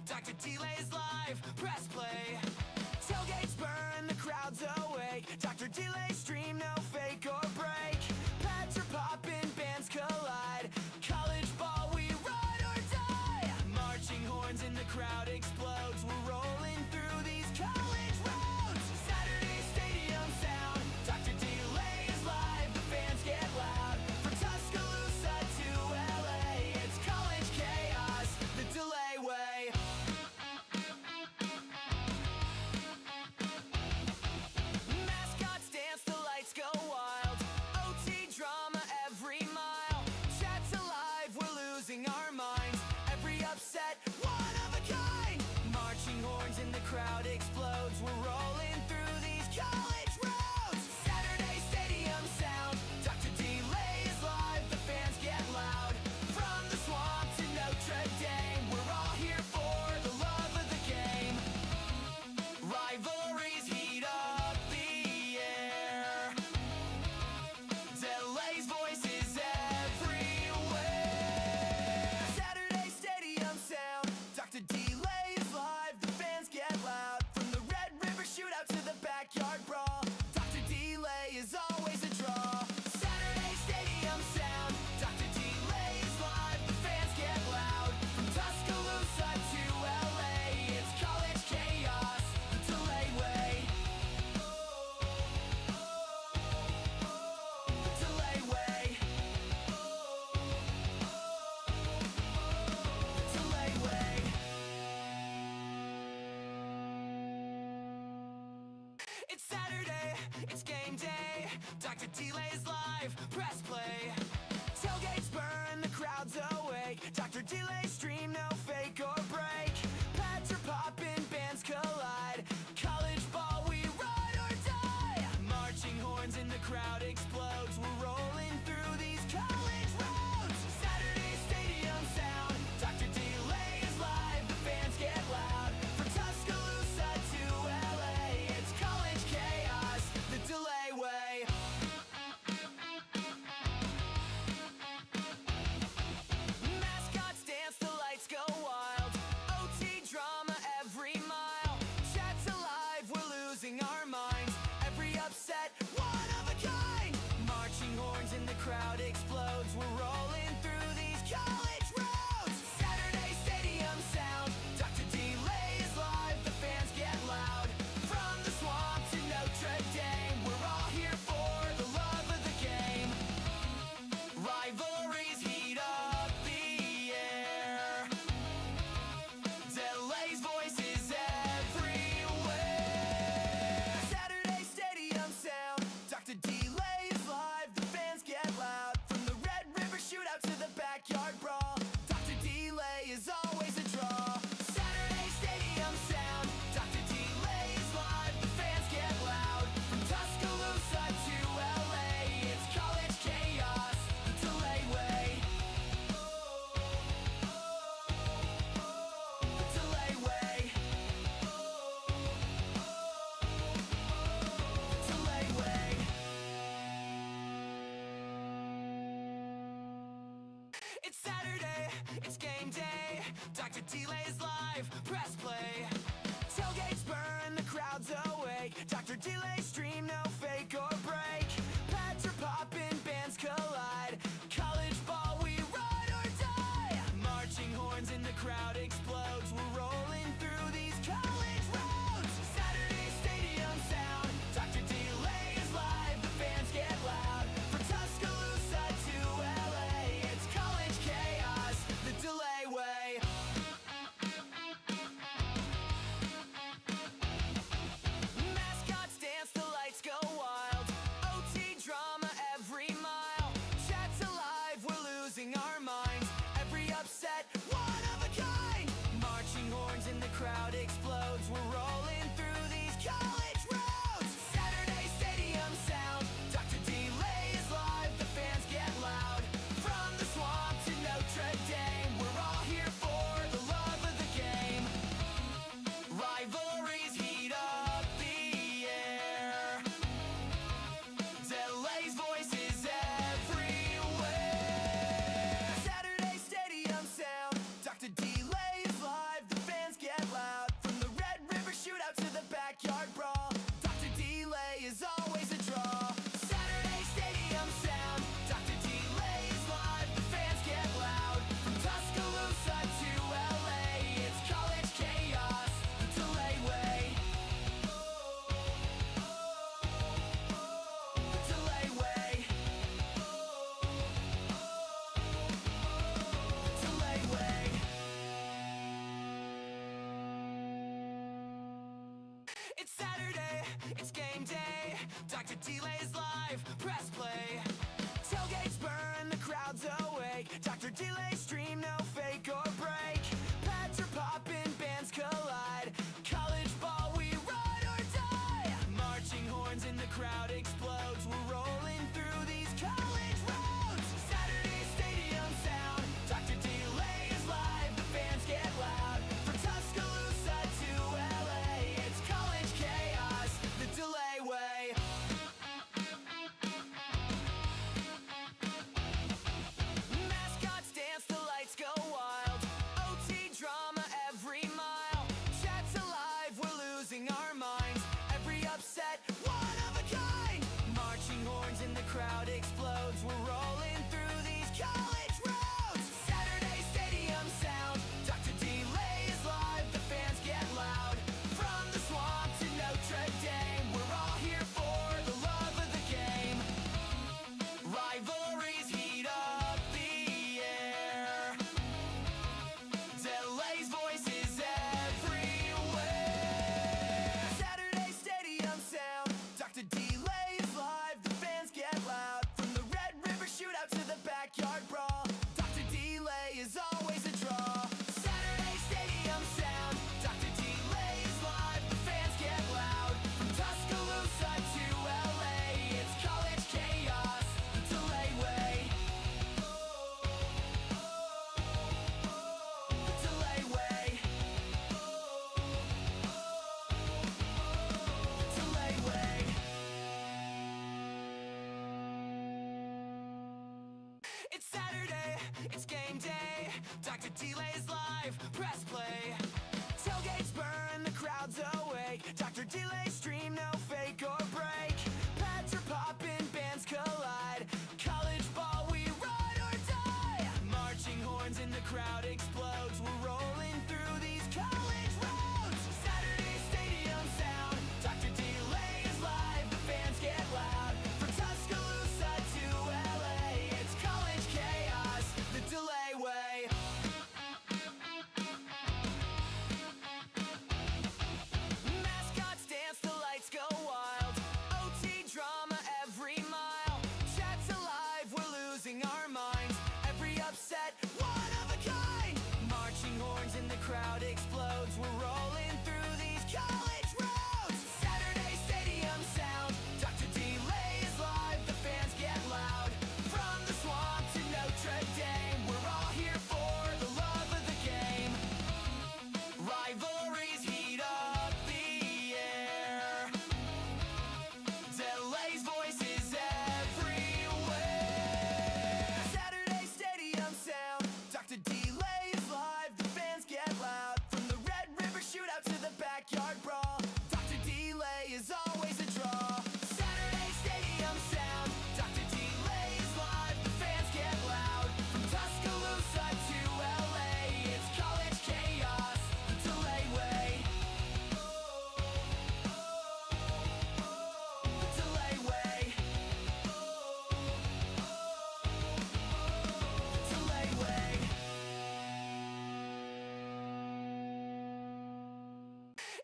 Dr. Delay's live, press play. Tailgates burn, the crowd's awake. Dr. Delay's stream, no fake or break. Pads are popping, bands collide. College ball, we ride or die. Marching horns in the crowd explodes. We're rolling through these college roads. Saturday stadium sound. Dr. Delay is live, the fans get loud. From Tuscaloosa to LA, it's college chaos, the Delay way. Mascots dance, the lights go wild. OT drama every mile. Chat's alive, we're losing our minds. Every upset, one of a kind. Marching horns in the crowd explodes. We're rolling through these college roads. Saturday stadium sound. Dr. Delay is live, the fans get loud. From the swamp to Notre Dame, we're all here for the love of the game. Rivalries heat up the air. Delay's voice is everywhere. Saturday stadium sound. Dr. Delay is live, the fans get loud. From the Red River shootout to the backyard brawl, Dr. Delay is always a draw. Saturday stadium sound. Dr. Delay is live, the fans get loud. From Tuscaloosa to LA, it's college chaos, the Delay way. The Delay way. The Delay way. It's Saturday, it's game day. Dr. Delay's live, press play. Tailgates burn, the crowd's awake. Dr. Delay's stream, no fake or break. Pads are popping, bands collide. College ball, we ride or die. Marching horns in the crowd explodes. We're rolling through these college roads. Saturday stadium sound. Dr. Delay is live, the fans get loud. From Tuscaloosa to LA, it's college chaos, the Delay way. Mascots dance, the lights go wild. OT drama every mile. Chat's alive, we're losing our minds. Every upset, one of a kind. Marching horns in the crowd explodes. We're rolling through these college roads. Saturday stadium sound. Dr. Delay is live, the fans get loud. From the swamp to Notre Dame, we're all here for the love of the game. Rivalries heat up the air. Delay's voice is everywhere. Saturday stadium sound. Dr. Delay is live, the fans get loud. From the Red River shootout to the backyard brawl, Dr. Delay is always a draw. Saturday stadium sound. Dr. Delay is live, the fans get loud. From Tuscaloosa to LA, it's college chaos, the Delay way. The Delay way. The Delay way. It's Saturday, it's game day. Dr. Delay's live, press play. Tailgates burn, the crowd's awake. Dr. Delay's stream, no fake or break. Pads are popping, bands collide. College ball, we ride or die. Marching horns in the crowd explodes. We're rolling through these college roads. Saturday stadium sound. Dr. Delay is live, the fans get loud. From Tuscaloosa to LA, it's college chaos, the Delay way. It's Saturday, it's game day. Dr. Delay's live, press play. Tailgates burn, the crowd's awake. Dr. Delay stream, no fake or break. Pads are popping, bands collide. College ball, we ride or die. Marching horns in the crowd explodes. We're rolling through these college roads. Saturday stadium sound. Dr. Delay is live, the fans get loud. From Tuscaloosa to LA, it's college chaos, the Delay way. Mascots dance, the lights go wild. OT drama every mile. Chat's alive, we're losing our minds. Every upset, one of a kind. Marching horns in the crowd explodes. We're rolling through these college roads. Saturday stadium sound. Dr. Delay is live, the fans get loud. From the swamp to Notre Dame, we're all here for the love of the game. Rivalries heat up the air. Delay's voice is everywhere. Saturday stadium sound. Dr. Delay is live, the fans get loud. From the Red River shootout to the backyard brawl, Dr. Delay is always a draw. Saturday stadium sound. Dr. Delay is live, the fans get loud. From Tuscaloosa to LA, it's college chaos, the Delay way. The Delay way. The Delay way. It's Saturday, it's game day. Dr. Delay's live, press play. Tailgates burn, the crowd's awake. Dr. Delay stream, no fake or break. Pads are popping, bands collide. College ball, we ride or die. Marching horns in the crowd explodes. We're rolling through these college roads. Saturday stadium sound. Dr. Delay is live, the fans get loud. From Tuscaloosa to LA, it's college chaos, the Delay way. Mascots dance, the lights go wild. OT drama every mile. Chat's alive, we're losing our minds. Every upset, one of a kind. Marching horns in the crowd explodes. We're rolling through these college roads. Saturday stadium sound. Dr. Delay is live, the fans get loud. From the swamp to Notre Dame, we're all here for the love of the game. Rivalries heat up the air. Delay's voice is everywhere. Saturday stadium sound. Dr. Delay is live, the fans get loud. From the Red River shootout to the backyard brawl, Dr. Delay is always a draw. Saturday stadium sound. Dr. Delay is live, the fans get loud. From Tuscaloosa to LA, it's college chaos, the Delay way. The Delay way. The Delay way.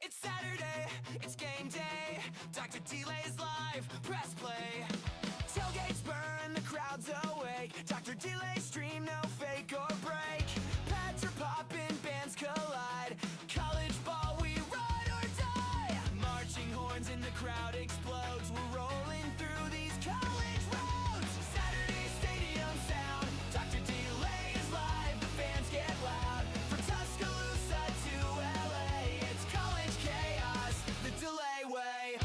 It's Saturday, it's game day. Dr. Delay's live, press play. Tailgates burn, the crowd's awake. Dr. Delay stream, no fake or break. Pads are popping, bands collide. College ball, we ride or die. Marching horns in the crowd explodes. We're rolling through these college roads. Saturday stadium sound. Dr. Delay is live, the fans get loud. From Tuscaloosa to LA, it's college chaos, the Delay way.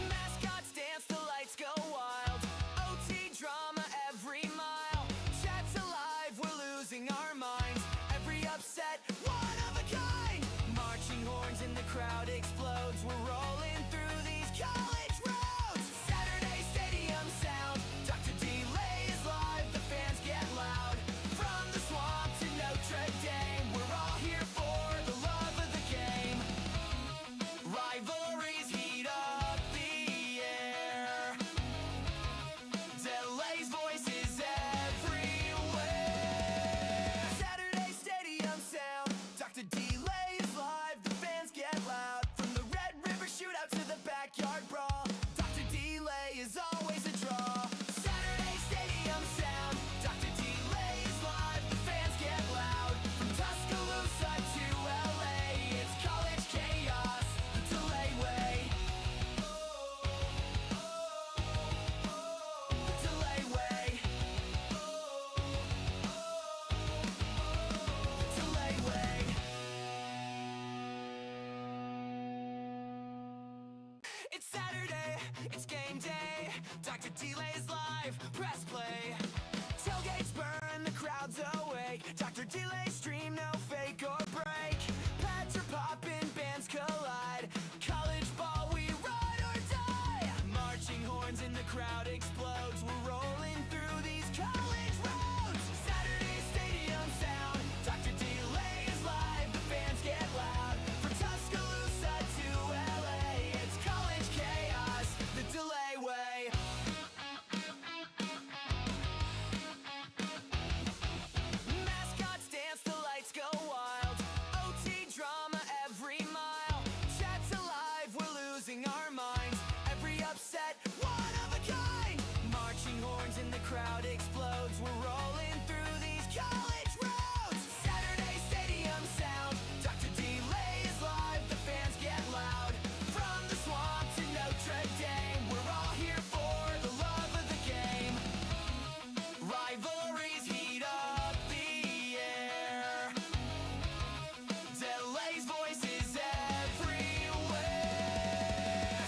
Mascots dance, the lights go wild. OT drama every mile. Chat's alive, we're losing our minds. Every upset, one of a kind. Delay is live, press play. Tailgates burn, the crowd's awake. Dr. Delay stream, no fake or break. Pads are popping, bands collide. College ball, we ride or die. Marching horns in the crowd explodes. We're rolling through these college roads. Saturday stadium sound. Dr. Delay is live, the fans get loud. From Tuscaloosa to LA, it's college chaos, the Delay way. Mascots dance, the lights go wild. OT drama every mile. Chat's alive, we're losing our minds. Every upset, one of a kind. Marching horns in the crowd explodes. We're rolling through these college roads. Saturday stadium sound. Dr. Delay is live, the fans get loud. From the swamp to Notre Dame, we're all here for the love of the game. Rivalries heat up the air. Delay's voice is everywhere.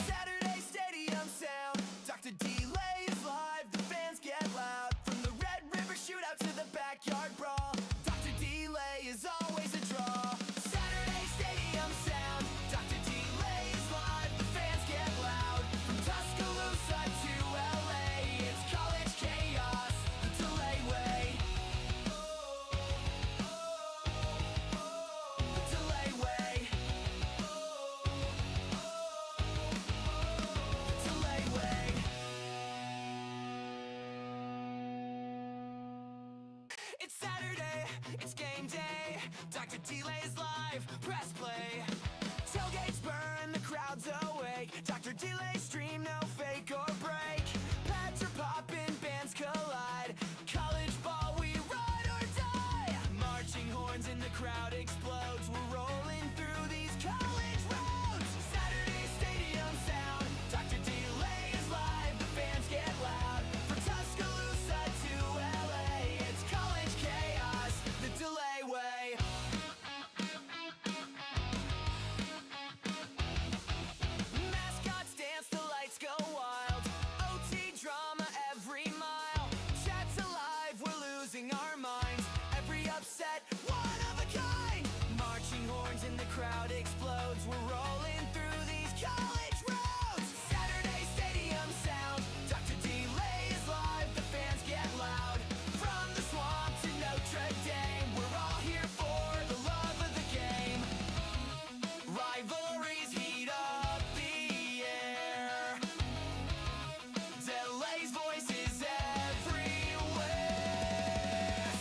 Saturday stadium sound. Dr. Delay is live, the fans get loud. From the Red River shootout to the backyard brawl, Dr. Delay is always a draw. Saturday stadium sound. Dr. Delay is live, the fans get loud. From Tuscaloosa to LA, it's college chaos, the Delay way. The Delay way. The Delay way. It's Saturday, it's game day. Dr. Delay is live, press play. Tailgates burn, the crowd's awake. Dr. Delay stream, no fake or break. Pads are popping, bands collide. College ball, we ride or die. Marching horns in the crowd explodes. We're rolling through these college roads. Saturday stadium sound. Dr. Delay is live, the fans get loud. From Tuscaloosa to LA, it's college chaos, the Delay way. Mascots dance, the lights go wild. OT drama every mile. Chat's alive, we're losing our minds. Every upset, one of a kind. Marching horns in the crowd explodes. We're rolling through these college roads. Saturday stadium sound. Dr. Delay is live, the fans get loud. From the swamp to Notre Dame, we're all here for the love of the game. Rivalries heat up the air. Delay's voice is everywhere.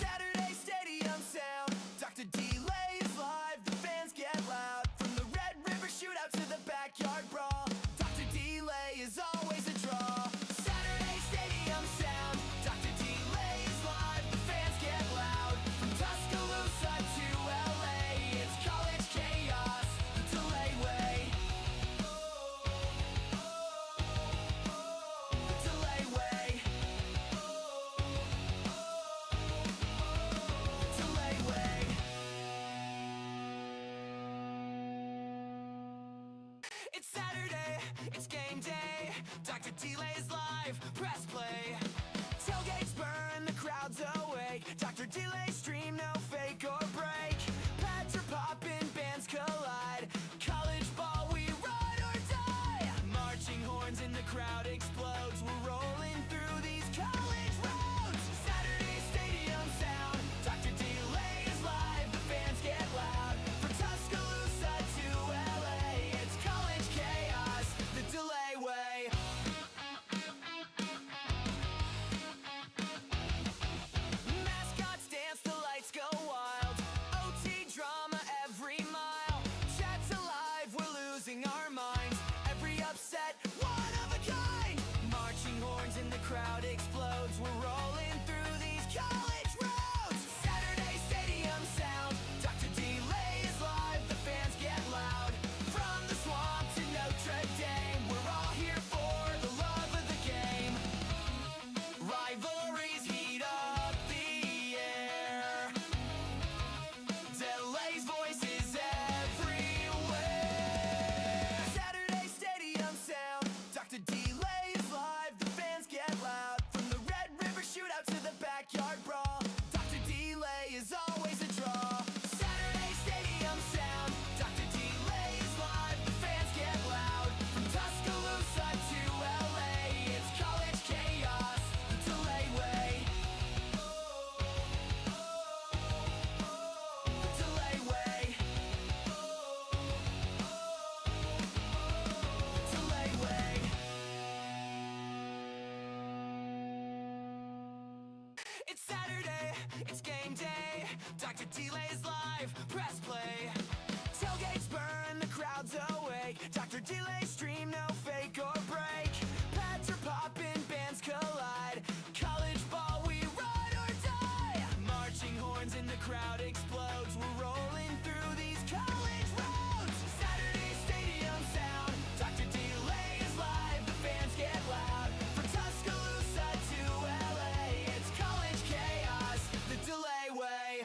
Saturday stadium sound. Dr. Delay is live, the fans get loud. From the Red River shootout to the backyard brawl, Dr. Delay is always a draw. Saturday stadium sound. Dr. Delay is live, the fans get loud. From Tuscaloosa to LA, it's college chaos, the Delay way. The Delay way. The Delay way. It's Saturday, it's game day. Dr. Delay is live, press play. Tailgates burn, the crowd's awake. Dr. Delay stream, no fake or break. Pads are popping, bands collide. College ball, we ride or die. Marching horns in the crowd explodes. We're rolling through these college roads. Saturday stadium sound. Dr. Delay is live, the fans get loud. From Tuscaloosa to LA, it's college chaos, the Delay way. Mascots dance, Dr. Delay's live, press play. Tailgates burn, the crowd's awake. Dr. Delay stream, no fake or break. Pads are popping, bands collide. College ball, we ride or die. Marching horns in the crowd explodes. We're rolling through these college roads. Saturday stadium sound. Dr. Delay is live, the fans get loud. From Tuscaloosa to LA, it's college chaos, the Delay way.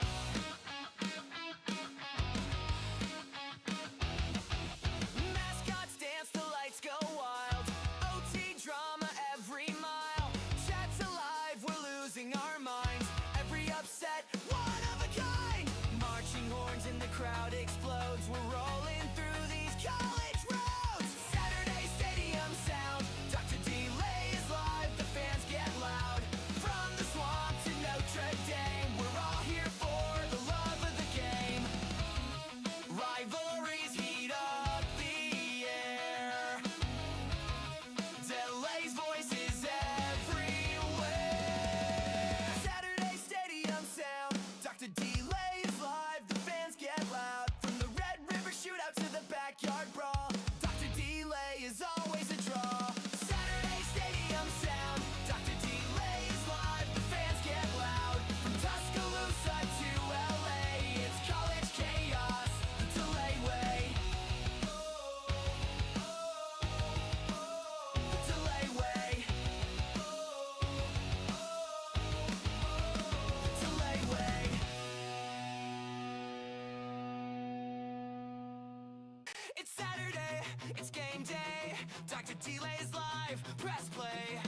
Mascots dance, the lights go wild. OT drama every mile. Chat's alive, we're losing our minds. Every upset, one of a kind. Marching horns in the crowd explodes. We're rolling through these college roads. Saturday stadium sound. Dr. Delay is live, the fans get loud. From the swamp to Notre Dame, we're all here for the love of the game. Rivalries heat up the air. Delay's voice is everywhere. Saturday stadium sound. Dr. Delay is live, the fans get loud. From the Red River shootout to the backyard brawl, Dr. Delay is always a draw. Saturday stadium sound. Dr. Delay is live, the fans get loud. From Tuscaloosa to LA, it's college chaos, the Delay way. The Delay way. The Delay way. It's Saturday, it's game day. Dr. Delay's live, press play.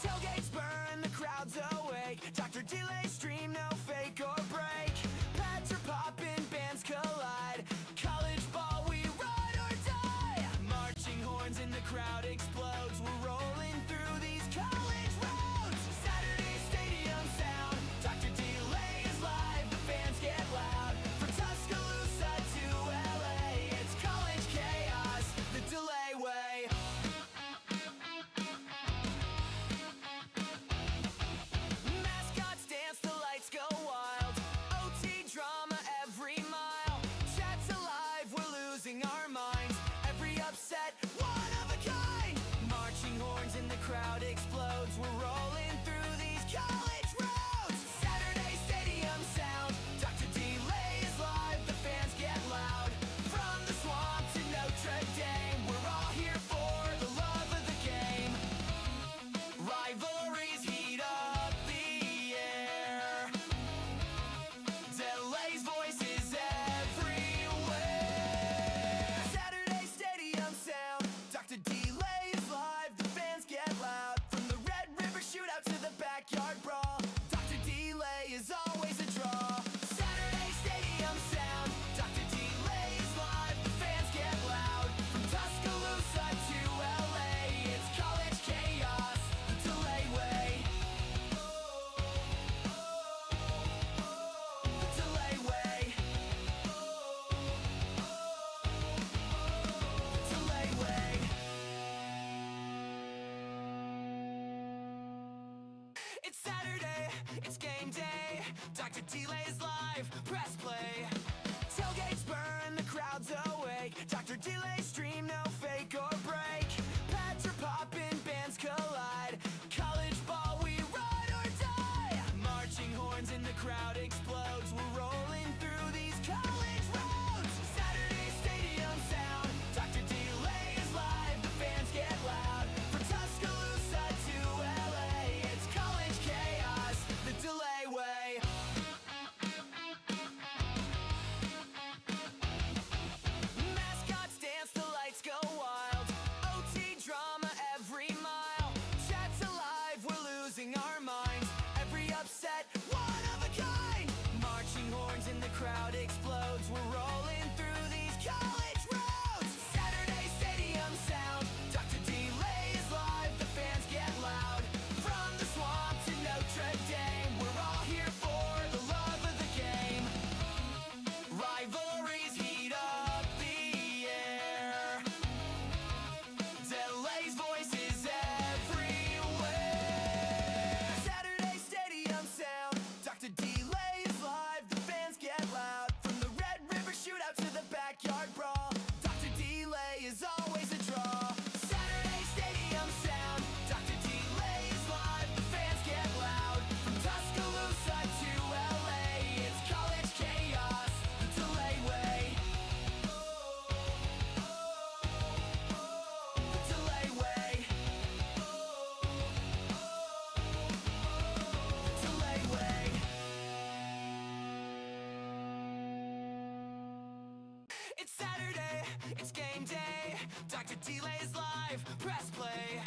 Tailgates burn, the crowd's awake. Dr. Delay stream, no fake or break. Pads are popping, bands collide. College ball, we ride or die. Marching horns in the crowd explodes. We're rolling through these college roads. Saturday stadium sound. Dr. Delay is live, the fans get loud. From Tuscaloosa to LA, it's college chaos, the Delay way. Mascots dance, the lights go wild. OT drama every mile. Chat's alive, we're losing our minds. Every upset, one of a kind. Marching horns in the crowd explodes. We're rolling through these college roads. Saturday stadium sound. Dr. Delay is live, the fans get loud. From the swamp to Notre Dame, we're all here for the love of the game. Rivalries heat up the air. Delay's voice is everywhere. Saturday stadium sound. Dr. Delay is live, the fans get loud. From the Red River shootout to the backyard brawl, Dr. Delay is always a draw. Saturday stadium sound. Dr. Delay is live, the fans get loud. From Tuscaloosa to LA, it's college chaos, the Delay way. The Delay way. The Delay way. It's Saturday, it's game day. Dr. Delay's live, press play. Tailgates burn, the crowd's awake. Dr. Delay stream, no fake or break. Pads are popping, bands collide. College ball, we ride or die. Marching horns in the crowd explodes. We're rolling through these college roads. Saturday stadium sound. Dr. Delay is live, the fans get loud. From Tuscaloosa to LA, it's college chaos, the Delay way. Mascots dance, the lights go wild. OT drama every mile. Chat's alive, we're losing our minds. Every upset, one of a kind. Marching horns in the crowd explodes. Dr. Delay is live, press play.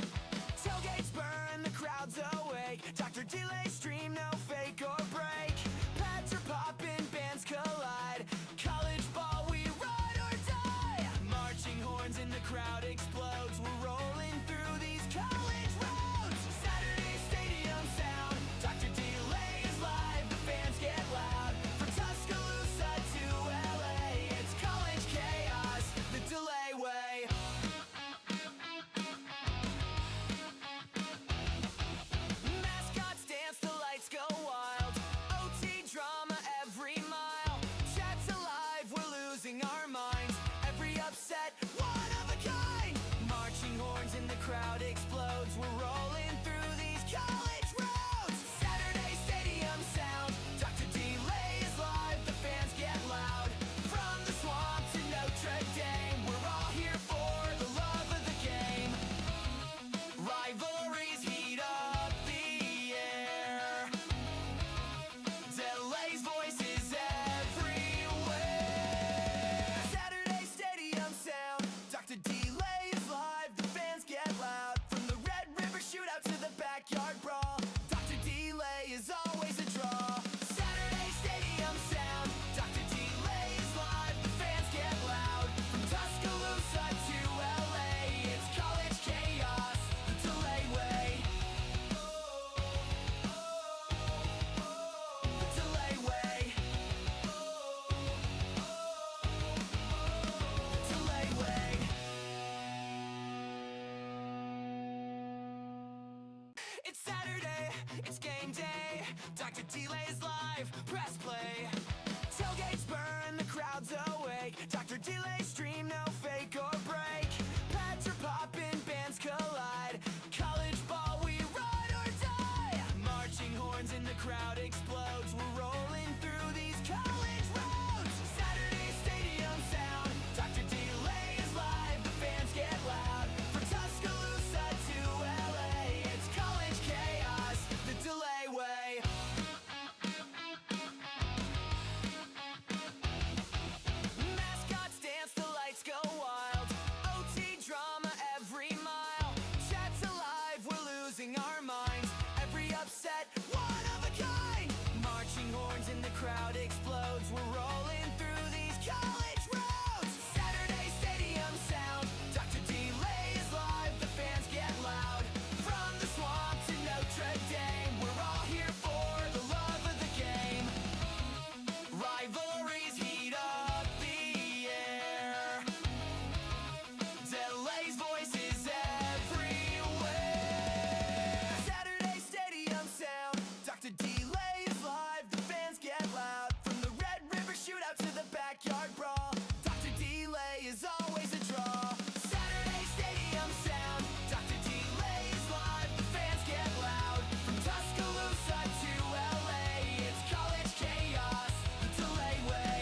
Tailgates burn, the crowd's awake. Dr. Delay stream, no fake or break. Pads are popping, bands collide. College ball, we ride or die. Marching horns in the crowd explodes. We're rolling through these college roads. Saturday stadium sound. Dr. Delay is live, the fans get loud. From Tuscaloosa to LA, it's college chaos, the Delay way. Mascots dance, the lights go wild. OT drama every mile. Chat's alive, we're losing our minds. Every upset, one of a kind. Marching horns in the crowd explodes. We're rolling through these college roads. Saturday stadium sound. Dr. Delay is live, the fans get loud. From the swamp to Notre Dame, we're all here for the love of the game. Rivalries heat up the air. Delay's voice is everywhere. Saturday stadium sound. Dr. Delay is live, the fans get loud. From the Red River shootout to the backyard brawl, Dr. Delay is always a draw. Saturday stadium sound. Dr. Delay is live, the fans get loud. From Tuscaloosa to LA, it's college chaos, the Delay way. The Delay way. The Delay way. It's Saturday, it's game day. Dr. Delay is live, press play. Tailgates burn, the crowd's awake. Dr. Delay stream, no fake or break. Pads are popping, bands collide. College ball, we ride or die. Marching horns in the crowd explodes. We're rolling through these college roads. Saturday stadium sound. Dr. Delay is live, the fans get loud. From Tuscaloosa to LA, it's college chaos, the Delay way. Mascots dance, the lights go wild. OT drama every mile. Chat's alive, we're losing our minds. Every upset, one of a kind. Marching horns in the crowd explodes. We're rolling through these college roads. Saturday stadium sound. Dr. Delay is live, the fans get loud. From the swamp to Notre Dame, we're all here for the love of the game. Rivalries heat up the air. Delay's voice is everywhere. Saturday stadium sound. Dr. Delay is live, the fans get loud. From the Red River shootout to the backyard brawl, Dr. Delay is always a draw. Saturday stadium sound. Dr. Delay is live, the fans get loud. From Tuscaloosa to LA, it's college chaos, the Delay way.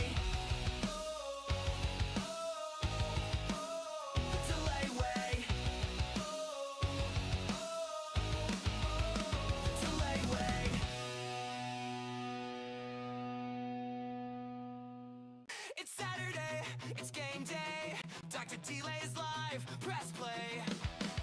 The Delay way. The Delay way. It's Saturday, it's game day. Dr. Delay is live, press play.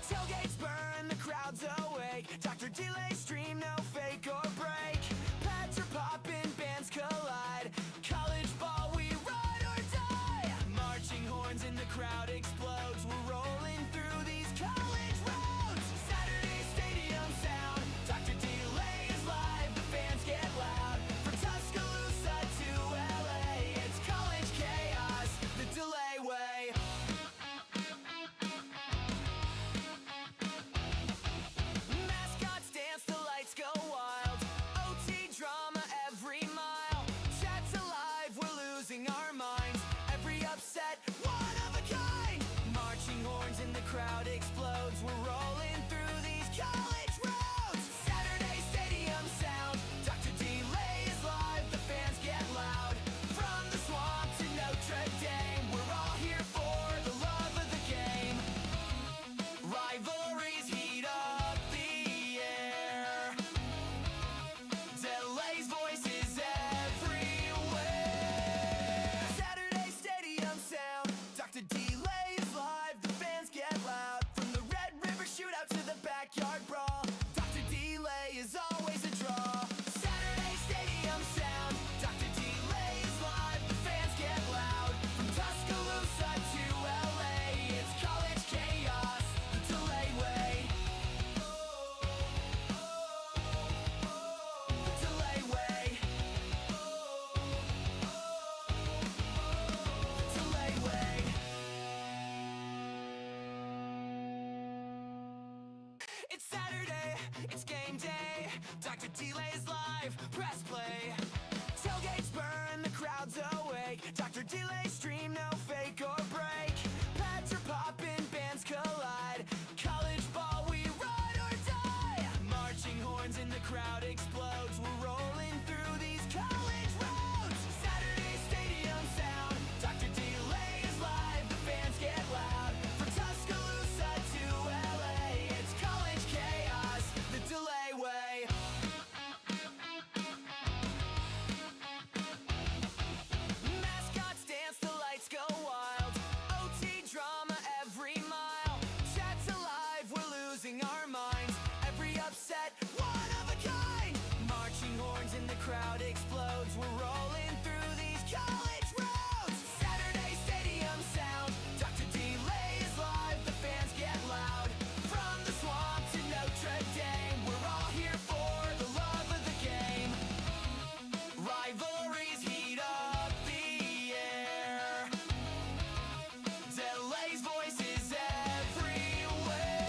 Tailgates burn, the crowd's awake. Dr. Delay stream, no fake or break. Pads are popping, bands collide. College ball, we ride or die. Marching horns in the crowd explodes. We're rolling through these college roads. Saturday stadium sound. Dr. Delay is live, the fans get loud. From Tuscaloosa to LA, it's college chaos, the Delay way. Mascots dance, the lights go wild. OT drama every mile. Chat's alive, we're losing our minds. Every upset, one of a kind. Marching horns in the crowd explodes. We're rolling through these college roads. Saturday stadium sound. Dr. Delay is live, the fans get loud. From the swamp to Notre Dame, we're all here for the love of the game. Rivalries heat up the air. Delay's voice is everywhere. Saturday stadium sound. Dr. Delay is live, the fans get Dr. Delay's live, press play. Tailgates burn, the crowd's awake. Dr. Delay stream, no fake or break. Pads are popping, bands collide. College ball, we ride or die. Marching horns in the crowd explodes. We're rolling through these college roads. Saturday stadium sound. Dr. Delay is live, the fans get loud. From Tuscaloosa to LA, it's college chaos, the Delay way. Mascots dance, the lights go wild. OT drama every mile. Chat's alive, we're losing our minds. Every upset, one of a kind. Marching horns in the crowd explodes. We're rolling through these college roads. Saturday stadium sound. Dr. Delay is live, the fans get loud. From the swamp to Notre Dame, we're all here for the love of the game. Rivalries heat up the air. Delay's voice is everywhere.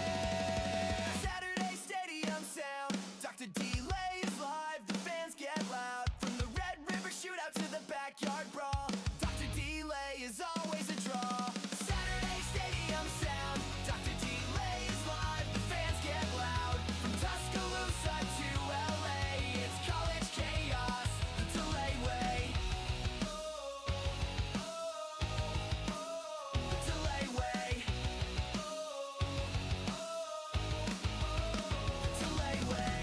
Saturday stadium sound. Dr. Delay is live, the fans get loud. From the Red River shootout to the backyard brawl, Dr. Delay is always a draw. Saturday stadium sound. Dr. Delay is live, the fans get loud. From Tuscaloosa to LA, it's college chaos, the Delay way. The Delay way. The Delay way.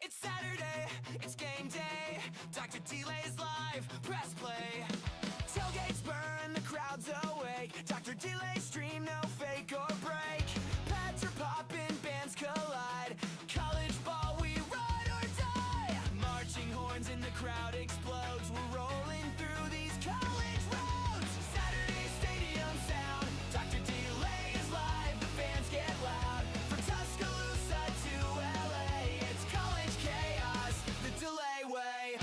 It's Saturday, it's game day. Dr. Delay's live, press play. Tailgates burn, the crowd's awake. Dr. Delay stream, no fake or break. Pads are popping, bands collide. College ball, we ride or die. Marching horns in the crowd explodes. We're rolling through these college roads. Saturday stadium sound. Dr. Delay is live, the fans get loud. From Tuscaloosa to LA, it's college chaos, the Delay way.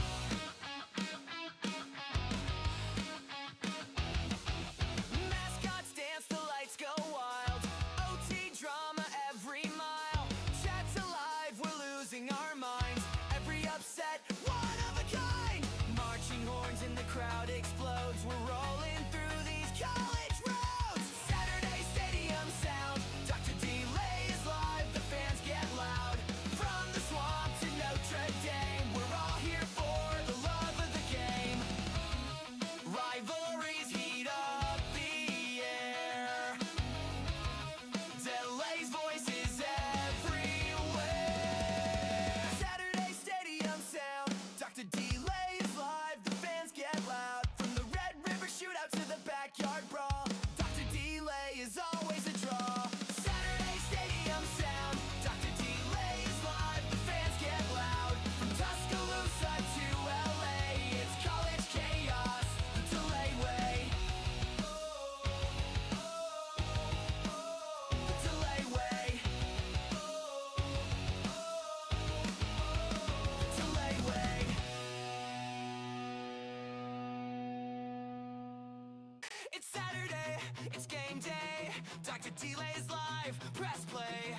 Mascots dance, the lights go wild. OT drama every mile. Chat's alive, we're losing our minds. Every upset, one of a kind. Marching horns in the crowd explodes. We're rolling through these college roads. Saturday stadium sound. Dr. Delay is live, the fans get loud. From the swamp to Notre Dame, we're all here for the love of the game. Rivalries heat up the air. Delay's voice is everywhere. Saturday stadium sound. Dr. Delay is live, the fans get loud. From the Red River shootout to the backyard brawl, Dr. Delay is always a draw. Saturday stadium sound. Dr. Delay is live, the fans get loud. From Tuscaloosa to LA, it's college chaos, the Delay way. The Delay way. The Delay way. It's Saturday, it's game day. Dr. Delay's live, press play.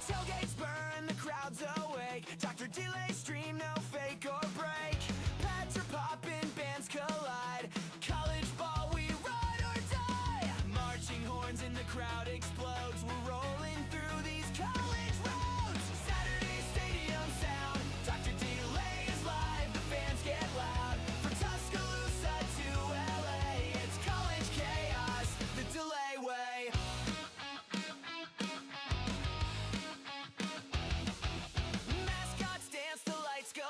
Tailgates burn, the crowd's awake. Dr. Delay stream, no fake or break. Pads are popping, bands collide. College ball, we ride or die. Marching horns in the crowd explodes. We're rolling through these college roads. Saturday stadium sound. Dr. Delay is live, the fans get loud. From Tuscaloosa to LA, it's college chaos, the Delay way. Mascots dance, the lights go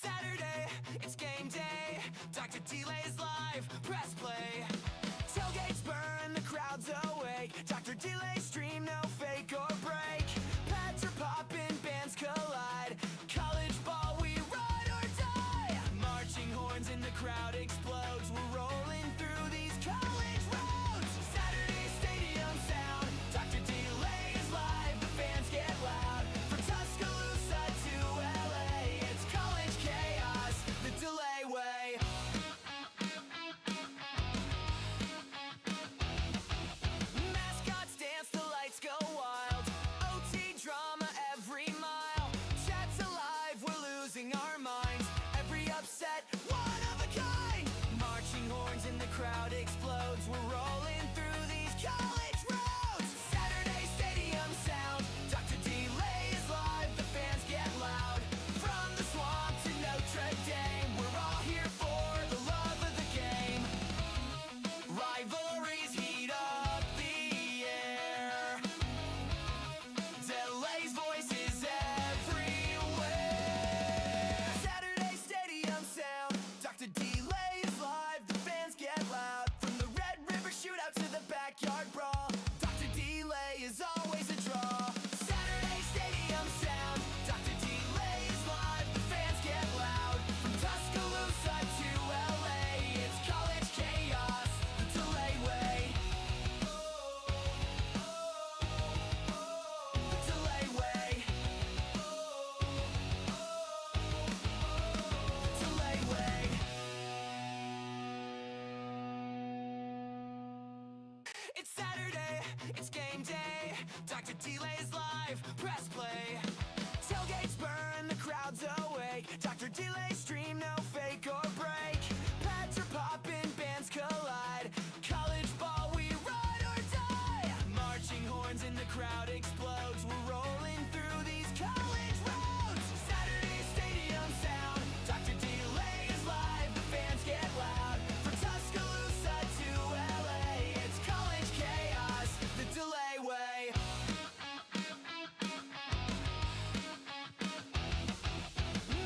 Saturday, it's game day. Dr. Delay's live, press play. Tailgates burn, the crowd's awake. Dr. Delay stream, no fake or break. Pads are popping, bands collide. College ball, we ride or die. Marching horns in the crowd explodes. We're rolling through these college roads. Saturday stadium sound. Dr. Delay is live, the fans get loud. From Tuscaloosa to LA, it's college chaos, the Delay way. Mascots dance, the lights go wild. OT drama every mile. Chat's alive, we're losing our minds. Every upset, one of a kind. Marching horns in the crowd explodes. We're rolling through these college roads. Saturday stadium sound. Dr. Delay is live, the fans get loud. From the swamp to Notre Dame, we're all here for the love of the game. Rivalries heat up the air. Delay's voice is everywhere. Saturday stadium sound. Dr. Delay is live, the fans get loud. From the Red River shootout to the backyard brawl, Dr. Delay is always a draw. Saturday stadium sound. Dr. Delay is live, the fans get loud. From Tuscaloosa to LA, it's college chaos, the Delay way. The Delay way. The Delay way. It's Saturday, it's game day. Dr. Delay's live, press play. Tailgates burn, the crowd's awake. Dr. Delay stream, no fake or break. Pads are popping, bands collide. College ball, we ride or die. Marching horns in the crowd explodes. We're rolling through these college roads. Saturday stadium sound. Dr. Delay is live, the fans get loud. From Tuscaloosa to LA, it's college chaos, the Delay way.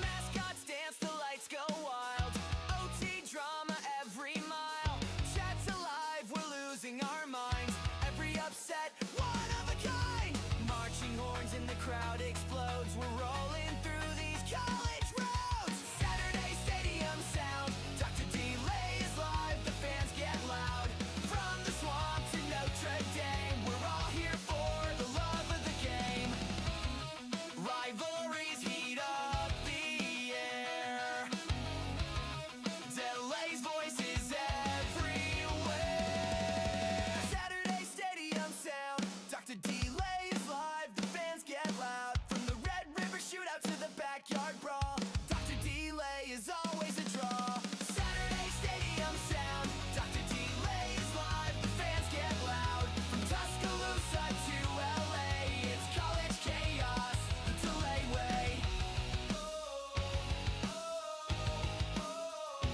Mascots dance, the lights go wild. OT drama every mile. Chat's alive, we're losing our minds. Every upset, one of a kind. Marching horns in the crowd explodes. We're rolling through these college roads. Saturday stadium sound. Dr. Delay is live, the fans get loud. From the swamp to Notre Dame, we're all here for the love of the game. Rivalries heat up the air. Delay's voice is everywhere. Saturday stadium sound. Dr. Delay is live, the fans get loud. From the Red River shootout to the backyard brawl, Dr. Delay is always a draw. Saturday stadium sound. Dr. Delay is live, the fans get loud. From Tuscaloosa to LA, it's college chaos, the Delay way.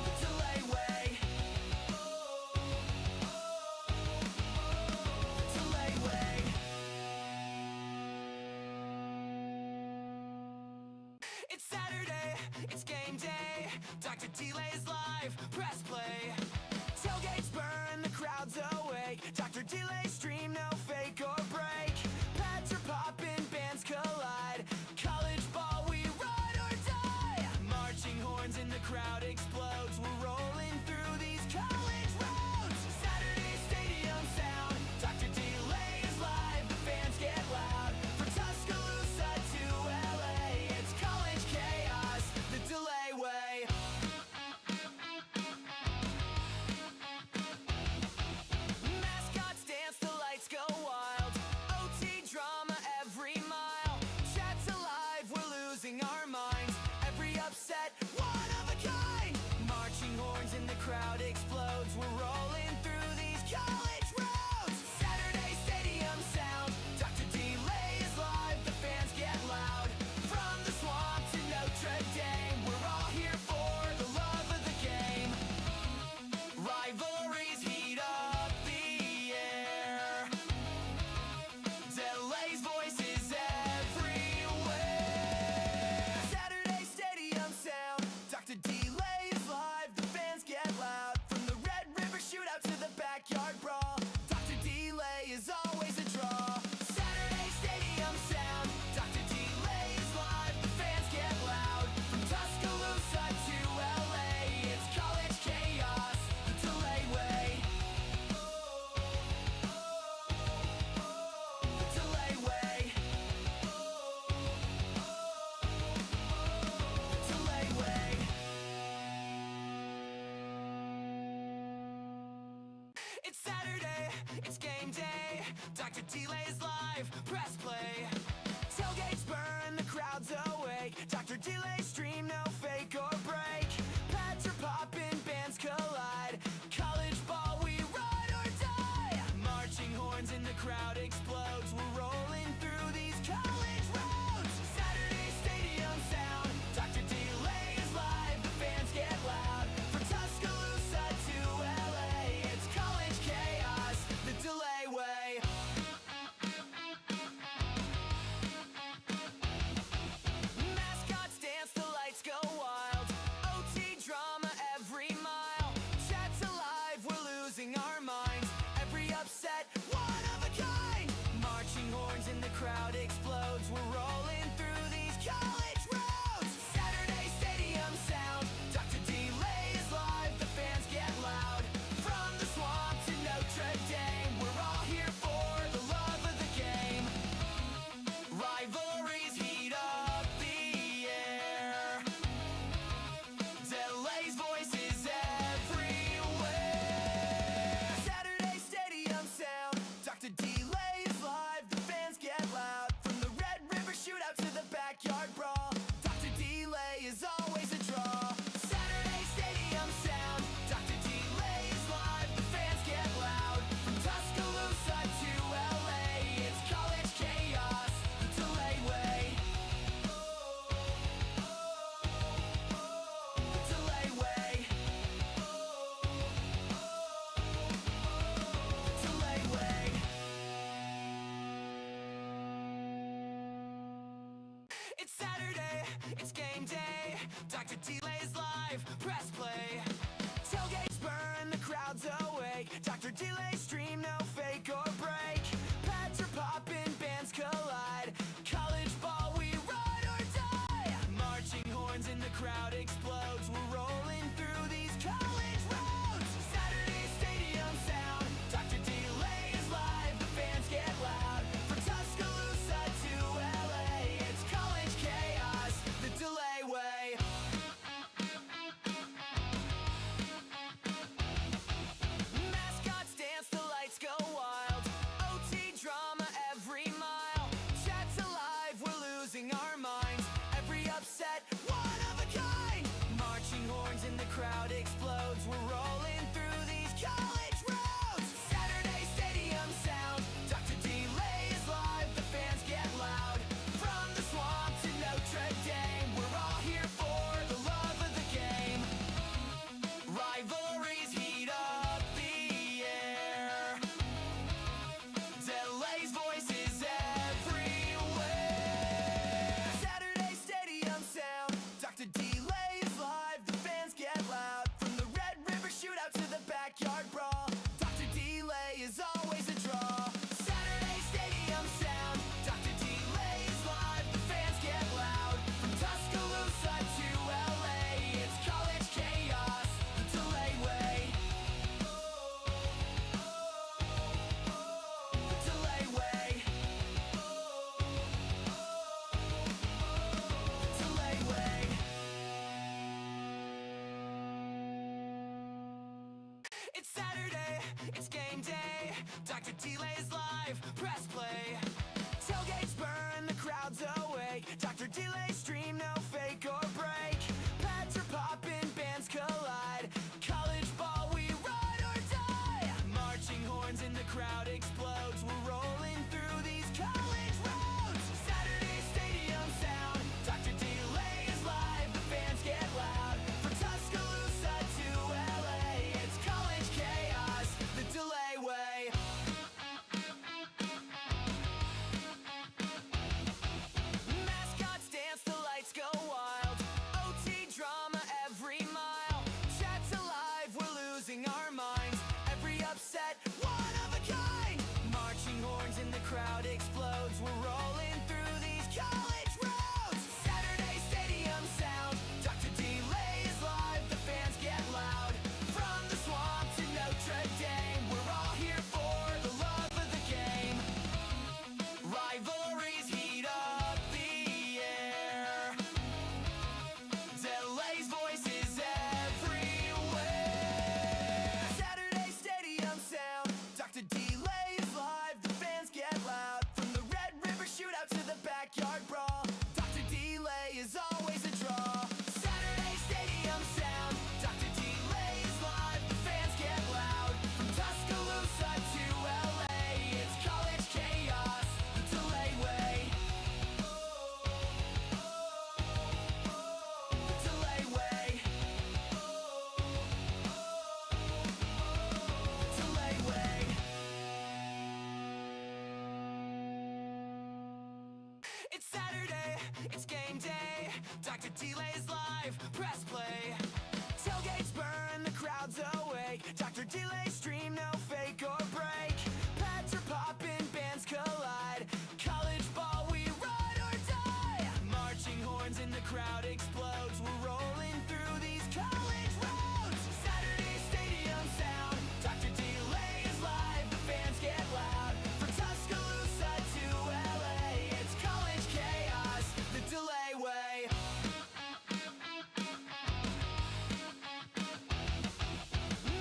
The Delay way. The Delay way. It's Saturday, it's game day. Dr. Delay's live, press play. Tailgates burn, the crowd's awake. Dr. Delay stream, no fake or break. Pads are popping, bands collide. College ball, we ride or die. Marching horns in the crowd explodes. We're rolling through these college roads. Saturday stadium sound. Dr. Delay is live, the fans get loud. From Tuscaloosa to LA, it's college chaos, the Delay way. Mascots dance, the lights go wild. OT drama every mile. Chat's alive, we're losing our minds. Every upset, one of a kind. Marching horns in the crowd explodes. We're rolling through these college roads. Saturday stadium sound. Dr. Delay is live, the fans get loud. From the swamp to Notre Dame, we're all here for the love of the game. Rivalries heat up the air. Delay's voice is everywhere. Saturday stadium sound. Dr. Delay's live, press play. Tailgates burn, the crowd's awake. Dr. Delay stream, no fake or break. Pads are popping, bands collide. College ball, we ride or die. Marching horns in the crowd explodes. We're rolling through these college roads. Saturday stadium sound. Dr. Delay is live, the fans get loud. From Tuscaloosa to LA, it's college chaos, the Delay way. Mascots dance, the lights go wild. OT drama every mile. Chat's alive, we're losing our minds. Every upset, one of a kind. Marching horns in the crowd explodes. We're rolling through these college roads. Saturday stadium sound. Dr. Delay is live, the fans get loud. From the swamp to Notre Dame, we're all here for the love of the game. Rivalries heat up the air. Delay's voice is everywhere. Saturday stadium sound. Dr. Delay is live, the fans get loud. From the Red River shootout to the backyard brawl, Dr. Delay is always a draw. Saturday stadium sound. Dr. Delay is live, the fans get loud. From Tuscaloosa to LA, it's college chaos, the Delay way. The Delay way. The Delay way. It's Saturday, it's game day. Dr. Delay's live, press play. Tailgates burn, the crowd's awake. Dr. Delay stream, no fake or break. Pads are popping, bands collide. College ball, we ride or die. Marching horns in the crowd explodes. We're rolling through these college roads. Saturday stadium sound. Dr. Delay is live, the fans get loud. From Tuscaloosa to LA, it's college chaos, the Delay way. Mascots dance, the lights go wild. OT drama every mile. Chat's alive, we're losing our minds. Every upset, one of a kind. Marching horns in the crowd explodes. We're rolling through these college roads. Saturday stadium sound. Dr. Delay is live, the fans get loud. From the swamp to Notre Dame, we're all here for the love of the game. Rivalries heat up the air. Delay's voice is everywhere. Saturday stadium sound. Dr. Delay is live, the fans get loud. From the Red River shootout to the backyard brawl, Dr. Delay is always a draw. Saturday stadium sound. Dr. Delay is live, the fans get loud. From Tuscaloosa to LA, it's college chaos, the Delay way. The Delay way. The Delay way. It's Saturday, it's game day. Dr. Delay's live, press play. Tailgates burn, the crowd's awake. Dr. Delay stream, no fake or break. Pads are popping, bands collide. College ball, we ride or die. Marching horns in the crowd explodes. We're rolling through these college roads. Saturday stadium sound. Dr. Delay is live, the fans get loud. From Tuscaloosa to LA, it's college chaos, the Delay way. Mascots dance, the lights go Dr. Delay's live, press play. Tailgates burn, the crowd's awake. Dr. Delay stream, no fake or break. Pads are popping, bands collide. College ball, we ride or die. Marching horns in the crowd explodes. We're rolling through these college roads. Saturday stadium sound. Dr. Delay is live, the fans get loud. From Tuscaloosa to LA, it's college chaos, the Delay way.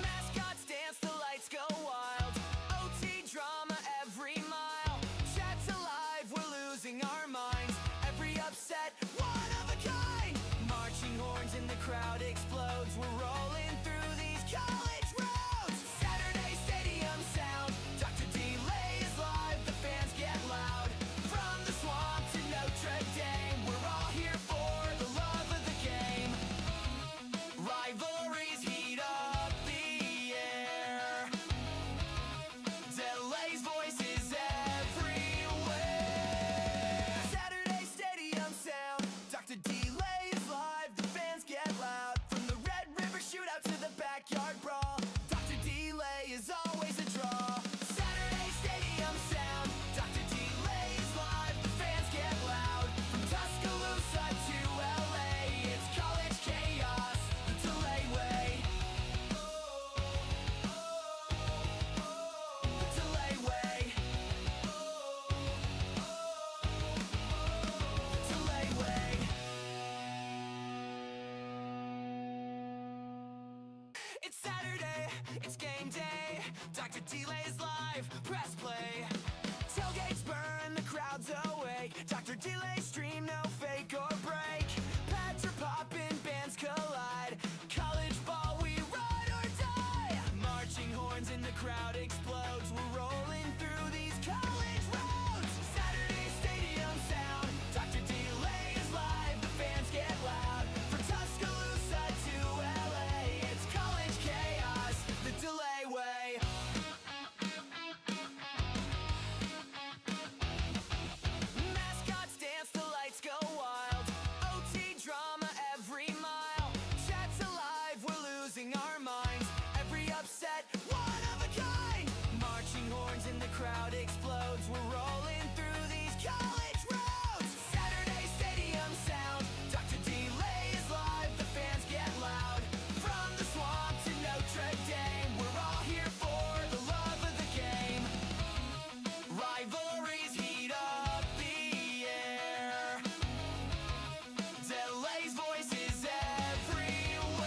Mascots dance, the lights go wild. OT drama every mile. Chat's alive, we're losing our minds. Every upset, one of a kind. Marching horns in the crowd explodes. We're rolling through these college roads. Saturday stadium sound. Dr. Delay is live, the fans get loud. From the swamp to Notre Dame, we're all here for the love of the game. Rivalries heat up the air. Delay's voice is everywhere. Saturday stadium sound. Dr. Delay is live, the fans get loud. From the Red River shootout to the backyard brawl, Dr. Delay is always a draw. Saturday stadium sound. Dr. Delay is live, the fans get loud. From Tuscaloosa to LA, it's college chaos, the Delay way. The Delay way. The Delay way. It's Saturday, it's game day. Dr. Delay's live, press play. Tailgates burn, the crowd's awake. Dr. Delay stream, no fake or break. Pads are popping, bands collide. College ball, we ride or die. Marching horns in the crowd explodes. We're rolling through these college roads. Saturday stadium sound. Dr. Delay is live, the fans get loud. From Tuscaloosa to LA, it's college chaos, the Delay way. Mascots dance, the lights go wild. OT drama every mile. Chat's alive, we're losing our minds. Every upset, one of a kind. Marching horns in the crowd explodes. We're rolling through these college roads. Saturday stadium sound. Dr. Delay is live, the fans get loud. From the swamp to Notre Dame, we're all here for the love of the game. Rivalries heat up the air. Delay's voice is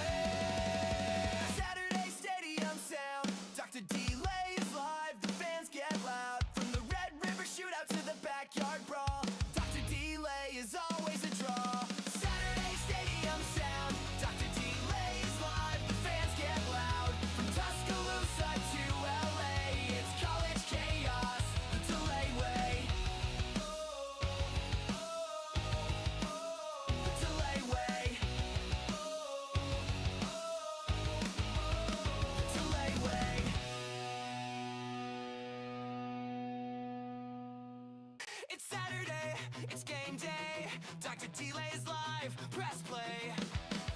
everywhere. Saturday stadium sound. Dr. Delay is live, the fans get loud. From the Red River shootout to the backyard brawl, Dr. Delay is always a draw. Saturday stadium sound. Dr. Delay is live, the fans get loud. From Tuscaloosa to LA, it's college chaos, the Delay way. The Delay way. The Delay way. It's Saturday, it's game day. Dr. Delay's live, press play.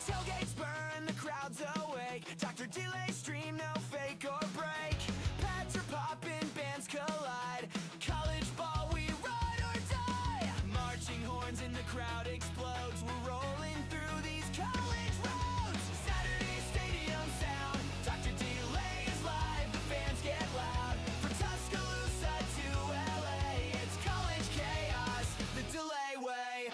Tailgates burn, the crowd's awake. Dr. Delay stream, no fake or break. Pads are popping, bands collide. College ball, we ride or die. Marching horns in the crowd explodes. We're rolling through these college roads. Saturday stadium sound. Dr. Delay is live, the fans get loud. From Tuscaloosa to LA, it's college chaos, the Delay way.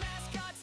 Mascots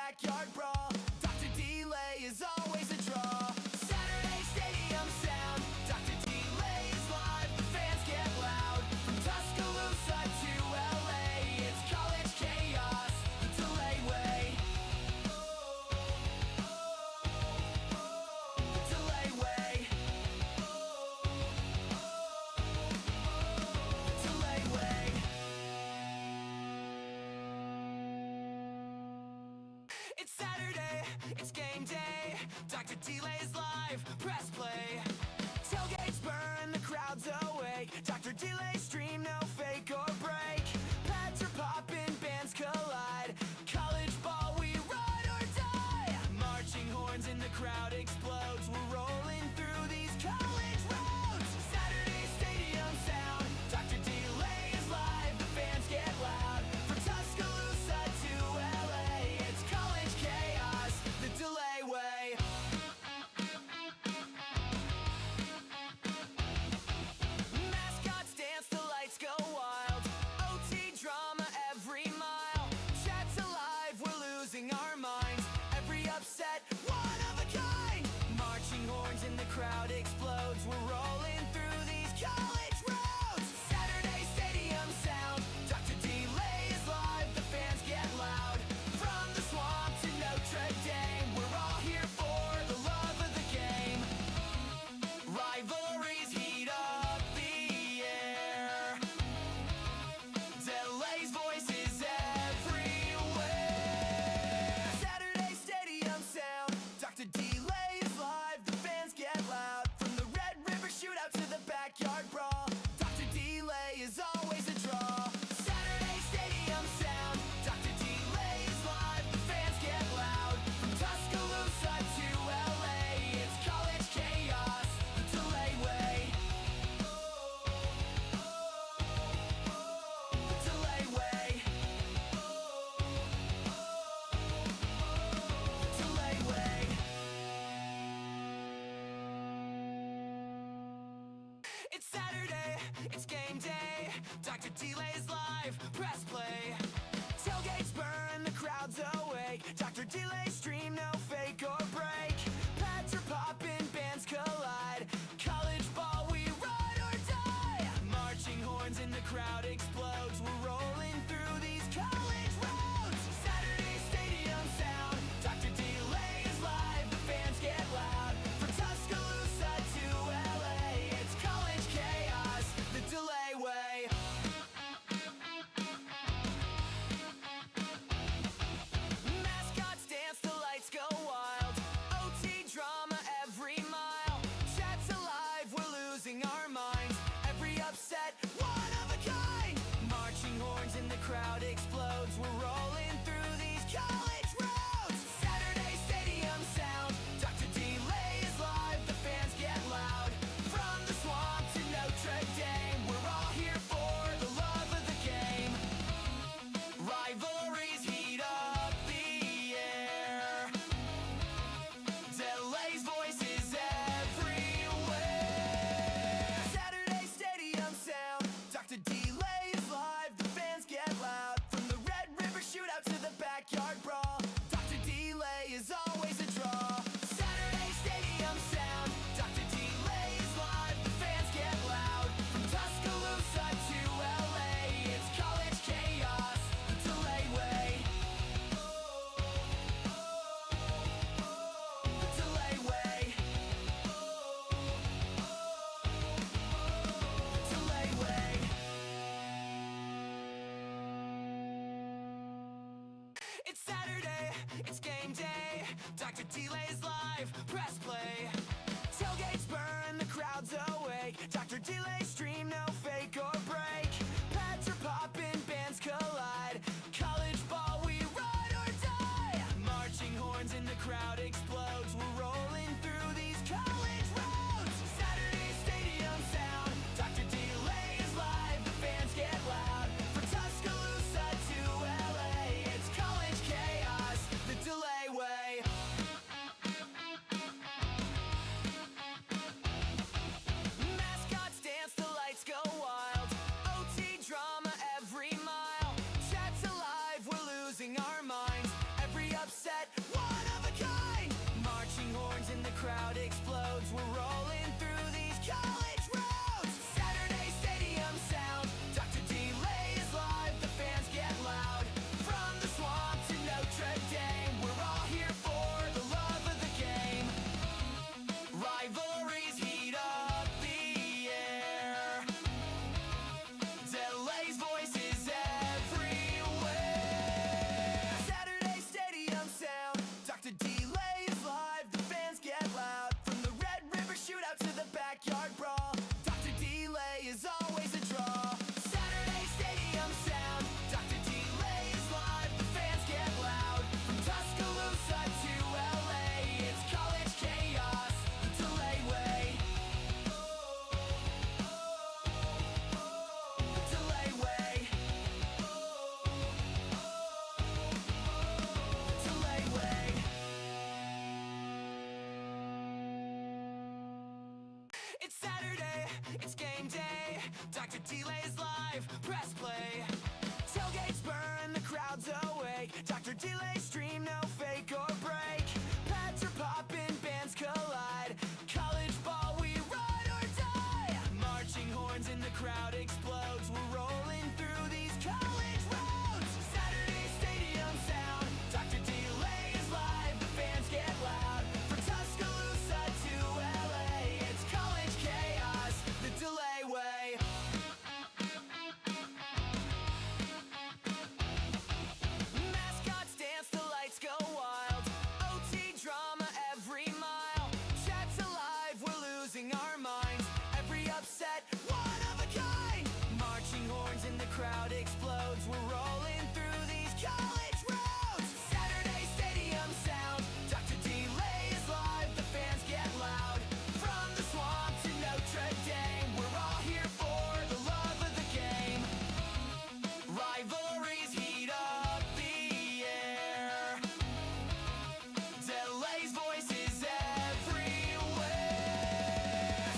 backyard brawl. Dr. Delay is always a draw. Saturday stadium sound. Dr. Delay is live, the fans get loud. From Tuscaloosa to LA, it's college chaos, the Delay way. The Delay way. The Delay way. It's Saturday, it's game day. Dr. Delay's live, press play. Tailgates burn, the crowd's awake. Dr. Delay stream, no fake or break. Pads are popping, bands collide. College ball, we ride or die. Marching horns in the crowd explodes. We're rolling through these college roads. Saturday stadium sound. Dr. Delay is live, the fans get loud. From Tuscaloosa to LA, it's college chaos, the Delay way. Mascots dance, the lights go wild. OT drama every mile. Chat's alive, we're losing our minds. Every upset, one of a kind. Marching horns in the crowd explodes. We're rolling through these college roads. Saturday stadium sound. Dr. Delay is live, the fans get loud. From the swamp to Notre Dame, we're all here for the love of the game. Rivalries heat up the air. Delay's voice is everywhere. Saturday stadium sound. Dr. Delay is live, the fans get loud. From the Red River shootout to the backyard brawl, Dr. Delay is always a draw. Saturday stadium sound. Dr. Delay is live, the fans get loud. From Tuscaloosa to LA, it's college chaos, the Delay way. The Delay way. The Delay way. It's Saturday, it's game day. Dr. Delay's live, press play. Tailgates burn, the crowd's awake. Dr. Delay stream, no fake or break. Pads are popping, bands collide. College ball, we ride or die. Marching horns in the crowd explodes. We're rolling through these college roads. Saturday stadium sound. Dr. Delay is live, the fans get loud. From Tuscaloosa to LA, it's college chaos, the Delay way. Mascots dance, the lights go wild. OT drama every mile. Chat's alive, we're losing our minds. Every upset, one of a kind. Marching horns in the crowd explodes. We're rolling through these college roads. Saturday stadium sound. Dr. Delay is live, the fans get loud. From the swamp to Notre Dame, we're all here for the love of the game. Rivalries heat up the air. Delay's voice is everywhere. Saturday stadium sound. Dr. Delay is live, the fans get loud. From the Red River shootout to the backyard brawl, Dr. Delay is always a draw. Saturday stadium sound. Dr. Delay is live, the fans get loud. From Tuscaloosa to LA, it's college chaos, the Delay way. The Delay way. The Delay way. It's Saturday, it's game day. Dr. Delay's live, press play. Tailgates burn, the crowd's awake. Dr. Delay stream, no fake or break. Pads are popping, bands collide. College ball, we ride or die. Marching horns in the crowd explodes. We're rolling through these college roads. Saturday stadium sound. Dr. Delay is live, the fans get loud. From Tuscaloosa to LA, it's college chaos, the Delay way. Mascots dance, the lights go wild. OT drama every mile. Chat's alive, we're losing our minds. Every upset, upset, one of a kind. Marching horns in the crowd explodes. We're rolling through these college roads. Saturday stadium sound. Dr. Delay is live. The fans get loud. From the swamp to Notre Dame, we're all here for the love of the game. Rivalries heat up the air. Delay's voice is everywhere. Saturday stadium sound. Dr. Delay is live. The fans get loud. From the Red River shootout to the backyard brawl, Dr. Delay is always a draw. Saturday stadium sound. Dr. Delay is live. The fans get loud. From Tuscaloosa to LA, it's college chaos the Delay way. The Delay way. The Delay way. It's Saturday, it's game day. Dr. Delay is live, press play. Tailgates burn, the crowd's awake. Dr. Delay stream, no fake or break. Pads are popping, bands collide. College ball, we ride or die. Marching horns in the crowd explodes. We're rolling through these college roads. Saturday stadium sound. Dr. Delay is live, the fans get loud. From Tuscaloosa to LA, it's college chaos the Delay way. Mascots dance, the lights go wild. OT drama every mile. Chat's alive, we're losing our minds. Every upset, one of a kind. Marching horns in the crowd explodes. We're rolling through these college roads. Saturday stadium sound. Dr. Delay is live, the fans get loud. From the swamp to Notre Dame, we're all here for the love of the game. Rivalries heat up the air. Delay's voice is everywhere.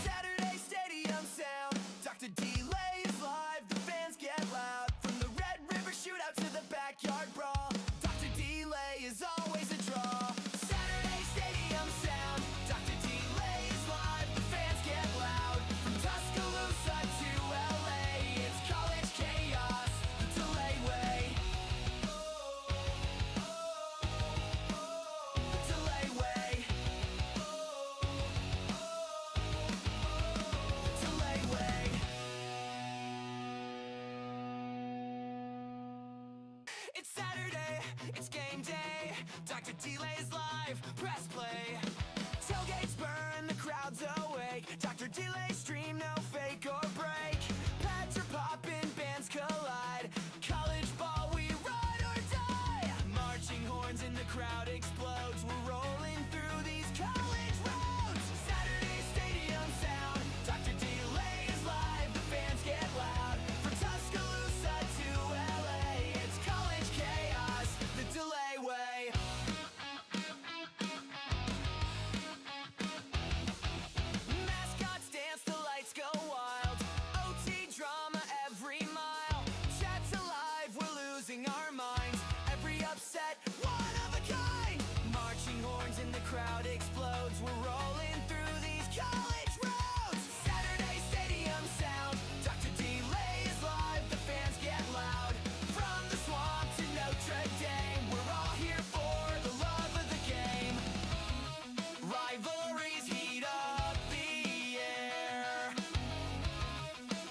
Saturday stadium sound. Dr. Delay is live. The fans get loud. From the Red River shootout to the backyard brawl, Dr. Delay is always a draw. Saturday stadium sound. Dr. Delay is live. The fans get loud. From Tuscaloosa to LA, it's college chaos the Delay way. The Delay way. The Delay way. It's Saturday, it's game day. Dr. Delay is live, press play. Tailgates burn, the crowd's awake. Dr. Delay stream, no fake or break. Pads are popping, bands collide. College ball, we ride or die. Marching horns in the crowd explodes. We're rolling through these college roads. Saturday stadium sound. Dr. Delay is live, the fans get loud. From Tuscaloosa to LA, it's college chaos the Delay way. Mascots dance, the lights go wild. OT drama every mile. Chat's alive, we're losing our minds. Every upset, one of a kind. Marching horns in the crowd explodes. We're rolling through these college roads. Saturday stadium sound. Dr. Delay is live, the fans get loud. From the swamp to Notre Dame, we're all here for the love of the game. Rivalries heat up the air.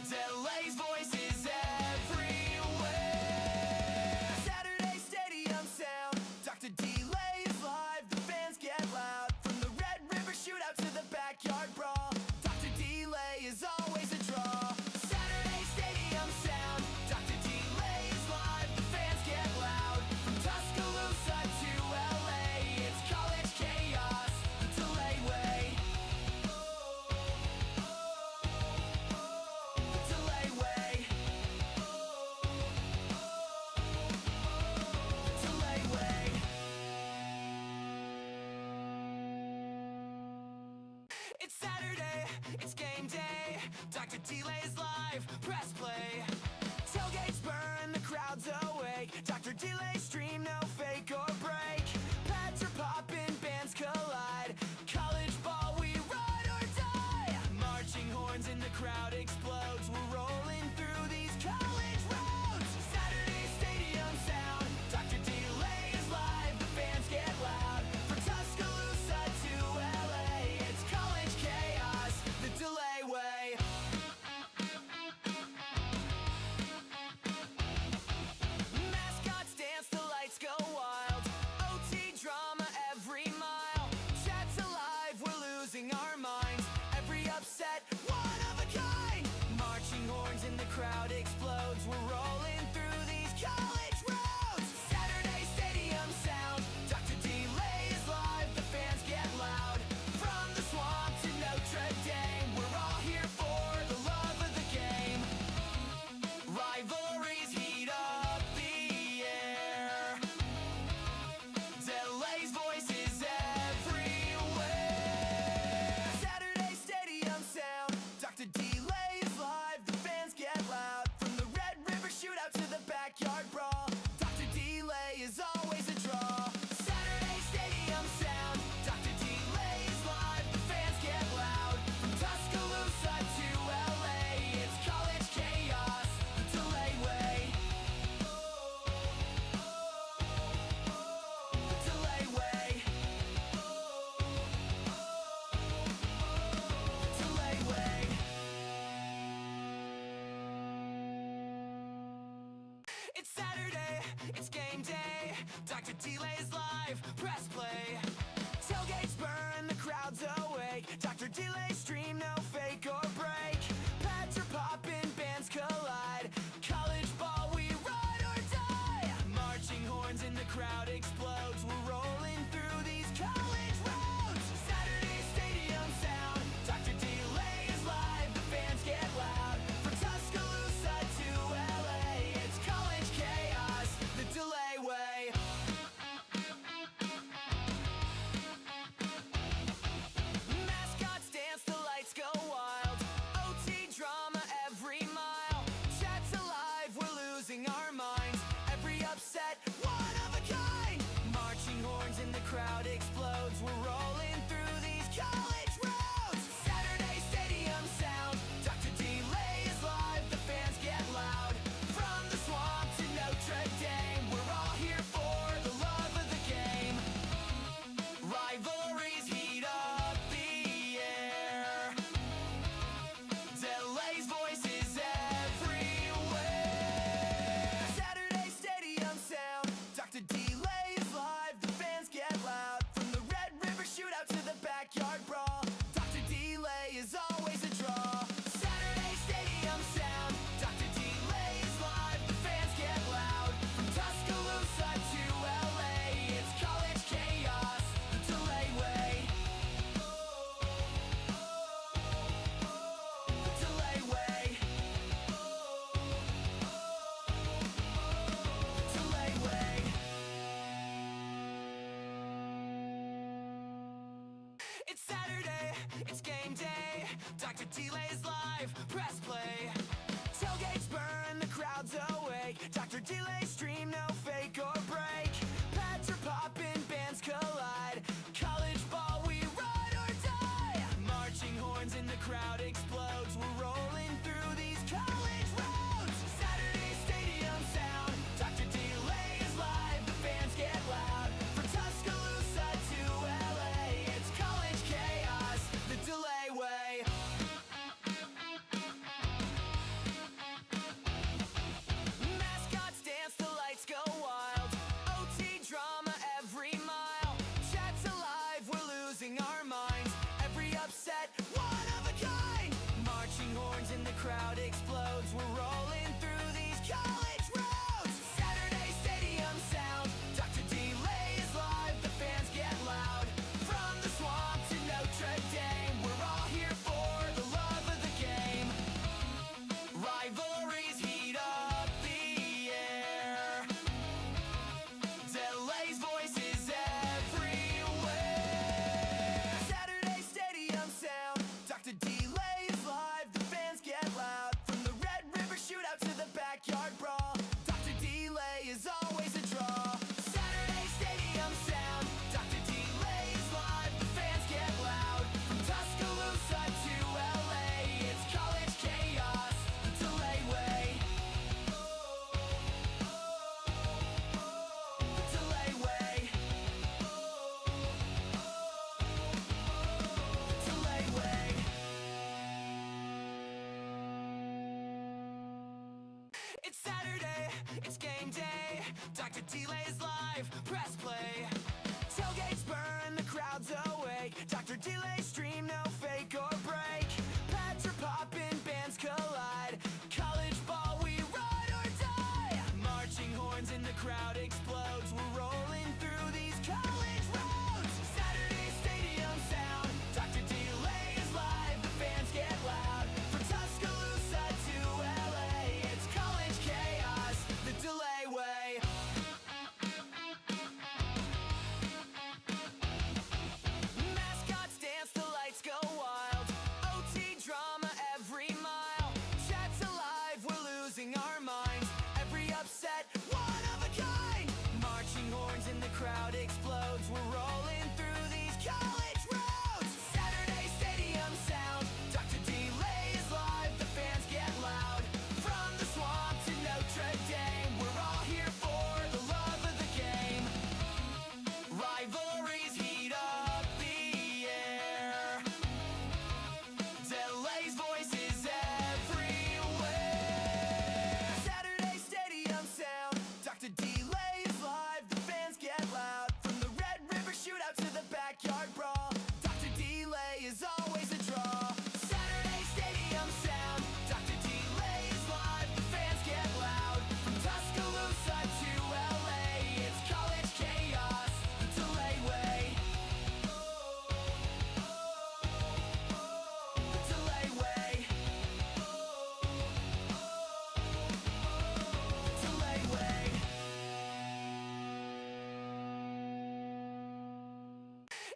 Delay's voice is everywhere. Saturday stadium sound. Dr. Delay is live, the fans get loud. From the Red River shootout to the backyard brawl, Dr. Delay is always a draw. Saturday stadium sound. Dr. Delay is live, the fans get loud. From Tuscaloosa to LA, it's college chaos the Delay way. The Delay way. The Delay way. It's Saturday, it's game day. Dr. Delay is live, press play. Tailgates burn, the crowd's awake. Dr. Delay stream, no fake or break. Pads crowd explodes. We're rolling through these college roads. Saturday stadium sound. Dr. Delay is live. The fans get loud. From the swamp to Notre Dame, we're all here for the love of the game. Rivalries heat up the air. Delay's voice is everywhere. Saturday stadium sound. Dr. Delay is live. The fans get loud. From the Red River shootout to the backyard brawl, Dr. Delay is always a draw. Saturday stadium sound. Dr. Delay is live. The fans get loud. From Tuscaloosa to LA, it's college chaos the Delay way. The Delay way. The Delay way. It's Saturday, it's game day. Dr. Delay's live, press play. Tailgates burn, the crowd's awake. Dr. Delay stream, no fake or break. Pads are popping, bands collide. College ball, we ride or die. Marching horns in the crowd explodes. We're rolling through these college roads. Saturday stadium sound. Dr. Delay is live, the fans get loud. From Tuscaloosa to LA, it's college chaos the Delay way. Mascots dance, the lights go wild. OT drama every mile. Chat's alive, we're losing our minds. Every upset, one of a kind. Marching horns in the crowd explodes. We're rolling through these college roads. Saturday stadium sound. Dr. Delay is live, the fans get loud. From the swamp to Notre Dame, we're all here for the love of the game. Rivalries heat up the air. Delay's voice is everywhere. Saturday stadium sound. Dr. Delay is live. The fans get loud. From the Red River shootout to the backyard brawl, Dr. Delay is always a draw. Saturday stadium sound. Dr. Delay is live. The fans get loud. From Tuscaloosa to LA, it's college chaos the Delay way. The Delay way. The Delay way. It's Saturday, it's game day. Dr. Delay's live, press play. Tailgates burn, the crowd's awake. Dr. Delay stream, no fake or break. Pads are popping, bands collide. College ball, we ride or die. Marching horns in the crowd explodes. We're rolling through these college roads. Saturday stadium sound. Dr. Delay is live, the fans get loud. From Tuscaloosa to LA, it's college chaos the Delay way. Mascots dance, the lights go wild. OT drama every mile. Chat's alive, we're losing our minds. Every upset, one of a kind. Marching horns in the crowd explodes. We're rolling through these college roads. Saturday stadium sound. Dr. Delay is live, the fans get loud. From the swamp to Notre Dame, we're all here for the love of the game. Rivalries heat up the air. Delay's voice is everywhere. Saturday stadium sound. Dr. Delay is live, the fans get loud. From the Red River shootout to the backyard brawl, Dr. Delay is always a draw. Saturday stadium sound. Dr. Delay is live, the fans get loud. From Tuscaloosa to LA, it's college chaos the Delay way. The Delay way. The Delay way. It's Saturday, it's game day. Dr. Delay is live, press play. Tailgates burn, the crowd's awake. Dr. Delay stream, no fake or break. Pads are popping, bands collide. College ball, backyard brawl. Dr. Delay is always a draw. Saturday stadium sound. Dr. Delay is live, the fans get loud. From Tuscaloosa to LA, it's college chaos, the Delay way. The Delay way. The Delay way.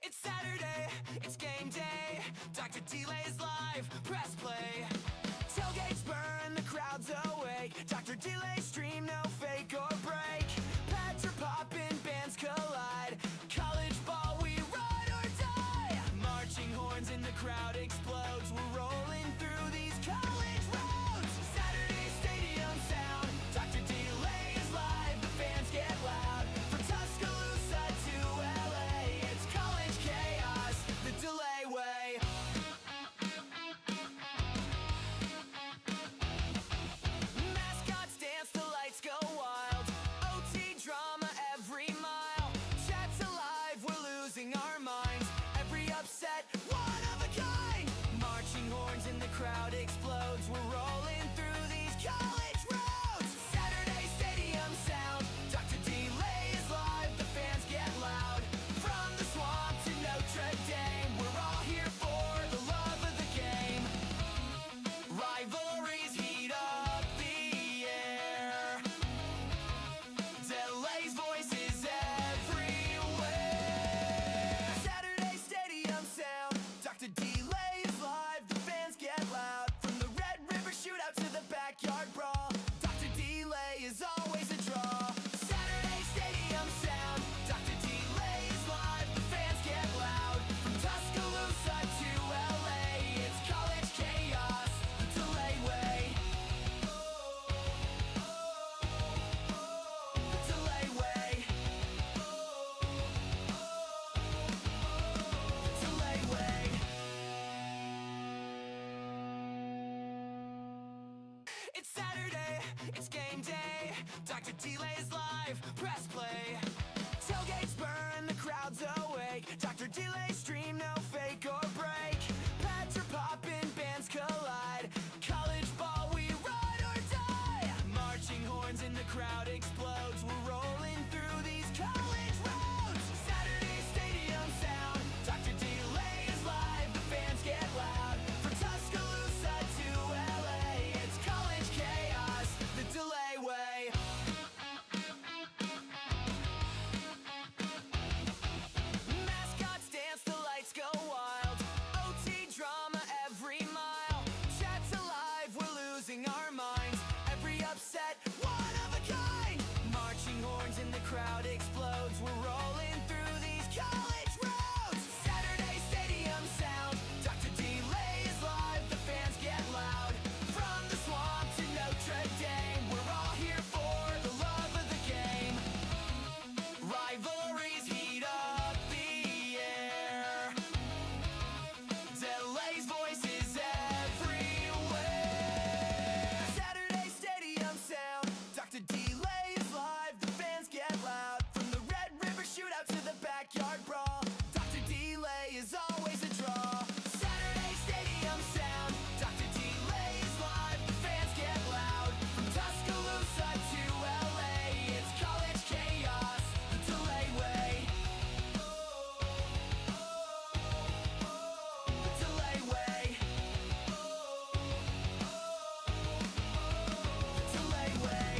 It's Saturday, it's game day. Dr. Delay's live, press play. Tailgates burn, the crowd's awake. Dr. Delay stream, no fake or break. Pads are popping, bands collide. College ball, we ride or die. Marching horns in the crowd explodes. We're rolling through these college roads. Saturday stadium sound. Dr. Delay is live, the fans get loud. From Tuscaloosa to LA, it's college chaos, the Delay way. Mascots dance, the lights go wild. OT drama every mile. Chat's alive, we're losing our minds. Every upset, one of a kind. Marching horns in the crowd explodes. We're rolling through these college roads. Saturday stadium sound. Dr. Delay is live, the fans get loud. From the swamp to Notre Dame, we're all here for the love of the game. Rivalries heat up the air. Delay's voice is everywhere. Saturday stadium sound. Dr. Delay is live, the fans get loud. From the Red River shootout to the backyard brawl, Dr. Delay is always a draw. Saturday stadium sound. Dr. Delay is live, the fans get loud. From Tuscaloosa to LA, it's college chaos, the Delay way. The Delay way. The Delay way. It's Saturday, it's game day. Dr. Delay's live, press play. Tailgates burn, the crowd's awake. Dr. Delay stream, no fake or break. Pads are popping, bands collide. College ball, we ride or die. Marching horns in the crowd explodes. We're rolling through these college roads. Saturday stadium sound. Dr. Delay is live, the fans get loud. From Tuscaloosa to LA, it's college chaos, the Delay way. Mascots dance, the lights go wild. OT drama every mile. Chat's alive, we're losing our minds. Every upset, one of a kind. Marching horns in the crowd explodes. We're rolling through these college roads. Saturday stadium sound. Dr. Delay is live, the fans get loud. From the swamp to Notre Dame, we're all here for the love of the game. Rivalries heat up the air. Delay's voice is everywhere. Saturday stadium sound. Dr. Delay is live, the fans get loud. From the Red River shootout to the backyard brawl, Dr. Delay is always a draw. Saturday stadium sound. Dr. Delay is live, the fans get loud. From Tuscaloosa to LA, it's college chaos, the Delay way. The Delay way. The Delay way.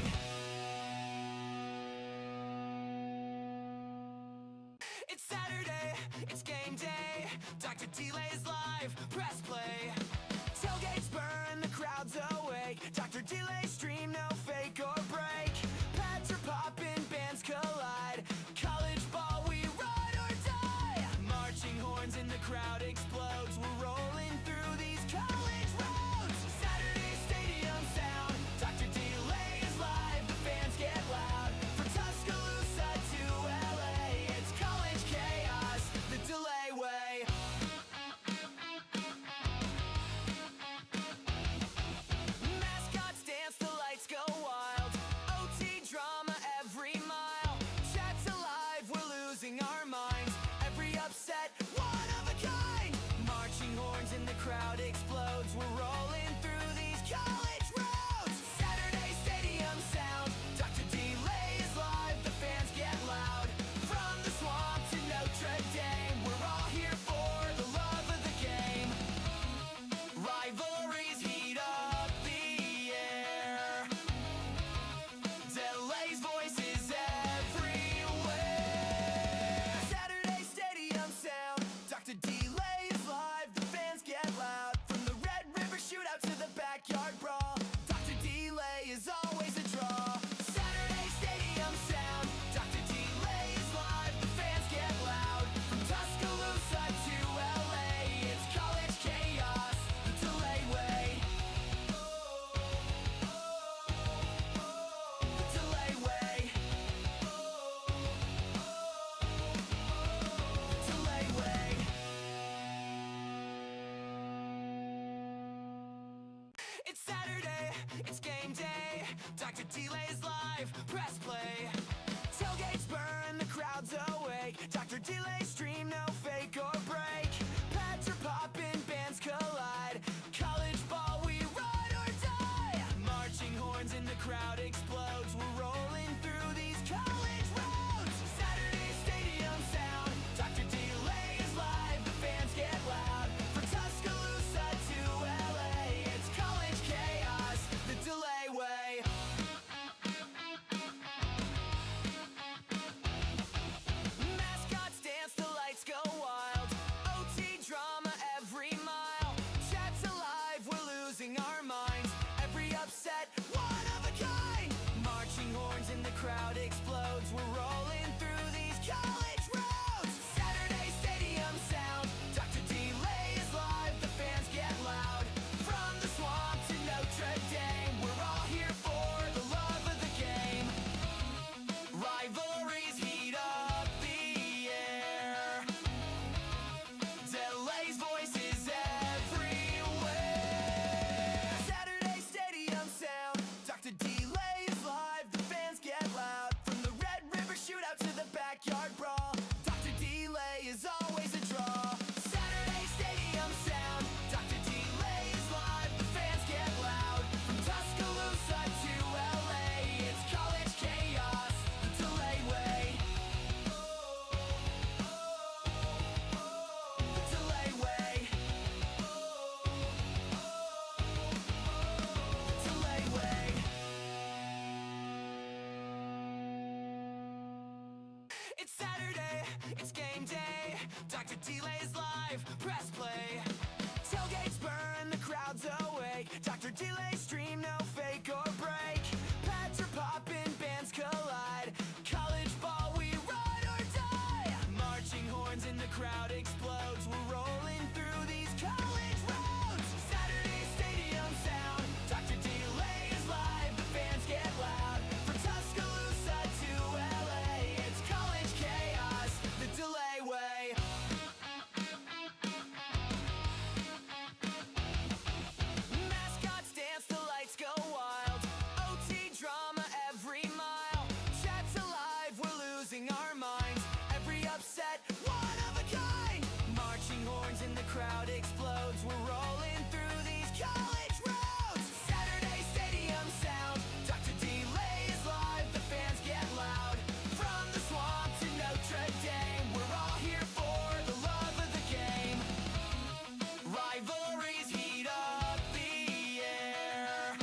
It's Saturday, it's game day. Dame. We're all here for the love of the game. Rivalries heat up the air. Delay's voices everywhere. Saturday stadium sound. Dr. Delay is live. The fans get loud. From the Red River shootout to the backyard brawl, Dr. Delay is always a draw. Saturday stadium sound. Dr. Delay is live. The fans get loud. From Tuscaloosa to LA, it's college chaos the Delay way. The Delay way. The Delay way. It's Saturday, it's game day. Dr. Delay is live, press play. Tailgates burn, the crowd's awake. Dr. Delay stream, no fake or break. Pads are popping, bands collide. College ball, we ride or die. Marching horns and the crowd explodes. We're rolling through these college roads. Saturday stadium sound. Dr. Delay is live, the fans get loud. From Tuscaloosa to LA, it's college chaos the Delay way. Mascots dance, the lights go wild. OT drama every mile. Chat's alive, we're losing our minds. Every upset, one of a kind. Marching horns and the crowd explodes. We're rolling through these college roads. Saturday stadium sound. Dr. Delay is live, the fans get loud. From the swamp to Notre Dame, we're all here for the love of the game. Rivalries heat up the air. Delay's voices everywhere. Saturday stadium sound. Dr. Delay is live, the fans get loud. From the Red River shootout to the backyard brawl, Dr. Delay is always a draw. Saturday stadium sound. Dr. Delay is live, the fans get loud. From Tuscaloosa to LA, it's college chaos the Delay way. The Delay way. The Delay way. It's Saturday, it's game day. Dr. Delay is live, press play. Tailgates burn, the crowd's awake. Dr. Delay stream, no fake or break. Pads are popping, bands collide. College ball, we ride or die. Marching horns and the crowd explodes. We're rolling through these college roads. Saturday stadium sound. Dr. Delay is live, the fans get loud. From Tuscaloosa to LA, it's college chaos the Delay way. Mascots dance, the lights go wild. OT drama every mile. Chat's alive, we're losing our minds. Every upset, one of a kind. Marching horns and the crowd explodes. We're rolling through these college roads. Saturday stadium sound. Dr. Delay is live, the fans get loud. From the swamp to Notre Dame, we're all here for the love of the game. Rivalries heat up the air.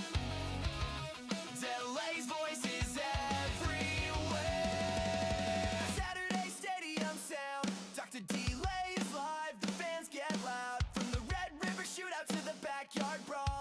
Delay's voices everywhere. Saturday stadium sound. Dr. Delay is live, the fans get loud. From the Red River shootout to the backyard brawl,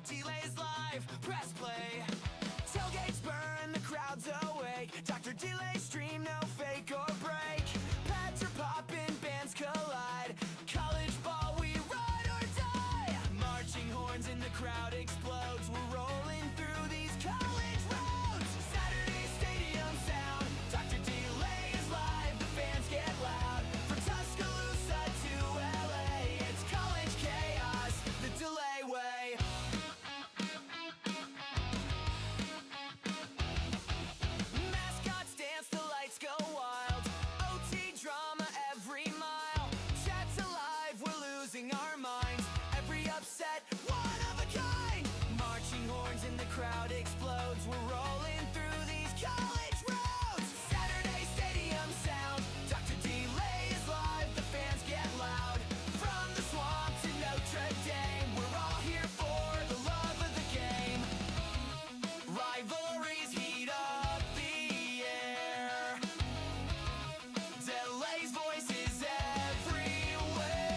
Delay is live, press play. Tailgates burn, the crowd's awake. Dr. Delay stream, no fake or break. Pads are popping, bands collide. College ball, we ride or die. Marching horns in the crowd explodes. We're rolling through these college roads. Saturday stadium sound. Dr. Delay is live, the fans get loud. From Tuscaloosa to LA, it's college chaos, the Delay way. Mascots dance, the lights go wild. OT drama every mile. Chat's alive, we're losing our minds. Every upset, one of a kind. Marching horns in the crowd explodes. We're rolling through these college roads. Saturday stadium sound. Dr. Delay is live, the fans get loud. From the swamp to Notre Dame, we're all here for the love of the game. Rivalries heat up the air. Delay's voice is everywhere.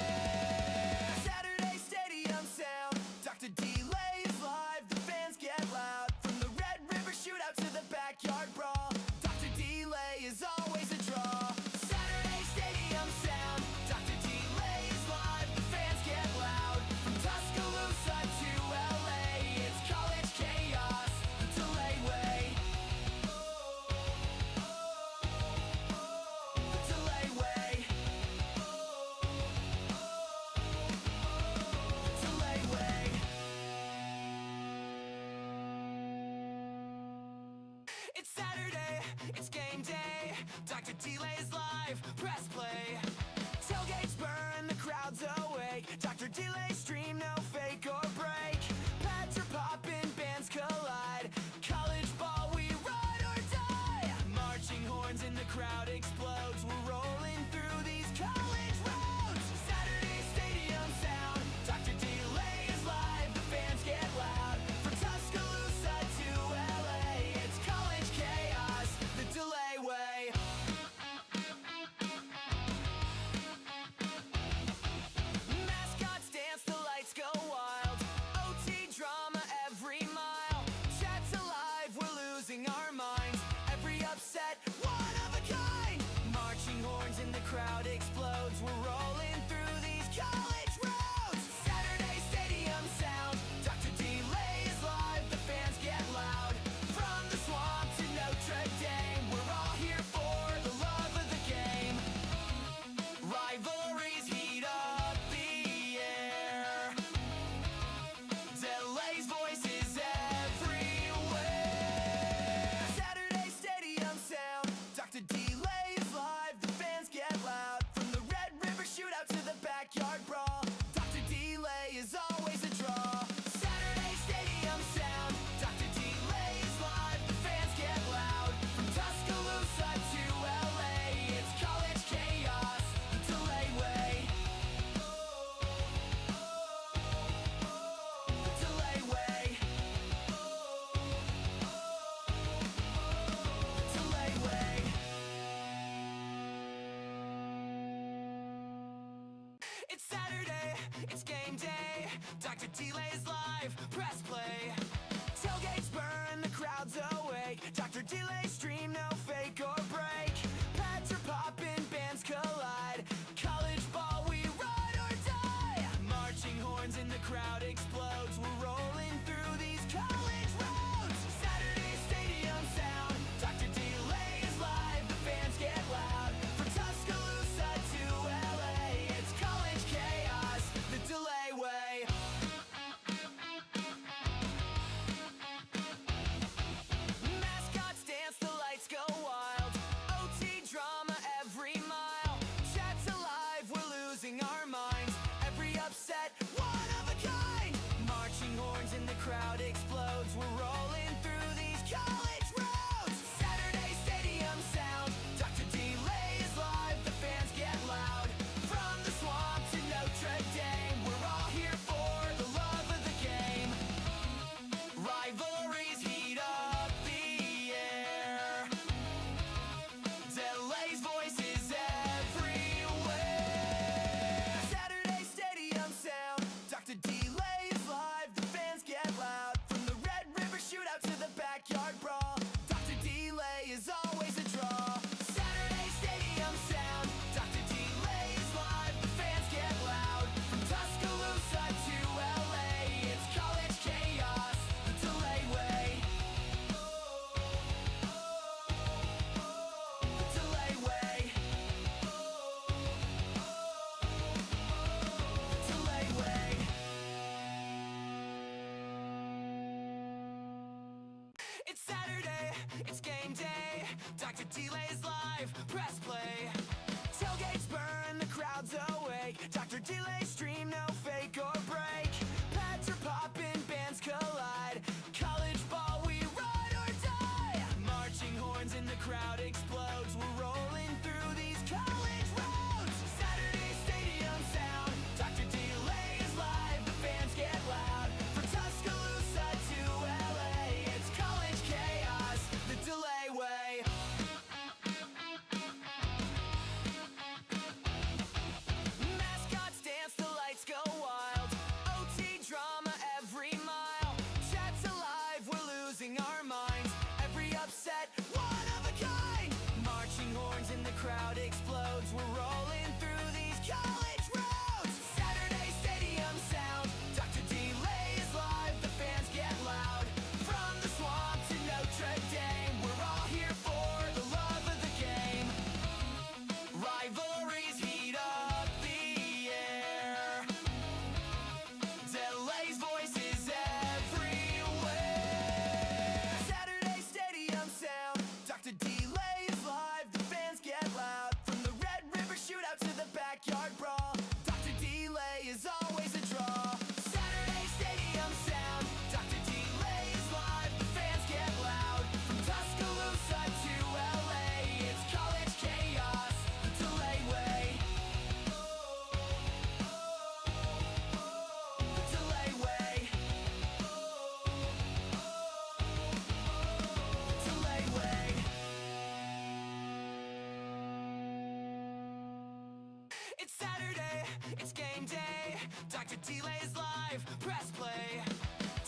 Saturday stadium sound. Dr. Delay is live, the fans get loud. From the Red River shootout to the backyard brawl, Dr. Delay is always a draw. Saturday stadium sound. Dr. Delay is live, the fans get loud. From Tuscaloosa to LA, it's college chaos, the Delay way. The Delay way. The Delay way. It's Saturday, it's game day. Dr. Delay is live, press play. Tailgates burn, the crowd's awake. Dr. Delay stream, no fake or break. Pads are popping, bands collide. College ball, we ride or die. Marching horns in the crowd explodes. We're rolling through these college roads. Saturday stadium sound. Dr. Delay is live, the fans get loud. From Tuscaloosa to LA, it's college chaos, the Delay way. Mascots dance, the lights go wild. OT drama every mile. Chat's alive, we're losing our minds. Every upset, one of a kind. Marching horns in the crowd explodes. We're rolling through these college roads. Saturday stadium sound. Dr. Delay is live, the fans get loud. From the swamp to Notre Dame, we're all here for the love of the game. Rivalries heat up the air. Delay's voice is everywhere. Saturday stadium sound. Dr. Delay is live, the fans get loud. From the Red River shootout to the backyard brawl, Dr. Delay is always a draw. Saturday stadium sound. Dr. Delay is live, the fans get loud. From Tuscaloosa to LA, it's college chaos, the Delay way. The Delay way. The Delay way. It's Saturday, it's game day. Dr. Delay is live, press play. Tailgates burn, the crowd's awake. Dr. Delay stream, no fake or break. Pads are popping, bands collide. College ball, we ride or die. Marching horns in the crowd explodes. We're rolling through these college roads. Saturday stadium sound. Dr. Delay is live, the fans get loud. From Tuscaloosa to LA, it's college chaos, the Delay way. backyard brawl. Dr. Delay is always a draw. Saturday stadium sound. Dr. Delay is live, the fans get loud. From Tuscaloosa to LA, it's college chaos, the Delay way. The Delay way. The Delay way. It's Saturday, it's game day. Dr. Delay's live, press play. Tailgates burn, the crowd's awake. Dr. Delay stream, no fake or break. Pads are popping, bands collide. College ball, we ride or die. Marching horns in the crowd explodes. We're rolling through these college roads. Saturday stadium sound. Dr. Delay is live, the fans get loud. From Tuscaloosa to LA, it's college chaos, the Delay way. Mascots dance, the lights go wild. OT drama every mile. Chat's alive, we're losing our minds. Every upset, one of a kind. Marching horns in the crowd explodes. We're rolling through these college roads. Saturday stadium sound. Dr. Delay is live, the fans get loud. From the swamp to Notre Dame, we're all here for the love of the game. Rivalries heat up the air. Delay's voice is everywhere. Saturday stadium sound. Dr. Delay is live, the fans get loud. From the Red River shootout to the backyard brawl. Dr. Delay is always a draw. Saturday stadium sound. Dr. Delay is live, the fans get loud. From Tuscaloosa to LA, it's college chaos, the Delay way. The Delay way. Delay way. It's Saturday, it's game day. Dr. Delay's live, press play.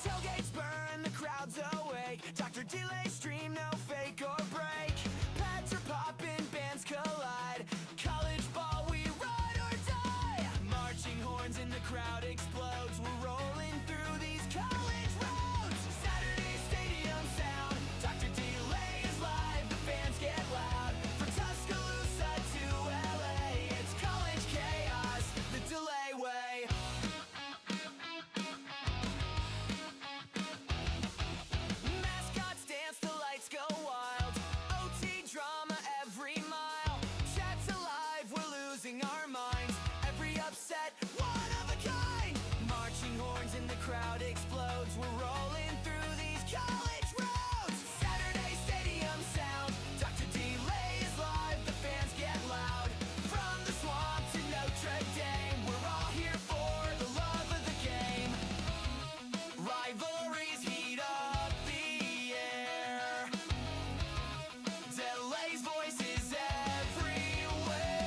Tailgates burn, the crowd's awake. Dr. Delay stream, no fake or break. Pads are popping, bands collide. College ball, we ride or die. Marching horns in the crowd explodes. We're rolling through these college roads. Saturday stadium sound. Dr. Delay is live, the fans get loud. From Tuscaloosa to LA, it's college chaos, the Delay way. Mascots dance, the lights go wild. OT drama every mile. Chat's alive, we're losing our minds. Every upset, one of a kind. Marching horns in the crowd explodes. We're rolling through these college roads. Saturday stadium sound. Dr. Delay is live, the fans get loud. From the swamp to Notre Dame, we're all here for the love of the game. Rivalries heat up the air. Delay's voice is everywhere.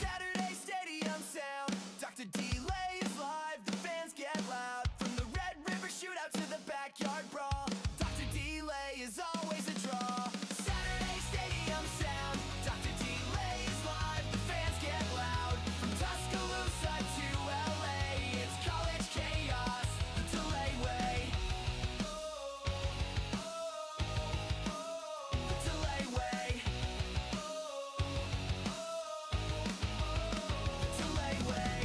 Saturday stadium sound. Dr. Delay is live, the fans get loud. From the Red River shootout to the backyard brawl. Dr. Delay is always a draw. Saturday stadium sound. Dr. Delay is live, the fans get loud. From Tuscaloosa to LA, it's college chaos, the Delay way. The Delay way. The Delay way.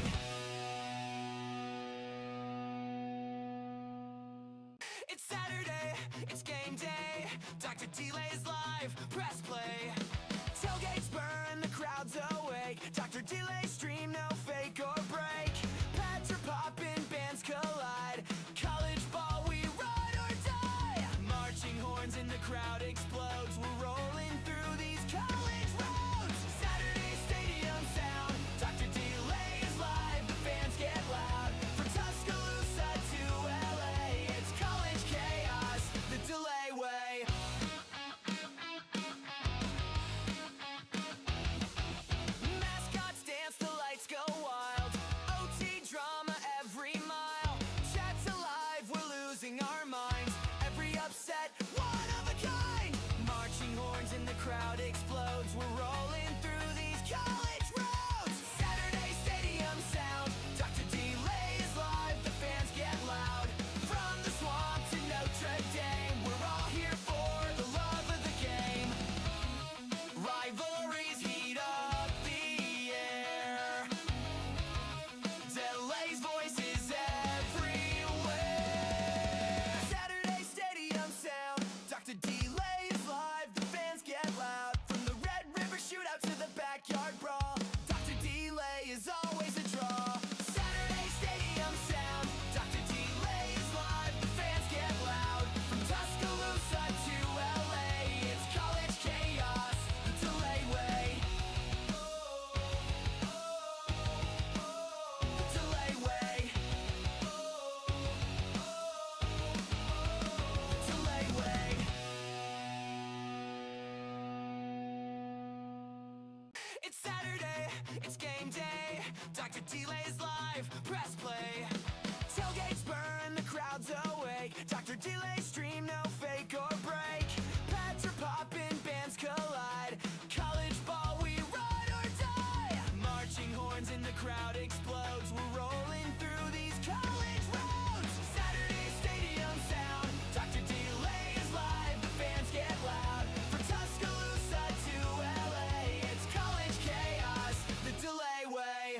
It's Saturday, it's game day. Dr. Delay's live, press play. Tailgates burn, the crowd's awake. Dr. Delay stream, no fake or break. Pads are popping, bands collide. College ball, we ride or die. Marching horns in the crowd explodes. We're rolling through these college roads. Saturday stadium sound. Dr. Delay is live, the fans get loud. From Tuscaloosa to LA, it's college chaos, the Delay way. Mascots dance, the lights go wild. OT drama every mile. Chat's alive, we're losing our minds. Every upset, one of a kind. Marching horns in the crowd explodes. We're rolling through these college roads. Saturday stadium sound. Dr. Delay is live. The fans get loud. From the swamp to Notre Dame, we're all here for the love of the game. Rivalries heat up the air. Delay's voice is everywhere. Saturday stadium sound. Dr. Delay is live. The fans get loud. From the Red River shootout to the backyard brawl, Dr. Delay is always a draw. Saturday stadium sound. Dr. Delay is live. The fans get loud. From Tuscaloosa to LA, it's college chaos. The Delay way. The Delay way. The Delay way. It's Saturday, it's game day. Dr. Delay's live, press play. Tailgates burn, the crowd's awake. Dr. Delay stream, no fake or break. Pads are popping, bands collide. College ball, we ride or die. Marching horns in the crowd explodes. We're rolling through these college roads. Saturday stadium sound. Dr. Delay is live, the fans get loud. From Tuscaloosa to LA, it's college chaos, the Delay way.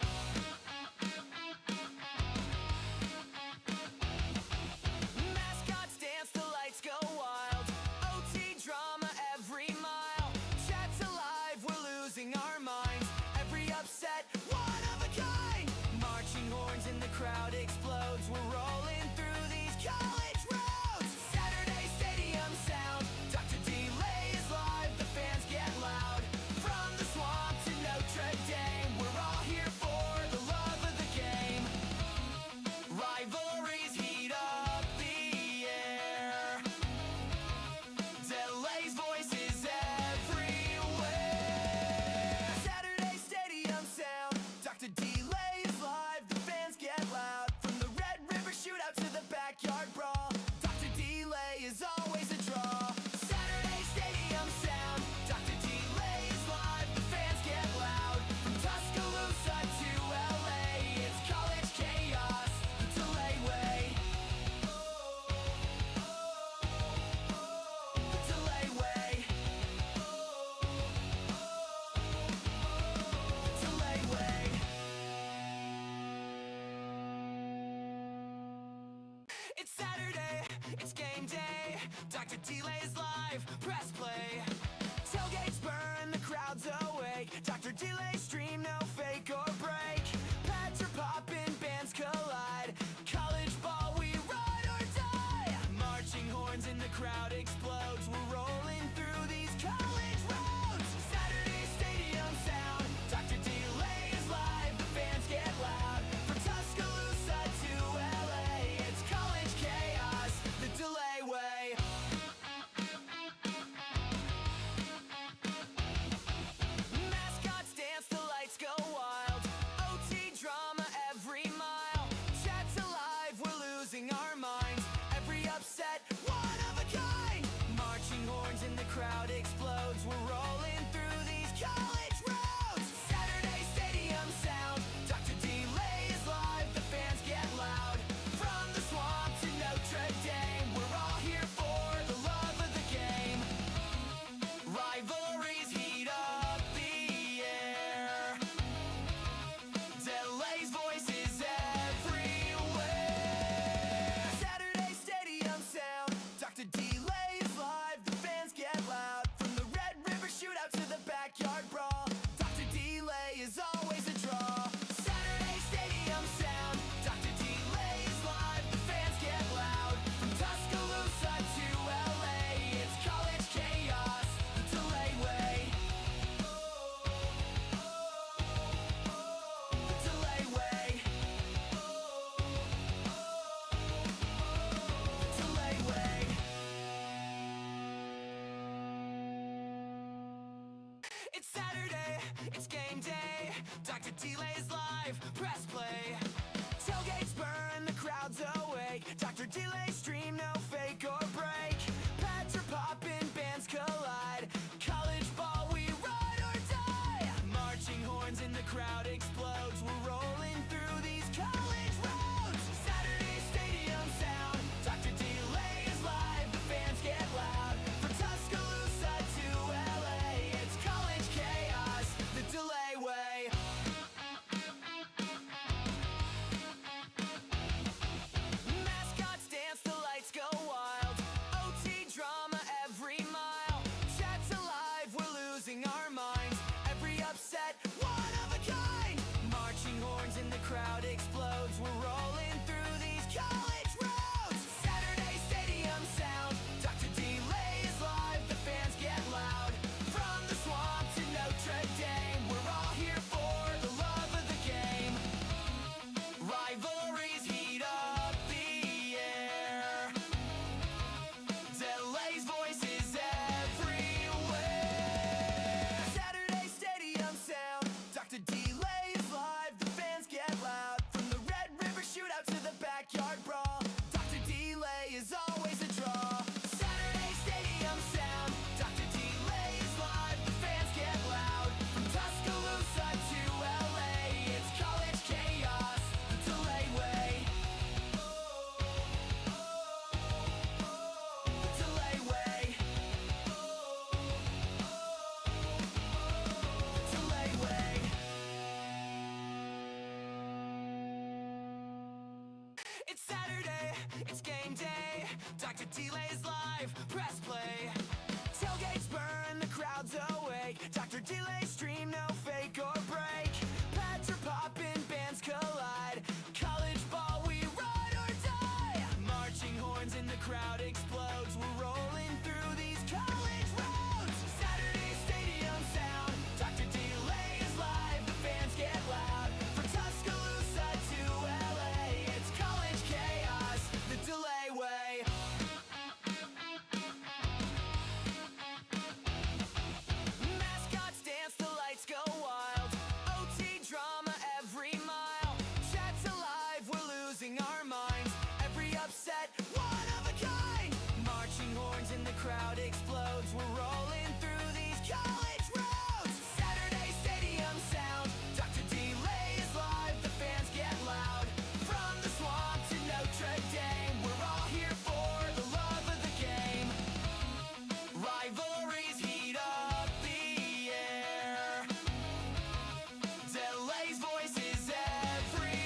Mascots dance, the lights go wild. OT drama every mile. Chat's alive, we're losing our minds. Every upset, one of a kind. Marching horns in the crowd explodes. We're rolling through these college roads. Saturday stadium sound. Dr. Delay is live, the fans get loud. From the swamp to Notre Dame, we're all here for the love of the game. Rivalries heat up the air. Delay's voice is everywhere. Saturday stadium sound. Dr. Delay is live. The fans get loud. From the Red River shootout to the backyard brawl, Dr. Delay is always a draw. Saturday stadium sound. Dr. Delay is live. The fans get loud. From Tuscaloosa to LA, it's college chaos, the Delay way. The Delay way. The Delay way. It's Saturday, it's game day. Dr. Delay is live, press play. Tailgates burn, the crowd's awake. Dr. Delay stream, no fake or break. Pads are popping, bands collide. College ball, we ride or die. Marching horns in the crowd explodes. We're rolling through these college roads. Saturday stadium sound. Dr. Delay is live, the fans get loud. From Tuscaloosa to LA, it's college chaos, the Delay way. Mascots dance, the lights go wild. OT drama every mile. Chat's alive, we're losing our minds. Every upset, one of a kind. Marching horns in the crowd explodes. We're rolling through these college roads. Saturday stadium sound. Dr. Delay is live, the fans get loud. From the swamp to Notre Dame, we're all here for the love of the game. Rivalries heat up the air. Delay's voice is everywhere. Saturday stadium sound. Dr. Delay is live, the fans get loud. From the Red River shootout to the backyard brawl, Dr. Delay is always a draw. Saturday stadium sound. Dr. Delay is live, the fans get loud. From Tuscaloosa to LA, it's college chaos, the Delay way. The Delay way. The Delay way. It's Saturday, it's game day. Dr. Delay is live, press play. Tailgates burn, the crowd's awake. Dr. Delay stream, no fake or break. Delay is live, press play. Tailgates burn, the crowd's awake. Dr. Delay stream, no fake or break. Pads are popping, bands collide. College ball, we ride or die. Marching horns in the crowd explodes. We're rolling through these college roads. Saturday stadium sound. Dr. Delay is live, the fans get loud. From Tuscaloosa to LA, it's college chaos, the Delay way. Mascots dance, the lights go wild. OT drama every mile. Chat's alive, we're losing our minds. Every upset, one of a kind. Marching horns in the crowd explodes. We're rolling through these college roads. Saturday stadium sound. Dr. Delay is live, the fans get loud. From the swamp to Notre Dame, we're all here for the love of the game. Rivalries heat up the air. Delay's voice is everywhere.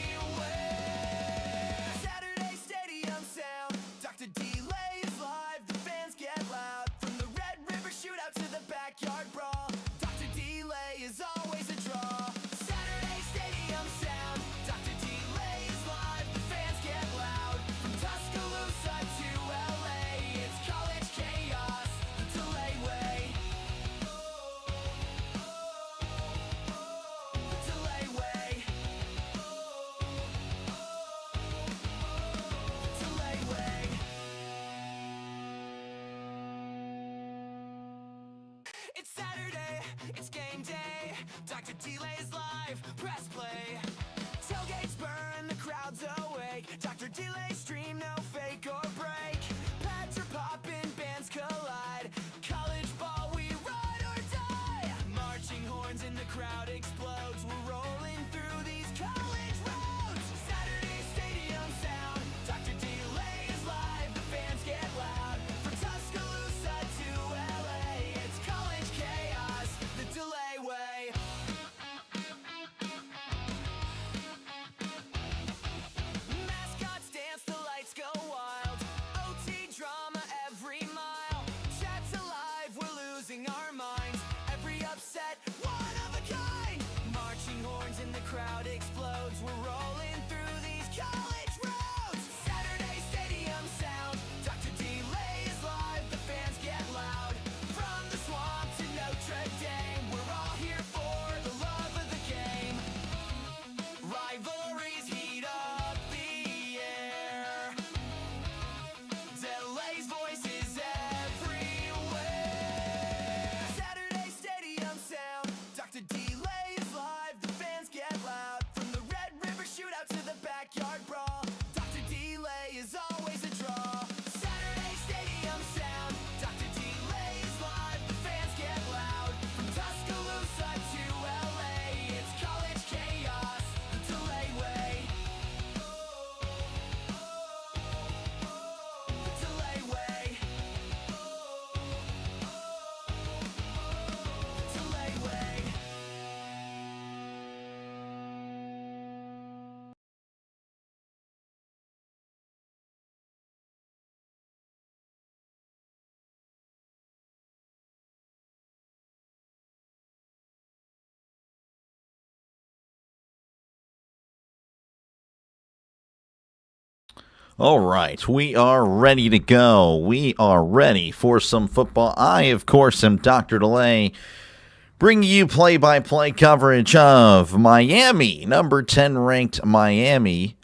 Saturday stadium sound. Dr. Delay is live, the fans get loud. From the Red River shootout to the backyard brawl, Dr. Delay is always a draw. Saturday stadium sound. Dr. Delay is live, the fans get loud. From Tuscaloosa to LA, it's college chaos, the Delay way. The Delay way. The Delay way. It's Saturday, it's game day. Dr. Delay's live, press play. Tailgates burn, the crowd's awake. Dr. Delay stream, no fake or break. Pads are popping, bands collide. College ball, we ride or die. Marching horns in the crowd explodes. We're rolling through these college roads. Saturday stadium sound. Dr. Delay is live, the fans get loud. From Tuscaloosa to LA, it's college chaos, the Delay way. Mascots dance, the lights go wild. OT drama every mile. Chat's alive, we're losing our minds. Every upset, one of a kind. Marching horns in the crowd explodes. We're rolling through these college roads. Saturday stadium sound. Dr. Delay is live, the fans get loud. From the swamp to Notre Dame, we're all here for the love of the game. Rivalries heat up the air. Delay's voice is everywhere. Saturday stadium sound. Dr. Delay is live, the fans get loud. From the Red River shootout to the backyard brawl, Dr. Delay is always a draw. Saturday stadium sound. Dr. Delay is live, the fans get loud. From Tuscaloosa to LA, it's college chaos, the Delay way. The Delay way. The Delay way. All right, we are ready to go. We are ready for some football. I, of course, am Dr. Delay, bringing you play-by-play coverage of Miami, number 10 ranked Miami,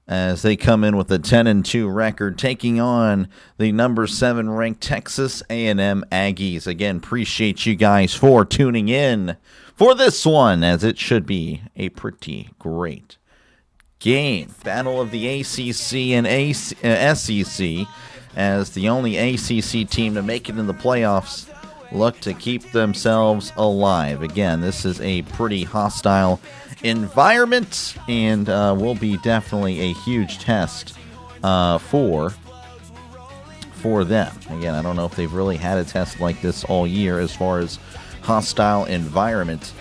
as they come in with a 10-2 record, taking on the number 7 ranked Texas A&M Aggies. Again, appreciate you guys for tuning in for this one, as it should be a pretty great game. Battle of the ACC and SEC, as the only ACC team to make it in the playoffs look to keep themselves alive. Again, this is a pretty hostile environment, and will be definitely a huge test for them. Again, I don't know if they've really had a test like this all year as far as hostile environment.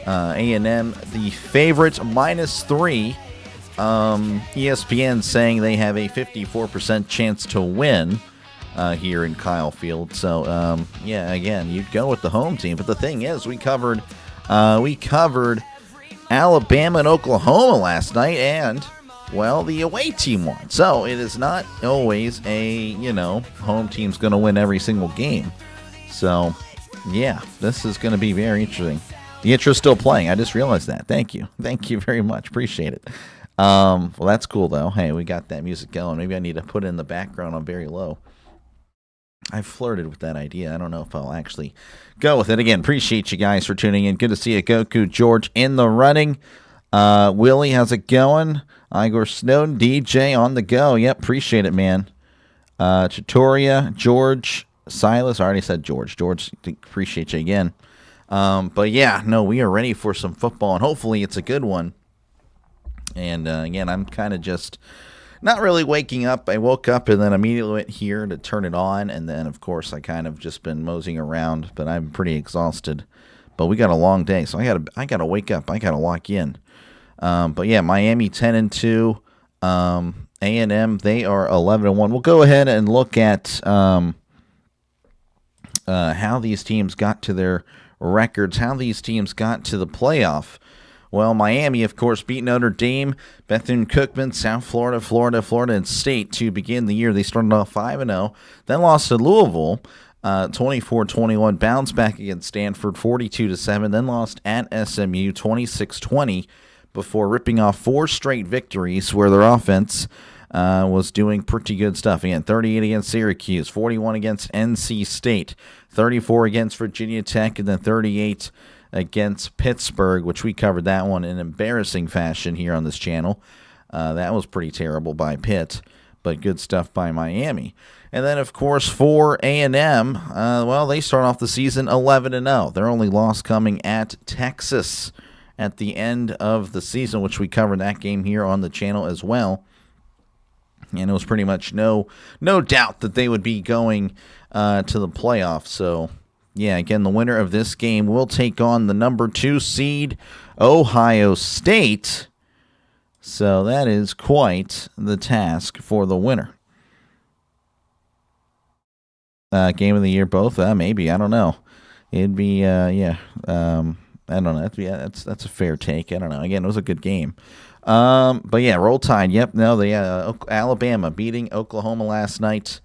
A&M, the favorite, -3. ESPN saying they have a 54% chance to win. here in Kyle Field. So, yeah, again, you'd go with the home team. But the thing is, we covered Alabama and Oklahoma last night, and, well, the away team won. So it is not always a, home team's going to win every single game. So, yeah, this is going to be very interesting. The intro's still playing. I just realized that. Thank you. Thank you very much. Appreciate it. Well, that's cool, though. Hey, we got that music going. Maybe I need to put it in the background on very low. I flirted with that idea. I don't know if I'll actually go with it. Again, appreciate you guys for tuning in. Good to see you, Goku George, in the running. Willie, how's it going? Igor Snowden, DJ on the go. Yep, appreciate it, man. Chitoria, George, Silas. I already said George. George, appreciate you again. But yeah, no, we are ready for some football, and hopefully it's a good one. And again, I'm kind of just not really waking up. I woke up and then immediately went here to turn it on, and then of course I kind of just been moseying around, but I'm pretty exhausted. But we got a long day, so I gotta wake up. I gotta lock in. But yeah, Miami 10-2, A&M they are 11-1. We'll go ahead and look at how these teams got to their records, how these teams got to the playoff. Well, Miami, of course, beat Notre Dame, Bethune-Cookman, South Florida, Florida State to begin the year. They started off 5-0, then lost to Louisville, 24-21, bounced back against Stanford, 42-7, then lost at SMU, 26-20, before ripping off 4 straight victories where their offense was doing pretty good stuff. Again, 38 against Syracuse, 41 against NC State, 34 against Virginia Tech, and then 38 against Pittsburgh, which we covered that one in embarrassing fashion here on this channel. That was pretty terrible by Pitt, but good stuff by Miami. And then, of course, for A&M, well, they start off the season 11-0. Their only loss coming at Texas at the end of the season, which we covered that game here on the channel as well. And it was pretty much no doubt that they would be going to the playoffs. So, yeah, again, the winner of this game will take on the number 2 seed, Ohio State. So that is quite the task for the winner. Game of the year, both? Maybe. I don't know. It'd be, yeah. I don't know. That's a fair take. I don't know. Again, it was a good game. But yeah, Roll Tide. Yep. No, Alabama beating Oklahoma last night.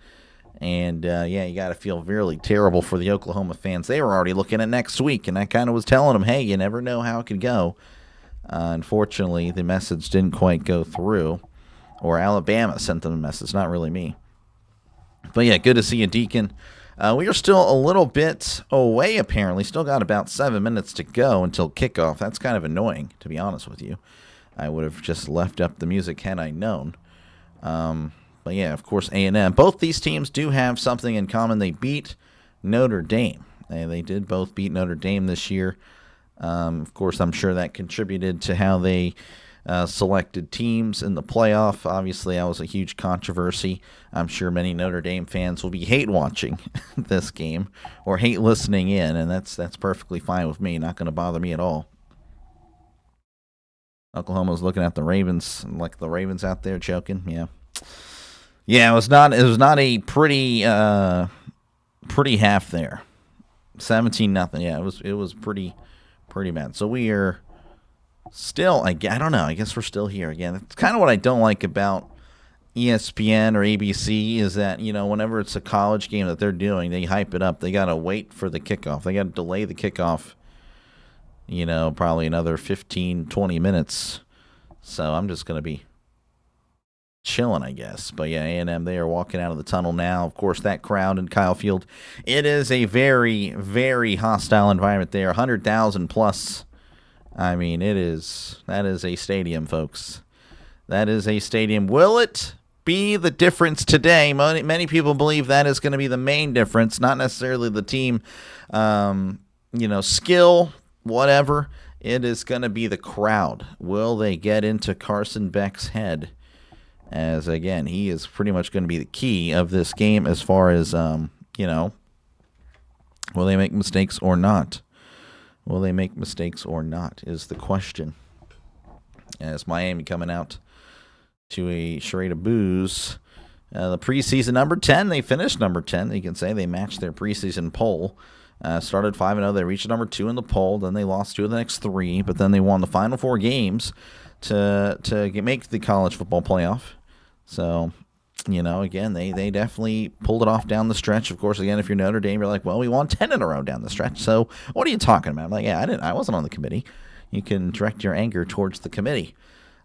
And, yeah, you got to feel really terrible for the Oklahoma fans. They were already looking at next week, and I kind of was telling them, hey, you never know how it could go. Unfortunately, the message didn't quite go through, or Alabama sent them a message, not really me. But, yeah, good to see you, Deacon. We are still a little bit away, apparently. Still got about 7 minutes to go until kickoff. That's kind of annoying, to be honest with you. I would have just left up the music had I known. But, yeah, of course, A&M. Both these teams do have something in common. They beat Notre Dame. They did both beat Notre Dame this year. Of course, I'm sure that contributed to how they selected teams in the playoff. Obviously, that was a huge controversy. I'm sure many Notre Dame fans will be hate-watching this game or hate listening in, and that's perfectly fine with me. Not going to bother me at all. Oklahoma's looking at the Ravens, like the Ravens out there choking. Yeah. Yeah, it was not a pretty half there. 17-0. Yeah, it was pretty bad. So we are still, I don't know, I guess we're still here again. It's kind of what I don't like about ESPN or ABC is that, whenever it's a college game that they're doing, they hype it up. They got to wait for the kickoff. They got to delay the kickoff, probably another 15, 20 minutes. So I'm just going to be chilling, I guess. But yeah, A&M, they are walking out of the tunnel now. Of course, that crowd in Kyle Field, it is a very, very hostile environment there. 100,000 plus. I mean, that is a stadium, folks. That is a stadium. Will it be the difference today? Many people believe that is going to be the main difference, not necessarily the team, skill, whatever. It is going to be the crowd. Will they get into Carson Beck's head? As, again, he is pretty much going to be the key of this game as far as, will they make mistakes or not? Will they make mistakes or not is the question. As Miami coming out to a charade of boos The preseason number 10, they finished number 10. You can say they matched their preseason poll. Started 5-0. They reached number 2 in the poll. Then they lost 2 of the next 3, but then they won the final 4 games to make the college football playoff. So, again, they definitely pulled it off down the stretch. Of course, again, if you're Notre Dame, you're like, well, we won 10 in a row down the stretch. So what are you talking about? I'm like, yeah, I wasn't on the committee. You can direct your anger towards the committee.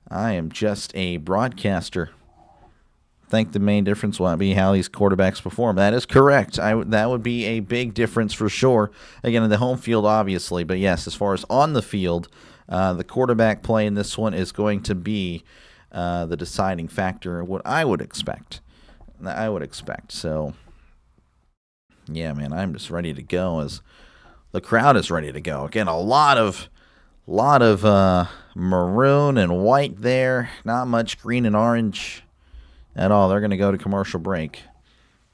I am just a broadcaster. I think the main difference will be how these quarterbacks perform. That is correct. That would be a big difference for sure. Again, in the home field, obviously. But yes, as far as on the field, the quarterback play in this one is going to be the deciding factor, what I would expect. So, yeah, man, I'm just ready to go as the crowd is ready to go. Again, a lot of maroon and white there. Not much green and orange at all. They're going to go to commercial break.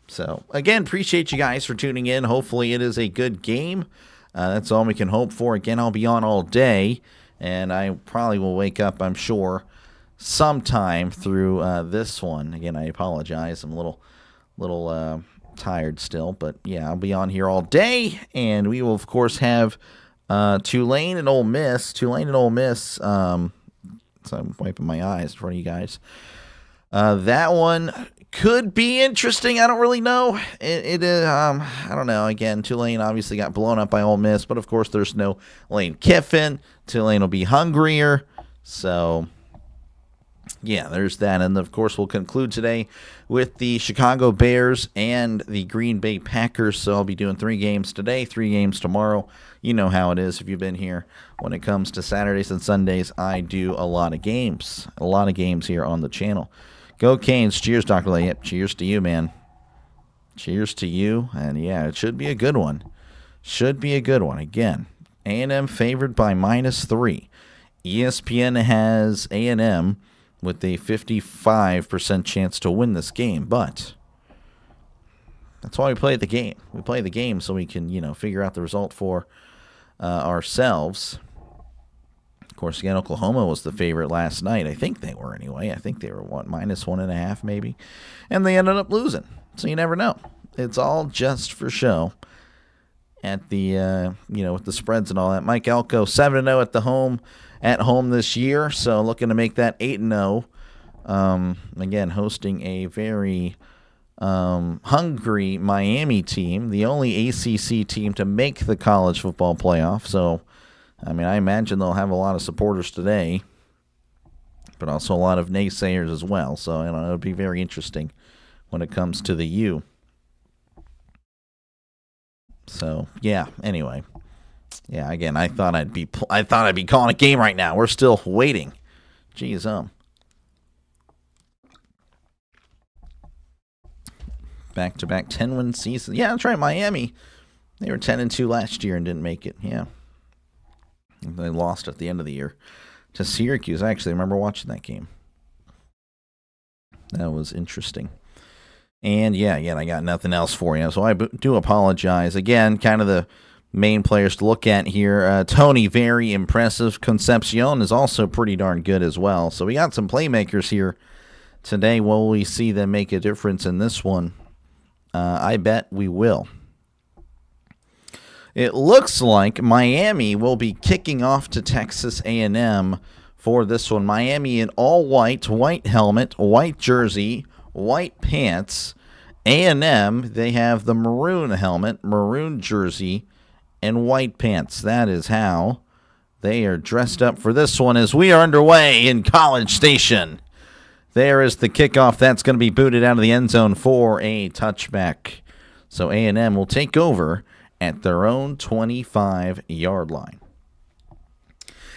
So, again, appreciate you guys for tuning in. Hopefully it is a good game. That's all we can hope for. Again, I'll be on all day, and I probably will wake up, I'm sure, sometime through this one. Again, I apologize. I'm a little tired still, but yeah, I'll be on here all day, and we will, of course, have Tulane and Ole Miss. So I'm wiping my eyes in front of you guys. That one could be interesting. I don't really know. It is. I don't know. Again, Tulane obviously got blown up by Ole Miss, but of course there's no Lane Kiffin. Tulane will be hungrier. So, yeah, there's that. And, of course, we'll conclude today with the Chicago Bears and the Green Bay Packers. So I'll be doing 3 games today, 3 games tomorrow. You know how it is if you've been here. When it comes to Saturdays and Sundays, I do a lot of games. A lot of games here on the channel. Go Canes. Cheers, Dr. Lay. Yep, cheers to you, man. Cheers to you. And, yeah, it should be a good one. Again, A&M favored by -3. ESPN has A&M with a 55% chance to win this game, but that's why we play the game. We play the game so we can, figure out the result for ourselves. Of course, again, Oklahoma was the favorite last night. I think they were anyway. I think they were, -1.5 maybe, and they ended up losing. So you never know. It's all just for show at the, with the spreads and all that. Mike Elko, 7-0 at home this year, so looking to make that 8-0. Again, hosting a very hungry Miami team, the only ACC team to make the college football playoff. So, I imagine they'll have a lot of supporters today, but also a lot of naysayers as well. So, it'll be very interesting when it comes to the U. So, yeah, anyway. Yeah, again, I thought I'd be calling a game right now. We're still waiting. Jeez, back-to-back 10-win season. Yeah, that's right, Miami. They were 10-2 last year and didn't make it. Yeah, they lost at the end of the year to Syracuse. I actually remember watching that game. That was interesting. And yeah, again, I got nothing else for you, so I do apologize. Again, kind of the main players to look at here. Tony, very impressive. Concepcion is also pretty darn good as well. So we got some playmakers here today. Will we see them make a difference in this one? I bet we will. It looks like Miami will be kicking off to Texas A&M for this one. Miami in all white helmet, white jersey, white pants. A&M, they have the maroon helmet, maroon jersey, and white pants. That is how they are dressed up for this one as we are underway in College Station. There is the kickoff. That's going to be booted out of the end zone for a touchback. So A&M will take over at their own 25-yard line.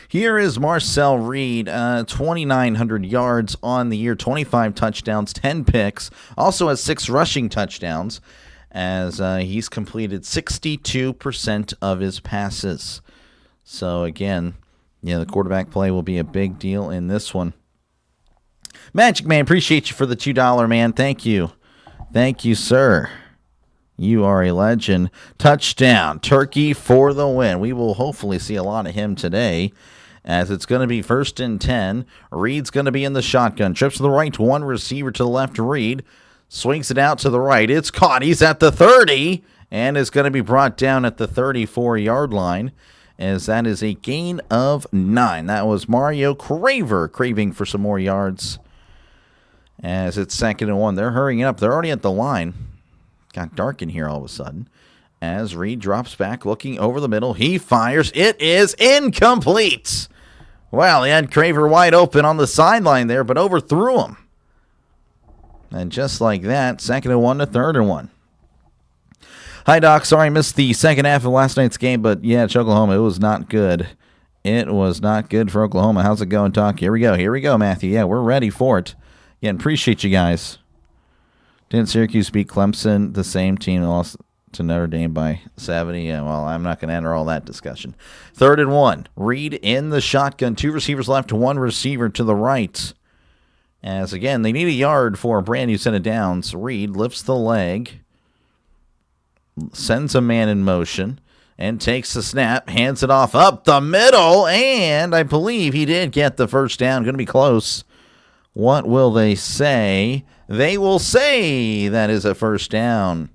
Here is Marcel Reed, 2,900 yards on the year, 25 touchdowns, 10 picks. Also has 6 rushing touchdowns as he's completed 62% of his passes. So, again, the quarterback play will be a big deal in this one. Magic Man, appreciate you for the $2, man. Thank you. Thank you, sir. You are a legend. Touchdown. Turkey for the win. We will hopefully see a lot of him today as it's going to be 1st and 10. Reed's going to be in the shotgun. Trips to the right, one receiver to the left. Reed Swings it out to the right. It's caught. He's at the 30 and is going to be brought down at the 34-yard line, as that is a gain of 9. That was Mario Craver craving for some more yards. As it's 2nd and 1. They're hurrying up. They're already at the line. Got dark in here all of a sudden. As Reed drops back, looking over the middle. He fires. It is incomplete. Well, he had Craver wide open on the sideline there, but overthrew him. And just like that, 2nd and 1 to 3rd and 1. Hi, Doc. Sorry I missed the second half of last night's game, but yeah, it's Oklahoma. It was not good. It was not good for Oklahoma. How's it going, Doc? Here we go, Matthew. Yeah, we're ready for it. Yeah, appreciate you guys. Didn't Syracuse beat Clemson, the same team that lost to Notre Dame by 70? Yeah, well, I'm not going to enter all that discussion. 3rd and 1. Reed in the shotgun. 2 receivers left, 1 receiver to the right. As, again, they need a yard for a brand new set of downs. Reed lifts the leg, sends a man in motion, and takes the snap, hands it off up the middle, and I believe he did get the first down. Going to be close. What will they say? They will say that is a first down.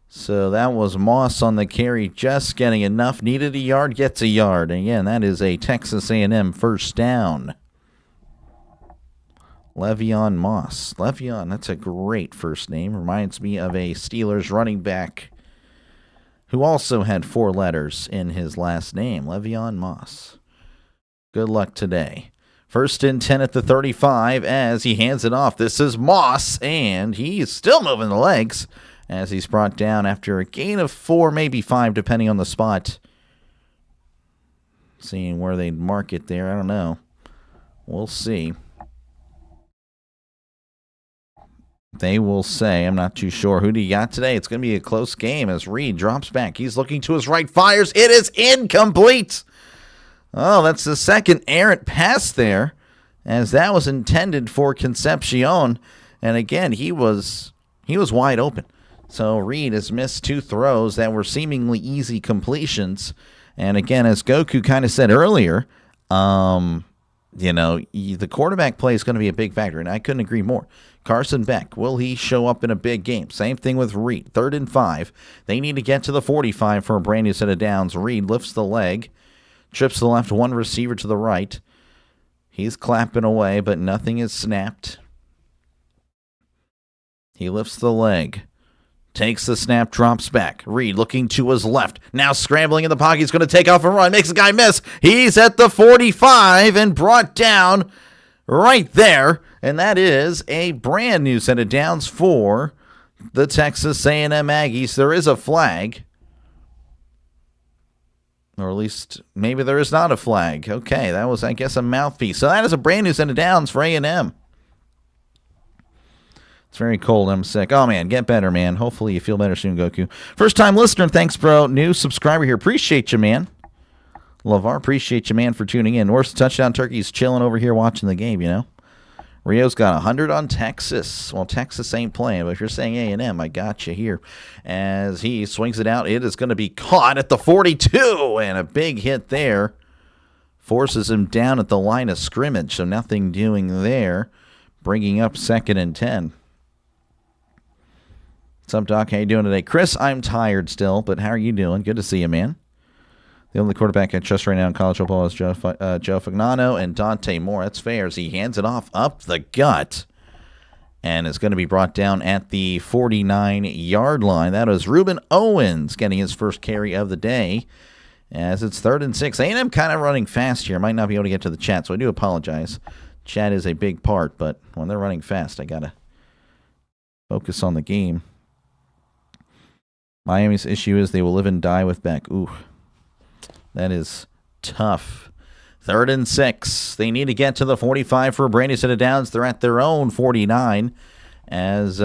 So that was Moss on the carry, just getting enough. Needed a yard, gets a yard. And again, that is a Texas A&M first down. Le'Veon Moss. Le'Veon, that's a great first name. Reminds me of a Steelers running back who also had 4 letters in his last name. Le'Veon Moss. Good luck today. 1st and 10 at the 35 as he hands it off. This is Moss, and he's still moving the legs as he's brought down after a gain of 4, maybe 5, depending on the spot. Seeing where they'd mark it there, I don't know. We'll see. They will say. I'm not too sure. Who do you got today? It's going to be a close game as Reed drops back. He's looking to his right, fires. It is incomplete. Oh, that's the second errant pass there, as that was intended for Concepcion. And again, he was wide open. So Reed has missed 2 throws that were seemingly easy completions. And again, as Goku kind of said earlier, the quarterback play is going to be a big factor, and I couldn't agree more. Carson Beck, will he show up in a big game? Same thing with Reed. 3rd and 5. They need to get to the 45 for a brand new set of downs. Reed lifts the leg. Trips to the left, 1 receiver to the right. He's clapping away, but nothing is snapped. He lifts the leg. Takes the snap, drops back. Reed looking to his left. Now scrambling in the pocket. He's going to take off and run. Makes a guy miss. He's at the 45 and brought down right there. And that is a brand new set of downs for the Texas A&M Aggies. There is a flag. Or at least, maybe there is not a flag. Okay, that was, I guess, a mouthpiece. So that is a brand new set of downs for A&M. It's very cold. I'm sick. Oh, man, get better, man. Hopefully you feel better soon, Goku. First-time listener, thanks, bro. New subscriber here. Appreciate you, man. LeVar, appreciate you, man, for tuning in. Worst touchdown turkey's chilling over here watching the game, you know. Rio's got 100 on Texas. Well, Texas ain't playing, but if you're saying A&M, I got you here. As he swings it out, it is going to be caught at the 42, and a big hit there. Forces him down at the line of scrimmage, so nothing doing there. Bringing up 2nd and 10. What's up, Doc? How you doing today? Chris, I'm tired still, but how are you doing? Good to see you, man. The only quarterback I trust right now in college football is Joe Fagnano and Dante Moore. That's fair as he hands it off up the gut. And it's going to be brought down at the 49-yard line. That is Ruben Owens getting his first carry of the day. As it's 3rd and 6. A&M kind of running fast here. Might not be able to get to the chat, so I do apologize. Chat is a big part, but when they're running fast, I got to focus on the game. Miami's issue is they will live and die with Beck. Ooh. That is tough. 3rd and 6. They need to get to the 45 for a brand new set of downs. They're at their own 49 as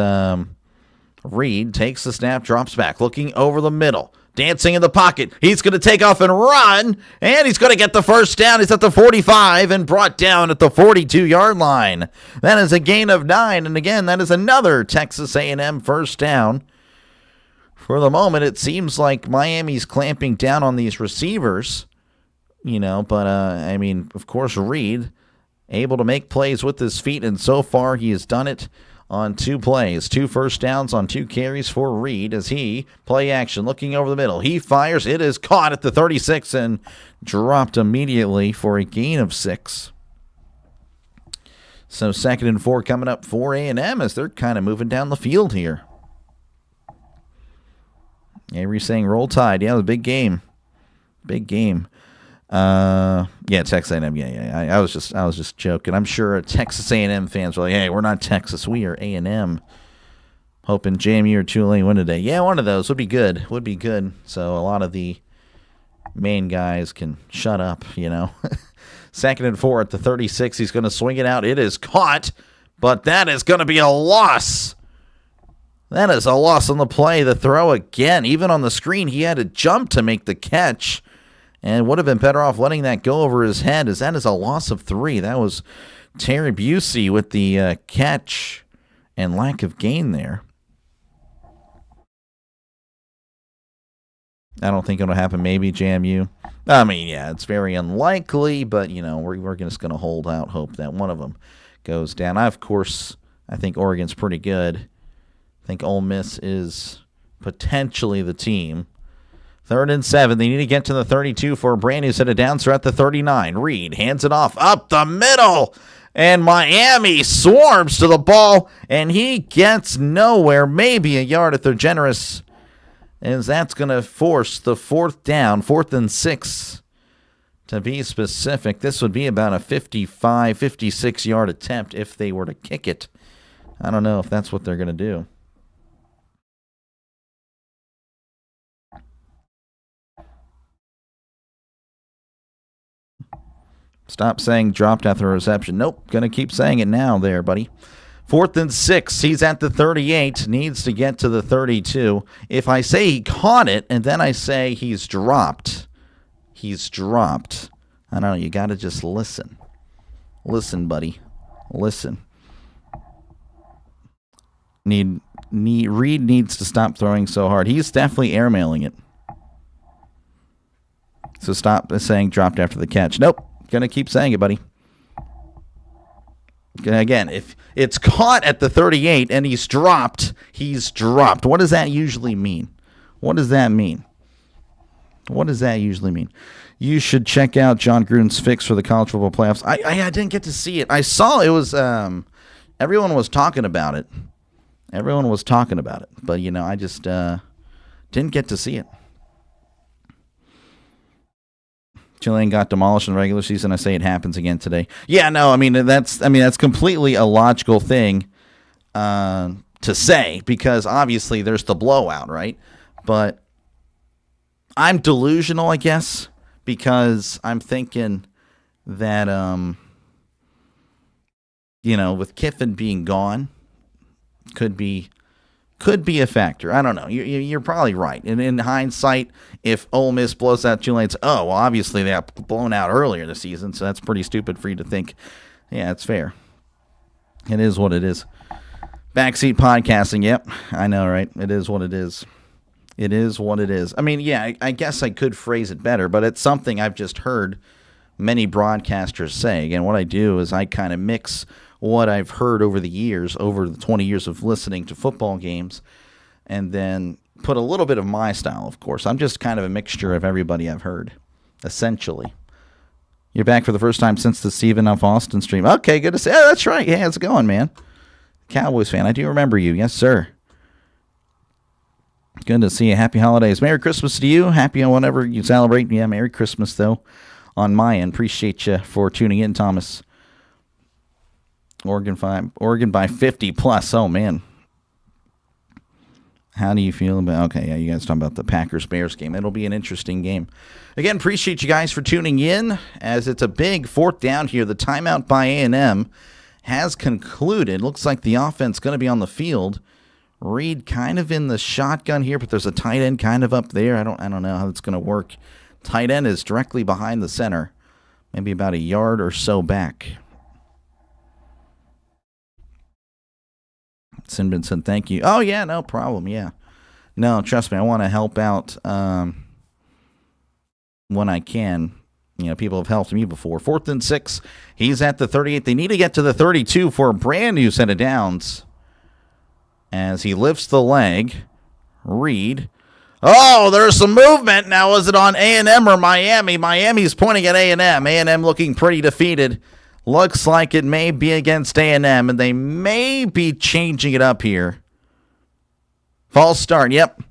Reed takes the snap, drops back, looking over the middle, dancing in the pocket. He's going to take off and run, and he's going to get the first down. He's at the 45 and brought down at the 42-yard line. That is a gain of 9, and again, that is another Texas A&M first down. For the moment, it seems like Miami's clamping down on these receivers, but, of course, Reed able to make plays with his feet, and so far he has done it on 2 plays. 2 first downs on 2 carries for Reed as he, play action, looking over the middle. He fires. It is caught at the 36 and dropped immediately for a gain of 6. So 2nd and 4 coming up for A&M as they're kind of moving down the field here. Avery's saying roll tide. Yeah, it was a big game. Big game. Yeah, Texas A&M. Yeah. I was just joking. I'm sure Texas A&M fans were like, "Hey, we're not Texas. We are A&M." Hoping JMU or Tulane win today. Yeah, one of those would be good. Would be good. So a lot of the main guys can shut up. 2nd and 4 at the 36. He's going to swing it out. It is caught, but that is going to be a loss. That is a loss on the play. The throw again. Even on the screen, he had to jump to make the catch. And would have been better off letting that go over his head, as that is a loss of 3. That was Terry Busey with the catch and lack of gain there. I don't think it'll happen. Maybe JMU. I mean, yeah, it's very unlikely, but, we're just going to hold out hope that one of them goes down. I think Oregon's pretty good. I think Ole Miss is potentially the team. 3rd and 7. They need to get to the 32 for a brand new set of downs. They're at the 39. Reed hands it off up the middle. And Miami swarms to the ball. And he gets nowhere. Maybe a yard if they're generous. As that's going to force the 4th down. 4th and 6 to be specific. This would be about a 55, 56-yard attempt if they were to kick it. I don't know if that's what they're going to do. Stop saying dropped after a reception. Nope, going to keep saying it now there, buddy. 4th and 6. He's at the 38. Needs to get to the 32. If I say he caught it and then I say he's dropped. I don't know. You got to just listen. Listen, buddy. Listen. Reed needs to stop throwing so hard. He's definitely airmailing it. So stop saying dropped after the catch. Nope. Going to keep saying it, buddy. Again, if it's caught at the 38 and he's dropped. What does that usually mean? You should check out John Gruden's fix for the college football playoffs. I didn't get to see it. I saw it was everyone was talking about it. But I just didn't get to see it. Tulane got demolished in the regular season. I say it happens again today. Yeah, no, that's completely a logical thing to say, because obviously there's the blowout, right? But I'm delusional, I guess, because I'm thinking that with Kiffin being gone, could be a factor. I don't know. You're probably right. And in hindsight, if Ole Miss blows out Tulane, it's, obviously they got blown out earlier this season, so that's pretty stupid for you to think. Yeah, it's fair. It is what it is. Backseat podcasting, yep. I know, right? It is what it is. I mean, yeah, I guess I could phrase it better, but it's something I've just heard many broadcasters say. Again, what I do is I kind of mix what I've heard over the years, over the 20 years of listening to football games, and then put a little bit of my style, of course. I'm just kind of a mixture of everybody I've heard, essentially. You're back for the first time since the Stephen F. Austin stream. Okay, good to see you. Yeah, that's right. Yeah, how's it going, man? Cowboys fan. I do remember you. Yes, sir. Good to see you. Happy holidays. Merry Christmas to you. Happy on whatever you celebrate. Yeah, Merry Christmas, though, on my end. Appreciate you for tuning in, Thomas. Oregon by 50 plus. Oh, man. How do you feel about... Okay, yeah, you guys talking about the Packers-Bears game. It'll be an interesting game. Again, appreciate you guys for tuning in, as it's a big 4th down here. The timeout by A&M has concluded. Looks like the offense going to be on the field. Reed kind of in the shotgun here, but there's a tight end kind of up there. I don't know how it's going to work. Tight end is directly behind the center, maybe about a yard or so back. Sinbin said, thank you. Oh, yeah, no problem, yeah. No, trust me, I want to help out when I can. People have helped me before. 4th and 6, he's at the 38. They need to get to the 32 for a brand new set of downs. as he lifts the leg. Reed. Oh, there's some movement. Now, was it on A&M or Miami? Miami's pointing at A&M. A&M looking pretty defeated. Looks like it may be against A&M, and they may be changing it up here. False start, yep.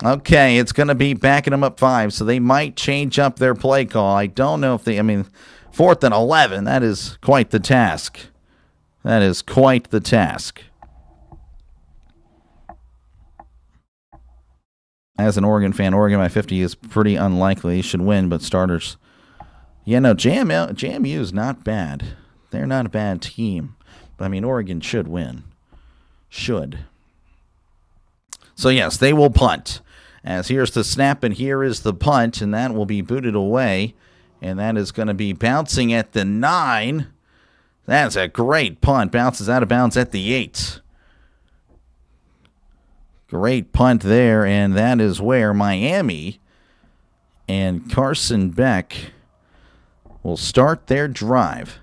Okay, it's going to be backing them up 5, so they might change up their play call. I don't know if they, 4th and 11, that is quite the task. That is quite the task. As an Oregon fan, Oregon by 50 is pretty unlikely. They should win, but starters. Yeah, no, JMU is not bad. They're not a bad team. But, Oregon should win. Should. So, yes, they will punt. As here's the snap, and here is the punt, and that will be booted away. And that is going to be bouncing at the 9. That's a great punt. Bounces out of bounds at the 8. Great punt there, and that is where Miami and Carson Beck will start their drive.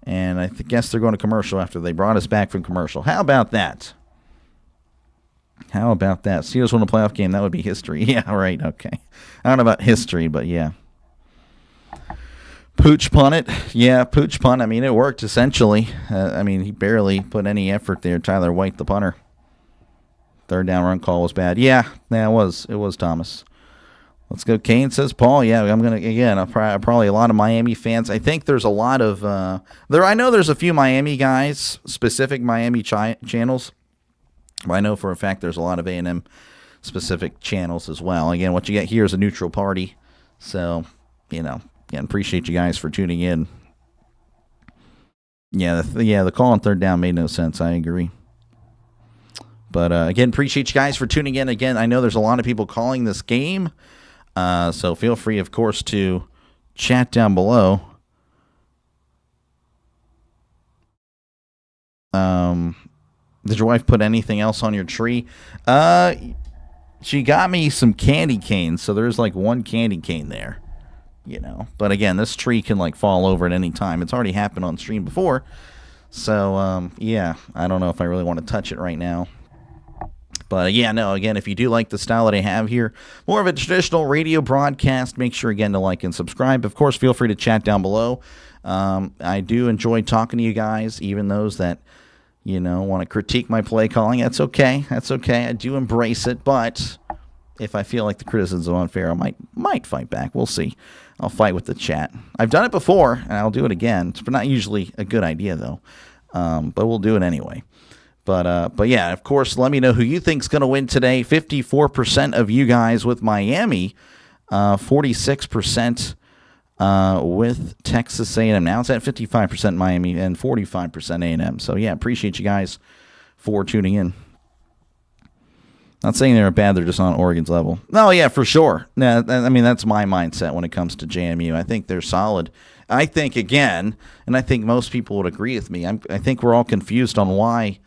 And I guess they're going to commercial after they brought us back from commercial. How about that? How about that? Steelers won a playoff game. That would be history. Yeah, right. Okay. I don't know about history, but yeah. Pooch punt it. Yeah, Pooch punt. It worked essentially. He barely put any effort there. Tyler White, the punter. 3rd down run call was bad. Yeah, it was Thomas. Let's go. Kane says Paul. Yeah, I'm going to, again, probably a lot of Miami fans. I think there's a lot of, I know there's a few Miami guys, specific Miami channels. But I know for a fact there's a lot of A&M specific channels as well. Again, what you get here is a neutral party. So, again, appreciate you guys for tuning in. Yeah, the call on 3rd down made no sense. I agree. But, again, appreciate you guys for tuning in. Again, I know there's a lot of people calling this game. So feel free, of course, to chat down below. Did your wife put anything else on your tree? She got me some candy canes. So there's like one candy cane there. But, again, this tree can, fall over at any time. It's already happened on stream before. So, yeah, I don't know if I really want to touch it right now. But, yeah, no, again, if you do like the style that I have here, more of a traditional radio broadcast, make sure, again, to like and subscribe. Of course, feel free to chat down below. I do enjoy talking to you guys, even those that, want to critique my play calling. That's okay. That's okay. I do embrace it. But if I feel like the criticisms are unfair, I might fight back. We'll see. I'll fight with the chat. I've done it before, and I'll do it again. It's not usually a good idea, though. But we'll do it anyway. But yeah, of course, let me know who you think's going to win today. 54% of you guys with Miami, 46% with Texas A&M. Now it's at 55% Miami and 45% A&M. So yeah, appreciate you guys for tuning in. Not saying they're bad; they're just on Oregon's level. No, yeah, for sure. Yeah, that's my mindset when it comes to JMU. I think they're solid. I think again, and I think most people would agree with me. I think we're all confused on why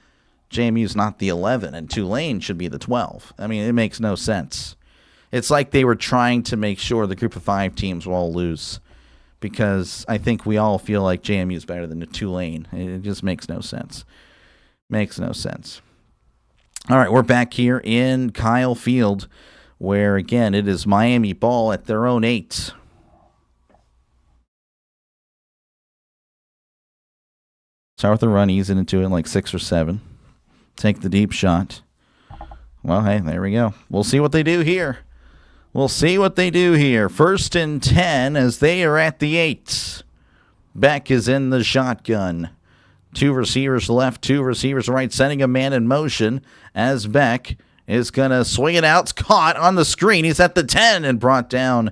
JMU's not the 11 and Tulane should be the 12. It makes no sense. It's like they were trying to make sure the group of 5 teams will all lose because I think we all feel like JMU is better than Tulane. It just makes no sense. Makes no sense. All right, we're back here in Kyle Field where, again, it is Miami ball at their own 8. Start with the run, ease it into it like 6 or 7. Take the deep shot. Well, hey, there we go. We'll see what they do here. We'll see what they do here. 1st and 10 as they are at the 8. Beck is in the shotgun. 2 receivers left, 2 receivers right, sending a man in motion as Beck is going to swing it out. It's caught on the screen. He's at the 10 and brought down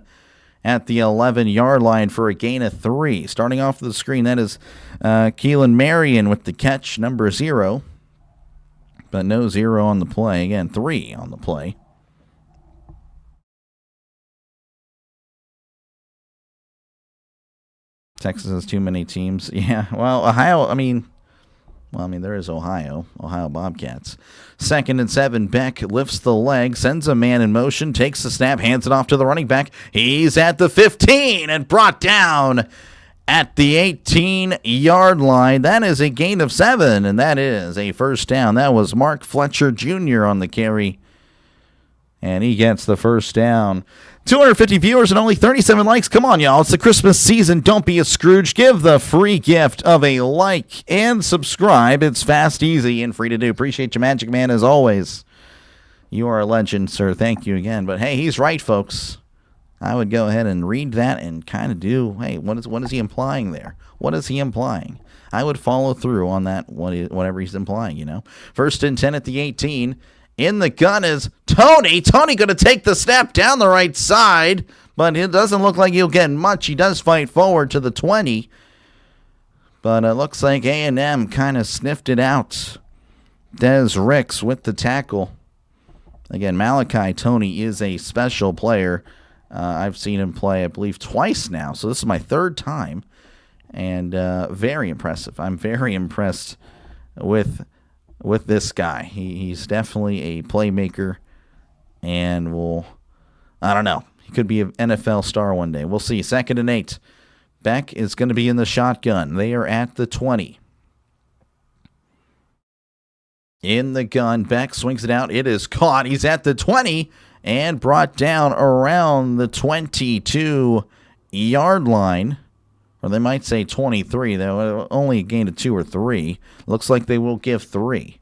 at the 11-yard line for a gain of 3. Starting off the screen, that is Keelan Marion with the catch, number 0. But no 0 on the play. Again, 3 on the play. Texas has too many teams. Yeah, well, Ohio, there is Ohio Bobcats. 2nd and 7, Beck lifts the leg, sends a man in motion, takes the snap, hands it off to the running back. He's at the 15 and brought down at the 18-yard line. That is a gain of 7, and that is a first down. That was Mark Fletcher Jr. on the carry, and he gets the first down. 250 viewers and only 37 likes. Come on, y'all. It's the Christmas season. Don't be a Scrooge. Give the free gift of a like and subscribe. It's fast, easy, and free to do. Appreciate you, Magic Man, as always. You are a legend, sir. Thank you again. But, hey, he's right, folks. I would go ahead and read that and kind of do, hey, what is he implying there? What is he implying? I would follow through on that, whatever he's implying, you know. 1st and 10 at the 18. In the gun is Tony. Tony going to take the snap down the right side, but it doesn't look like he'll get much. He does fight forward to the 20, but it looks like A&M kind of sniffed it out. Des Ricks with the tackle. Again, Malachi Tony is a special player. I've seen him play, I believe, twice now, so this is my 3rd time, and very impressive. I'm very impressed with this guy. He's definitely a playmaker, and I don't know, he could be an NFL star one day. We'll see. 2nd and 8. Beck is going to be in the shotgun. They are at the 20. In the gun, Beck swings it out. It is caught. He's at the 20 and brought down around the 22-yard line. Or they might say 23, though. Only a gain of 2 or 3. Looks like they will give 3.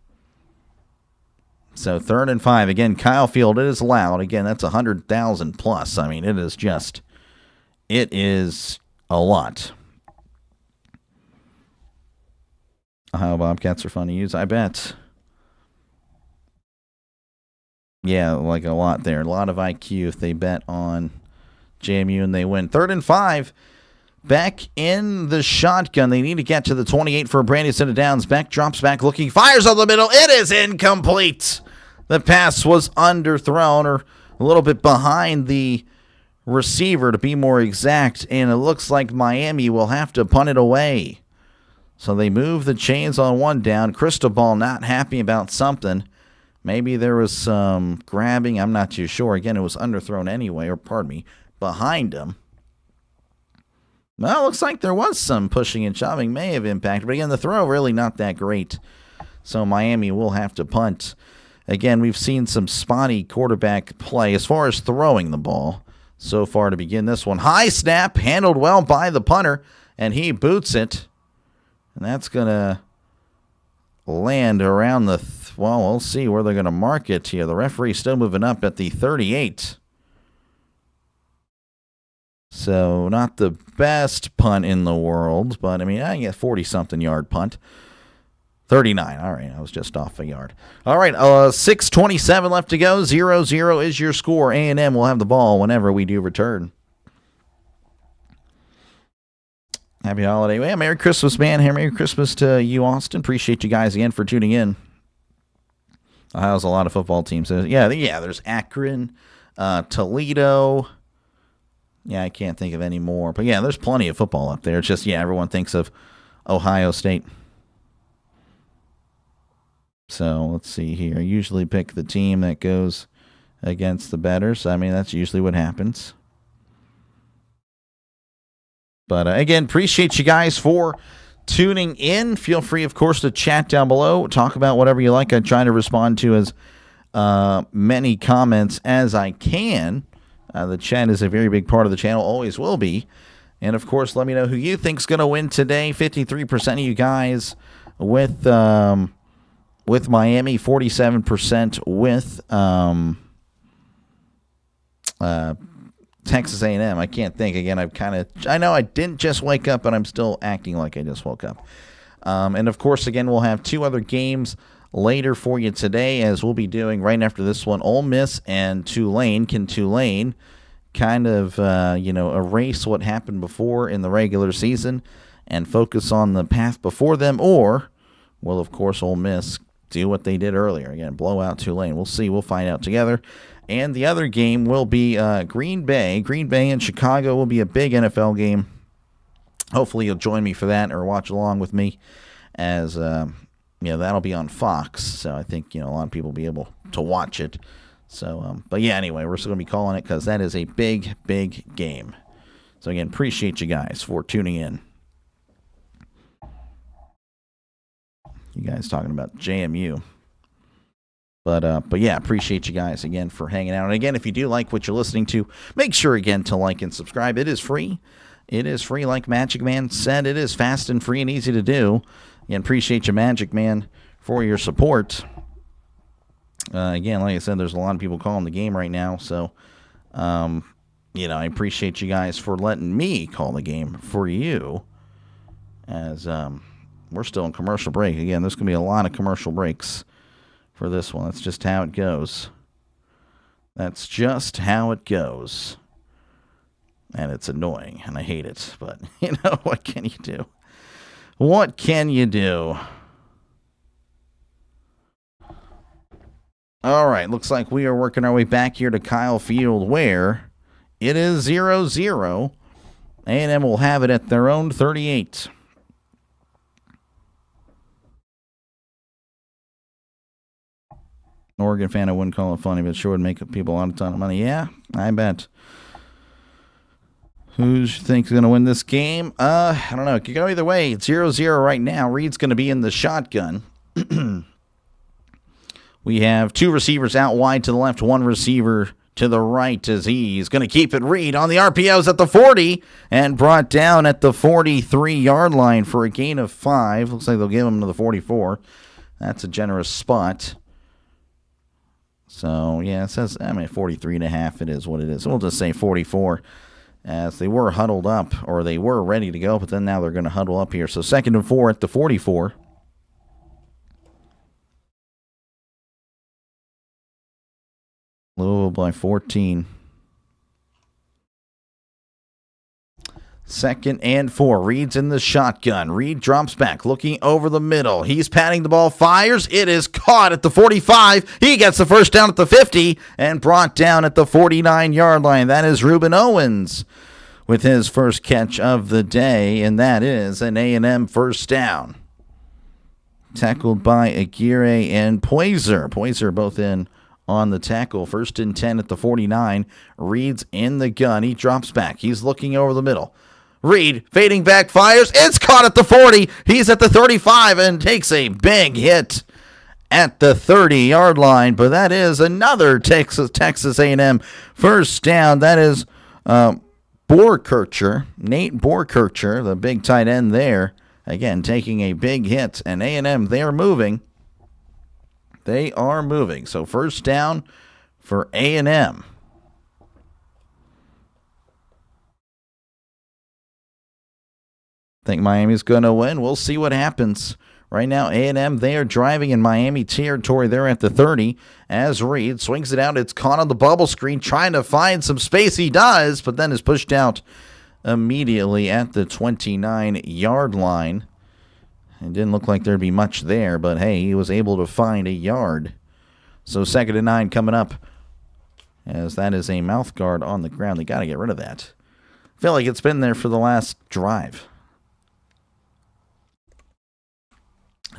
So 3rd and 5. Again, Kyle Field, it is loud. Again, that's 100,000 plus. I mean, it is a lot. Ohio Bobcats are fun to use, I bet. Yeah, like a lot there. A lot of IQ if they bet on JMU and they win. 3rd and 5. Beck in the shotgun. They need to get to the 28 for a brand new set of downs. Beck drops back looking, fires on the middle. It is incomplete. The pass was underthrown, or a little bit behind the receiver to be more exact, and it looks like Miami will have to punt it away. So they move the chains on one down. Cristobal not happy about something. Maybe there was some grabbing. I'm not too sure. Again, it was underthrown anyway, or pardon me, behind him. Well, it looks like there was some pushing and shoving. May have impacted. But again, the throw really not that great. So Miami will have to punt. Again, we've seen some spotty quarterback play as far as throwing the ball so far to begin this one. High snap, handled well by the punter, and he boots it. And that's going to land around the... well, we'll see where they're going to mark it here. The referee's still moving up at the 38. So not the best punt in the world, but I mean, I get 40-something yard punt. 39. All right, I was just off a yard. All right, 6:27 left to go. 0-0 is your score. A&M will have the ball whenever we do return. Happy holiday. Well, Merry Christmas, man. Merry Christmas to you, Austin. Appreciate you guys again for tuning in. Ohio's a lot of football teams. Yeah, there's Akron, Toledo. Yeah, I can't think of any more. But, yeah, there's plenty of football up there. It's just, yeah, everyone thinks of Ohio State. So, let's see here. I usually pick the team that goes against the betters. I mean, that's usually what happens. But, again, appreciate you guys for tuning in. Feel free, of course, to chat down below. Talk about whatever you like. I try to respond to as many comments as I can. The chat is a very big part of the channel, always will be. And, of course, let me know who you think's going to win today. 53% of you guys with Miami, 47% with Texas A&M. I can't think. Again, I know I didn't just wake up, but I'm still acting like I just woke up. And, of course, again, we'll have 2 other games later for you today, as we'll be doing right after this one, Ole Miss and Tulane. Can Tulane kind of, erase what happened before in the regular season and focus on the path before them? Or will, of course, Ole Miss do what they did earlier? Again, blow out Tulane. We'll see. We'll find out together. And the other game will be Green Bay. Green Bay and Chicago will be a big NFL game. Hopefully you'll join me for that or watch along with me, as that'll be on Fox. So I think a lot of people will be able to watch it. So, but yeah, anyway, we're still going to be calling it because that is a big, big game. So again, appreciate you guys for tuning in. You guys talking about JMU. But yeah, appreciate you guys again for hanging out. And again, if you do like what you're listening to, make sure again to like and subscribe. It is free. It is free, like Magic Man said. It is fast and free and easy to do. Again, appreciate you, Magic Man, for your support. Again, like I said, there's a lot of people calling the game right now, so I appreciate you guys for letting me call the game for you. As we're still in commercial break. Again, there's going to be a lot of commercial breaks for this one. That's just how it goes. That's just how it goes. And it's annoying, and I hate it. But, what can you do? What can you do? All right, looks like we are working our way back here to Kyle Field, where it is 0-0. A&M will have it at their own 38. Oregon fan, I wouldn't call it funny, but sure would make people a ton of money. Yeah, I bet. Who do you think is going to win this game? I don't know. It could go either way. It's 0-0 right now. Reed's going to be in the shotgun. We have two receivers out wide to the left, one receiver to the right as he's going to keep it. Reed on the RPOs at the 40 and brought down at the 43-yard line for a gain of 5. Looks like they'll give him to the 44. That's a generous spot. So, yeah, it says, 43.5. It is what it is. We'll just say 44 as they were huddled up, or they were ready to go, but then now they're going to huddle up here. So 2nd and 4 at the 44. Louisville by 14. 2nd and 4. Reed's in the shotgun. Reed drops back, looking over the middle. He's patting the ball, fires. It is caught at the 45. He gets the first down at the 50 and brought down at the 49-yard line. That is Reuben Owens with his first catch of the day, and that is an A&M first down. Tackled by Aguirre and Poyser. Poyser both in on the tackle. 1st and 10 at the 49. Reed's in the gun. He drops back. He's looking over the middle. Reed fading back, fires. It's caught at the 40. He's at the 35 and takes a big hit at the 30-yard line. But that is another Texas A&M first down. That is Borkircher, Nate Borkircher, the big tight end there. Again, taking a big hit. And A&M, they are moving. They are moving. So first down for A&M. Think Miami's going to win. We'll see what happens. Right now, A&M, they are driving in Miami territory. They're at the 30 as Reed swings it out. It's caught on the bubble screen, trying to find some space. He does, but then is pushed out immediately at the 29-yard line. It didn't look like there'd be much there, but hey, he was able to find a yard. So 2nd and 9 coming up, as that is a mouth guard on the ground. They got to get rid of that. I feel like it's been there for the last drive.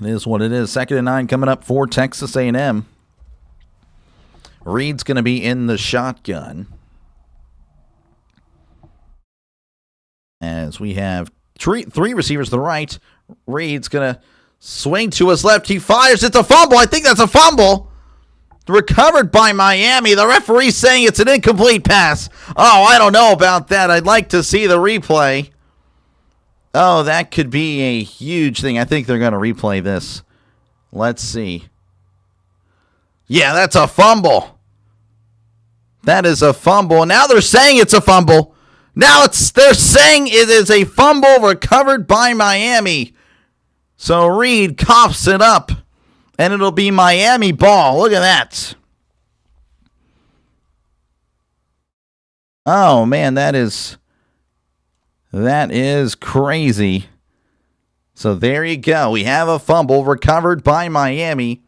It is what it is. 2nd and 9 coming up for Texas A&M. Reed's going to be in the shotgun. As we have three receivers to the right. Reed's going to swing to his left. He fires. It's a fumble. I think that's a fumble. Recovered by Miami. The referee saying it's an incomplete pass. Oh, I don't know about that. I'd like to see the replay. Oh, that could be a huge thing. I think they're going to replay this. Let's see. Yeah, that's a fumble. That is a fumble. Now they're saying it's a fumble. Now they're saying it is a fumble recovered by Miami. So Reed coughs it up, and it'll be Miami ball. Look at that. Oh, man, that is crazy. So there you go. We have a fumble recovered by Miami.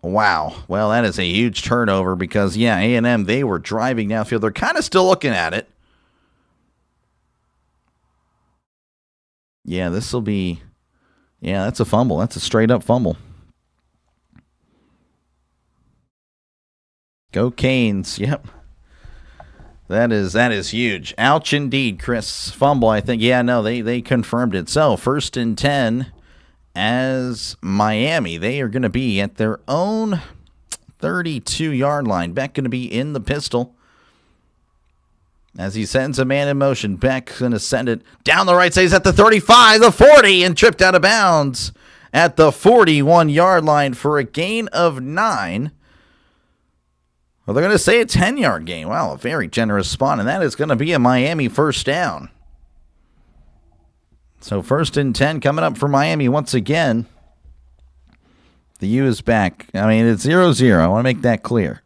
Wow. Well, that is a huge turnover because, yeah, A&M, they were driving downfield. They're kind of still looking at it. Yeah, this will be... Yeah, that's a fumble. That's a straight-up fumble. Go Canes. Yep. That is huge. Ouch indeed, Chris. Fumble, I think. Yeah, no, they confirmed it. So, 1st and 10 as Miami. They are going to be at their own 32-yard line. Beck going to be in the pistol. As he sends a man in motion, Beck going to send it down the right side. He's at the 35, the 40, and tripped out of bounds at the 41-yard line for a gain of 9. Well, they're going to say a 10-yard gain. Wow, a very generous spot, and that is going to be a Miami first down. So 1st and 10 coming up for Miami once again. The U is back. I mean, it's 0-0. I want to make that clear.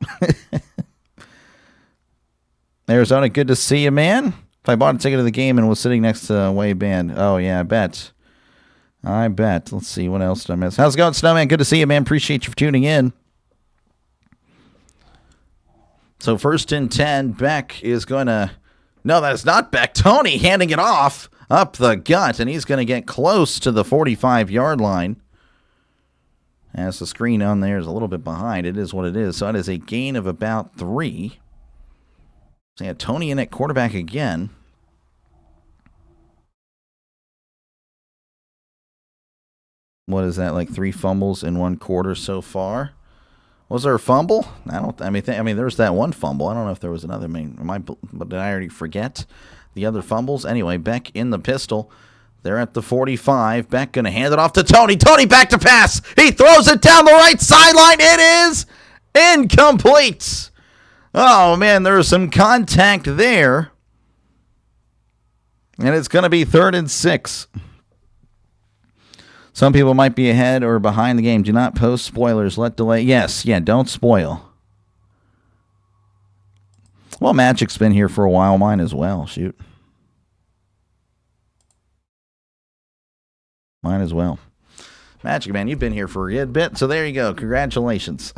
Arizona, good to see you, man. If I bought a ticket to the game and was sitting next to Wade Band. Oh, yeah, I bet. Let's see, what else did I miss? How's it going, Snowman? Good to see you, man. Appreciate you for tuning in. So 1st and 10, Beck is going to... No, that is not Beck. Tony handing it off up the gut, and he's going to get close to the 45-yard line. As the screen on there is a little bit behind. It is what it is. So that is a gain of about 3. So yeah, Tony in at quarterback again. What is that, like 3 fumbles in 1 quarter so far? Was there a fumble? I mean, there's that one fumble. I don't know if there was another. But did I already forget the other fumbles? Anyway, Beck in the pistol. They're at the 45. Beck going to hand it off to Tony. Tony back to pass. He throws it down the right sideline. It is incomplete. Oh, man, there's some contact there. And it's going to be 3rd and 6. Some people might be ahead or behind the game. Do not post spoilers. Let delay. Yes, yeah, don't spoil. Well, Magic's been here for a while. Mine as well. Shoot. Mine as well. Magic, man, you've been here for a good bit, so there you go. Congratulations.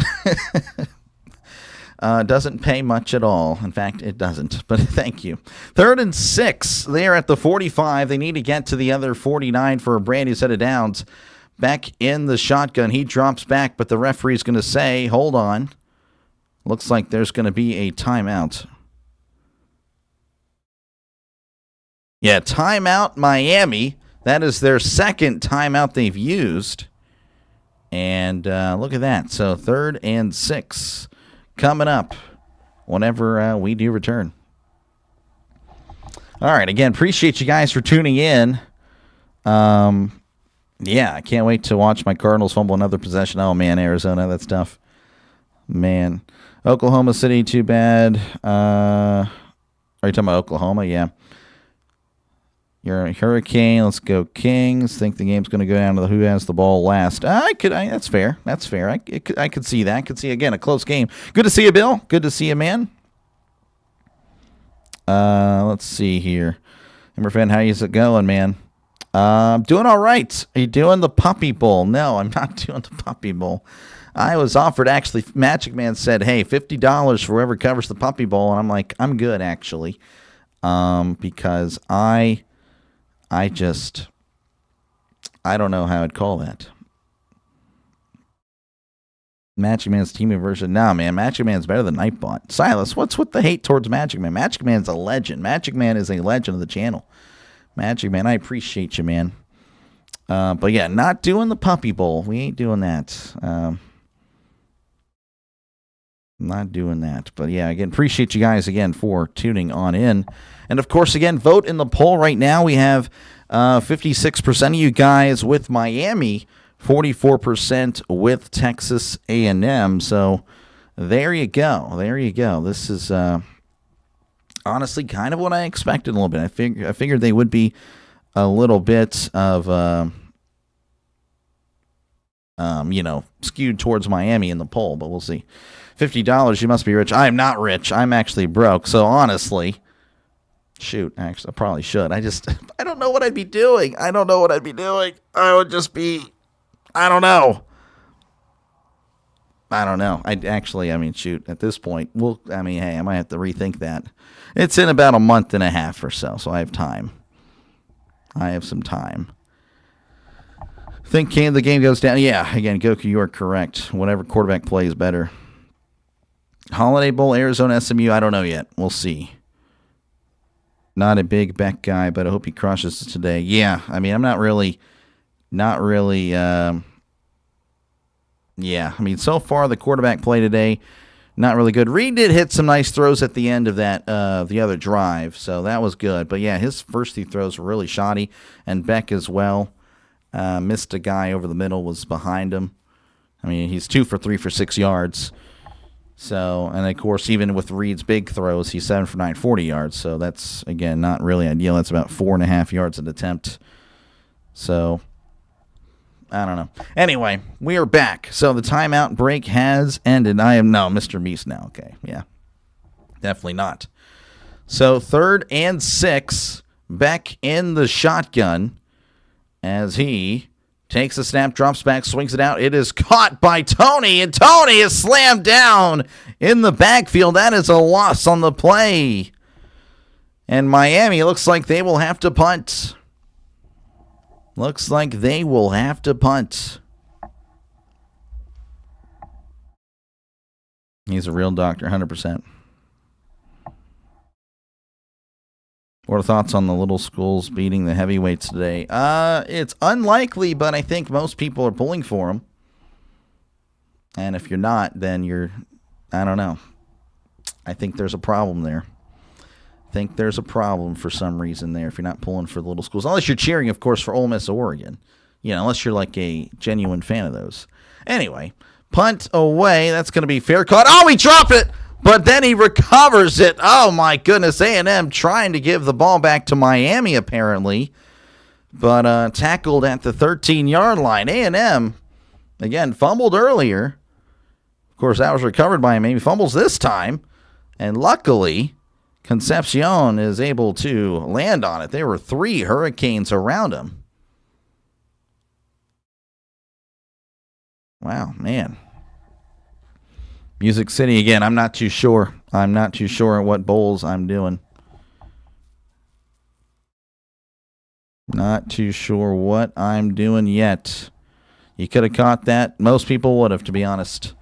Doesn't pay much at all. In fact, it doesn't, but thank you. 3rd and 6. They're at the 45. They need to get to the other 49 for a brand new set of downs. Back in the shotgun. He drops back, but the referee's going to say, hold on. Looks like there's going to be a timeout. Yeah, timeout Miami. That is their 2nd timeout they've used. And look at that. So 3rd and 6. Coming up whenever we do return. All right, again, appreciate you guys for tuning in. Yeah, I can't wait to watch my Cardinals fumble another possession. Oh, man, Arizona, that's tough. Man. Oklahoma City, too bad. Are you talking about Oklahoma? Yeah. You're a Hurricane. Let's go Kings. Think the game's going to go down to who has the ball last. That's fair. That's fair. I could see that. Could see, again, a close game. Good to see you, Bill. Good to see you, man. Let's see here. Hammerfan, how is it going, man? I'm doing all right. Are you doing the Puppy Bowl? No, I'm not doing the Puppy Bowl. I was offered, actually, Magic Man said, hey, $50 for whoever covers the Puppy Bowl. And I'm like, I'm good, actually. Because I don't know how I'd call that. Magic Man's team version. Nah, man, Magic Man's better than Nightbot. Silas, what's with the hate towards Magic Man? Magic Man's a legend. Magic Man is a legend of the channel. Magic Man, I appreciate you, man. But yeah, not doing the Puppy Bowl. We ain't doing that. Not doing that. But yeah, again, appreciate you guys again for tuning on in. And of course, again, vote in the poll right now. We have 56% of you guys with Miami, 44% with Texas A&M. So there you go. There you go. This is honestly kind of what I expected a little bit. I figured they would be a little bit of skewed towards Miami in the poll, but we'll see. $50, you must be rich. I'm not rich. I'm actually broke. So honestly, shoot, actually, I probably should. I don't know what I'd be doing. I would just be, I don't know. Shoot, at this point, hey, I might have to rethink that. It's in about a month and a half or so I have time. I have some time. Think the game goes down. Yeah, again, Goku, you are correct. Whatever quarterback plays better. Holiday Bowl, Arizona, SMU, I don't know yet. We'll see. Not a big Beck guy, but I hope he crushes it today. Yeah, I mean, I'm not really. Yeah, I mean, so far the quarterback play today, not really good. Reed did hit some nice throws at the end of that the other drive, so that was good. But yeah, his first few throws were really shoddy, and Beck as well. Missed a guy over the middle, was behind him. I mean, he's 2 for 3 for 6 yards. So, and of course, even with Reed's big throws, he's 7 for 9, 40 yards. So that's, again, not really ideal. That's about 4.5 yards an attempt. So, I don't know. Anyway, we are back. So the timeout break has ended. I am no Mr. Meese now. Okay, yeah. Definitely not. So 3rd and 6, Beck in the shotgun as he takes the snap, drops back, swings it out. It is caught by Tony, and Tony is slammed down in the backfield. That is a loss on the play. And Miami looks like they will have to punt. Looks like they will have to punt. He's a real doctor, 100%. What are thoughts on the little schools beating the heavyweights today? It's unlikely, but I think most people are pulling for them. And if you're not, then I don't know. I think there's a problem there. I think there's a problem for some reason there if you're not pulling for the little schools. Unless you're cheering, of course, for Ole Miss, Oregon. Unless you're like a genuine fan of those. Anyway, punt away. That's going to be fair caught. Oh, he dropped it! But then he recovers it. Oh, my goodness. A&M trying to give the ball back to Miami, apparently. But tackled at the 13-yard line. A&M, again, fumbled earlier. Of course, that was recovered by Miami. Fumbles this time. And luckily, Concepcion is able to land on it. There were 3 Hurricanes around him. Wow, man. Music City again. I'm not too sure. I'm not too sure what bowls I'm doing. Not too sure what I'm doing yet. You could have caught that. Most people would have, to be honest.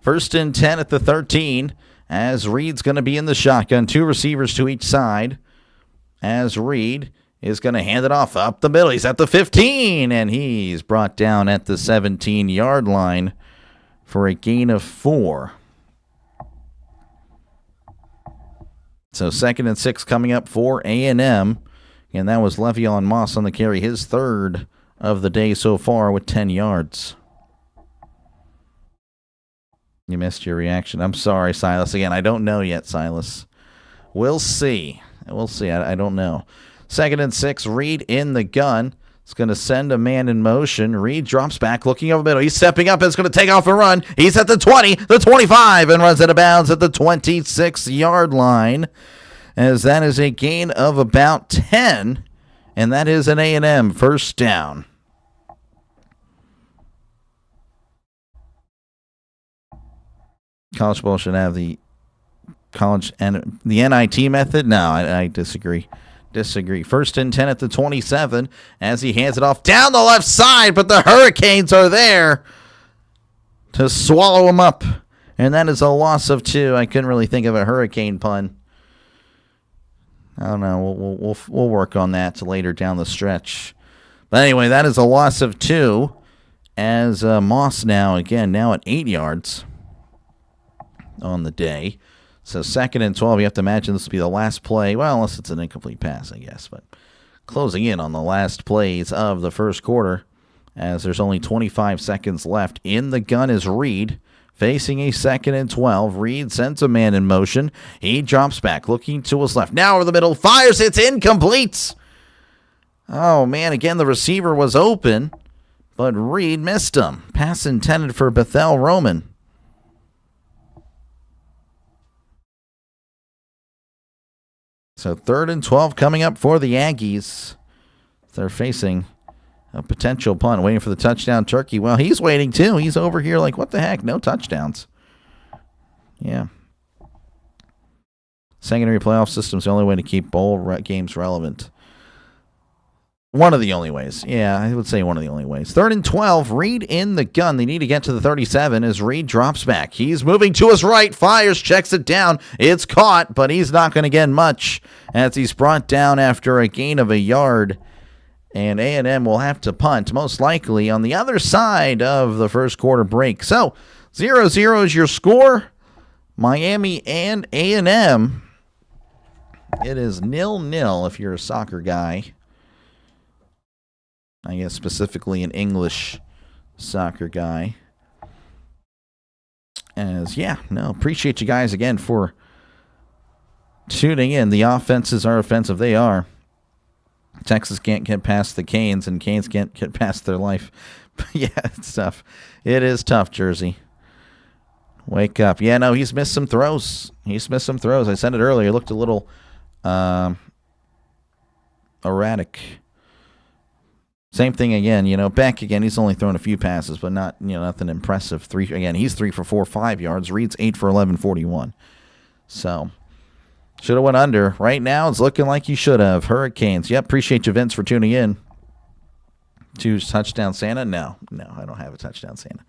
1st and 10 at the 13. As Reed's going to be in the shotgun. 2 receivers to each side. As Reed is going to hand it off up the middle. He's at the 15. And he's brought down at the 17-yard line for a gain of 4. So 2nd and 6 coming up for A&M. And that was Le'Veon Moss on the carry. His 3rd of the day so far with 10 yards. You missed your reaction. I'm sorry, Silas. Again, I don't know yet, Silas. We'll see. We'll see. I don't know. 2nd and 6, Reed in the gun. It's going to send a man in motion. Reed drops back, looking over the middle. He's stepping up and it's going to take off and run. He's at the 20, the 25, and runs out of bounds at the 26-yard line. As that is a gain of about 10, and that is an A&M first down. College Bowl should have the college and the NIT method. No, I disagree. Disagree. 1st and 10 at the 27 as he hands it off down the left side, but the Hurricanes are there to swallow him up. And that is a loss of 2. I couldn't really think of a Hurricane pun. I don't know. We'll work on that later down the stretch. But anyway, that is a loss of 2 as Moss now at 8 yards on the day. So 2nd and 12, you have to imagine this will be the last play. Well, unless it's an incomplete pass, I guess. But closing in on the last plays of the first quarter as there's only 25 seconds left. In the gun is Reed facing a 2nd and 12. Reed sends a man in motion. He drops back, looking to his left. Now over the middle, fires. It's incomplete. Oh, man, again, the receiver was open, but Reed missed him. Pass intended for Bethel Roman. So 3rd and 12 coming up for the Aggies. They're facing a potential punt, waiting for the touchdown turkey. Well, he's waiting too. He's over here like, what the heck? No touchdowns. Yeah. Secondary playoff system's the only way to keep bowl games relevant. One of the only ways. Yeah, I would say one of the only ways. 3rd and 12. Reed in the gun. They need to get to the 37 as Reed drops back. He's moving to his right. Fires, checks it down. It's caught, but he's not going to get much as he's brought down after a gain of a yard. And A&M will have to punt, most likely on the other side of the first quarter break. So 0-0 is your score. Miami and A&M. It is 0-0 if you're a soccer guy. I guess specifically an English soccer guy. Appreciate you guys again for tuning in. The offenses are offensive. They are. Texas can't get past the Canes, and Canes can't get past their life. Yeah, it's tough. It is tough, Jersey. Wake up. Yeah, no, he's missed some throws. I said it earlier. It looked a little erratic. Same thing again, Beck again, he's only thrown a few passes, but not, nothing impressive. He's 3 for 4, 5 yards. Reed's 8 for 11, 41. So, should have went under. Right now, it's looking like you should have. Hurricanes. Yep, appreciate you, Vince, for tuning in. To Touchdown Santa? No, I don't have a Touchdown Santa.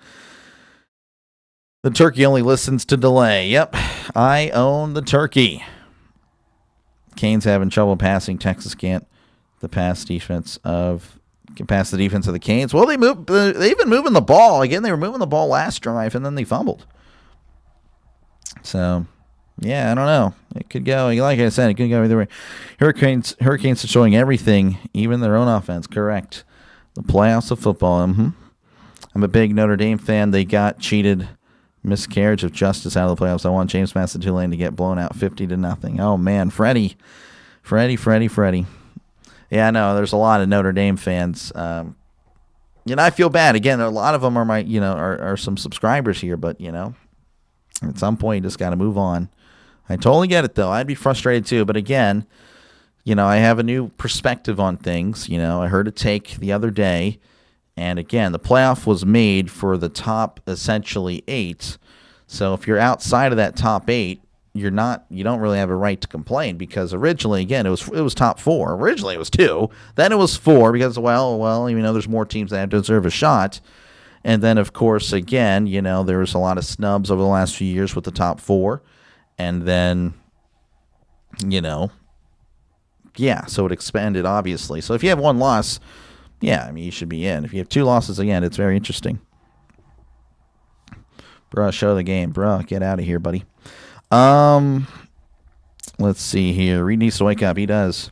The turkey only listens to delay. Yep, I own the turkey. Canes having trouble passing. Texas can't. The pass defense of... Can pass the defense of the Canes. Well, they've been moving the ball. Again, they were moving the ball last drive, and then they fumbled. So, yeah, I don't know. It could go, like I said, it could go either way. Hurricanes are showing everything, even their own offense. Correct. The playoffs of football. I'm a big Notre Dame fan. They got cheated. Miscarriage of justice out of the playoffs. I want James Massachusetts to get blown out 50-0. Oh, man. Freddie. Yeah, I know. There's a lot of Notre Dame fans. I feel bad. Again, a lot of them are my, are some subscribers here, but, at some point you just got to move on. I totally get it, though. I'd be frustrated, too. But, again, I have a new perspective on things. I heard a take the other day. And, again, the playoff was made for the top, essentially, 8. So if you're outside of that top 8, you don't really have a right to complain because originally, again, it was top 4. Originally it was 2. Then it was 4 because, there's more teams that deserve a shot. And then, of course, again, there was a lot of snubs over the last few years with the top 4. And then, so it expanded, obviously. So if you have one loss, you should be in. If you have 2 losses, again, it's very interesting. Bro, show the game. Bro, get out of here, buddy. Let's see here. Reed needs to wake up. He does.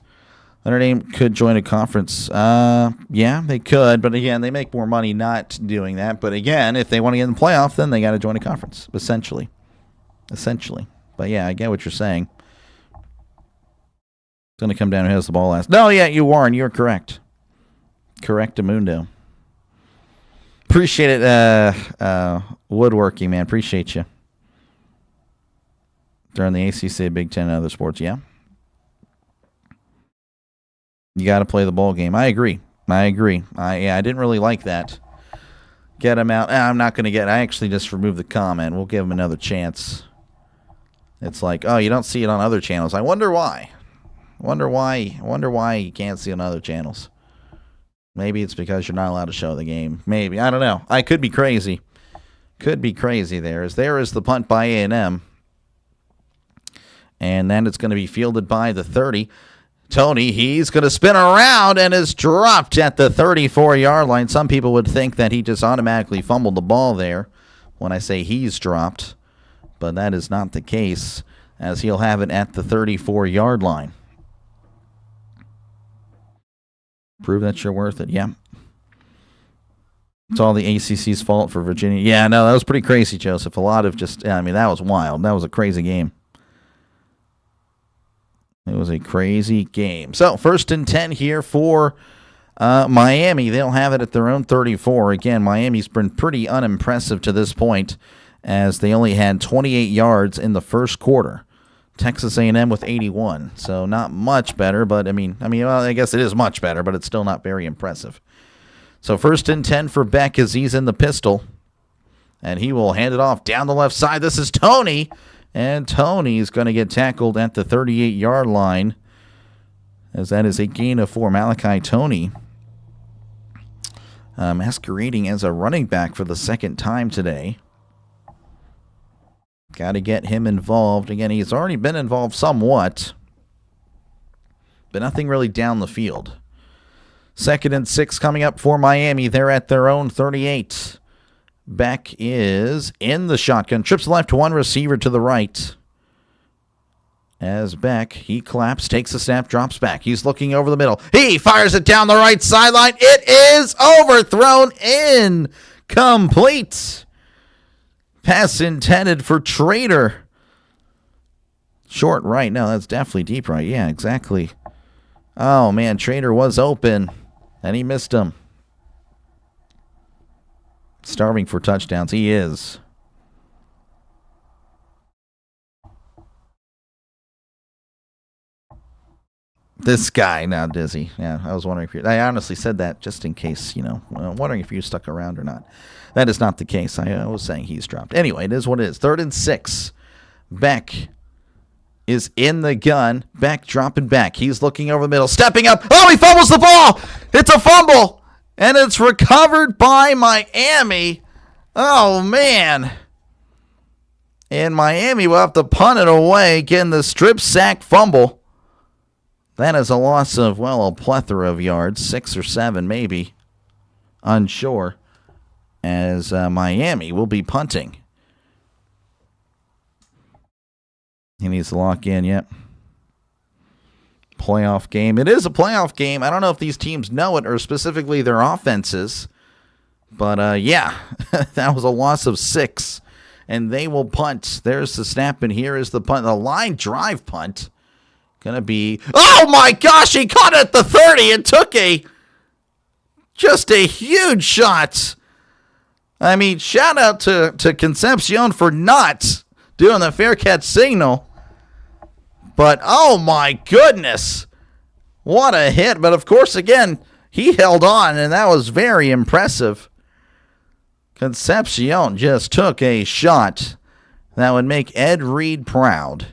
Notre Dame could join a conference. Yeah, they could, but again, they make more money not doing that. But again, if they want to get in the playoff, then they got to join a conference, essentially. But yeah, I get what you're saying. It's going to come down who has the ball last. No, yeah, Warren, you're correct. Correctamundo. Appreciate it, woodworking, man. Appreciate you. During the ACC, Big Ten, and other sports, yeah. You got to play the ball game. I agree. I didn't really like that. Get him out. I'm not going to I actually just removed the comment. We'll give him another chance. It's like, oh, you don't see it on other channels. I wonder why. Wonder why you can't see it on other channels. Maybe it's because you're not allowed to show the game. Maybe. I don't know. I could be crazy. There is the punt by A&M. And then it's going to be fielded by the 30. Tony, he's going to spin around and is dropped at the 34-yard line. Some people would think that he just automatically fumbled the ball there when I say he's dropped. But that is not the case, as he'll have it at the 34-yard line. Prove that you're worth it, yeah. It's all the ACC's fault for Virginia. Yeah, no, that was pretty crazy, Joseph. A lot of that was wild. That was a crazy game. It was a crazy game. So, 1st and 10 here for Miami. They'll have it at their own 34. Again, Miami's been pretty unimpressive to this point, as they only had 28 yards in the first quarter. Texas A&M with 81. So, not much better, but I guess it is much better, but it's still not very impressive. So, 1st and 10 for Beck as he's in the pistol. And he will hand it off down the left side. This is Tony. And Tony's going to get tackled at the 38-yard line as that is a gain of 4. Malachi Toney masquerading as a running back for the second time today. Got to get him involved. Again, he's already been involved somewhat, but nothing really down the field. 2nd and 6 coming up for Miami. They're at their own 38. Beck is in the shotgun. Trips left, 1 receiver to the right. As Beck, he claps, takes a snap, drops back. He's looking over the middle. He fires it down the right sideline. It is overthrown, incomplete. Pass intended for Trader. Short right. No, that's definitely deep right. Yeah, exactly. Oh, man, Trader was open, and he missed him. Starving for touchdowns. He is. This guy now, Dizzy. Yeah, I was wondering if I honestly said that just in case, I'm wondering if you stuck around or not. That is not the case. I was saying he's dropped. Anyway, it is what it is. 3rd and 6. Beck is in the gun. Beck dropping back. He's looking over the middle, stepping up. Oh, he fumbles the ball. It's a fumble, and it's recovered by Miami. Oh, man. And Miami will have to punt it away, getting the strip sack fumble. That is a loss of, a plethora of yards, 6 or 7 maybe, unsure, as Miami will be punting. He needs to lock in, yep. Playoff game. It is a playoff game. I don't know if these teams know it or specifically their offenses, but yeah, that was a loss of 6, and they will punt. There's the snap, and here is the punt. The line drive punt. Gonna be, oh my gosh, he caught it at the 30 and took just a huge shot. I mean, shout out to Concepcion for not doing the fair catch signal. But, oh my goodness, what a hit. But of course, again, he held on, and that was very impressive. Concepcion just took a shot that would make Ed Reed proud.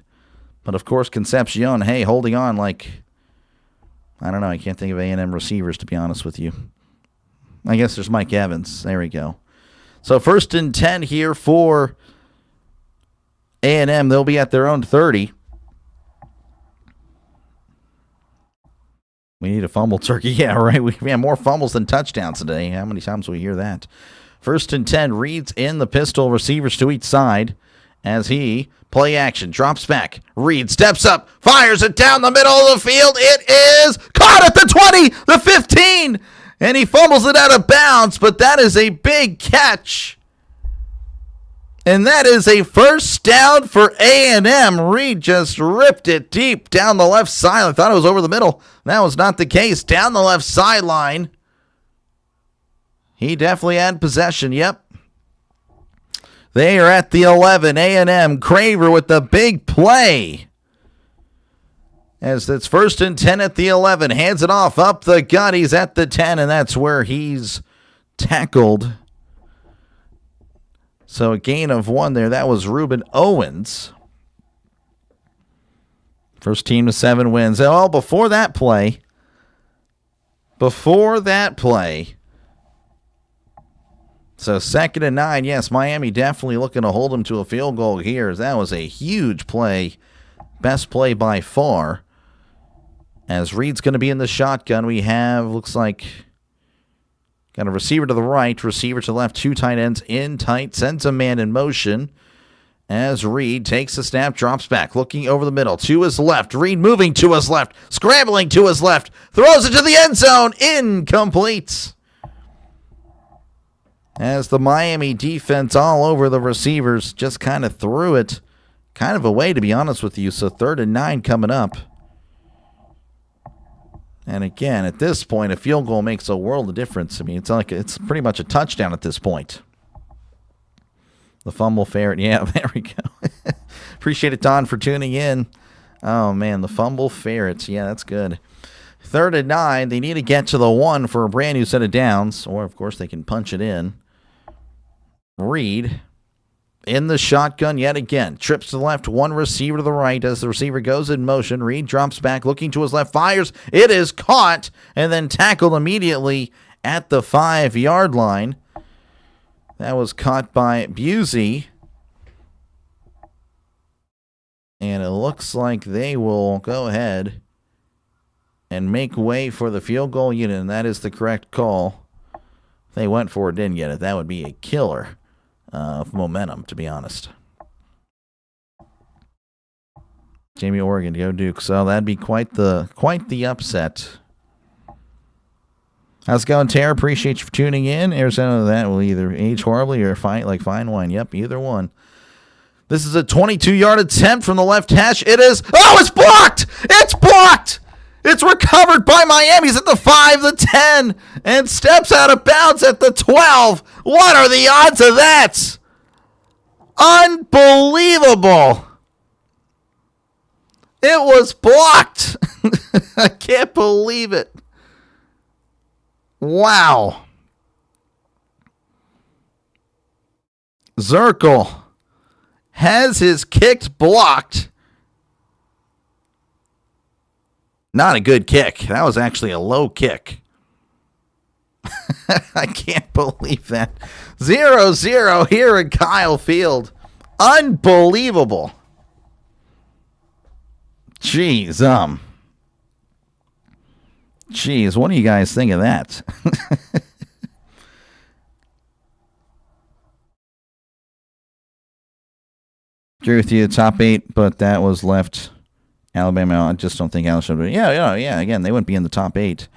But, of course, Concepcion, hey, holding on like, I don't know, I can't think of A&M receivers, to be honest with you. I guess there's Mike Evans. There we go. So 1st and 10 here for A&M. They'll be at their own 30. We need a fumble turkey. Yeah, right. We have more fumbles than touchdowns today. How many times will we hear that? 1st and 10. Reed's in the pistol. Receivers to each side as he... Play action, drops back. Reed steps up, fires it down the middle of the field. It is caught at the 20, the 15, and he fumbles it out of bounds, but that is a big catch. And that is a 1st down for A&M. Reed just ripped it deep down the left side. I thought it was over the middle. That was not the case. Down the left sideline. He definitely had possession, yep. They are at the 11. A&M, Craver with the big play. As it's 1st and 10 at the 11. Hands it off up the gut. He's at the 10, and that's where he's tackled. So a gain of 1 there. That was Ruben Owens. First team to 7 wins. Oh, before that play. So 2nd and 9, yes, Miami definitely looking to hold him to a field goal here. That was a huge play. Best play by far. As Reed's going to be in the shotgun, we have, looks like, got a receiver to the right, receiver to the left, 2 tight ends in tight, sends a man in motion. As Reed takes a snap, drops back, looking over the middle, to his left. Reed moving to his left, scrambling to his left, throws it to the end zone, incomplete. As the Miami defense all over the receivers just kind of threw it kind of away, to be honest with you. So 3rd and 9 coming up. And again, at this point, a field goal makes a world of difference. I mean, it's pretty much a touchdown at this point. The fumble ferret. Yeah, there we go. Appreciate it, Don, for tuning in. Oh, man, the fumble ferrets. Yeah, that's good. 3rd and 9. They need to get to the 1 for a brand new set of downs. Or, of course, they can punch it in. Reed in the shotgun yet again. Trips to the left, one receiver to the right. As the receiver goes in motion, Reed drops back, looking to his left, fires. It is caught and then tackled immediately at the 5-yard line. That was caught by Busey. And it looks like they will go ahead and make way for the field goal unit, and that is the correct call. If they went for it, didn't get it, that would be a killer of momentum, to be honest. Jamie Oregon, go Duke. So that'd be quite the upset. How's it going, Tara? Appreciate you for tuning in. Arizona, that will either age horribly or fight like fine wine. Yep, either one. This is a 22-yard attempt from the left hash. It is. Oh, it's blocked! It's blocked! It's recovered by Miami. He's at the 5, the 10, and steps out of bounds at the 12. What are the odds of that? Unbelievable. It was blocked. I can't believe it. Wow. Zirkle has his kick blocked. Not a good kick. That was actually a low kick. I can't believe that. 0-0 here at Kyle Field. Unbelievable. Jeez, what do you guys think of that? Agree with you, top 8, but that was left. Alabama, I just don't think Alabama should be. Yeah. Again, they wouldn't be in the top 8.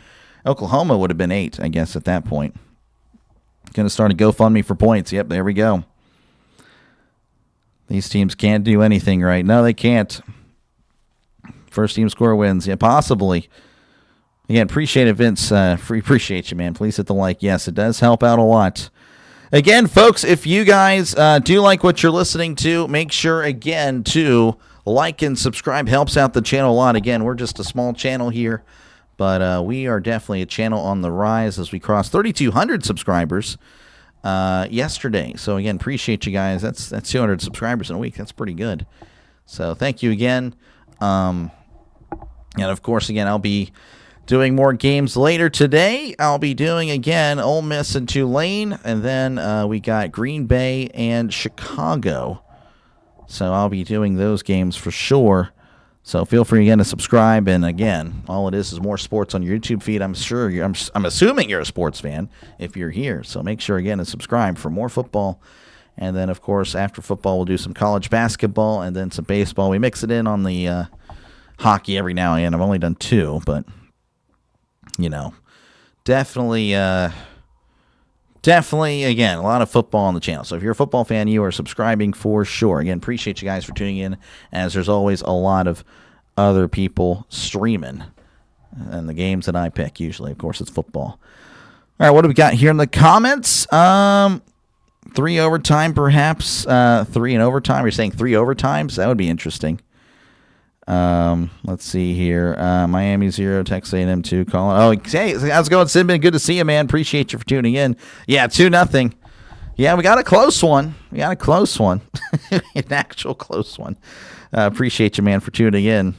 Oklahoma would have been 8, I guess, at that point. Going to start a GoFundMe for points. Yep, there we go. These teams can't do anything right. No, they can't. First team score wins. Yeah, possibly. Again, appreciate it, Vince. Appreciate you, man. Please hit the like. Yes, it does help out a lot. Again, folks, if you guys do like what you're listening to, make sure, again, to like and subscribe. Helps out the channel a lot. Again, we're just a small channel here, but we are definitely a channel on the rise as we cross 3,200 subscribers yesterday. So, again, appreciate you guys. That's 200 subscribers in a week. That's pretty good. So, thank you again. And, of course, again, I'll be doing more games later today. I'll be doing, again, Ole Miss and Tulane, and then we got Green Bay and Chicago. So I'll be doing those games for sure. So feel free, again, to subscribe. And, again, all it is more sports on your YouTube feed. I'm assuming you're a sports fan if you're here. So make sure, again, to subscribe for more football. And then, of course, after football, we'll do some college basketball and then some baseball. We mix it in on the hockey every now and again. I've only done 2, but definitely, again, a lot of football on the channel. So if you're a football fan, you are subscribing for sure. Again, appreciate you guys for tuning in, as there's always a lot of other people streaming. And the games that I pick, usually, of course, it's football. All right, what do we got here in the comments? 3 overtime, perhaps. 3 in overtime. You're saying 3 overtimes? That would be interesting. Let's see here. Miami 0, Texas A&M 2. Colin. Oh, hey, how's it going, Sidman? Good to see you, man. Appreciate you for tuning in. Yeah, 2-0. Yeah, we got a close one. An actual close one. Appreciate you, man, for tuning in.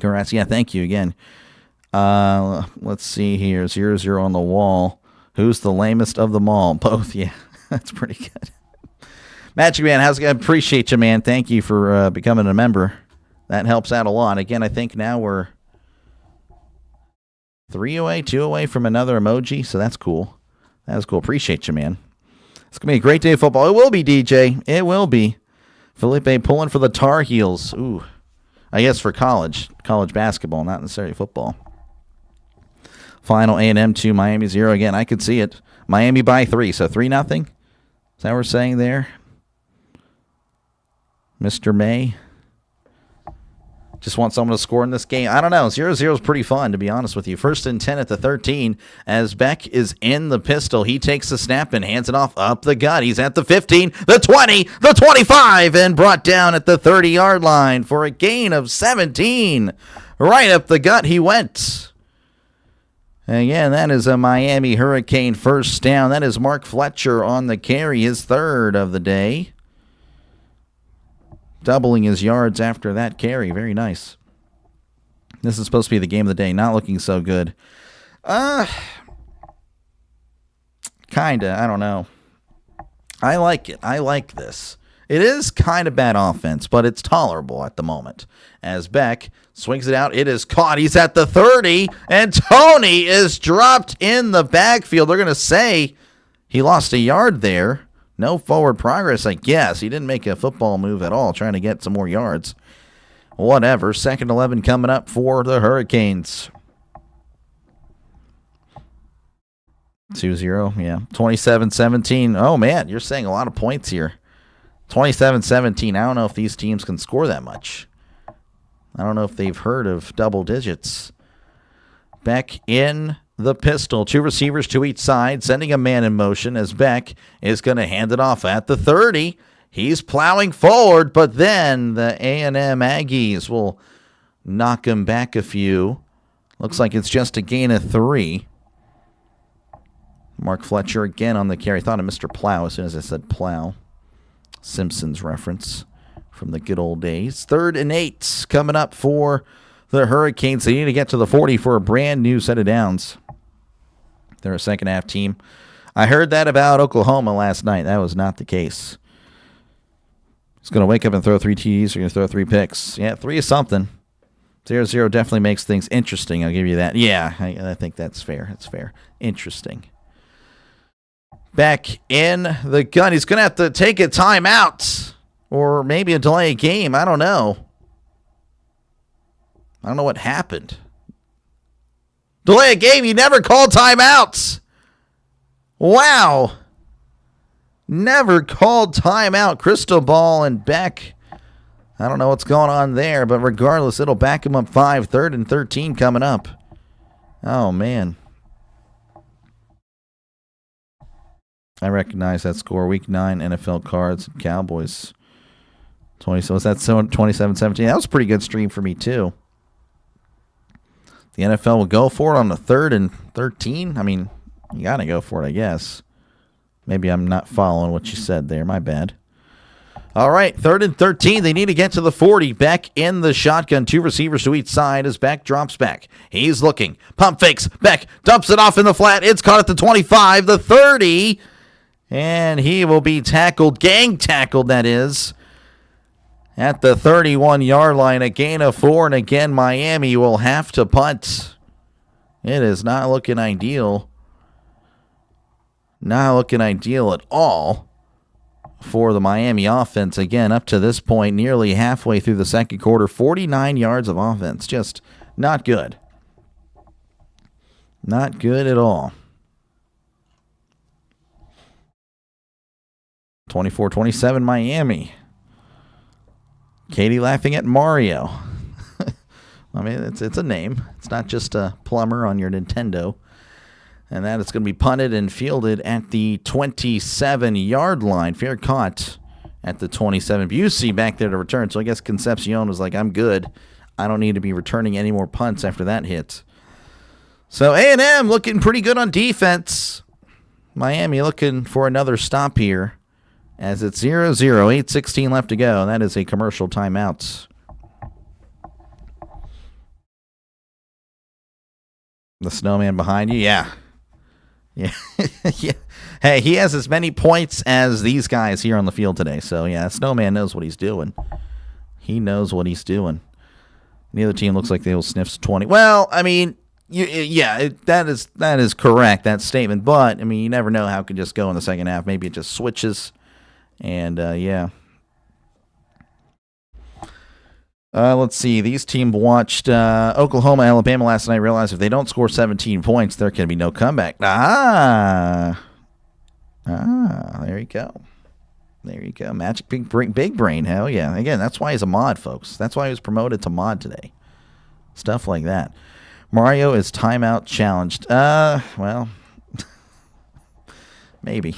Congrats. Yeah, thank you again. Let's see here. 0-0 on the wall. Who's the lamest of them all? Both. Yeah, that's pretty good. Magic Man, how's it going? Appreciate you, man. Thank you for becoming a member. That helps out a lot. Again, I think now we're 3 away, 2 away from another emoji, so that's cool. That's cool. Appreciate you, man. It's going to be a great day of football. It will be, DJ. It will be. Felipe pulling for the Tar Heels. Ooh. I guess for college basketball, not necessarily football. Final A&M 2, Miami 0. Again, I could see it. Miami by 3, so 3-0. Is that what we're saying there? Mr. May? Just want someone to score in this game. I don't know. 0-0 is pretty fun, to be honest with you. 1st and 10 at the 13 as Beck is in the pistol. He takes the snap and hands it off up the gut. He's at the 15, the 20, the 25, and brought down at the 30-yard line for a gain of 17. Right up the gut he went. And again, that is a Miami Hurricane first down. That is Mark Fletcher on the carry, his 3rd of the day. doubling his yards after that carry. Very nice. This is supposed to be the game of the day. Not looking so good. Kinda. I don't know. I like it. I like this. It is kind of bad offense, but it's tolerable at the moment. As Beck swings it out, it is caught. He's at the 30, and Tony is dropped in the backfield. They're going to say he lost a yard there. No forward progress, I guess. He didn't make a football move at all, trying to get some more yards. Whatever. 2nd 11 coming up for the Hurricanes. 2-0, yeah. 27-17. Oh, man, you're saying a lot of points here. 27-17. I don't know if these teams can score that much. I don't know if they've heard of double digits. Beck in the pistol. 2 receivers to each side, sending a man in motion as Beck is going to hand it off at the 30. He's plowing forward, but then the A&M Aggies will knock him back a few. Looks like it's just a gain of 3. Mark Fletcher again on the carry. I thought of Mr. Plow as soon as I said plow. Simpsons reference from the good old days. 3rd and 8 coming up for the Hurricanes. They need to get to the 40 for a brand new set of downs. They're a second half team. I heard that about Oklahoma last night. That was not the case. He's going to wake up and throw 3 TDs. Or going to throw 3 picks. Yeah, 3 is something. 0-0 definitely makes things interesting. I'll give you that. Yeah, I think that's fair. That's fair. Interesting. Back in the gun. He's going to have to take a timeout. Or maybe a delay game. I don't know. I don't know what happened. Delay a game. You never call timeouts. Wow. Never called timeout. Crystal Ball and Beck. I don't know what's going on there, but regardless, it'll back him up 5. 3rd and 13 coming up. Oh, man. I recognize that score. Week 9, NFL Cards, Cowboys. 20. So was that 27-17? That was a pretty good stream for me, too. The NFL will go for it on the 3rd and 13. I mean, you got to go for it, I guess. Maybe I'm not following what you said there. My bad. All right, 3rd and 13. They need to get to the 40. Beck in the shotgun. 2 receivers to each side as Beck drops back. He's looking. Pump fakes. Beck dumps it off in the flat. It's caught at the 25, the 30. And he will be tackled. Gang tackled, that is. At the 31-yard line. A gain of 4. And again, Miami will have to punt. It is not looking ideal. Not looking ideal at all for the Miami offense. Again, up to this point, nearly halfway through the second quarter, 49 yards of offense. Just not good. Not good at all. 24-27 Miami. Katie laughing at Mario. I mean, it's a name. It's not just a plumber on your Nintendo. And that is going to be punted and fielded at the 27-yard line. Fair caught at the 27. Busey back there to return. So I guess Concepcion was like, I'm good. I don't need to be returning any more punts after that hit. So A&M looking pretty good on defense. Miami looking for another stop here. As it's 0-0, 8:16 left to go. That is a commercial timeout. The snowman behind you? Yeah. Yeah. Yeah. Hey, he has as many points as these guys here on the field today. So, yeah, Snowman knows what he's doing. He knows what he's doing. The other team looks like they will sniff 20. Well, I mean, that is correct, that statement. But, I mean, you never know how it could just go in the second half. Maybe it just switches. And, yeah. Let's see. These teams watched Oklahoma, Alabama last night. Realized if they don't score 17 points, there can be no comeback. There you go. There you go. Magic big brain. Hell yeah. Again, that's why he's a mod, folks. That's why he was promoted to mod today. Stuff like that. Mario is timeout challenged. Well, maybe.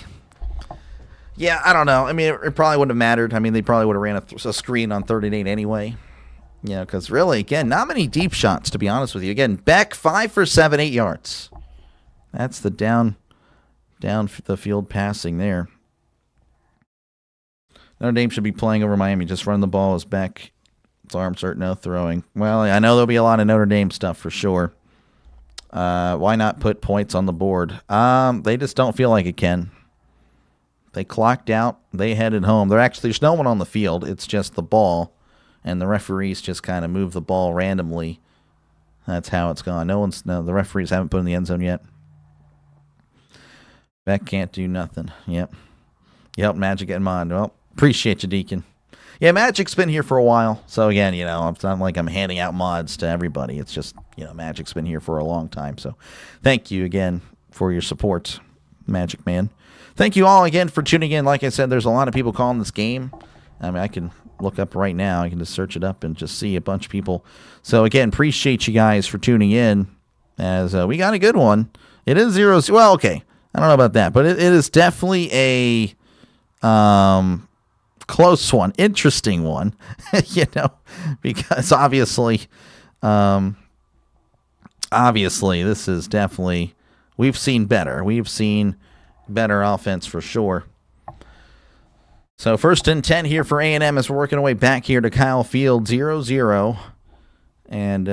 Yeah, I don't know. I mean, it probably wouldn't have mattered. I mean, they probably would have ran a screen on 3rd and 8 anyway. You know, because really, again, not many deep shots, to be honest with you. Again, Beck, 5 for 7, 8 yards. That's the down the field passing there. Notre Dame should be playing over Miami. Just run the ball. His back, its arms hurt, no throwing. Well, I know there'll be a lot of Notre Dame stuff for sure. Why not put points on the board? They just don't feel like it, Ken. They clocked out. They headed home. There's no one on the field. It's just the ball, and the referees just kind of move the ball randomly. That's how it's gone. The referees haven't put in the end zone yet. Beck can't do nothing. Yep, Magic and Mod. Well, appreciate you, Deacon. Yeah, Magic's been here for a while. So, again, it's not like I'm handing out mods to everybody. It's just, Magic's been here for a long time. So, thank you again for your support, Magic Man. Thank you all again for tuning in. Like I said, there's a lot of people calling this game. I mean, I can look up right now. I can just search it up and just see a bunch of people. So, again, appreciate you guys for tuning in as we got a good one. It is 0-0. Well, okay. I don't know about that, but it is definitely a close one, interesting one, because obviously this is definitely, we've seen better. We've seen better offense for sure. So 1st and 10 here for A&M as we're working our way back here to Kyle Field, 0-0. And,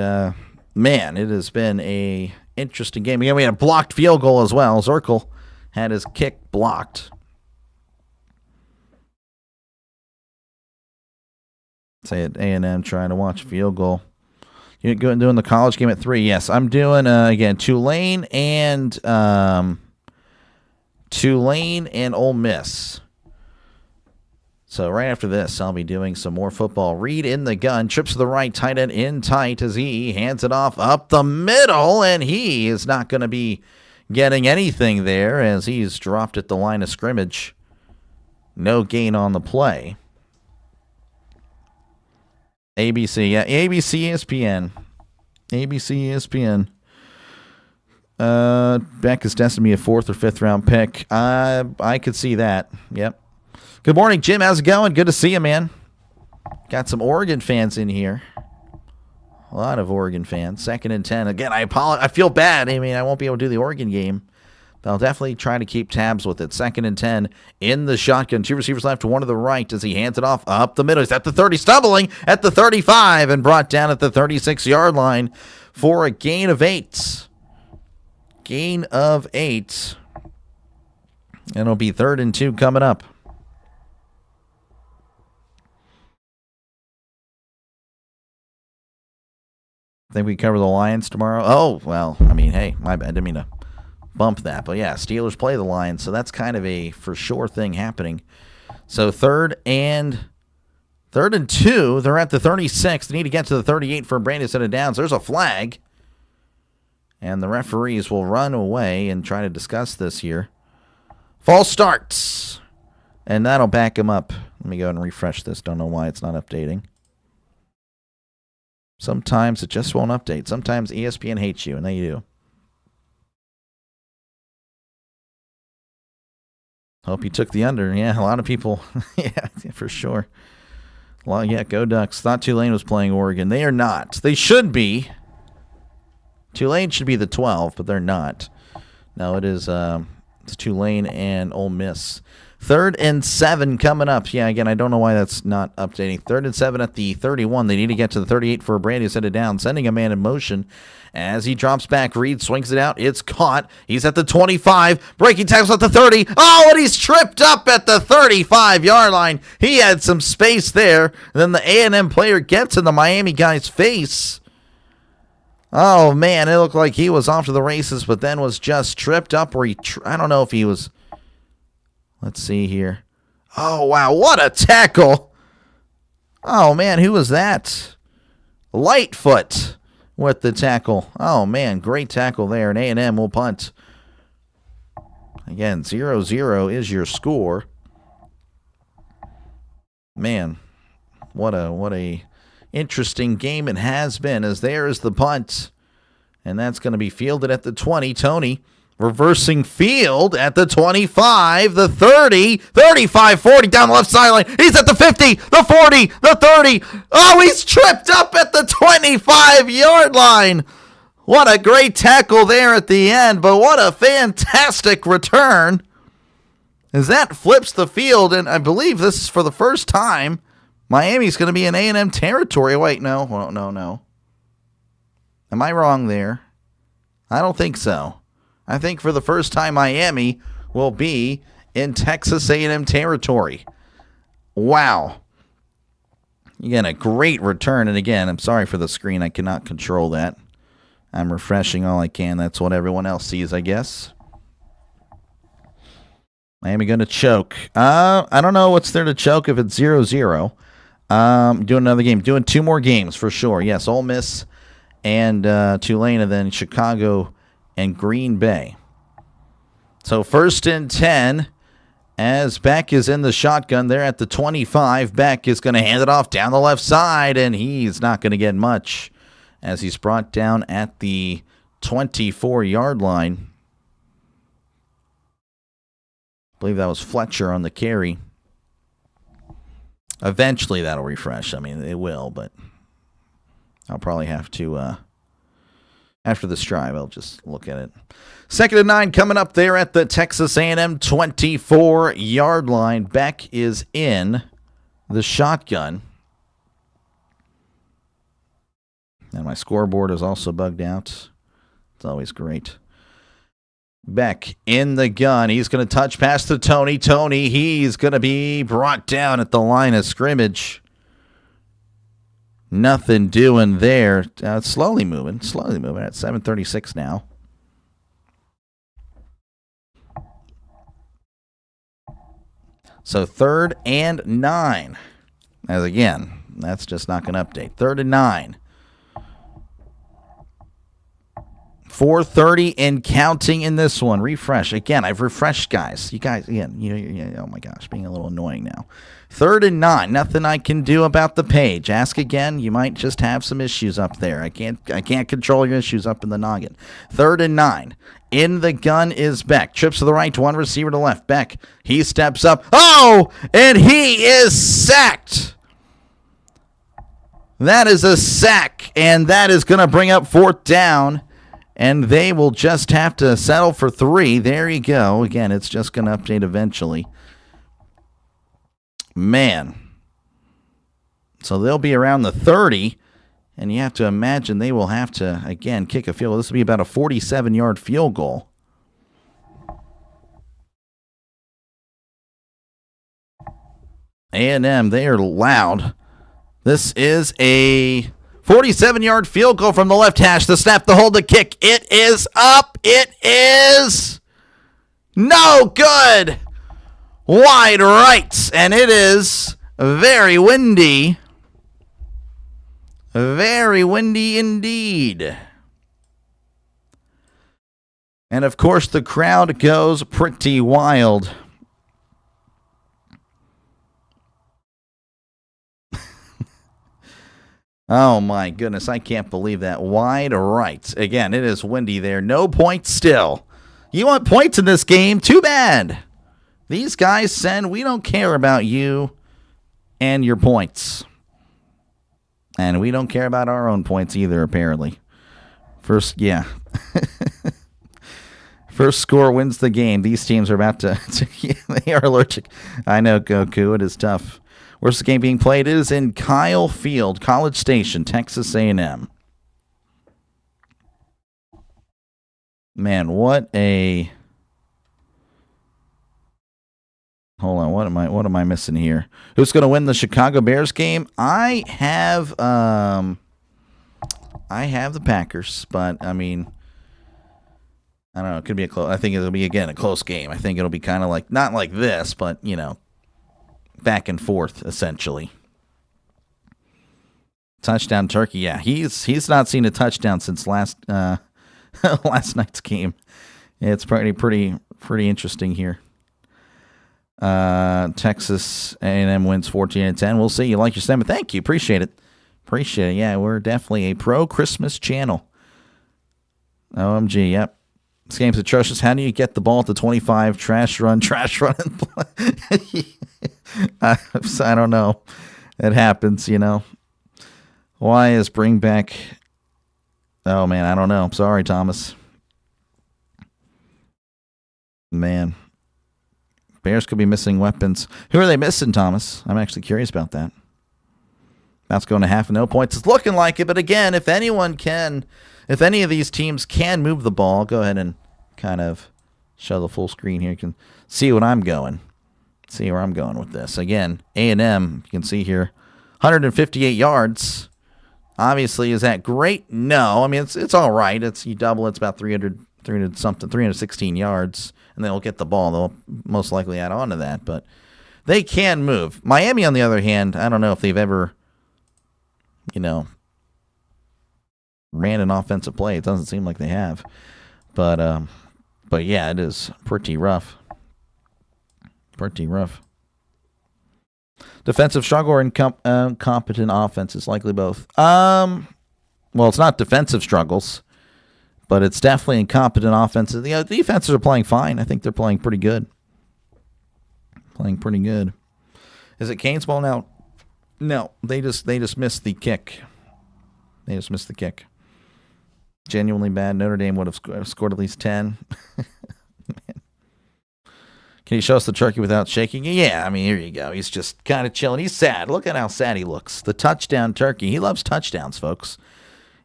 man, it has been a interesting game. Again, we had a blocked field goal as well. Zirkle had his kick blocked. Say it, A&M trying to watch field goal. You're doing the college game at 3. Yes, I'm doing, again, Tulane and Ole Miss. So right after this, I'll be doing some more football. Reed in the gun, trips to the right, tight end in tight as he hands it off up the middle, and he is not going to be getting anything there as he's dropped at the line of scrimmage. No gain on the play. ABC, yeah, ABC ESPN. ABC ESPN. Beck is destined to be a 4th or 5th round pick. I could see that. Yep. Good morning, Jim. How's it going? Good to see you, man. Got some Oregon fans in here. A lot of Oregon fans. 2nd and 10. Again, I feel bad. I mean, I won't be able to do the Oregon game, but I'll definitely try to keep tabs with it. 2nd and 10 in the shotgun. 2 receivers left, 1 to the right as he hands it off up the middle. He's at the 30, stumbling at the 35 and brought down at the 36-yard line for a gain of 8. Gain of 8. And it'll be 3rd and 2 coming up. Think we cover the Lions tomorrow? Oh, well, I mean, hey, my bad. I didn't mean to bump that. But, yeah, Steelers play the Lions, so that's kind of a for sure thing happening. So 3rd and 2. They're at the 36. They need to get to the 38 for a brand new set of downs. There's a flag. And the referees will run away and try to discuss this here. False starts. And that'll back him up. Let me go ahead and refresh this. Don't know why it's not updating. Sometimes it just won't update. Sometimes ESPN hates you, and they do. Hope you took the under. Yeah, a lot of people. Yeah, for sure. Well, yeah, go Ducks. Thought Tulane was playing Oregon. They are not. They should be. Tulane should be the 12, but they're not. No, it is it's Tulane and Ole Miss. 3rd and 7 coming up. Yeah, again, I don't know why that's not updating. 3rd and 7 at the 31. They need to get to the 38 for a brand new set it down. Sending a man in motion as he drops back. Reed swings it out. It's caught. He's at the 25. Breaking tackles at the 30. Oh, and he's tripped up at the 35-yard line. He had some space there. And then the A&M player gets in the Miami guy's face. Oh, man, it looked like he was off to the races, but then was just tripped up where I don't know if he was. Let's see here. Oh, wow, what a tackle. Oh, man, who was that? Lightfoot with the tackle. Oh, man, great tackle there, and A&M will punt. Again, 0-0 is your score. Man, what a interesting game it has been, as there is the punt. And that's going to be fielded at the 20. Tony reversing field at the 25, the 30, 35, 40 down the left sideline. He's at the 50, the 40, the 30. Oh, he's tripped up at the 25-yard line. What a great tackle there at the end, but what a fantastic return as that flips the field, and I believe this is for the first time Miami's going to be in A&M territory. Wait, no. Am I wrong there? I don't think so. I think for the first time Miami will be in Texas A&M territory. Wow. Again, a great return. And again, I'm sorry for the screen. I cannot control that. I'm refreshing all I can. That's what everyone else sees, I guess. Miami going to choke. I don't know what's there to choke if it's 0-0. Doing another game. Doing 2 more games for sure. Yes, Ole Miss and Tulane, and then Chicago and Green Bay. So 1st and 10 as Beck is in the shotgun there at the 25. Beck is going to hand it off down the left side, and he's not going to get much as he's brought down at the 24-yard line. I believe that was Fletcher on the carry. Eventually that'll refresh. I mean, it will, but I'll probably have to, after this drive, I'll just look at it. 2nd and 9 coming up there at the Texas A&M 24-yard line. Beck is in the shotgun. And my scoreboard is also bugged out. It's always great. Beck in the gun. He's going to touch past to Tony. Tony, he's going to be brought down at the line of scrimmage. Nothing doing there. Slowly moving at 7:36 now. So 3rd and 9. As again, that's just not going to update. 3rd and 9. 4:30 and counting in this one. Refresh. Again, I've refreshed, guys. You guys, again, oh my gosh, being a little annoying now. 3rd and 9. Nothing I can do about the page. Ask again. You might just have some issues up there. I can't control your issues up in the noggin. 3rd and 9. In the gun is Beck. Trips to the right, one receiver to left. Beck, he steps up. Oh, and he is sacked. That is a sack, and that is going to bring up 4th down. And they will just have to settle for 3. There you go. Again, it's just going to update eventually. Man. So they'll be around the 30. And you have to imagine they will have to, again, kick a field goal. This will be about a 47-yard field goal. A&M, they are loud. This is a 47-yard field goal from the left hash. The snap, the hold, the kick. It is up. It is no good. Wide right. And it is very windy. Very windy indeed. And, of course, the crowd goes pretty wild. Oh, my goodness. I can't believe that. Wide right. Again, it is windy there. No points still. You want points in this game? Too bad. These guys said, we don't care about you and your points. And we don't care about our own points either, apparently. First score wins the game. These teams are about to they are allergic. I know, Goku. It is tough. Where's the game being played? It is in Kyle Field, College Station, Texas A&M. Man, what a... Hold on, what am I missing here? Who's going to win the Chicago Bears game? I have the Packers, but I mean, I don't know. It could be I think it'll be again a close game. I think it'll be kind of like not like this, but back and forth essentially. Touchdown Turkey. Yeah, he's not seen a touchdown since last last night's game. It's pretty interesting here. Texas A&M wins 14-10. We'll see. You like your sentiment? Thank you. Appreciate it. Yeah, we're definitely a pro-Christmas channel. OMG, yep. This game's atrocious. How do you get the ball at the 25? Trash run. I don't know. It happens, Why is bring back... Oh, man, I don't know. Sorry, Thomas. Man. Bears could be missing weapons. Who are they missing, Thomas? I'm actually curious about that. That's going to half and no points. It's looking like it, but again, if any of these teams can move the ball, go ahead and kind of show the full screen here. You can see what I'm going. See where I'm going with this. Again, A&M, you can see here, 158 yards. Obviously, is that great? No. I mean, it's all right. You double, it's about 300 something, 316 yards, and they'll get the ball. They'll most likely add on to that, but they can move. Miami, on the other hand, I don't know if they've ever, ran an offensive play. It doesn't seem like they have, but yeah, it is pretty rough. Pretty rough. Defensive struggle or incompetent offense is likely both. Well, it's not defensive struggles, but it's definitely incompetent offenses. The defenses are playing fine. I think they're playing pretty good. Playing pretty good. Is it Canes ball now? No, they just missed the kick. They just missed the kick. Genuinely bad. Notre Dame would have scored at least 10. Can you show us the turkey without shaking? Yeah, I mean, here you go. He's just kind of chilling. He's sad. Look at how sad he looks. The touchdown turkey. He loves touchdowns, folks.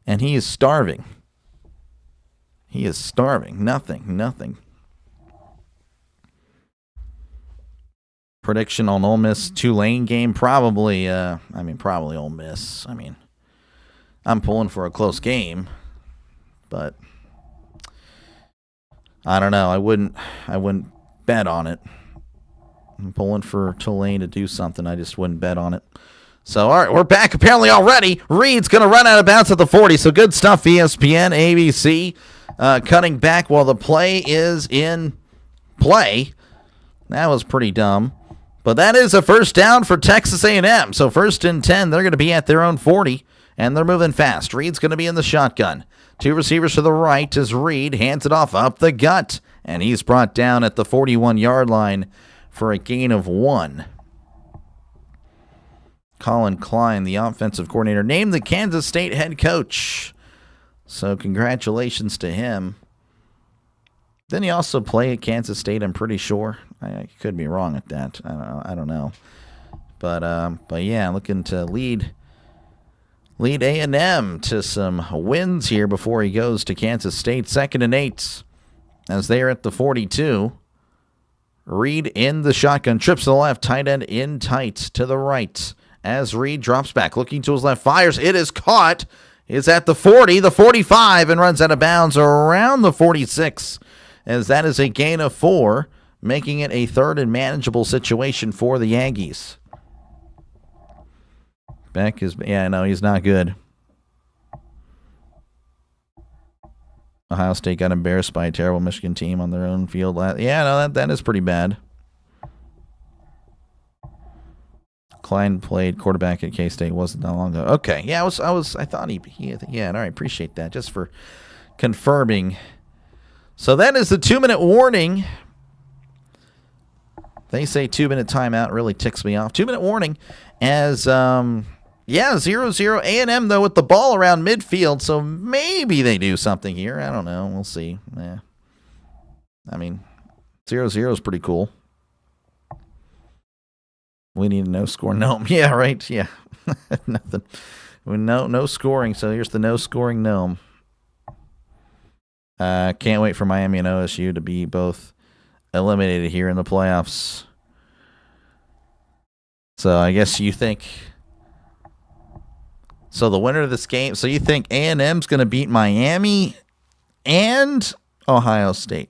And he is starving. He is starving. Nothing. Prediction on Ole Miss Tulane game? Probably Ole Miss. I mean, I'm pulling for a close game, but I don't know. I wouldn't bet on it. I'm pulling for Tulane to do something. I just wouldn't bet on it. So, all right, we're back apparently already. Reed's going to run out of bounds at the 40. So, good stuff, ESPN, ABC, cutting back while the play is in play. That was pretty dumb. But that is a first down for Texas A&M. So, 1st and 10, they're going to be at their own 40, and they're moving fast. Reed's going to be in the shotgun. 2 receivers to the right as Reed hands it off up the gut. And he's brought down at the 41-yard line for a gain of 1. Colin Klein, the offensive coordinator, named the Kansas State head coach. So congratulations to him. Didn't he also play at Kansas State, I'm pretty sure? I could be wrong at that. I don't know. But yeah, looking to lead A&M to some wins here before he goes to Kansas State. 2nd and 8. As they are at the 42, Reed in the shotgun, trips to the left, tight end in tight to the right. As Reed drops back, looking to his left, fires. It is caught. It's at the 40, the 45, and runs out of bounds around the 46. As that is a gain of 4, making it a 3rd and manageable situation for the Aggies. Beck is, he's not good. Ohio State got embarrassed by a terrible Michigan team on their own field. That is pretty bad. Klein played quarterback at K-State wasn't that long ago. Okay, yeah, I thought he all right, appreciate that just for confirming. So that is the 2-minute warning. They say 2-minute timeout, really ticks me off. 2-minute warning as 0-0 A&M, though, with the ball around midfield, so maybe they do something here. I don't know. We'll see. Yeah. I mean, 0-0 is pretty cool. We need a no-score gnome. Yeah, right. Yeah. Nothing. No scoring, so here's the no-scoring gnome. Can't wait for Miami and OSU to be both eliminated here in the playoffs. So I guess you think... So the winner of this game, so you think A&M's going to beat Miami and Ohio State?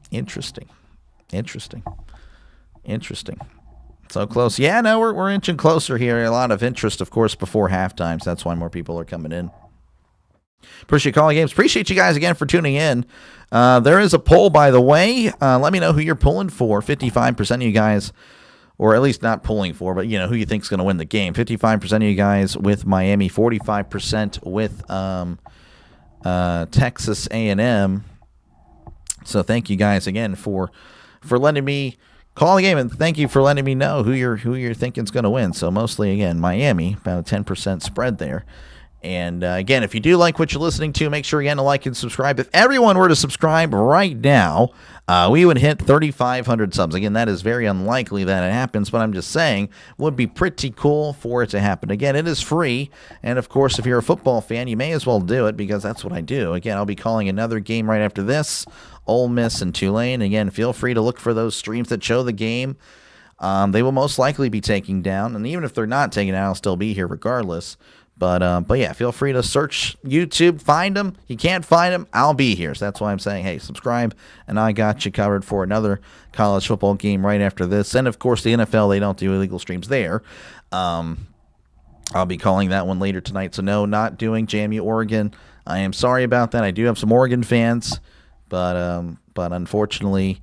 Interesting. So close. Yeah, no, we're inching closer here. A lot of interest, of course, before halftime, so that's why more people are coming in. Appreciate calling games. Appreciate you guys again for tuning in. There is a poll, by the way. Let me know who you're pulling for. 55% of you guys... or at least not pulling for, but who you think is going to win the game. 55% of you guys with Miami, 45% with Texas A&M. So thank you guys again for letting me call the game, and thank you for letting me know who you're thinking is going to win. So mostly again Miami, about a 10% spread there, And again, if you do like what you're listening to, make sure again to like and subscribe. If everyone were to subscribe right now, we would hit 3,500 subs. Again, that is very unlikely that it happens, but I'm just saying would be pretty cool for it to happen. Again, it is free, and of course, if you're a football fan, you may as well do it because that's what I do. Again, I'll be calling another game right after this, Ole Miss and Tulane. Again, feel free to look for those streams that show the game. They will most likely be taking down, and even if they're not taking down, I'll still be here regardless. But yeah, feel free to search YouTube, find them. You can't find them, I'll be here. So that's why I'm saying, hey, subscribe, and I got you covered for another college football game right after this. And, of course, the NFL, they don't do illegal streams there. I'll be calling that one later tonight. So, no, not doing JMU Oregon. I am sorry about that. I do have some Oregon fans, but unfortunately,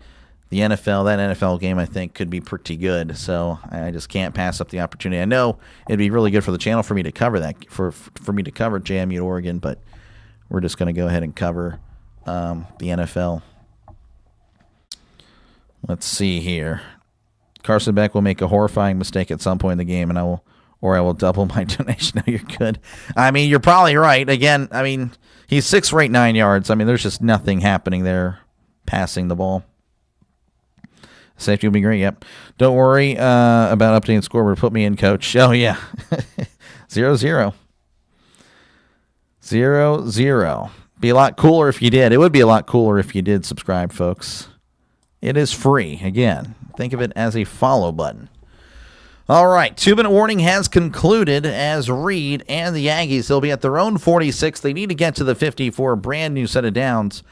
the NFL, that NFL game, I think, could be pretty good. So I just can't pass up the opportunity. I know it'd be really good for the channel for me to cover that, for me to cover JMU Oregon, but we're just going to go ahead and cover the NFL. Let's see here. Carson Beck will make a horrifying mistake at some point in the game, and I will double my donation. No, you're good. I mean, you're probably right. Again, I mean, he's 6 for 8, 9 yards. I mean, there's just nothing happening there passing the ball. Safety will be great, yep. Don't worry about updating the scoreboard. Put me in, coach. Oh, yeah. 0-0. 0-0. Be a lot cooler if you did. It would be a lot cooler if you did subscribe, folks. It is free. Again, think of it as a follow button. All right, 2-minute warning has concluded as Reed and the Aggies, they'll be at their own 46. They need to get to the 50 for a brand new set of downs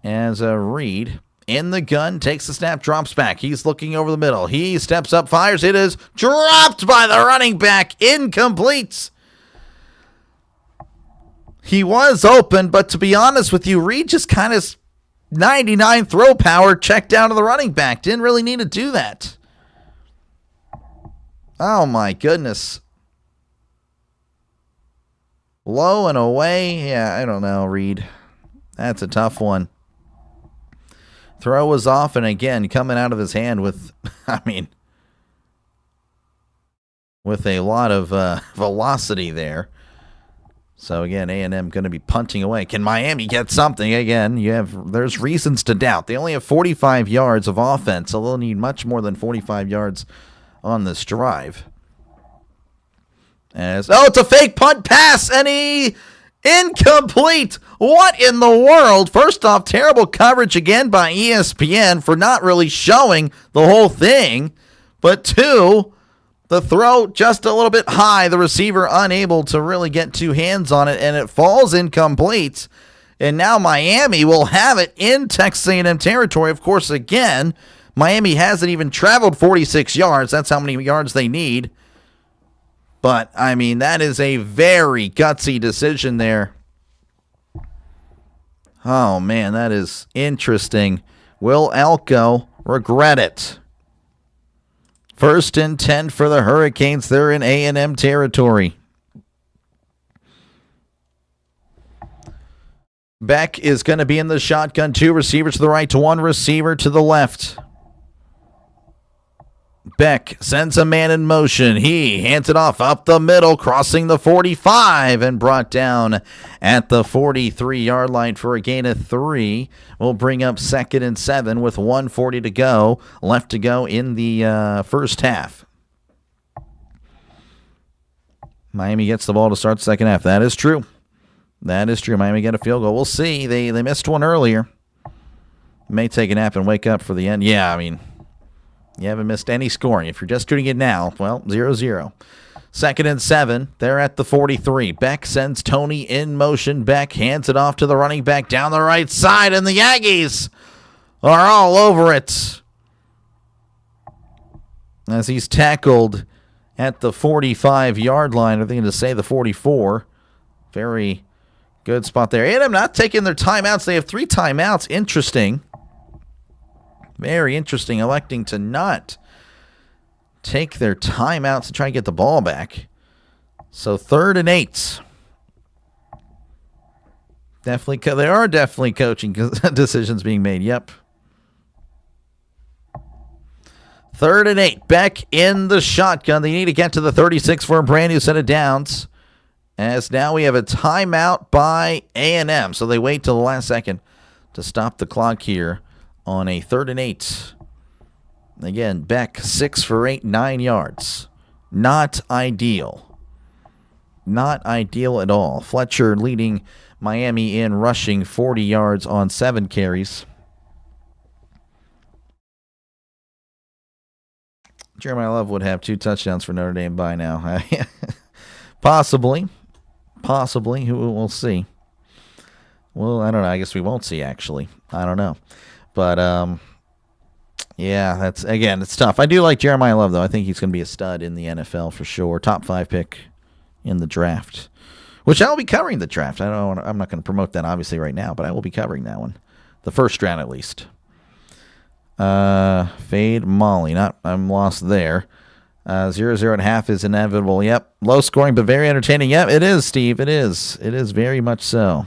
as Reed in the gun, takes the snap, drops back. He's looking over the middle. He steps up, fires. It is dropped by the running back. Incomplete. He was open, but to be honest with you, Reed just kind of 99 throw power, checked down to the running back. Didn't really need to do that. Oh, my goodness. Low and away. Yeah, I don't know, Reed. That's a tough one. Throw was off, and again, coming out of his hand with, I mean, with a lot of velocity there. So, again, A&M going to be punting away. Can Miami get something? Again, there's reasons to doubt. They only have 45 yards of offense, so they'll need much more than 45 yards on this drive. It's a fake punt pass, and incomplete. What in the world? First off, terrible coverage again by ESPN for not really showing the whole thing. But 2, the throw just a little bit high. The receiver unable to really get 2 hands on it, and it falls incomplete. And now Miami will have it in Texas A&M territory. Of course, again, Miami hasn't even traveled 46 yards. That's how many yards they need. But, I mean, that is a very gutsy decision there. Oh, man, that is interesting. Will Elko regret it? 1st and 10 for the Hurricanes. They're in A&M territory. Beck is going to be in the shotgun. 2 receivers to the right, 1 receiver to the left. Beck sends a man in motion. He hands it off up the middle, crossing the 45 and brought down at the 43-yard line for a gain of 3. We'll bring up 2nd and 7 with 1:40 to go. Left to go in the first half. Miami gets the ball to start the second half. That is true. That is true. Miami get a field goal. We'll see. They missed one earlier. May take a nap and wake up for the end. Yeah, I mean, you haven't missed any scoring. If you're just doing it now, well, 0-0. 2nd and 7. They're at the 43. Beck sends Tony in motion. Beck hands it off to the running back down the right side, and the Aggies are all over it as he's tackled at the 45-yard line. I think to say the 44. Very good spot there. And I'm not taking their timeouts. They have 3 timeouts. Interesting. Very interesting, electing to not take their timeouts to try and get the ball back. So 3rd and 8. There are definitely coaching decisions being made. Yep. 3rd and 8. Beck in the shotgun. They need to get to the 36 for a brand new set of downs. as now we have a timeout by A&M. So they wait till the last second to stop the clock here on a 3rd and 8. Again, Beck 6 for 8, 9 yards. Not ideal. Not ideal at all. Fletcher leading Miami in rushing 40 yards on 7 carries. Jeremiah Love would have 2 touchdowns for Notre Dame by now. Possibly. We'll see. Well, I don't know. I guess we won't see, actually. I don't know. But, yeah, it's tough. I do like Jeremiah Love, though. I think he's going to be a stud in the NFL for sure. Top 5 pick in the draft, which I will be covering the draft. I'm not going to promote that, obviously, right now, but I will be covering that one. The first round, at least. Fade Molly. I'm lost there. 0-0.5 is inevitable. Yep. Low scoring, but very entertaining. Yep, it is, Steve. It is. It is very much so.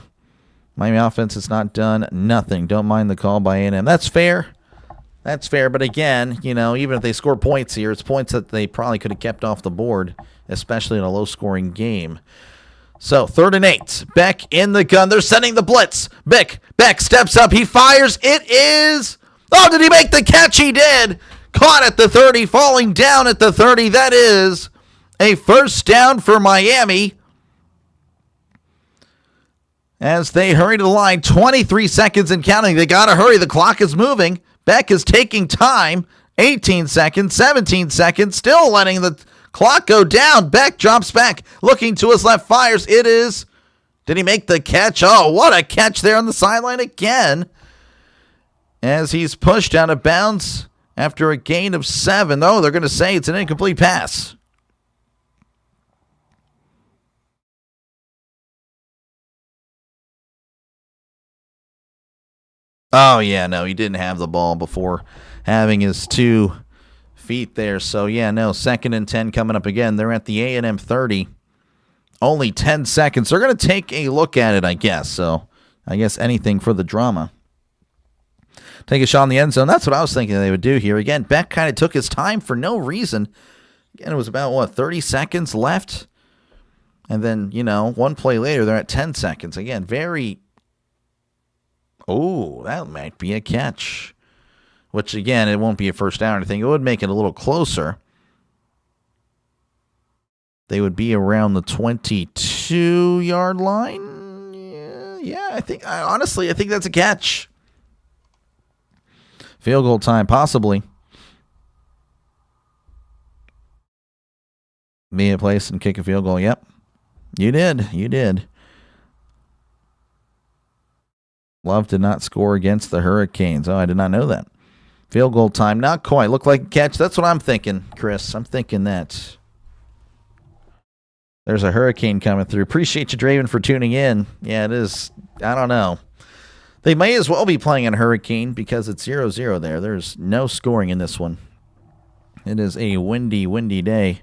Miami offense has not done nothing. Don't mind the call by A&M. That's fair. But again, even if they score points here, it's points that they probably could have kept off the board, especially in a low-scoring game. So, 3rd and 8. Beck in the gun. They're sending the blitz. Beck steps up. He fires. It is... Oh, did he make the catch? He did. Caught at the 30, falling down at the 30. That is a first down for Miami. As they hurry to the line, 23 seconds and counting. They got to hurry. The clock is moving. Beck is taking time. 18 seconds, 17 seconds, still letting the clock go down. Beck drops back, looking to his left, fires. It is. Did he make the catch? Oh, what a catch there on the sideline again. As he's pushed out of bounds after a gain of 7. Oh, they're going to say it's an incomplete pass. Oh, yeah, no, he didn't have the ball before having his 2 feet there. So, yeah, no, 2nd and 10 coming up again. They're at the A&M 30. Only 10 seconds. They're going to take a look at it, I guess. So, I guess anything for the drama. Take a shot in the end zone. That's what I was thinking they would do here. Again, Beck kind of took his time for no reason. Again, it was about, 30 seconds left? And then, one play later, they're at 10 seconds. Again, very... Oh, that might be a catch. Which, again, it won't be a first down or anything. It would make it a little closer. They would be around the 22-yard line. Yeah, I think that's a catch. Field goal time, possibly. Be a place and kick a field goal. Yep. You did. Love did not score against the Hurricanes. Oh, I did not know that. Field goal time, not quite. Looked like a catch. That's what I'm thinking, Chris. I'm thinking that. There's a hurricane coming through. Appreciate you, Draven, for tuning in. Yeah, it is. I don't know. They may as well be playing in Hurricane because it's 0-0 there. There's no scoring in this one. It is a windy day.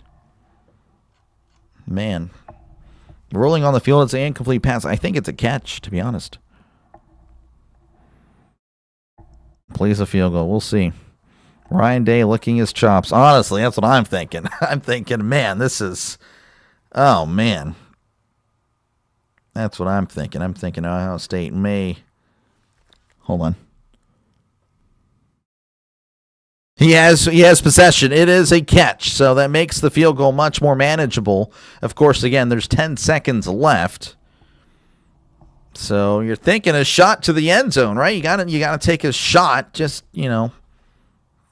Man. Rolling on the field, it's an incomplete pass. I think it's a catch, to be honest. Please a field goal. We'll see. Ryan Day licking his chops. Honestly, that's what I'm thinking. I'm thinking, man, this is... Oh, man. That's what I'm thinking. I'm thinking Ohio State may... Hold on. He has possession. It is a catch, so that makes the field goal much more manageable. Of course, again, there's 10 seconds left. So you're thinking a shot to the end zone, right? You gotta take a shot, just, But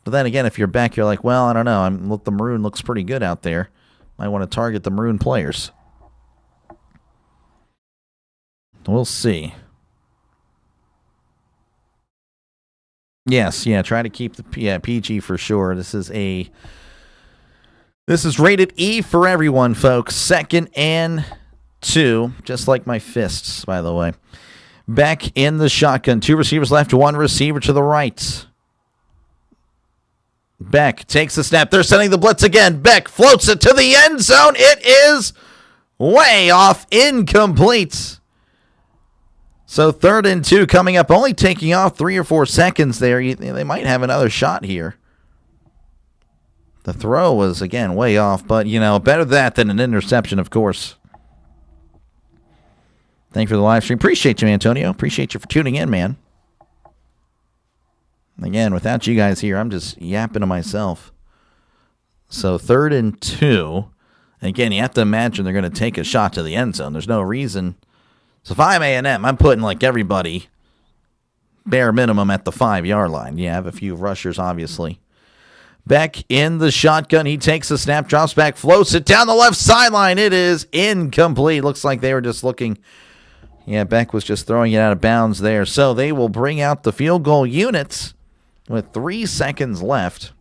then again, if you're back, you're like, well, I don't know. The maroon looks pretty good out there. Might want to target the maroon players. We'll see. Yes, try to keep the PG for sure. This is rated E for everyone, folks. 2nd and 2, just like my fists, by the way. Back in the shotgun. 2 receivers left, 1 receiver to the right. Beck takes the snap. They're sending the blitz again. Beck floats it to the end zone. It is way off, incomplete. So 3rd and 2 coming up, only taking off 3 or 4 seconds there. They might have another shot here. The throw was, again, way off, but, better that than an interception, of course. Thank you for the live stream. Appreciate you, Antonio. Appreciate you for tuning in, man. Again, without you guys here, I'm just yapping to myself. So 3rd and 2. Again, you have to imagine they're going to take a shot to the end zone. There's no reason. So if I'm A&M, I'm putting like everybody bare minimum at the 5-yard line. Yeah, I have a few rushers, obviously. Beck in the shotgun. He takes the snap, drops back, floats it down the left sideline. It is incomplete. Looks like they were just looking. Yeah, Beck was just throwing it out of bounds there. So they will bring out the field goal units with 3 seconds left.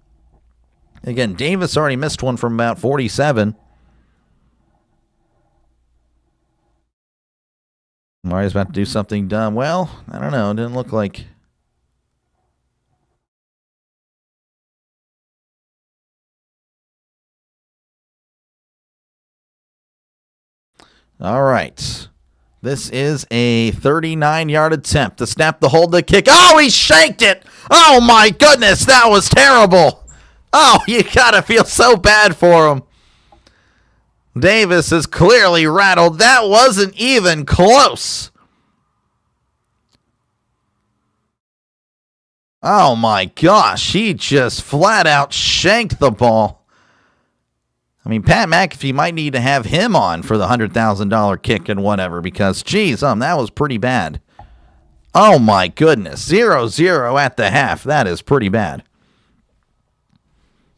Again, Davis already missed one from about 47. Mario's about to do something dumb. Well, I don't know. It didn't look like. All right. This is a 39-yard attempt. The snap, the hold, the kick. Oh, he shanked it. Oh, my goodness. That was terrible. Oh, you got to feel so bad for him. Davis is clearly rattled. That wasn't even close. Oh, my gosh. He just flat out shanked the ball. I mean, Pat McAfee might need to have him on for the $100,000 kick and whatever because, geez, that was pretty bad. Oh, my goodness. 0-0 at the half. That is pretty bad.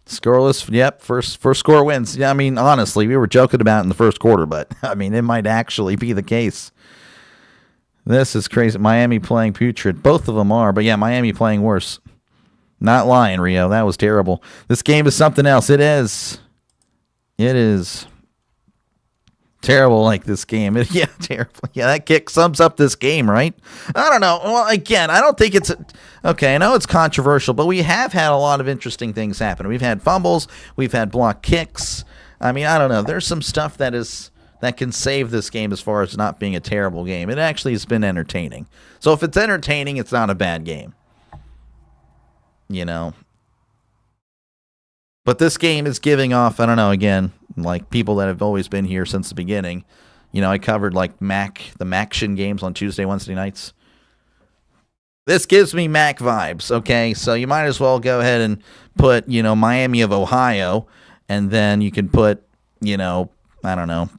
Scoreless, yep, first score wins. Yeah, I mean, honestly, we were joking about it in the first quarter, but, I mean, it might actually be the case. This is crazy. Miami playing putrid. Both of them are, but, yeah, Miami playing worse. Not lying, Rio. That was terrible. This game is something else. It is. It is terrible like this game. Yeah, terrible. Yeah, that kick sums up this game, right? I don't know. Well, again, I don't think it's okay. I know it's controversial, but we have had a lot of interesting things happen. We've had fumbles. We've had block kicks. I mean, I don't know. There's some stuff that can save this game as far as not being a terrible game. It actually has been entertaining. So if it's entertaining, it's not a bad game. You know. But this game is giving off, I don't know, again, like people that have always been here since the beginning. You know, I covered like the Maction games on Tuesday, Wednesday nights. This gives me Mac vibes, okay? So you might as well go ahead and put, Miami of Ohio, and then you can put, I don't know,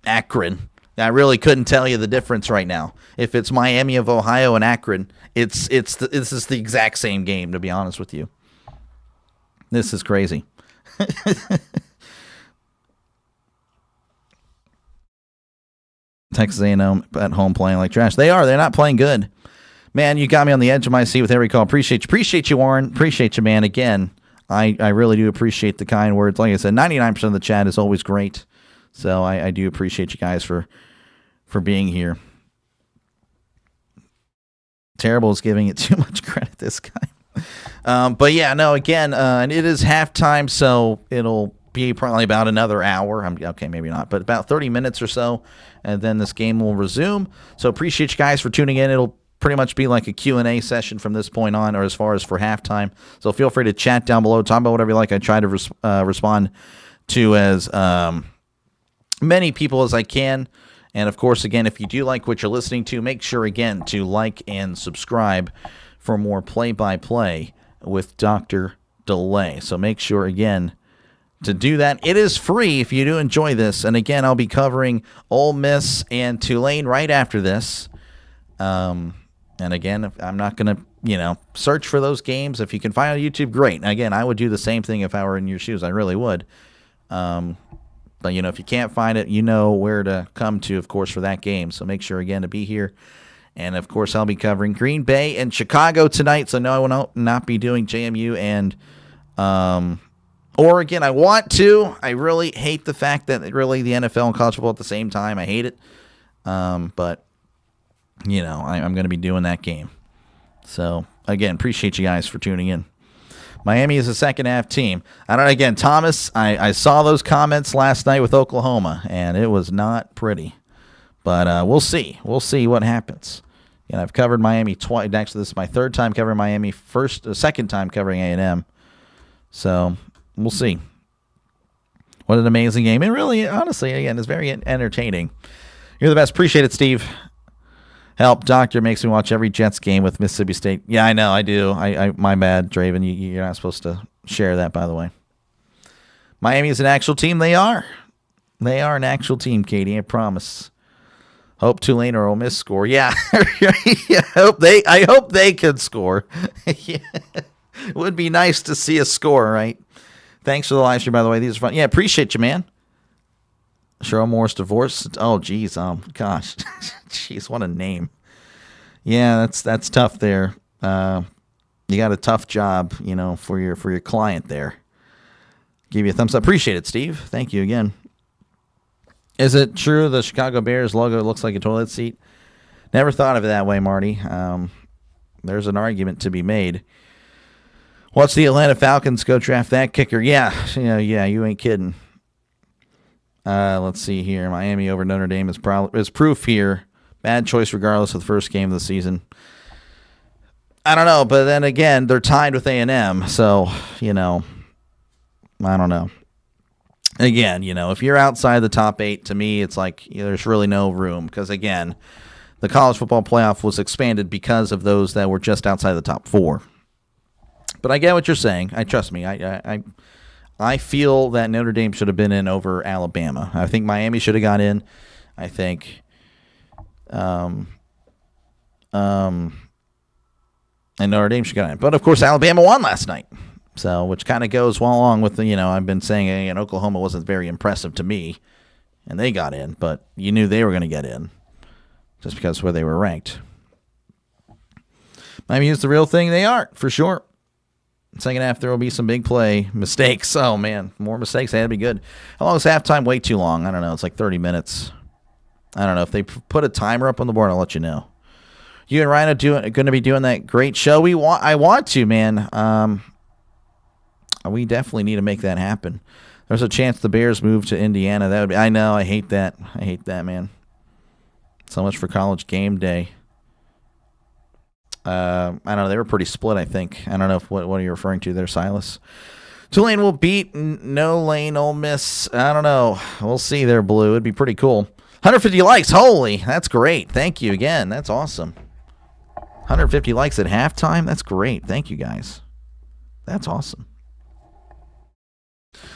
Akron. I really couldn't tell you the difference right now. If it's Miami of Ohio and Akron, this is the exact same game, to be honest with you. This is crazy. Texas A&M at home playing like trash. They are. They're not playing good. Man, you got me on the edge of my seat with every call. Appreciate you, Warren. Appreciate you, man. Again, I really do appreciate the kind words. Like I said, 99% of the chat is always great. So I do appreciate you guys for being here. Terrible is giving it too much credit, this guy. But yeah, no, again, and it is halftime, so it'll be probably about another hour. Okay, maybe not, but about 30 minutes or so, and then this game will resume. So appreciate you guys for tuning in. It'll pretty much be like a Q&A session from this point on, or as far as for halftime. So feel free to chat down below, talk about whatever you like. I try to respond to as many people as I can. And of course, again, if you do like what you're listening to, make sure again to like and subscribe for more play-by-play with Dr. Delay. So make sure, again, to do that. It is free if you do enjoy this. And again, I'll be covering Ole Miss and Tulane right after this. And again, I'm not going to, search for those games. If you can find it on YouTube, great. And again, I would do the same thing if I were in your shoes. I really would. But, if you can't find it, you know where to come to, of course, for that game. So make sure, again, to be here. And, of course, I'll be covering Green Bay and Chicago tonight. So, no, I will not be doing JMU and Oregon. I want to. I really hate the fact that really the NFL and college football at the same time. I hate it. But, I'm going to be doing that game. So, again, appreciate you guys for tuning in. Miami is a second-half team. I don't know, again, Thomas, I saw those comments last night with Oklahoma, and it was not pretty. But we'll see. We'll see what happens. I've covered Miami twice. Actually, this is my third time covering Miami. Second time covering A&M. So we'll see. What an amazing game. It really, honestly, again, is very entertaining. You're the best. Appreciate it, Steve. Help, Doctor makes me watch every Jets game with Mississippi State. Yeah, I know, I do. My bad, Draven. You're not supposed to share that, by the way. Miami is an actual team. They are. They are an actual team, Katie. I promise. Hope Tulane or Ole Miss score. Yeah, I hope they could score. Yeah. It would be nice to see a score, right? Thanks for the live stream, by the way. These are fun. Yeah, appreciate you, man. Cheryl Moore's divorce. Oh, geez. Gosh. Jeez, what a name. Yeah, that's tough there. You got a tough job, for your client there. Give you a thumbs up. Appreciate it, Steve. Thank you again. Is it true the Chicago Bears logo looks like a toilet seat? Never thought of it that way, Marty. There's an argument to be made. Watch the Atlanta Falcons go draft that kicker. Yeah, you ain't kidding. Let's see here. Miami over Notre Dame is proof here. Bad choice regardless of the first game of the season. I don't know, but then again, they're tied with A&M, so, I don't know. Again, if you're outside the top 8, to me, it's like there's really no room because, again, the college football playoff was expanded because of those that were just outside the top 4. But I get what you're saying. Trust me. I feel that Notre Dame should have been in over Alabama. I think Miami should have got in. I think and Notre Dame should have got in. But, of course, Alabama won last night. So, which kind of goes well along with I've been saying, Oklahoma wasn't very impressive to me, and they got in, but you knew they were going to get in just because of where they were ranked. Miami is the real thing. They are, for sure. Second half, there will be some big play mistakes. Oh, man, more mistakes. That'd be good. How long is halftime? Way too long. I don't know. It's like 30 minutes. I don't know. If they put a timer up on the board, I'll let you know. You and Ryan are going to be doing that great show. I want to, man. We definitely need to make that happen. There's a chance the Bears move to Indiana. That would be. I know. I hate that. I hate that, man. So much for college game day. I don't know. They were pretty split, I think. I don't know what are you referring to there, Silas. Tulane will beat No Lane Ole Miss. I don't know. We'll see there, Blue. It'd be pretty cool. 150 likes. Holy, that's great. Thank you again. That's awesome. 150 likes at halftime. That's great. Thank you, guys. That's awesome.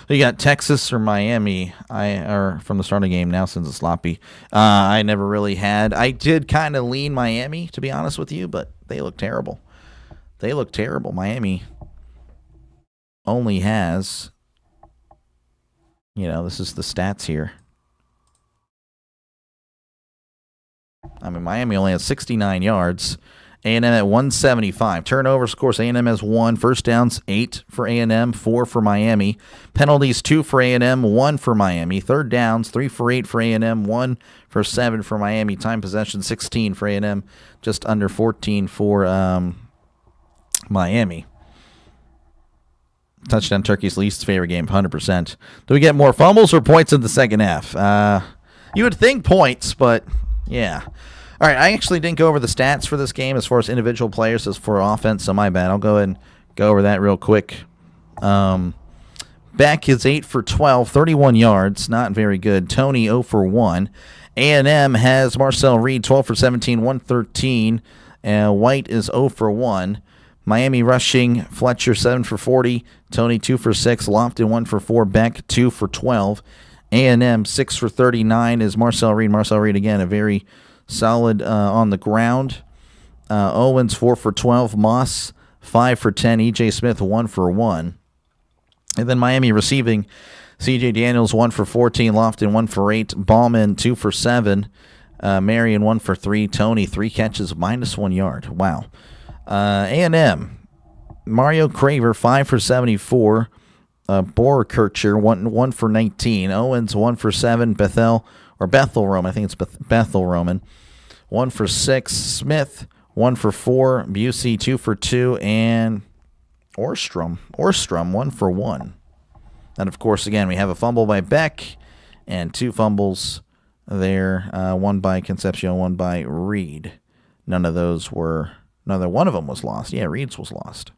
You got Texas or Miami. Or from the start of the game now since it's sloppy. I never really had. I did kind of lean Miami, to be honest with you, but they look terrible. They look terrible. Miami only has, this is the stats here. Miami only has 69 yards. A&M at 175. Turnovers, of course, A&M has 1. First downs, 8 for A&M, 4 for Miami. Penalties, 2 for A&M, 1 for Miami. Third downs, 3 for 8 for A&M, 1 for 7 for Miami. Time possession, 16 for A&M, just under 14 for Miami. Touchdown Turkey's least favorite game, 100%. Do we get more fumbles or points in the second half? You would think points, but yeah. All right, I actually didn't go over the stats for this game as far as individual players as for offense, so my bad. I'll go ahead and go over that real quick. Beck is 8 for 12, 31 yards, not very good. Tony 0 for 1. A&M has Marcel Reed 12 for 17, 113. White is 0 for 1. Miami rushing, Fletcher 7 for 40, Tony 2 for 6, Lofton 1 for 4, Beck 2 for 12. A&M 6 for 39 is Marcel Reed. Marcel Reed, again, a very solid on the ground. Owens 4 for 12. Moss 5 for 10. E.J. Smith 1 for 1. And then Miami receiving C.J. Daniels 1 for 14. Lofton 1 for 8. Ballman 2 for 7. Marion 1 for 3. Tony 3 catches, -1 yard. Wow. A&M Mario Craver 5 for 74. Borkircher 1 for 19. Owens 1 for 7. Bethel Roman, I think it's Bethel Roman, 1 for 6. Smith 1 for 4. Busey 2 for 2, and Orstrom 1 for 1. And of course, again, we have a fumble by Beck and 2 fumbles there, one by Concepcion, one by Reed. Neither one of them was lost. Yeah, Reed's was lost.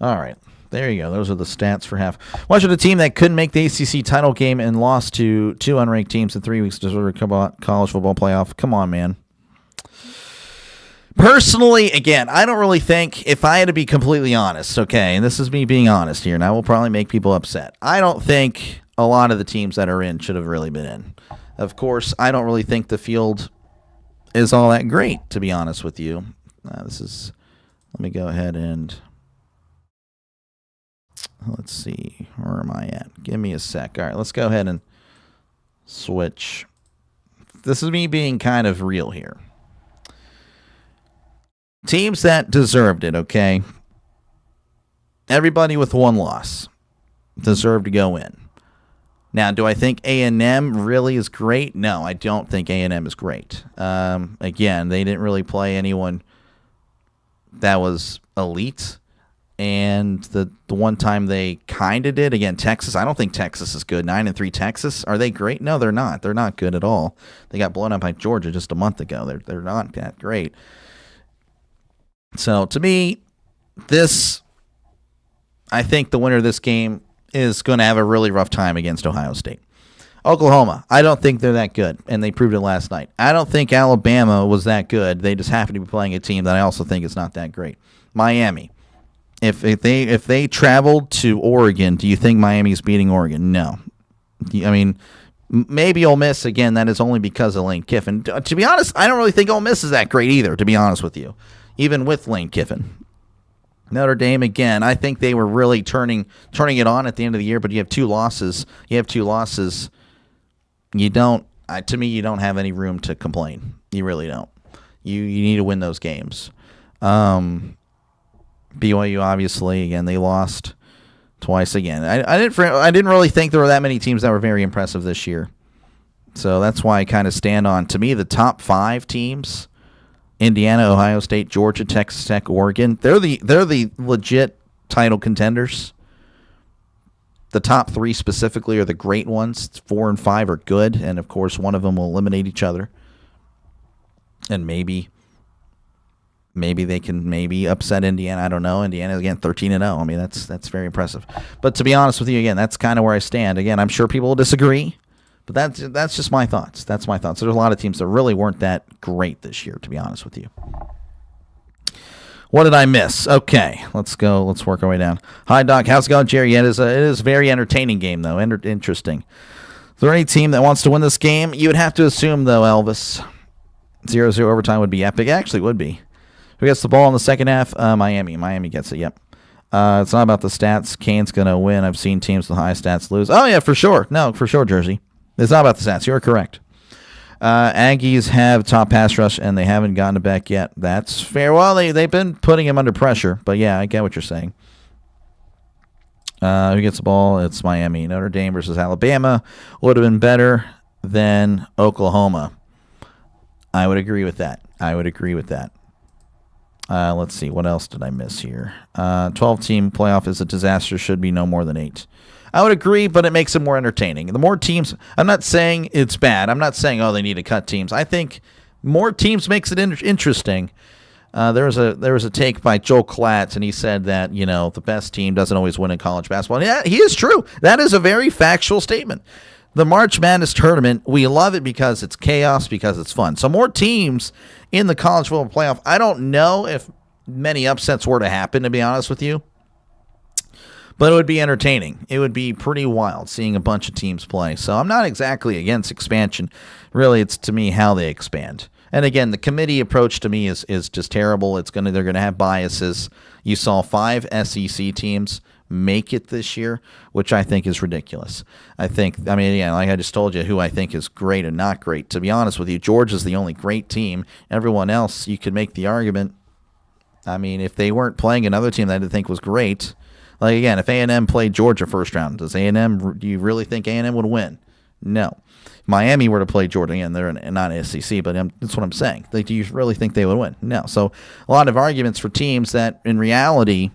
All right. There you go. Those are the stats for half. Watching a team that couldn't make the ACC title game and lost to two unranked teams in 3 weeks to deserve a college football playoff. Come on, man. Personally, again, I don't really think, if I had to be completely honest, okay, and this is me being honest here, and I will probably make people upset. I don't think a lot of the teams that are in should have really been in. Of course, I don't really think the field is all that great, to be honest with you. Let me go ahead and, let's see, where am I at? Give me a sec. All right, let's go ahead and switch. This is me being kind of real here. Teams that deserved it, okay? Everybody with one loss deserved to go in. Now, do I think A&M really is great? No, I don't think A&M is great. Again, they didn't really play anyone that was elite. And the one time they kind of did, again, Texas, I don't think Texas is good. 9-3 Texas, are they great? No, they're not. They're not good at all. They got blown up by Georgia just a month ago. They're not that great. So, to me, I think the winner of this game is going to have a really rough time against Ohio State. Oklahoma, I don't think they're that good, and they proved it last night. I don't think Alabama was that good. They just happen to be playing a team that I also think is not that great. Miami, if they traveled to Oregon, do you think Miami's beating Oregon? No. I mean, maybe Ole Miss, again, that is only because of Lane Kiffin. To be honest, I don't really think Ole Miss is that great either, to be honest with you. Even with Lane Kiffin. Notre Dame, again, I think they were really turning it on at the end of the year, but you have two losses. You don't, to me, you don't have any room to complain. You really don't. You need to win those games. BYU, obviously, again, they lost twice again. I didn't really think there were that many teams that were very impressive this year. So that's why I kind of stand on, to me, the top 5 teams. Indiana, Ohio State, Georgia, Texas Tech, Oregon. They're the legit title contenders. The top 3 specifically are the great ones. 4 and 5 are good, and of course one of them will eliminate each other. And maybe they can upset Indiana. I don't know. Indiana again 13-0. I mean that's very impressive. But to be honest with you, again, that's kind of where I stand. Again, I'm sure people will disagree. But that's just my thoughts. That's my thoughts. There's a lot of teams that really weren't that great this year, to be honest with you. What did I miss? Okay, let's go. Let's work our way down. Hi, Doc. How's it going, Jerry? It is a very entertaining game, though. Interesting. Is there any team that wants to win this game? You would have to assume, though, Elvis. 0-0 overtime would be epic. It actually would be. Who gets the ball in the second half? Miami. Miami gets it, yep. It's not about the stats. Kane's going to win. I've seen teams with high stats lose. Oh, yeah, for sure. No, for sure, Jersey. It's not about the stats. You're correct. Aggies have top pass rush, and they haven't gotten it back yet. That's fair. Well, they've been putting him under pressure, but yeah, I get what you're saying. Who gets the ball? It's Miami. Notre Dame versus Alabama would have been better than Oklahoma. I would agree with that. Let's see. What else did I miss here? 12-team playoff is a disaster. Should be no more than 8. I would agree, but it makes it more entertaining. The more teams, I'm not saying it's bad. I'm not saying, they need to cut teams. I think more teams makes it interesting. There was a take by Joel Klatt, and he said that, the best team doesn't always win in college basketball. And yeah, he is true. That is a very factual statement. The March Madness tournament, we love it because it's chaos, because it's fun. So more teams in the college football playoff. I don't know if many upsets were to happen, to be honest with you. But it would be entertaining. It would be pretty wild seeing a bunch of teams play. So I'm not exactly against expansion. Really, it's to me how they expand. And again, the committee approach to me is just terrible. They're gonna have biases. You saw 5 SEC teams make it this year, which I think is ridiculous. Like I just told you who I think is great and not great. To be honest with you, Georgia's the only great team. Everyone else, you could make the argument. If they weren't playing another team that I didn't think was great. Like, again, if A&M played Georgia first round, do you really think A&M would win? No. Miami were to play Georgia, again, they're not SEC, but that's what I'm saying. Do you really think they would win? No. So a lot of arguments for teams that, in reality,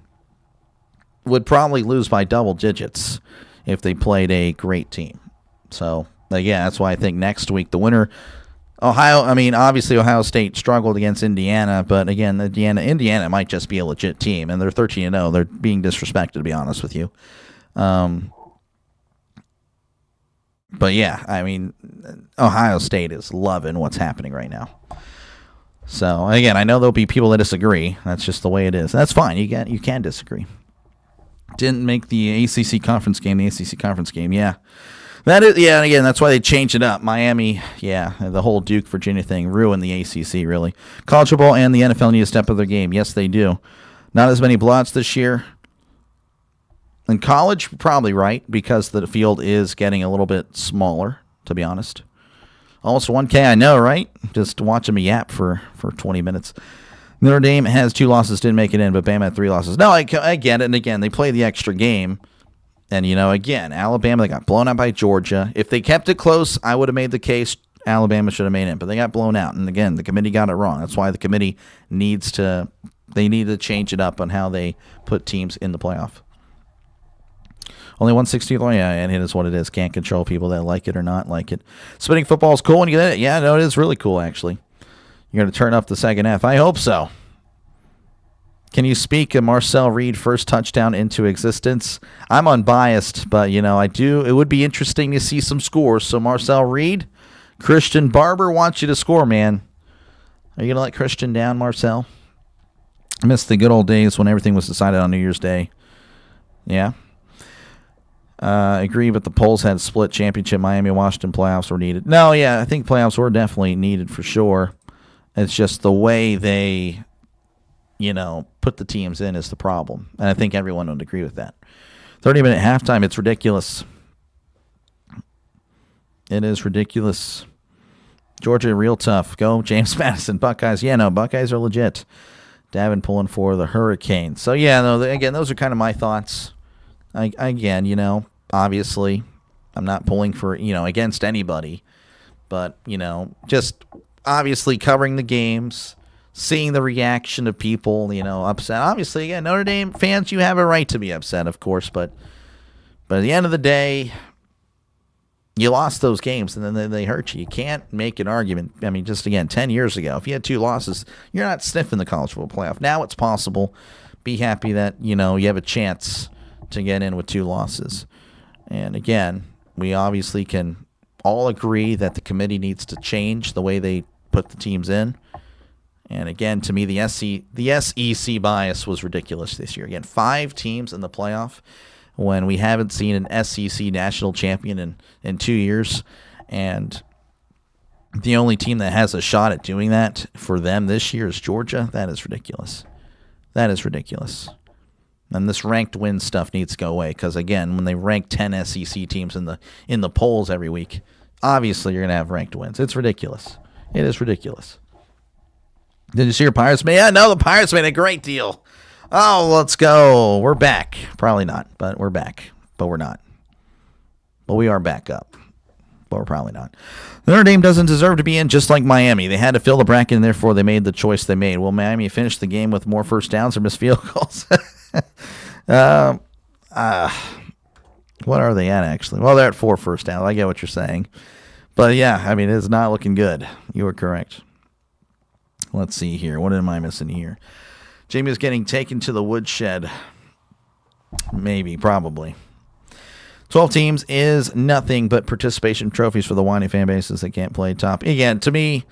would probably lose by double digits if they played a great team. So, again, that's why I think next week the winner Ohio, I mean, obviously Ohio State struggled against Indiana, but again, Indiana might just be a legit team, and they're 13-0. They're being disrespected, to be honest with you. But yeah, I mean, Ohio State is loving what's happening right now. So again, I know there'll be people that disagree. That's just the way it is. That's fine. You can disagree. Didn't make the ACC conference game. The ACC conference game, yeah. That is, yeah, and again, that's why they changed it up. Miami, yeah, the whole Duke Virginia thing ruined the ACC, really. College football and the NFL need to step up their game. Yes, they do. Not as many blowouts this year. In college, probably right, because the field is getting a little bit smaller, to be honest. Almost 1K, I know, right? Just watching me yap for 20 minutes. Notre Dame has 2 losses, didn't make it in, but Bama had 3 losses. No, I get it, and again, they play the extra game. And, again, Alabama, they got blown out by Georgia. If they kept it close, I would have made the case Alabama should have made it, but they got blown out. And, again, the committee got it wrong. That's why the committee need to change it up on how they put teams in the playoff. Only 160th. Oh, yeah, and it is what it is. Can't control people that like it or not like it. Spinning football is cool when you get it. Yeah, no, it is really cool, actually. You're going to turn up the second half. I hope so. Can you speak of Marcel Reed first touchdown into existence? I'm unbiased, but, I do. It would be interesting to see some scores. So, Marcel Reed, Christian Barber wants you to score, man. Are you going to let Christian down, Marcel? I miss the good old days when everything was decided on New Year's Day. Yeah. Agree, but the polls had split championship. Miami, Washington playoffs were needed. No, yeah, I think playoffs were definitely needed for sure. It's just the way they, put the teams in is the problem. And I think everyone would agree with that. 30-minute halftime, it's ridiculous. It is ridiculous. Georgia, real tough. Go, James Madison. Buckeyes. Yeah, no, Buckeyes are legit. Davin pulling for the Hurricanes. So, yeah, no, again, those are kind of my thoughts. Obviously, I'm not pulling for, against anybody. But, just obviously covering the games, seeing the reaction of people, upset. Obviously, again, Notre Dame fans, you have a right to be upset, of course. But at the end of the day, you lost those games, and then they hurt you. You can't make an argument. I mean, just again, 10 years ago, if you had 2 losses, you're not sniffing the college football playoff. Now it's possible. Be happy that, you have a chance to get in with 2 losses. And again, we obviously can all agree that the committee needs to change the way they put the teams in. And again, to me, the SEC bias was ridiculous this year. Again, 5 teams in the playoff when we haven't seen an SEC national champion in 2 years. And the only team that has a shot at doing that for them this year is Georgia. That is ridiculous. That is ridiculous. And this ranked win stuff needs to go away because, again, when they rank 10 SEC teams in the polls every week, obviously you're going to have ranked wins. It's ridiculous. It is ridiculous. Did you see your Pirates? Yeah, no, the Pirates made a great deal. Oh, let's go. We're back. Probably not, but we're back. But we're not. But we are back up. But we're probably not. Notre Dame doesn't deserve to be in, just like Miami. They had to fill the bracket, and therefore they made the choice they made. Will Miami finish the game with more first downs or missed field goals? What are they at, actually? Well, they're at 4 first downs. I get what you're saying. But, yeah, I mean, it's not looking good. You are correct. Let's see here. What am I missing here? Jamie is getting taken to the woodshed. Maybe, probably. 12 teams is nothing but participation trophies for the whiny fan bases that can't play top. Again, to me,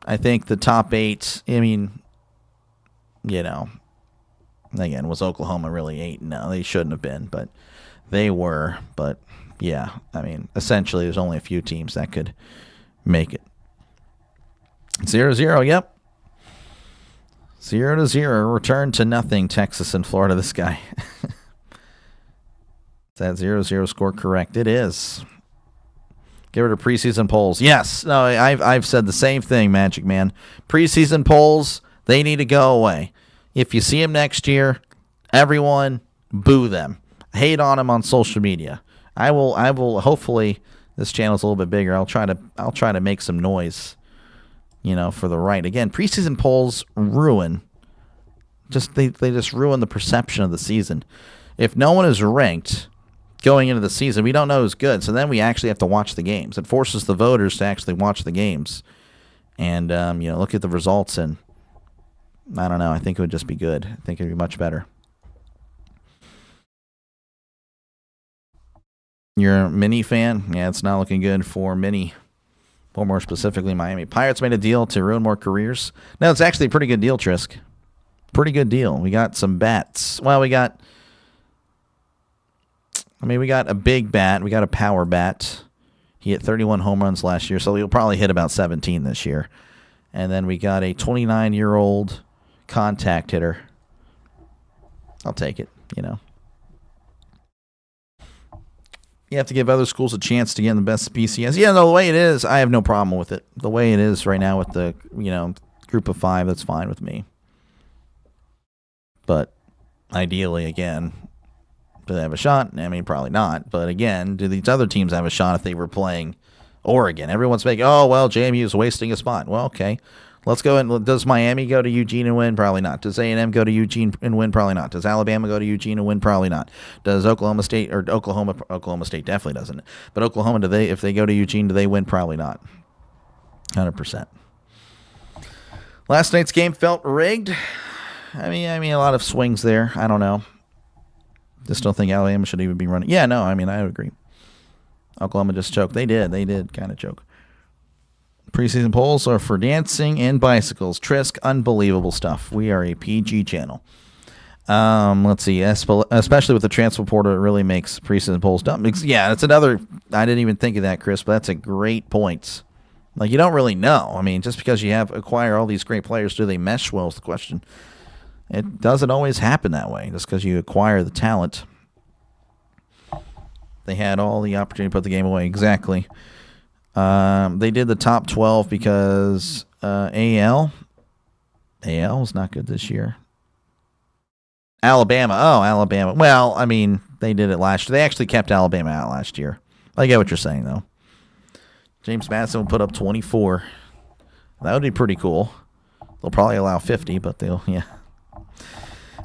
I think the top 8, I mean, again, was Oklahoma really 8? No, they shouldn't have been, but they were. But, yeah, I mean, essentially there's only a few teams that could make it. 0-0, yep. 0-0, return to nothing, Texas and Florida. This guy. Is that 0-0 score correct? It is. Get rid of preseason polls. Yes. No, I've said the same thing, Magic Man. Preseason polls, they need to go away. If you see them next year, everyone boo them. Hate on them on social media. I will hopefully this channel's a little bit bigger. I'll try to make some noise, for the right. Again, preseason polls ruin. They just ruin the perception of the season. If no one is ranked going into the season, we don't know who's good. So then we actually have to watch the games. It forces the voters to actually watch the games. And, look at the results, and I don't know. I think it would just be good. I think it would be much better. You're a Mini fan? Yeah, it's not looking good for Mini. Or more specifically, Miami. Pirates made a deal to ruin more careers. No, it's actually a pretty good deal, Trisk. Pretty good deal. We got some bats. Well, we got a big bat. We got a power bat. He hit 31 home runs last year, so he'll probably hit about 17 this year. And then we got a 29-year-old contact hitter. I'll take it, You have to give other schools a chance to get in the best BCS. Yeah, no, the way it is, I have no problem with it. The way it is right now with the, group of 5, that's fine with me. But ideally, again, do they have a shot? I mean, probably not. But again, do these other teams have a shot if they were playing Oregon? Everyone's making, JMU is wasting a spot. Well, okay. Let's go. And does Miami go to Eugene and win? Probably not. Does A&M go to Eugene and win? Probably not. Does Alabama go to Eugene and win? Probably not. Does Oklahoma State or Oklahoma State definitely doesn't. But Oklahoma, if they go to Eugene, do they win? Probably not. 100%. Last night's game felt rigged. I mean, a lot of swings there. I don't know. Just don't think Alabama should even be running. Yeah, no, I would agree. Oklahoma just choked. They did kind of choke. Preseason polls are for dancing and bicycles. Trisk, unbelievable stuff. We are a PG channel. Let's see. Especially with the transfer portal, it really makes preseason polls dumb. Yeah, that's another. I didn't even think of that, Chris, but that's a great point. Like, you don't really know. I mean, just because you acquire all these great players, do they mesh well is the question. It doesn't always happen that way, just because you acquire the talent. They had all the opportunity to put the game away. Exactly. They did the top 12 because AL was not good this year. Alabama. Well, I mean, they did it last year. They actually kept Alabama out last year. I get what you're saying, though. James Madison will put up 24. That would be pretty cool. They'll probably allow 50, but yeah.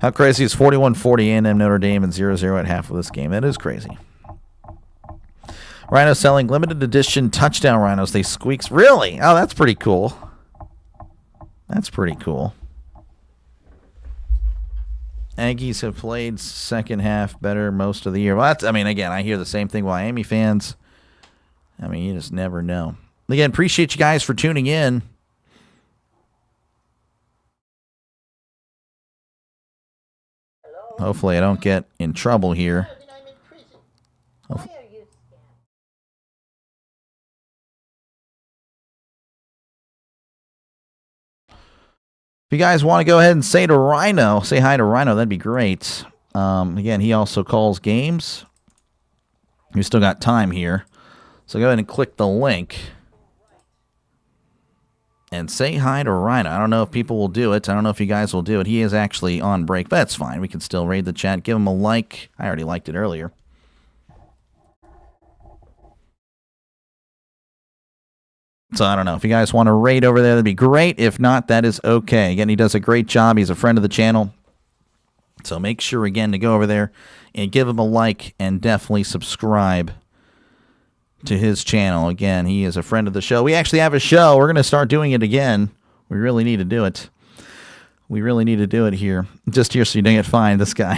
How crazy is 41-40 A&M Notre Dame and 0-0 at half of this game? That is crazy. Rhino selling limited edition touchdown rhinos. They squeaks. Really? Oh, that's pretty cool. That's pretty cool. Aggies have played second half better most of the year. Well, again, I hear the same thing. Miami fans. You just never know. Again, appreciate you guys for tuning in. Hopefully I don't get in trouble here. If you guys want to go ahead and say hi to Rhino, that'd be great. Again, he also calls games. We've still got time here. So go ahead and click the link. And say hi to Rhino. I don't know if people will do it. I don't know if you guys will do it. He is actually on break, but that's fine. We can still raid the chat. Give him a like. I already liked it earlier. So I don't know. If you guys want to raid over there, that'd be great. If not, that is okay. Again, he does a great job. He's a friend of the channel. So make sure, again, to go over there and give him a like and definitely subscribe to his channel. Again, he is a friend of the show. We actually have a show. We're going to start doing it again. We really need to do it. We really need to do it here. Just here so you don't get fined, this guy.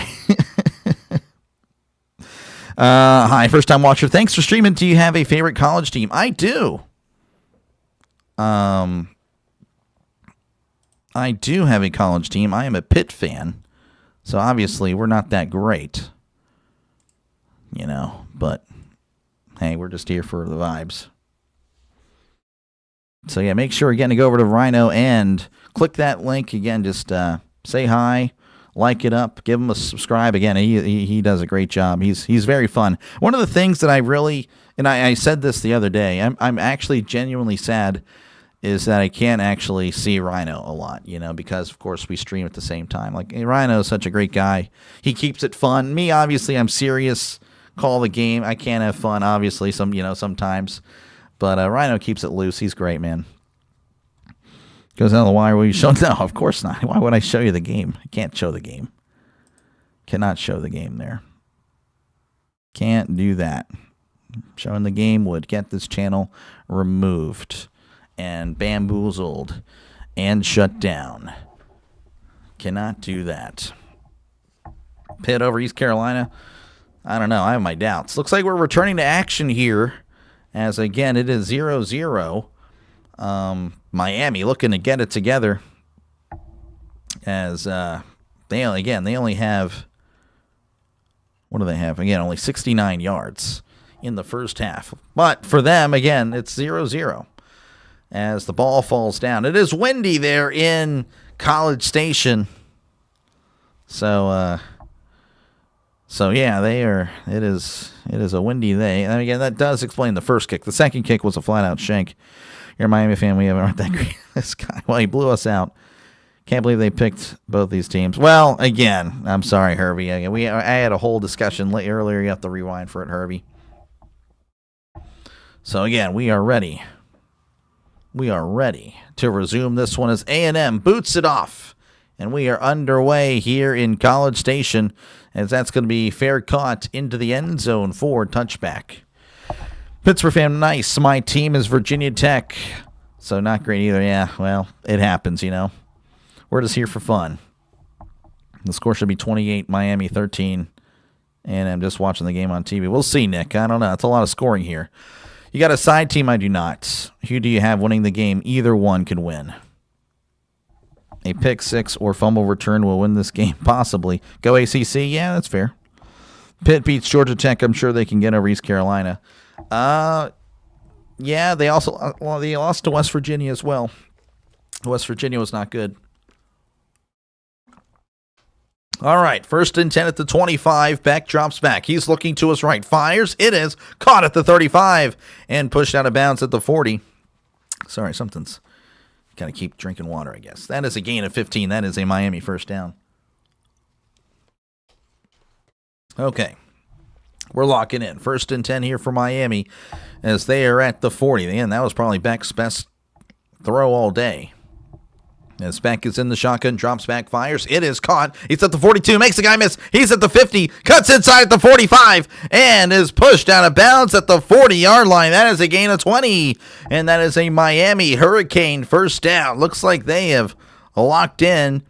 Hi, first-time watcher. Thanks for streaming. Do you have a favorite college team? I do. I do have a college team. I am a Pitt fan. So obviously we're not that great. But hey, we're just here for the vibes. So yeah, make sure again to go over to Rhino and click that link. Again, just say hi, like it up, give him a subscribe. Again, he does a great job. He's very fun. One of the things that I really, and I said this the other day, I'm actually genuinely sad is that I can't actually see Rhino a lot, because of course we stream at the same time. Like, Rhino is such a great guy. He keeps it fun. Me, obviously, I'm serious. Call the game. I can't have fun, obviously, sometimes. But Rhino keeps it loose. He's great, man. Goes out of the wire. Will you show? No, of course not. Why would I show you the game? I can't show the game. Cannot show the game there. Can't do that. Showing the game would get this channel removed. and bamboozled and shut down. Cannot do that. Pitt over East Carolina. I don't know. I have my doubts. Looks like we're returning to action here as, again, it is 0-0. Miami looking to get it together as they only have, what do they have? Again, only 69 yards in the first half. But for them, again, it's 0-0 as the ball falls down. It is windy there in College Station. So yeah, it is a windy day. And again, that does explain the first kick. The second kick was a flat-out shank. You're a Miami fan. We aren't that great. This guy, well, he blew us out. Can't believe they picked both these teams. Well, again, I'm sorry, Herbie. I had a whole discussion earlier. You have to rewind for it, Herbie. So, again, we are ready. We are ready to resume this one as A&M boots it off. And we are underway here in College Station as that's going to be fair caught into the end zone for touchback. Pittsburgh fan, nice. My team is Virginia Tech. So not great either. Yeah, well, it happens, you know. We're just here for fun. The score should be 28, Miami 13. And I'm just watching the game on TV. We'll see, Nick. I don't know. It's a lot of scoring here. You got a side team? I do not. Who do you have winning the game? Either one can win. A pick six or fumble return will win this game, possibly. Go ACC? Yeah, that's fair. Pitt beats Georgia Tech. I'm sure they can get over East Carolina. Yeah, they lost to West Virginia as well. West Virginia was not good. All right, 1st and 10 at the 25. Beck drops back. He's looking to his right. Fires. It is caught at the 35 and pushed out of bounds at the 40. Sorry, something's... Got to keep drinking water, I guess. That is a gain of 15. That is a Miami first down. Okay. We're locking in. 1st and 10 here for Miami as they are at the 40. And that was probably Beck's best throw all day. As Beck is in the shotgun, drops back, fires. It is caught. He's at the 42. Makes the guy miss. He's at the 50. Cuts inside at the 45. And is pushed out of bounds at the 40-yard line. That is a gain of 20. And that is a Miami Hurricane first down. Looks like they have locked in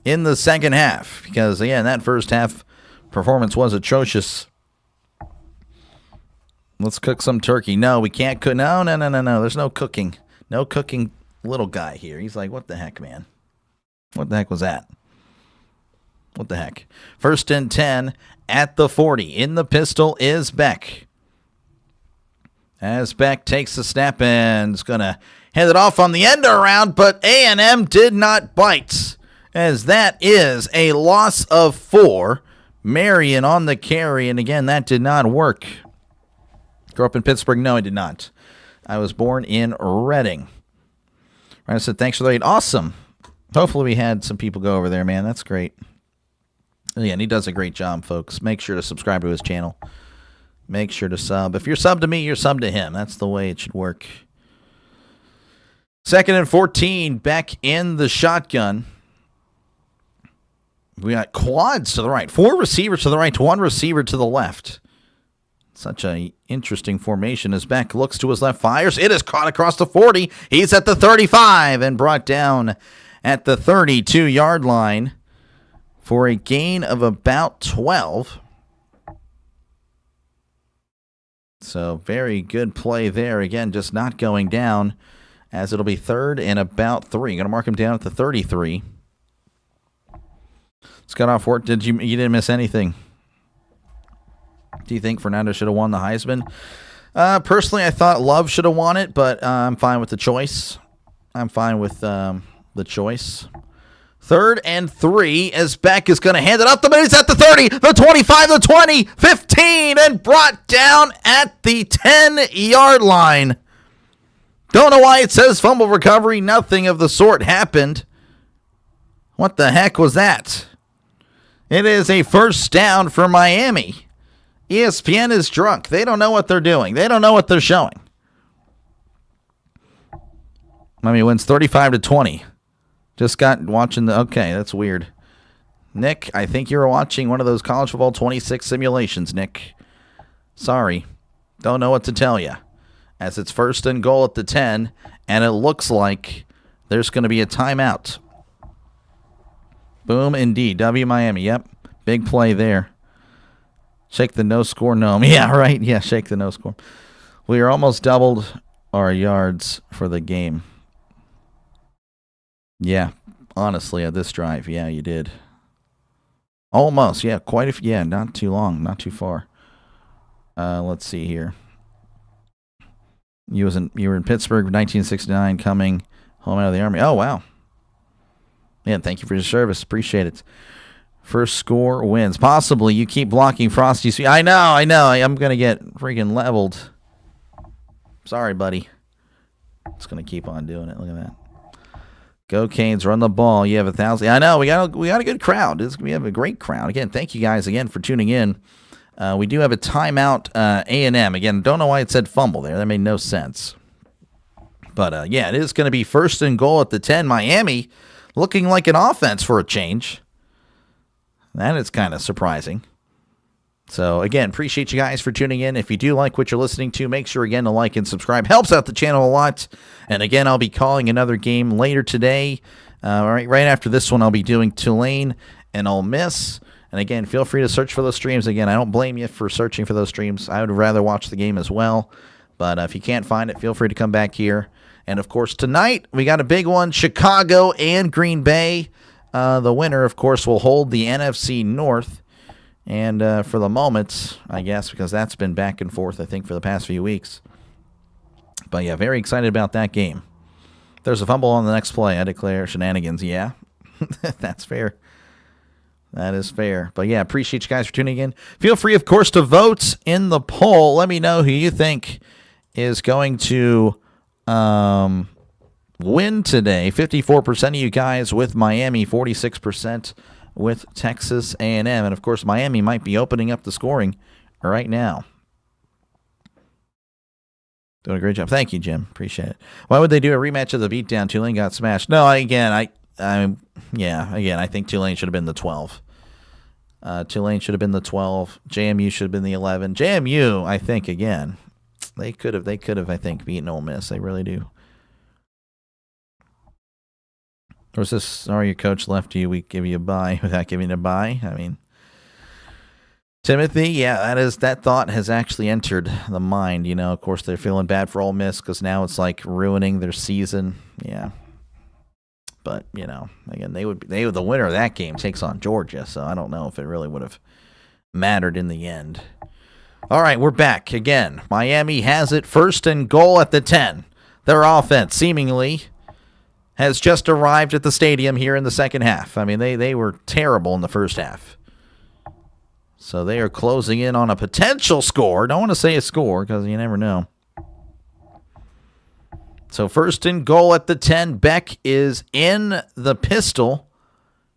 the second half. Because, again, that first half performance was atrocious. Let's cook some turkey. No, we can't cook. No. There's no cooking. No cooking. Little guy here. He's like, what the heck, man? What the heck was that? What the heck? 1st and 10 at the 40. In the pistol is Beck. As Beck takes the snap and is going to hand it off on the end around, but A&M did not bite. As that is a loss of 4. Marion on the carry, and again, that did not work. Grew up in Pittsburgh? No, I did not. I was born in Reading. I said, thanks for the raid. Awesome. Hopefully we had some people go over there, man. That's great. Again, he does a great job, folks. Make sure to subscribe to his channel. Make sure to sub. If you're sub to me, you're sub to him. That's the way it should work. 2nd and 14. Beck in the shotgun. We got quads to the right. 4 receivers to the right, 1 receiver to the left. Such an interesting formation as Beck looks to his left, fires. It is caught across the 40. He's at the 35 and brought down at the 32-yard line for a gain of about 12. So very good play there. Again, just not going down as it'll be 3rd and about 3. Going to mark him down at the 33. Let's cut off work. You didn't miss anything. Do you think Fernando should have won the Heisman? Personally, I thought Love should have won it, but I'm fine with the choice. I'm fine with the choice. 3rd and 3 as Beck is going to hand it up. He's at the 30, the 25, the 20, 15, and brought down at the 10-yard line. Don't know why it says fumble recovery. Nothing of the sort happened. What the heck was that? It is a first down for Miami. ESPN is drunk. They don't know what they're doing. They don't know what they're showing. Miami wins 35-20. Just got watching the... Okay, that's weird. Nick, I think you're watching one of those college football 26 simulations, Nick. Sorry. Don't know what to tell you. as it's 1st and goal at the 10, and it looks like there's going to be a timeout. Boom, indeed. W Miami, yep. Big play there. Shake the no score gnome. Yeah, right. Yeah, shake the no score. We are almost doubled our yards for the game. Yeah, honestly, at this drive, yeah, you did. Almost, yeah, quite a few. Yeah, not too long, not too far. Let's see here. You were in Pittsburgh, 1969, coming home out of the Army. Oh, wow. Man, thank you for your service. Appreciate it. First score wins. Possibly you keep blocking Frosty's feet. I know. I'm going to get freaking leveled. Sorry, buddy. It's going to keep on doing it. Look at that. Go Canes, run the ball. You have 1,000. I know. We got a good crowd. We have a great crowd. Again, thank you guys again for tuning in. We do have a timeout, A&M. Again, don't know why it said fumble there. That made no sense. But, yeah, it is going to be 1st and goal at the 10. Miami looking like an offense for a change. That is kind of surprising. So, again, appreciate you guys for tuning in. If you do like what you're listening to, make sure, again, to like and subscribe. Helps out the channel a lot. And, again, I'll be calling another game later today. Right after this one, I'll be doing Tulane and Ole Miss. And, again, feel free to search for those streams. Again, I don't blame you for searching for those streams. I would rather watch the game as well. But if you can't find it, feel free to come back here. And, of course, tonight we got a big one, Chicago and Green Bay. The winner, of course, will hold the NFC North. And for the moment, I guess, because that's been back and forth, I think, for the past few weeks. But, yeah, very excited about that game. There's a fumble on the next play. I declare shenanigans. Yeah, that's fair. That is fair. But, yeah, appreciate you guys for tuning in. Feel free, of course, to vote in the poll. Let me know who you think is going to win today. 54% of you guys with Miami, 46% with Texas A&M. And, of course, Miami might be opening up the scoring right now. Doing a great job. Thank you, Jim. Appreciate it. Why would they do a rematch of the beatdown? Tulane got smashed. No, I think Tulane should have been the 12. Tulane should have been the 12. JMU should have been the 11. JMU, I think, again, they could have, I think, beaten Ole Miss. They really do. Or was this, sorry, your coach left you, we give you a bye without giving a bye? I mean, Timothy, yeah, that thought has actually entered the mind. You know, of course, they're feeling bad for Ole Miss because now it's like ruining their season. Yeah. But, you know, again, the winner of that game takes on Georgia, so I don't know if it really would have mattered in the end. All right, we're back again. Miami has it, 1st and goal at the 10. Their offense seemingly has just arrived at the stadium here in the second half. I mean, they were terrible in the first half. So they are closing in on a potential score. Don't want to say a score because you never know. So 1st and goal at the 10. Beck is in the pistol.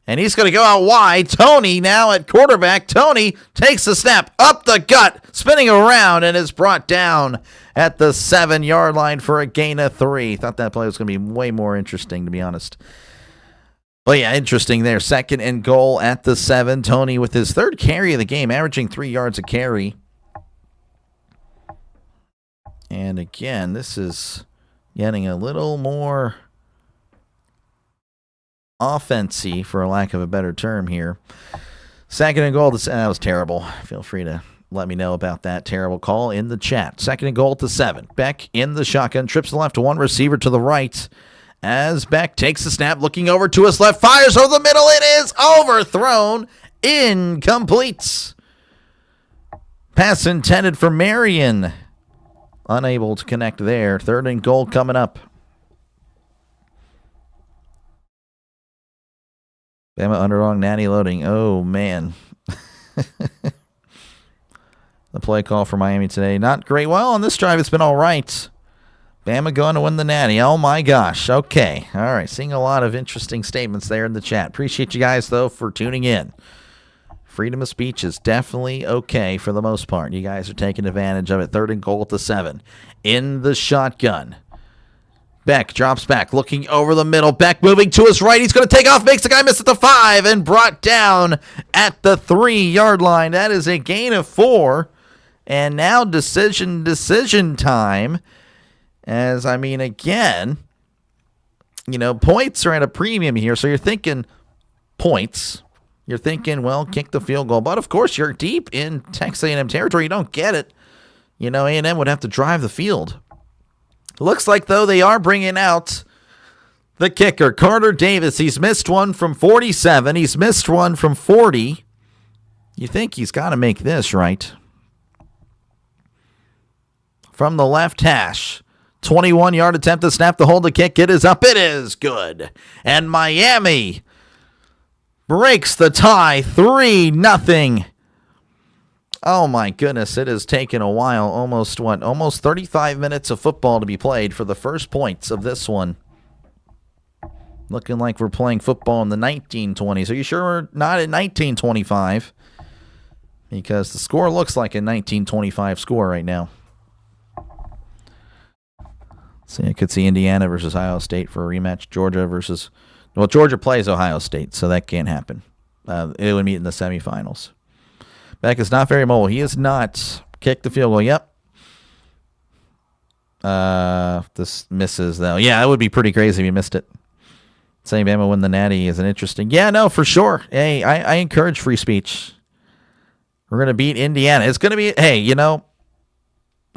And he's going to go out wide. Tony now at quarterback. Tony takes the snap up the gut, spinning around, and is brought down at the 7-yard line for a gain of 3. Thought that play was going to be way more interesting, to be honest. But yeah, interesting there. 2nd and goal at the 7. Tony with his 3rd carry of the game, averaging 3 yards a carry. And again, this is getting a little more offense-y, for lack of a better term here. 2nd and goal. That was terrible. Feel free to let me know about that terrible call in the chat. 2nd and goal to 7. Beck in the shotgun. Trips to the left to one receiver to the right. As Beck takes the snap, looking over to his left. Fires over the middle. It is overthrown. Incomplete. Pass intended for Marion. Unable to connect there. 3rd and goal coming up. Bama underdog, natty loading. Oh, man. The play call for Miami today, not great. Well, on this drive, it's been all right. Bama going to win the natty. Oh, my gosh. Okay. All right. Seeing a lot of interesting statements there in the chat. Appreciate you guys, though, for tuning in. Freedom of speech is definitely okay for the most part. You guys are taking advantage of it. 3rd and goal to 7. In the shotgun. Beck drops back, looking over the middle. Beck moving to his right. He's going to take off, makes the guy miss at the 5, and brought down at the 3-yard line. That is a gain of 4. And now decision time. As, I mean, again, points are at a premium here. So you're thinking points. You're thinking, well, kick the field goal. But, of course, you're deep in Texas A&M territory. You don't get it. A&M would have to drive the field. Looks like, though, they are bringing out the kicker, Carter Davis. He's missed one from 47. He's missed one from 40. You think he's got to make this, right? From the left hash. 21-yard attempt to snap the hold. The kick. It is up. It is good. And Miami breaks the tie 3-0. Oh, my goodness. It has taken a while. Almost 35 minutes of football to be played for the first points of this one. Looking like we're playing football in the 1920s. Are you sure we're not in 1925? Because the score looks like a 1925 score right now. See, I could see Indiana versus Ohio State for a rematch. Georgia plays Ohio State, so that can't happen. It would meet in the semifinals. Beck is not very mobile. He is not. Kick the field goal. Yep. This misses, though. Yeah, it would be pretty crazy if you missed it. Saying Bama win the Natty is an interesting. Yeah, no, for sure. Hey, I encourage free speech. We're going to beat Indiana. It's going to be, hey,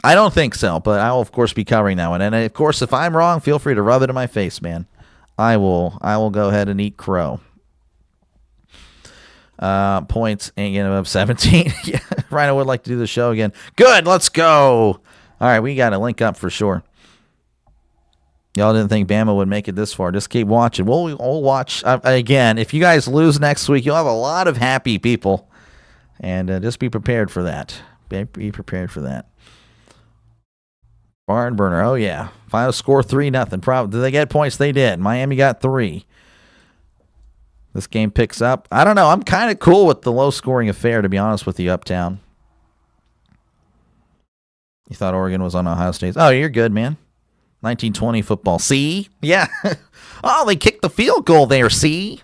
I don't think so, but I will, of course, be covering that one. And, of course, if I'm wrong, feel free to rub it in my face, man. I will go ahead and eat crow. Points ain't getting above 17. Yeah, Rhino would like to do the show again. Good, let's go. All right, we got to link up for sure. Y'all didn't think Bama would make it this far. Just keep watching. We'll watch. Again, if you guys lose next week, you'll have a lot of happy people. And just be prepared for that. Be prepared for that. Barn burner. Oh, yeah. Final score 3-0. Did they get points? They did. Miami got 3. This game picks up. I don't know. I'm kind of cool with the low-scoring affair, to be honest with you, Uptown. You thought Oregon was on Ohio State? Oh, you're good, man. 1920 football. See? Yeah. Oh, they kicked the field goal there. See?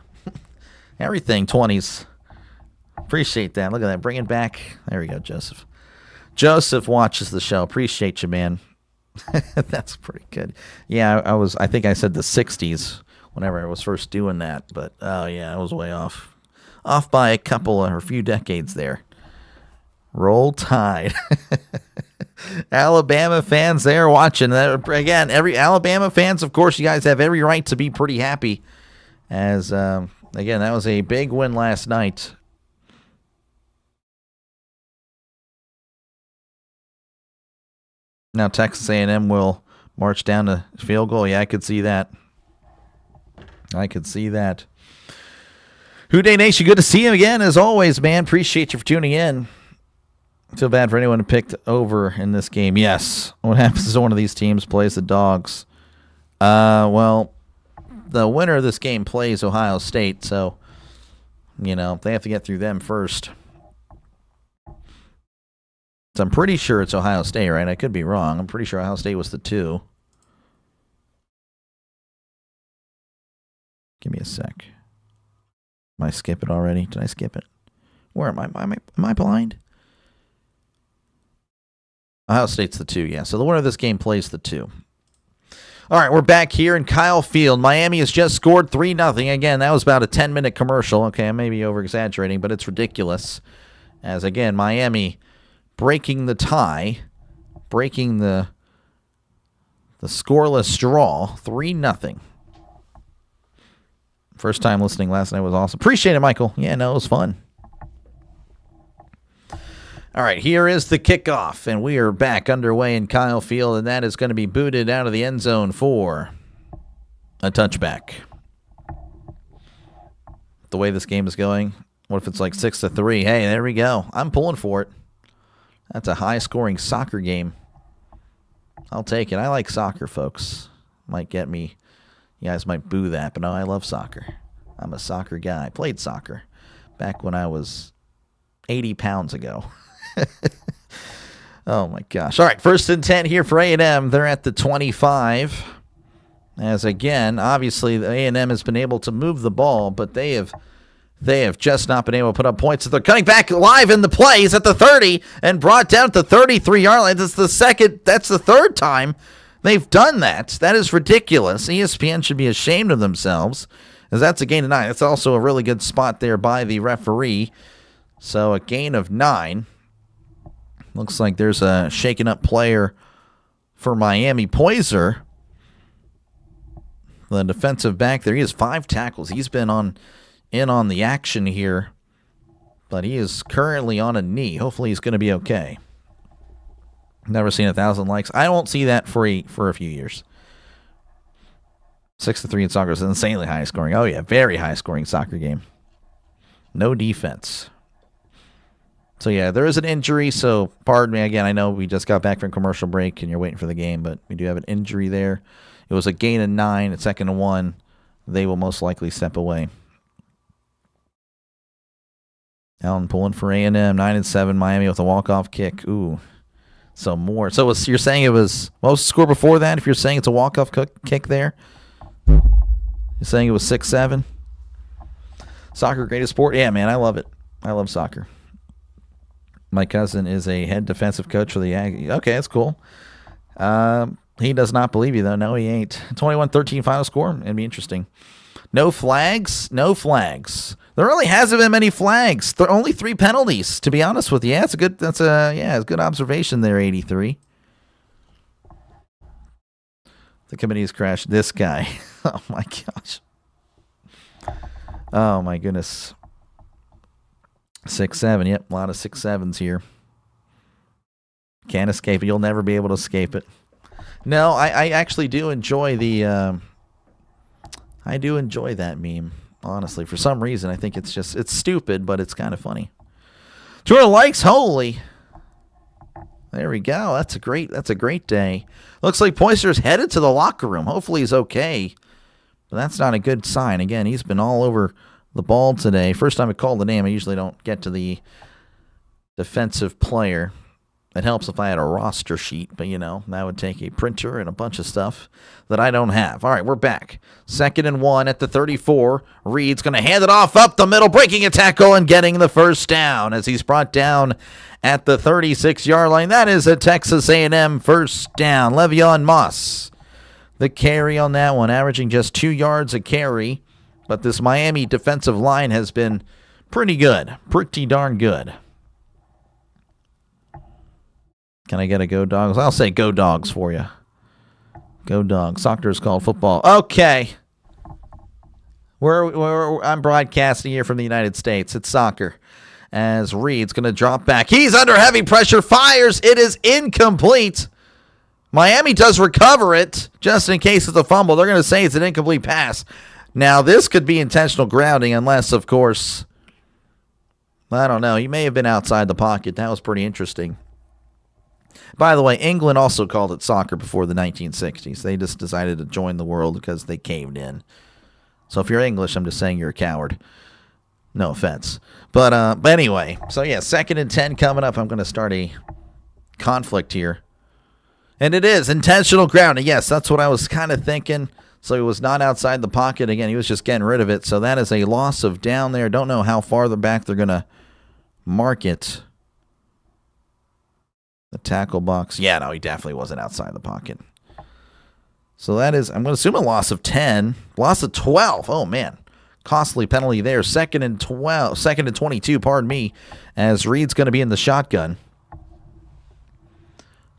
Everything 20s. Appreciate that. Look at that. Bring it back. There we go, Joseph. Joseph watches the show. Appreciate you, man. That's pretty good. Yeah, I think I said the 60s whenever I was first doing that. But, oh, yeah, I was way off. Off by a couple or a few decades there. Roll Tide. Alabama fans there watching that again. Every Alabama fans, of course, you guys have every right to be pretty happy. As again, that was a big win last night. Now Texas A&M will march down to field goal. Yeah, I could see that. Houday Nation, good to see you again as always, man. Appreciate you for tuning in. Feel bad for anyone who picked over in this game. Yes. What happens is one of these teams plays the Dogs. Well, the winner of this game plays Ohio State, so, they have to get through them first. So I'm pretty sure it's Ohio State, right? I could be wrong. I'm pretty sure Ohio State was the 2. Give me a sec. Am I skip it already? Did I skip it? Where am I? Am I blind? Ohio State's the 2, yeah. So the winner of this game plays the 2. All right, we're back here in Kyle Field. Miami has just scored 3-0. Again, that was about a 10-minute commercial. Okay, I may be over-exaggerating, but it's ridiculous. As, again, Miami breaking the tie, breaking the scoreless draw, 3-0. First time listening last night was awesome. Appreciate it, Michael. Yeah, no, it was fun. All right, here is the kickoff, and we are back underway in Kyle Field, and that is going to be booted out of the end zone for a touchback. The way this game is going, what if it's like 6-3? Hey, there we go. I'm pulling for it. That's a high-scoring soccer game. I'll take it. I like soccer, folks. Might get me. You guys might boo that, but no, I love soccer. I'm a soccer guy. I played soccer back when I was 80 pounds ago. Oh, my gosh. All right, first and 10 here for A&M. They're at the 25. As, again, obviously, the A&M has been able to move the ball, but they have just not been able to put up points. So they're cutting back live in the plays at the 30 and brought down to the 33-yard line. That's the third time They've done that. That is ridiculous. ESPN should be ashamed of themselves, as that's a gain of 9. That's also a really good spot there by the referee. So a gain of 9. Looks like there's a shaken up player for Miami. Poyser, the defensive back there, he has 5 tackles. He's been in on the action here, but he is currently on a knee. Hopefully he's going to be okay. Never seen 1,000 likes. I won't see that for a few years. 6-3 in soccer is insanely high scoring. Oh yeah, very high scoring soccer game. No defense. So yeah, there is an injury, so pardon me again. I know we just got back from commercial break and you're waiting for the game, but we do have an injury there. It was a gain of 9, a 2nd and 1. They will most likely step away. Allen pulling for A&M, 9-7. Miami with a walk-off kick. Ooh, so more. So you're saying it was, what was the score before that? If you're saying it's a walk-off kick there, you're saying it was 6-7. Soccer, greatest sport. Yeah, man, I love it. I love soccer. My cousin is a head defensive coach for the Aggies. Okay, that's cool. He does not believe you, though. No, he ain't. 21-13 final score. It'd be interesting. No flags? No flags. There really hasn't been many flags. There are only 3 penalties, to be honest with you. Yeah, it's a good observation there, 83. The committee has crashed this guy. Oh, my gosh. Oh, my goodness. 6-7. Yep, a lot of 6-7s here. Can't escape it. You'll never be able to escape it. No, I actually do enjoy the... I do enjoy that meme, honestly. For some reason, I think it's stupid, but it's kind of funny. 200 likes, holy. There we go. That's a great day. Looks like Poyser's headed to the locker room. Hopefully he's okay. But that's not a good sign. Again, he's been all over the ball today. First time I called the name, I usually don't get to the defensive player. It helps if I had a roster sheet, but, that would take a printer and a bunch of stuff that I don't have. All right, we're back. 2nd and 1 at the 34. Reed's going to hand it off up the middle, breaking a tackle and getting the first down as he's brought down at the 36-yard line. That is a Texas A&M first down. Le'Veon Moss, the carry on that one, averaging just 2 yards a carry. But this Miami defensive line has been pretty good, pretty darn good. Can I get a go dogs? I'll say go dogs for you. Go dogs. Soccer is called football. Okay. I'm broadcasting here from the United States. It's soccer. As Reed's going to drop back. He's under heavy pressure. Fires. It is incomplete. Miami does recover it just in case it's a fumble. They're going to say it's an incomplete pass. Now, this could be intentional grounding unless, of course, I don't know. He may have been outside the pocket. That was pretty interesting. By the way, England also called it soccer before the 1960s. They just decided to join the world because they caved in. So if you're English, I'm just saying you're a coward. No offense. But anyway, so yeah, 2nd and 10 coming up. I'm going to start a conflict here. And it is intentional grounding. Yes, that's what I was kind of thinking. So he was not outside the pocket. Again, he was just getting rid of it. So that is a loss of down there. Don't know how far back they're going to mark it. The tackle box. Yeah, no, he definitely wasn't outside the pocket. So that is, I'm going to assume a loss of 10. Loss of 12. Oh, man. Costly penalty there. 2nd and 22, pardon me, as Reed's going to be in the shotgun.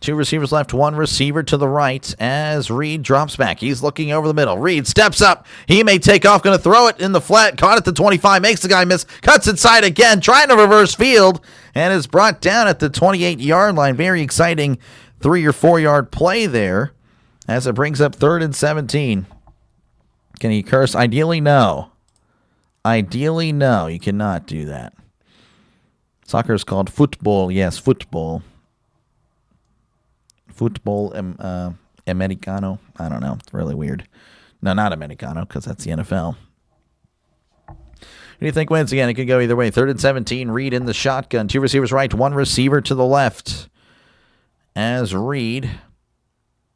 2 receivers left, 1 receiver to the right as Reed drops back. He's looking over the middle. Reed steps up. He may take off, going to throw it in the flat. Caught at the 25, makes the guy miss. Cuts inside again, trying to reverse field, and is brought down at the 28-yard line. Very exciting 3 or 4 yard play there as it brings up 3rd and 17. Can he curse? Ideally, no. Ideally, no. You cannot do that. Soccer is called football. Yes, football. Football Americano. I don't know. It's really weird. No, not Americano, because that's the NFL. Who do you think wins again? It could go either way. 3rd and 17. Reed in the shotgun. 2 receivers right, 1 receiver to the left. As Reed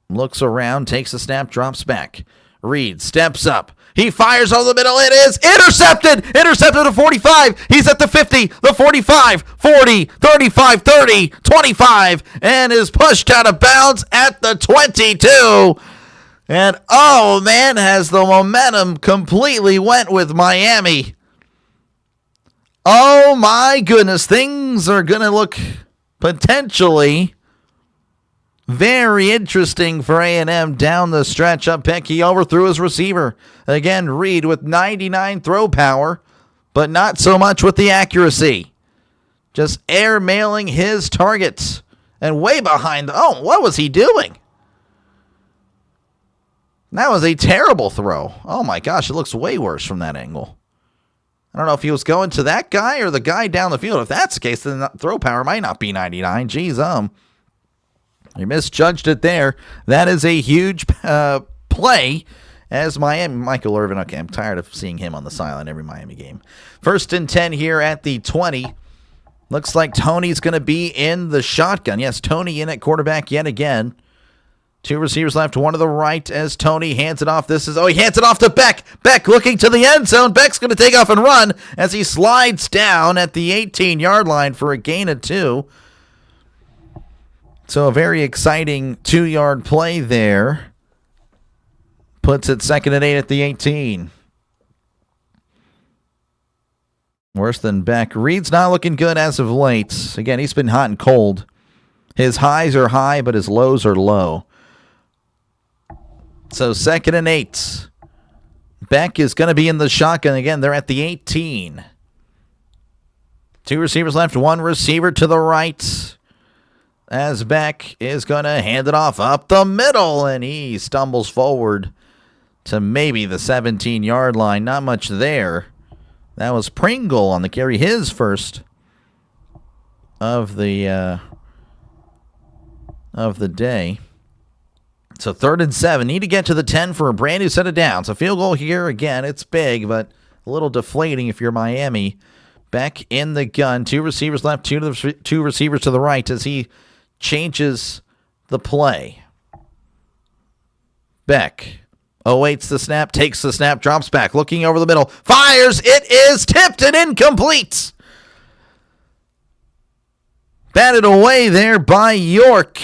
looks around, takes a snap, drops back. Reed steps up. He fires over the middle. It is intercepted. Intercepted at 45. He's at the 50, the 45, 40, 35, 30, 25, and is pushed out of bounds at the 22. And, oh, man, has the momentum completely went with Miami. Oh, my goodness. Things are going to look potentially very interesting for A&M down the stretch. Up pick, he overthrew his receiver. Again, Reed with 99 throw power, but not so much with the accuracy. Just airmailing his targets. And way behind. Oh, what was he doing? That was a terrible throw. Oh my gosh, it looks way worse from that angle. I don't know if he was going to that guy or the guy down the field. If that's the case, then the throw power might not be 99. Jeez, you misjudged it there. That is a huge play as Miami. Michael Irvin, okay, I'm tired of seeing him on the sideline every Miami game. 1st and 10 here at the 20. Looks like Tony's going to be in the shotgun. Yes, Tony in at quarterback yet again. 2 receivers left, one to the right as Tony hands it off. He hands it off to Beck. Beck looking to the end zone. Beck's going to take off and run as he slides down at the 18-yard line for a gain of 2. So a very exciting 2-yard play there. Puts it 2nd and 8 at the 18. Worse than Beck. Reed's not looking good as of late. Again, he's been hot and cold. His highs are high, but his lows are low. So 2nd and 8. Beck is going to be in the shotgun. Again, they're at the 18. 2 receivers left, 1 receiver to the right. As Beck is going to hand it off up the middle, and he stumbles forward to maybe the 17-yard line. Not much there. That was Pringle on the carry, his first of the day. So 3rd and 7. Need to get to the 10 for a brand new set of downs. A field goal here, again, it's big, but a little deflating if you're Miami. Beck in the gun. 2 receivers left, 2 receivers to the right as he changes the play. Beck awaits the snap, takes the snap, drops back, looking over the middle, fires. It is tipped and incomplete. Batted away there by York,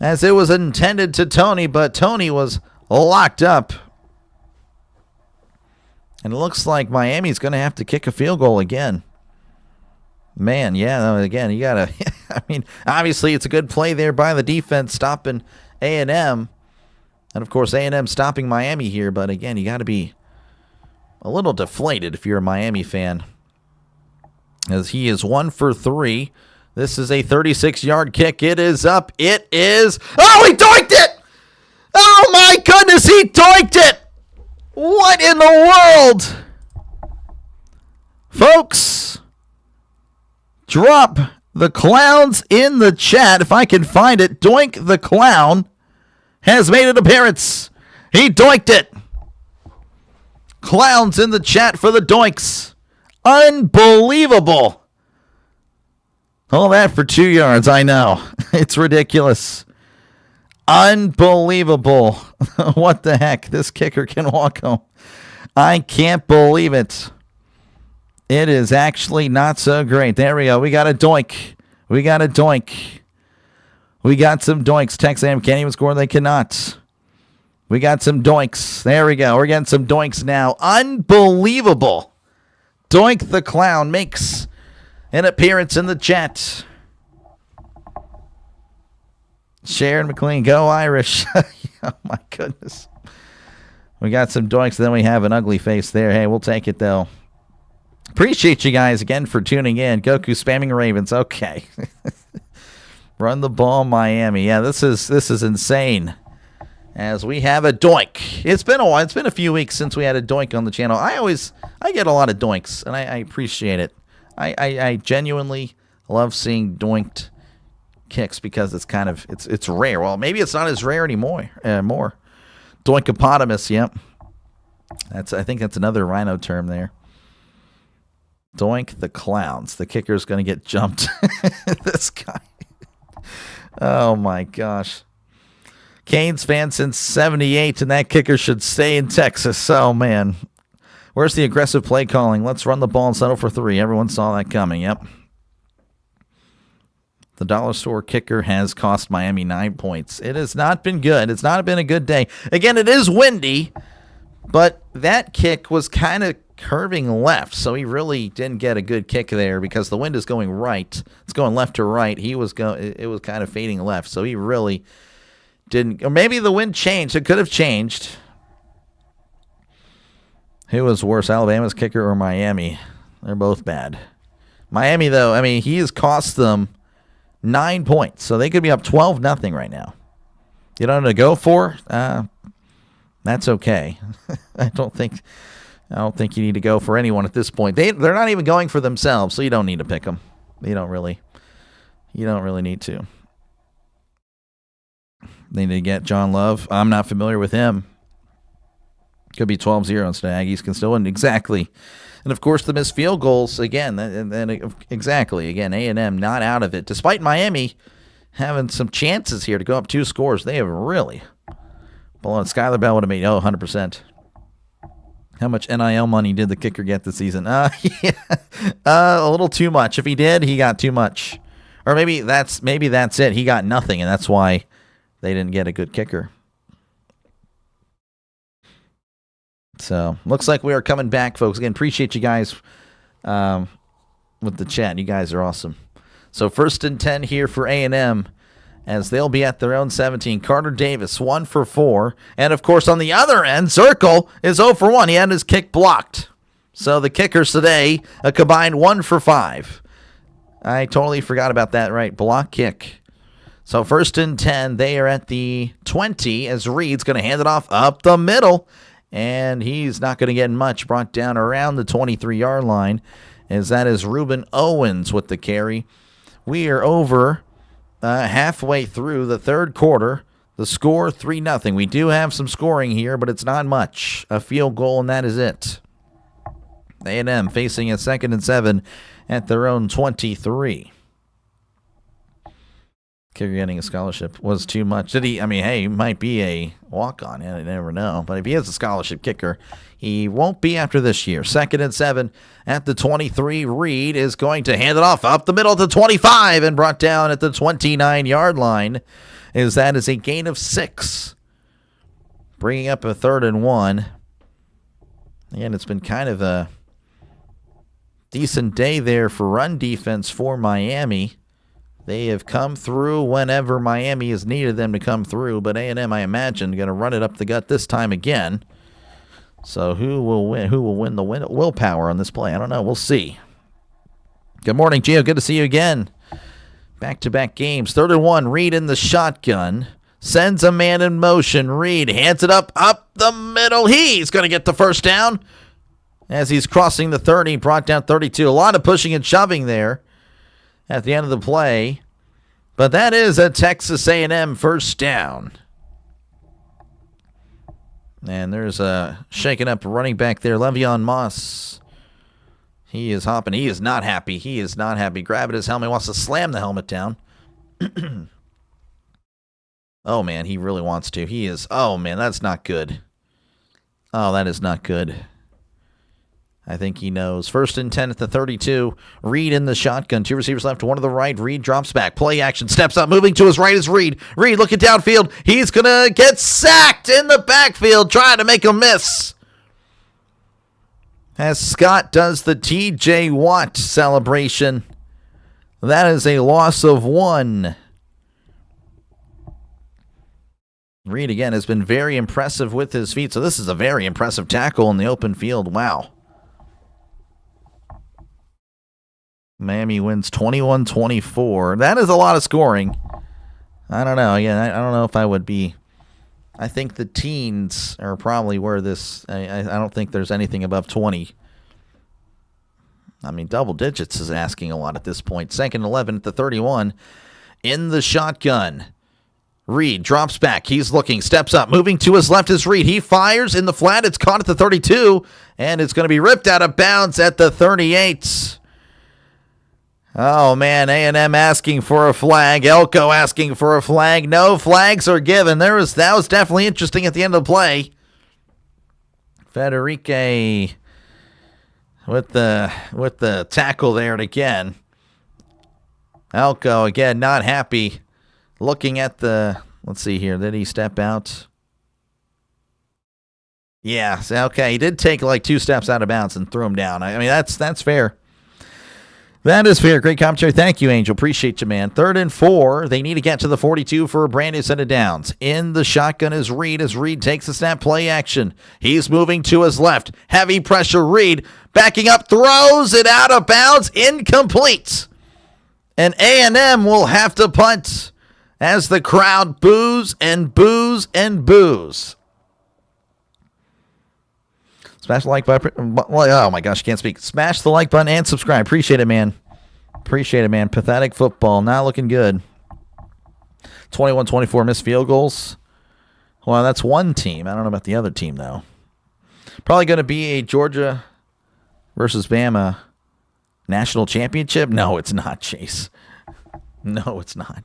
as it was intended to Tony, but Tony was locked up. And it looks like Miami's going to have to kick a field goal again. Man, yeah, again, you got to, I mean, obviously it's a good play there by the defense stopping A&M. And, of course, A&M stopping Miami here. But, again, you got to be a little deflated if you're a Miami fan, as he is 1 for 3. This is a 36-yard kick. It is up. It is. Oh, he doinked it! Oh, my goodness, he doinked it! What in the world? Folks, drop the clowns in the chat if I can find it. Doink the Clown has made an appearance. He doinked it. Clowns in the chat for the doinks. Unbelievable. All that for 2 yards, I know. It's ridiculous. Unbelievable. What the heck? This kicker can walk home. I can't believe it. It is actually not so great. There we go. We got a doink. We got a doink. We got some doinks. Texas A&M can't even score. They cannot. We got some doinks. There we go. We're getting some doinks now. Unbelievable. Doink the Clown makes an appearance in the chat. Sharon McLean, go Irish. Oh, my goodness. We got some doinks, then we have an ugly face there. Hey, we'll take it, though. Appreciate you guys again for tuning in. Goku spamming Ravens. Okay. Run the ball, Miami. Yeah, this is insane. As we have a doink. It's been a while. It's been a few weeks since we had a doink on the channel. I get a lot of doinks, and I appreciate it. I genuinely love seeing doinked kicks because it's kind of it's rare. Well, maybe it's not as rare anymore. More doinkopotamus. Yep, I think that's another rhino term there. Doink the Clowns. The kicker's going to get jumped. This guy. Oh my gosh. Canes fan since 78, and that kicker should stay in Texas. Oh, man. Where's the aggressive play calling? Let's run the ball and settle for 3. Everyone saw that coming. Yep. The dollar store kicker has cost Miami 9 points. It has not been good. It's not been a good day. Again, it is windy, but that kick was kind of curving left, so he really didn't get a good kick there because the wind is going right. It's going left to right. It was kind of fading left, so he really didn't. Or maybe the wind changed. It could have changed. Who was worse, Alabama's kicker or Miami? They're both bad. Miami, though, I mean, he has cost them 9 points, so they could be up 12-0 right now. You don't know to go for? That's okay. I don't think you need to go for anyone at this point. They're not even going for themselves, so you don't need to pick them. You don't really need to. They need to get John Love. I'm not familiar with him. Could be 12-0 instead. Aggies can still win. Exactly. And, of course, the missed field goals, again, exactly. Again, A&M not out of it. Despite Miami having some chances here to go up 2 scores, they have really blown it. Skylar Bell would have made 100%. How much NIL money did the kicker get this season? A little too much. If he did, he got too much. Or maybe that's it. He got nothing, and that's why they didn't get a good kicker. So, looks like we are coming back, folks. Again, appreciate you guys with the chat. You guys are awesome. So, 1st and 10 here for A&M as they'll be at their own 17. Carter Davis, 1 for 4. And, of course, on the other end, Zirkle is 0 for 1. He had his kick blocked. So, the kickers today, a combined 1 for 5. I totally forgot about that, right? Block kick. So, 1st and 10, they are at the 20 as Reed's going to hand it off up the middle. And he's not going to get much. Brought down around the 23-yard line as that is Reuben Owens with the carry. We are over halfway through the 3rd quarter. The score 3-0. We do have some scoring here, but it's not much. A field goal, and that is it. A&M facing a 2nd and 7 at their own 23. Kicker getting a scholarship was too much. Did he? I mean, hey, he might be a walk-on. You never know. But if he is a scholarship kicker, he won't be after this year. 2nd and 7 at the 23. Reed is going to hand it off up the middle to 25 and brought down at the 29-yard line. That is a gain of 6. Bringing up a 3rd and 1. Again, it's been kind of a decent day there for run defense for Miami. They have come through whenever Miami has needed them to come through, but A&M, I imagine, going to run it up the gut this time again. So who will win? Who will win the willpower on this play? I don't know. We'll see. Good morning, Gio. Good to see you again. Back-to-back games. 3rd and 1. Reed in the shotgun. Sends a man in motion. Reed hands it up the middle. He's going to get the first down as he's crossing the 30. Brought down 32. A lot of pushing and shoving there at the end of the play. But that is a Texas A&M first down. And there's a shaking up running back there, Le'Veon Moss. He is hopping. He is not happy. He is not happy. Grabbing his helmet. Wants to slam the helmet down. Oh, man, he really wants to. He is. Oh, man, that's not good. Oh, that is not good. I think he knows. 1st and 10 at the 32. Reed in the shotgun. 2 receivers left, 1 to the right. Reed drops back. Play action. Steps up. Moving to his right is Reed. Reed looking downfield. He's going to get sacked in the backfield, trying to make a miss. As Scott does the TJ Watt celebration. That is a loss of 1. Reed, again, has been very impressive with his feet. So this is a very impressive tackle in the open field. Wow. Miami wins 21-24. That is a lot of scoring. I don't know. Again, I don't know if I would be. I think the teens are probably where this. I don't think there's anything above 20. I mean, double digits is asking a lot at this point. 2nd and 11 at the 31. In the shotgun. Reed drops back. He's looking. Steps up. Moving to his left is Reed. He fires in the flat. It's caught at the 32. And it's going to be ripped out of bounds at the 38. Oh, man, A&M asking for a flag. Elko asking for a flag. No flags are given. That was definitely interesting at the end of the play. Federique with the tackle there again. Elko, again, not happy. Looking at the, let's see here. Did he step out? Yeah, okay. He did take like 2 steps out of bounds and threw him down. I mean, that's fair. That is fair. Great commentary. Thank you, Angel. Appreciate you, man. 3rd and 4. They need to get to the 42 for a brand new set of downs. In the shotgun is Reed as Reed takes the snap, play action. He's moving to his left. Heavy pressure, Reed backing up, throws it out of bounds, incomplete. And A&M will have to punt as the crowd boos and boos and boos. Smash the like button. Oh my gosh, I can't speak. Smash the like button and subscribe. Appreciate it, man. Appreciate it, man. Pathetic football. Not looking good. 21-24 missed field goals. Well, that's one team. I don't know about the other team, though. Probably going to be a Georgia versus Bama national championship. No, it's not, Chase. No, it's not.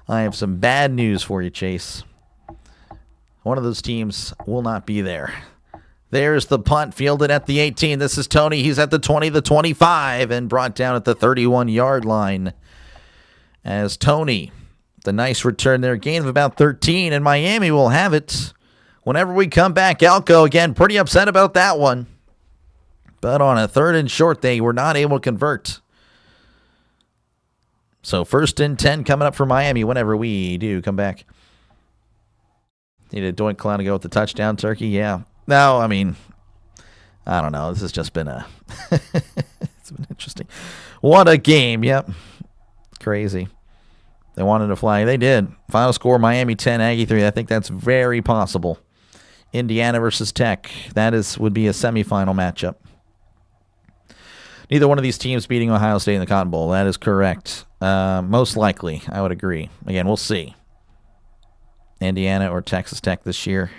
I have some bad news for you, Chase. One of those teams will not be there. There's the punt fielded at the 18. This is Tony. He's at the 20, the 25, and brought down at the 31-yard line. As Tony, the nice return there, gain of about 13, and Miami will have it whenever we come back. Elko, again, pretty upset about that one. But on a 3rd and short, they were not able to convert. So 1st and 10 coming up for Miami whenever we do come back. Need a Doink Clown to go with the touchdown, Turkey? Yeah. No, I mean, I don't know. This has just been it's been interesting. What a game. Yep. Crazy. They wanted a flag. They did. Final score, Miami 10, Aggie 3. I think that's very possible. Indiana versus Tech. That would be a semifinal matchup. Neither one of these teams beating Ohio State in the Cotton Bowl. That is correct. Most likely, I would agree. Again, we'll see. Indiana or Texas Tech this year.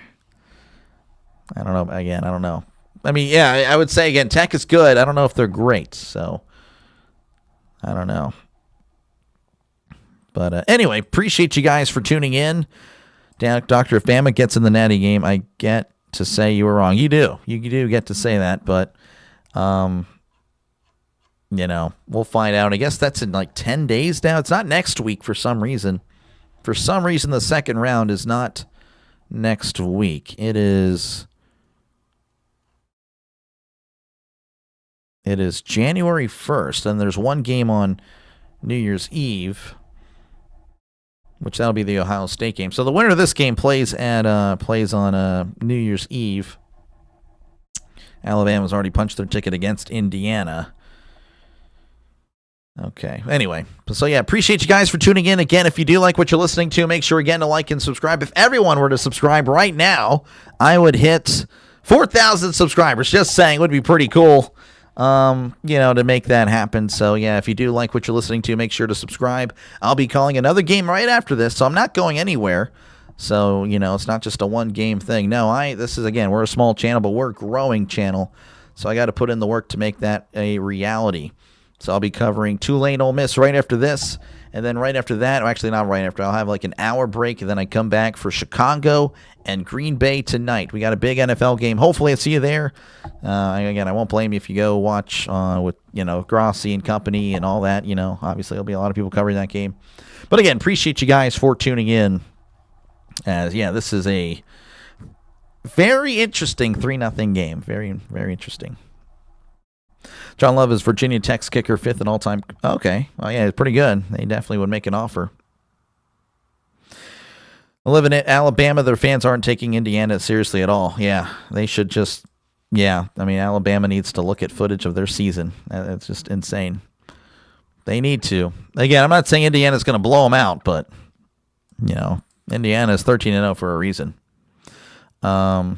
I don't know. Again, I don't know. I mean, yeah, I would say, again, Tech is good. I don't know if they're great, so I don't know. But anyway, appreciate you guys for tuning in. Doctor, if Bama gets in the Natty game, I get to say you were wrong. You do. You do get to say that, but, we'll find out. I guess that's in like 10 days now. It's not next week for some reason. For some reason, the second round is not next week. It is January 1st, and there's one game on New Year's Eve, which that'll be the Ohio State game. So the winner of this game plays on New Year's Eve. Alabama's already punched their ticket against Indiana. Okay. Anyway, so yeah, appreciate you guys for tuning in. Again, if you do like what you're listening to, make sure again to like and subscribe. If everyone were to subscribe right now, I would hit 4,000 subscribers. Just saying, would be pretty cool. To make that happen. So yeah, if you do like what you're listening to, make sure to subscribe. I'll be calling another game right after this, so I'm not going anywhere. So, it's not just a one game thing. No, this is, again, we're a small channel, but we're a growing channel. So I got to put in the work to make that a reality. So I'll be covering Tulane Ole Miss right after this. And then right after that, or actually not right after, I'll have like an hour break, and then I come back for Chicago and Green Bay tonight. We got a big NFL game. Hopefully I see you there. Again, I won't blame you if you go watch with, Grossi and company and all that. Obviously there'll be a lot of people covering that game. But again, appreciate you guys for tuning in. As, yeah, this is a very interesting 3-0 game. Very, very interesting. John Love is Virginia Tech's kicker, 5th in all-time. Okay. Well, yeah, it's pretty good. They definitely would make an offer. Living in Alabama, their fans aren't taking Indiana seriously at all. Yeah, they should just, Alabama needs to look at footage of their season. It's just insane. They need to. Again, I'm not saying Indiana's going to blow them out, but, Indiana is 13-0 for a reason. Your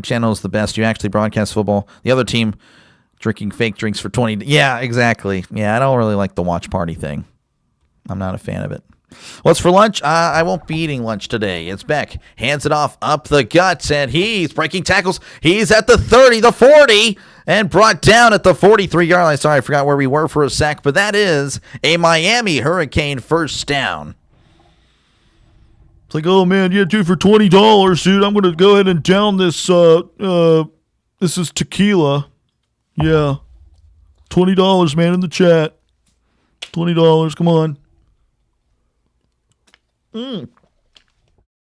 channel is the best. You actually broadcast football. The other team drinking fake drinks for 20. Yeah, exactly. Yeah, I don't really like the watch party thing. I'm not a fan of it. What's for lunch? I won't be eating lunch today. It's Beck. Hands it off up the guts, and he's breaking tackles. He's at the 30, the 40, and brought down at the 43-yard line. Sorry, I forgot where we were for a sec, but that is a Miami Hurricane first down. It's like, oh, man, yeah, dude, for $20, dude, I'm going to go ahead and down this, this is tequila. Yeah. $20, man, in the chat. $20, come on.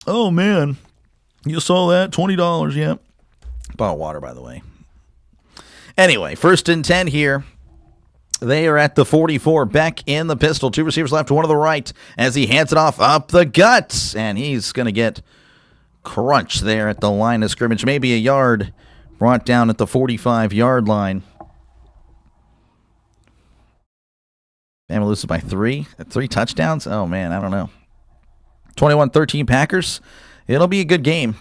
Oh, man. You saw that? $20, yeah. Bottle of water, by the way. Anyway, 1st and 10 here. They are at the 44. Beck in the pistol. 2 receivers left, 1 to the right as he hands it off up the guts. And he's going to get crunched there at the line of scrimmage. Maybe a yard brought down at the 45-yard line. Bama loses by 3. 3 touchdowns? Oh, man, I don't know. 21-13 Packers. It'll be a good game.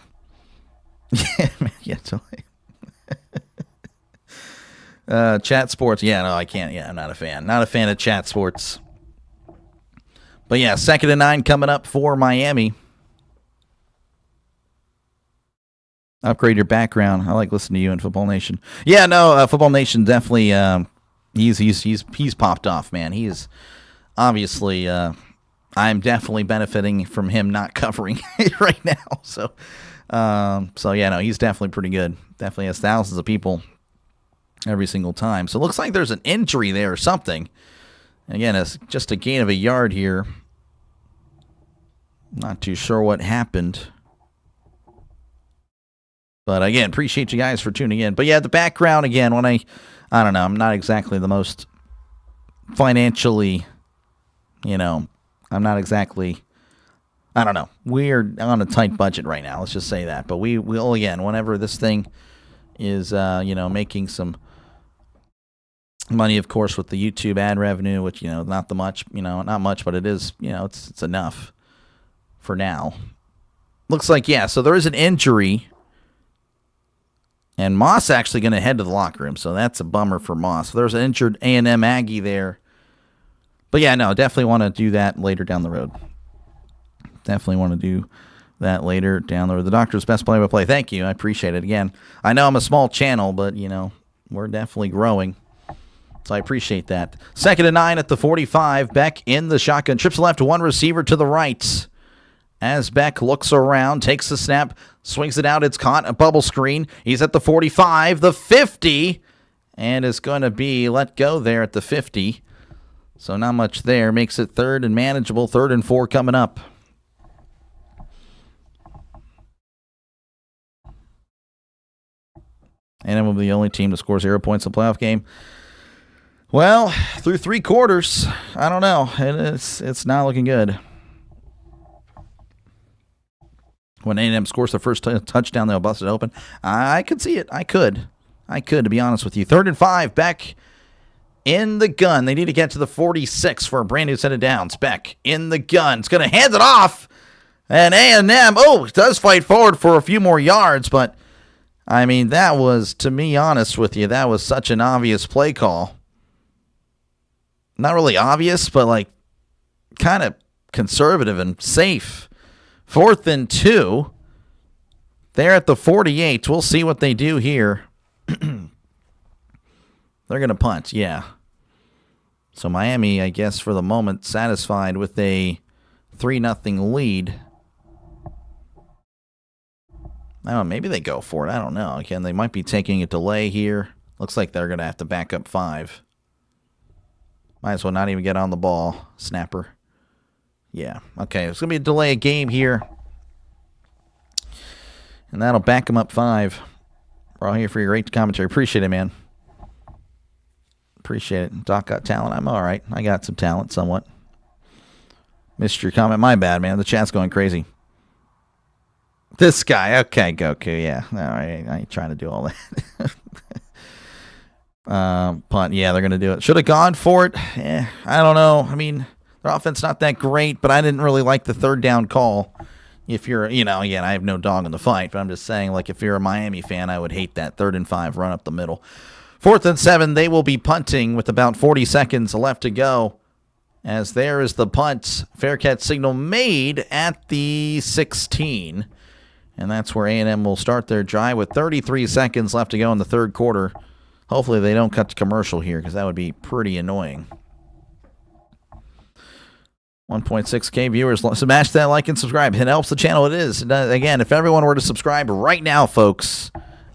Yeah, totally. Chat Sports. Yeah, no, I can't. Yeah, I'm not a fan. Not a fan of Chat Sports. But yeah, 2nd and 9 coming up for Miami. Upgrade your background. I like listening to you in Football Nation. Yeah, no, Football Nation definitely. He's popped off, man. He's obviously. I'm definitely benefiting from him not covering it right now. So yeah, no, he's definitely pretty good. Definitely has thousands of people every single time. So it looks like there's an injury there or something. Again, it's just a gain of a yard here. Not too sure what happened. But again, appreciate you guys for tuning in. But yeah, the background, again, when I don't know, I'm not exactly the most financially, I'm not exactly, I don't know. We're on a tight budget right now. Let's just say that. But we will, again, whenever this thing is, making some money, of course, with the YouTube ad revenue, which, not much, but it is, it's enough for now. Looks like, yeah, so there is an injury. And Moss actually going to head to the locker room, so that's a bummer for Moss. So there's an injured A&M Aggie there. But yeah, no, definitely want to do that later down the road. Definitely want to do that later down the road. The Doctor's best play-by-play. Thank you. I appreciate it. Again, I know I'm a small channel, but, we're definitely growing. So I appreciate that. 2nd and 9 at the 45. Beck in the shotgun. Trips left, 1 receiver to the right. As Beck looks around, takes the snap, swings it out. It's caught. A bubble screen. He's at the 45, the 50, and is going to be let go there at the 50. So not much there. Makes it 3rd and manageable. 3rd and 4 coming up. And it will be the only team to score 0 points in the playoff game. Well, through 3 quarters, I don't know. It's not looking good. When A&M scores the first touchdown, they'll bust it open. I could see it. I could, to be honest with you. 3rd and 5, Beck in the gun. They need to get to the 46 for a brand new set of downs. Beck in the gun. It's going to hand it off. And A&M, does fight forward for a few more yards. But, I mean, that was, to be honest with you, that was such an obvious play call. Not really obvious, but, kind of conservative and safe. 4th and 2. They're at the 48. We'll see what they do here. They're going to punt, yeah. So Miami, I guess, for the moment, satisfied with a 3-0 lead. I don't know, maybe they go for it. I don't know. Again, they might be taking a delay here. Looks like they're going to have to back up 5. Might as well not even get on the ball. Snapper. Yeah, okay. It's going to be a delay of game here. And that'll back them up 5. We're all here for your great commentary. Appreciate it, man. Appreciate it. Doc got talent. I'm all right. I got some talent somewhat. Missed your comment. My bad, man. The chat's going crazy. This guy. Okay, Goku. Yeah. All right. I ain't trying to do all that. Punt. Yeah, they're going to do it. Should have gone for it. I don't know. I mean, their offense not that great, but I didn't really like the 3rd down call. If you're, again, I have no dog in the fight, but I'm just saying, if you're a Miami fan, I would hate that 3rd and 5 run up the middle. 4th and 7, they will be punting with about 40 seconds left to go. As there is the punt. Fair catch signal made at the 16. And that's where A&M will start their drive with 33 seconds left to go in the 3rd quarter. Hopefully they don't cut to commercial here because that would be pretty annoying. 1.6K viewers. Smash that like and subscribe. It helps the channel. It is. Again, if everyone were to subscribe right now, folks,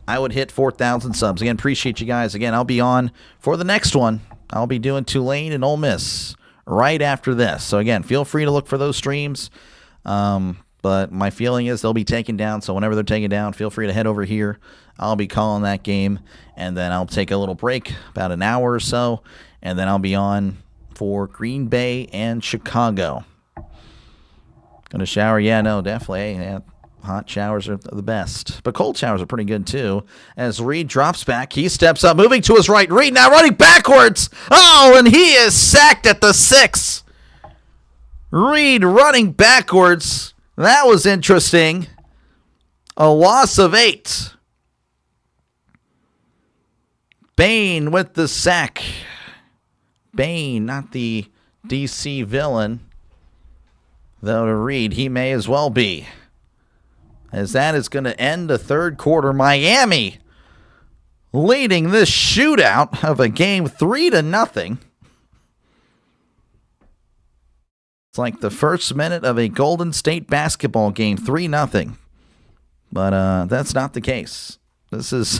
I would hit 4,000 subs. Again, appreciate you guys. Again, I'll be on for the next one. I'll be doing Tulane and Ole Miss right after this. So, again, feel free to look for those streams. But my feeling is they'll be taken down. So, whenever they're taken down, feel free to head over here. I'll be calling that game. And then I'll take a little break, about an hour or so. And then I'll be on for Green Bay and Chicago. Gonna shower? Yeah, no, definitely. Yeah, hot showers are the best. But cold showers are pretty good, too. As Reed drops back, he steps up, moving to his right. Reed now running backwards. Oh, and he is sacked at the 6. Reed running backwards. That was interesting. A loss of 8. Bain with the sack. Bain, not the DC villain. Though to Reed, he may as well be. As that is going to end the third quarter. Miami leading this shootout of a game 3-0. It's like the first minute of a Golden State basketball game, 3-0. But that's not the case. This is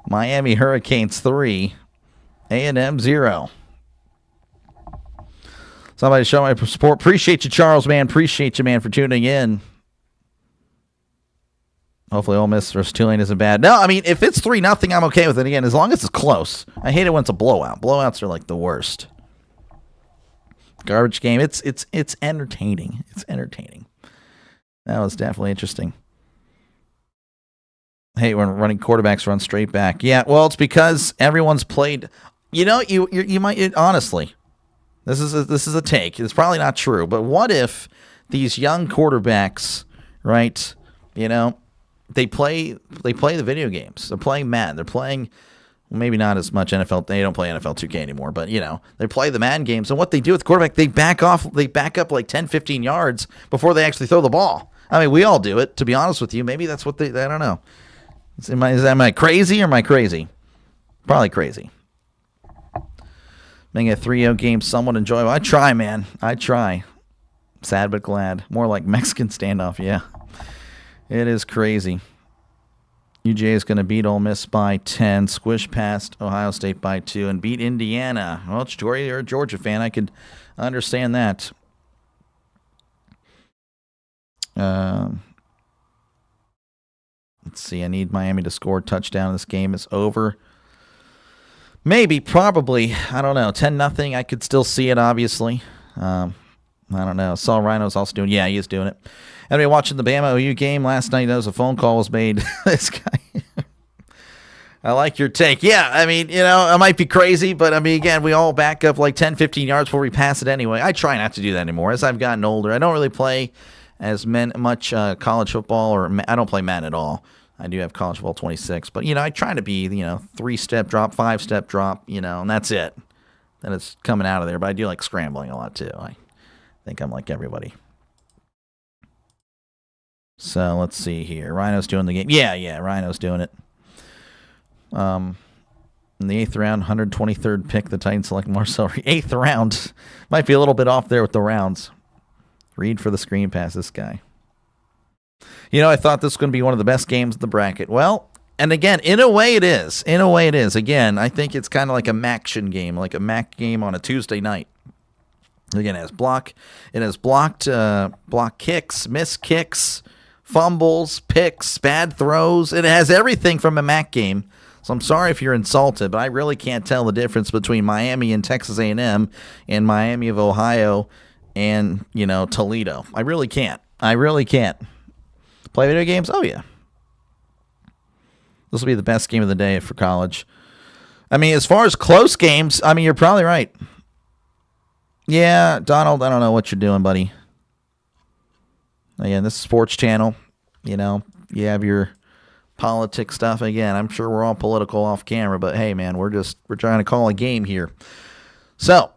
Miami Hurricanes 3, A&M 0. Somebody show my support. Appreciate you, Charles, man. Appreciate you, man, for tuning in. Hopefully Ole Miss versus Tulane isn't bad. No, I mean, if it's 3-0, I'm okay with it. Again, as long as it's close. I hate it when it's a blowout. Blowouts are like the worst. Garbage game. It's entertaining. It's entertaining. That was definitely interesting. Hey, when running quarterbacks run straight back. Yeah, well, it's because everyone's played. You know, you might honestly. This is a take. It's probably not true, but what if these young quarterbacks, right? You know, they play the video games. They're playing Madden. They're playing maybe not as much NFL. They don't play NFL 2K anymore, but you know, they play the Madden games. And what they do with the quarterback, they back up like 10, 15 yards before they actually throw the ball. I mean, we all do it. To be honest with you, maybe that's what I don't know. Am I crazy or am I crazy? Probably crazy. Making a 3-0 game somewhat enjoyable. I try, man. I try. Sad but glad. More like Mexican standoff, yeah. It is crazy. UJ is going to beat Ole Miss by 10, squish past Ohio State by 2, and beat Indiana. Well, Jory, you're a Georgia fan. I could understand that. Let's see. I need Miami to score a touchdown. This game is over. Maybe, probably, I don't know, 10-0. I could still see it, obviously. I don't know. Saul Rhino's also doing. Yeah, he is doing it. Anybody watching the Bama OU game last night knows a phone call was made. This guy. I like your take. Yeah, I mean, you know, I might be crazy, but I mean, again, we all back up like 10, 15 yards before we pass it anyway. I try not to do that anymore. As I've gotten older, I don't really play as much college football, or I don't play Madden at all. I do have college football 26, but, you know, I try to be, you know, 3-step drop, 5-step drop, you know, and that's it. Then it's coming out of there, but I do like scrambling a lot, too. I think I'm like everybody. So, let's see here. Rhino's doing the game. Yeah, Rhino's doing it. In the 8th round, 123rd pick, the Titans select Marcel. 8th round. Might be a little bit off there with the rounds. Read for the screen pass, this guy. You know, I thought this was going to be one of the best games in the bracket. Well, and again, in a way it is. In a way it is. Again, I think it's kind of like a Maction game, like a Mac game on a Tuesday night. Again, it has blocked kicks, missed kicks, fumbles, picks, bad throws. It has everything from a Mac game. So I'm sorry if you're insulted, but I really can't tell the difference between Miami and Texas A&M and Miami of Ohio and, you know, Toledo. I really can't. Play video games? Oh, yeah. This will be the best game of the day for college. I mean, as far as close games, I mean, you're probably right. Yeah, Donald, I don't know what you're doing, buddy. Again, this is Sports Channel. You know, you have your politics stuff. Again, I'm sure we're all political off camera, but hey, man, we're trying to call a game here. So,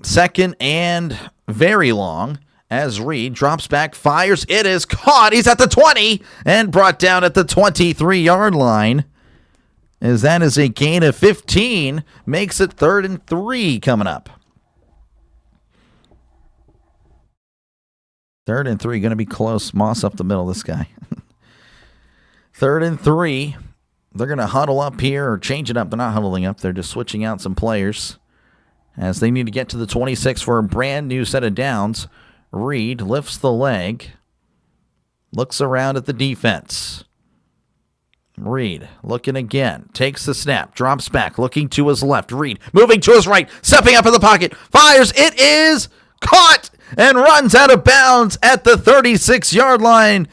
second and very long. As Reed drops back, fires, it is caught. He's at the 20 and brought down at the 23-yard line. as that is a gain of 15, makes it 3rd and 3 coming up. 3rd and 3, going to be close. Moss up the middle, this guy. 3rd and 3. They're going to huddle up here or change it up. They're not huddling up. They're just switching out some players as they need to get to the 26 for a brand new set of downs. Reed lifts the leg, looks around at the defense. Reed looking again, takes the snap, drops back, looking to his left. Reed moving to his right, stepping up in the pocket, fires. It is caught and runs out of bounds at the 36-yard line.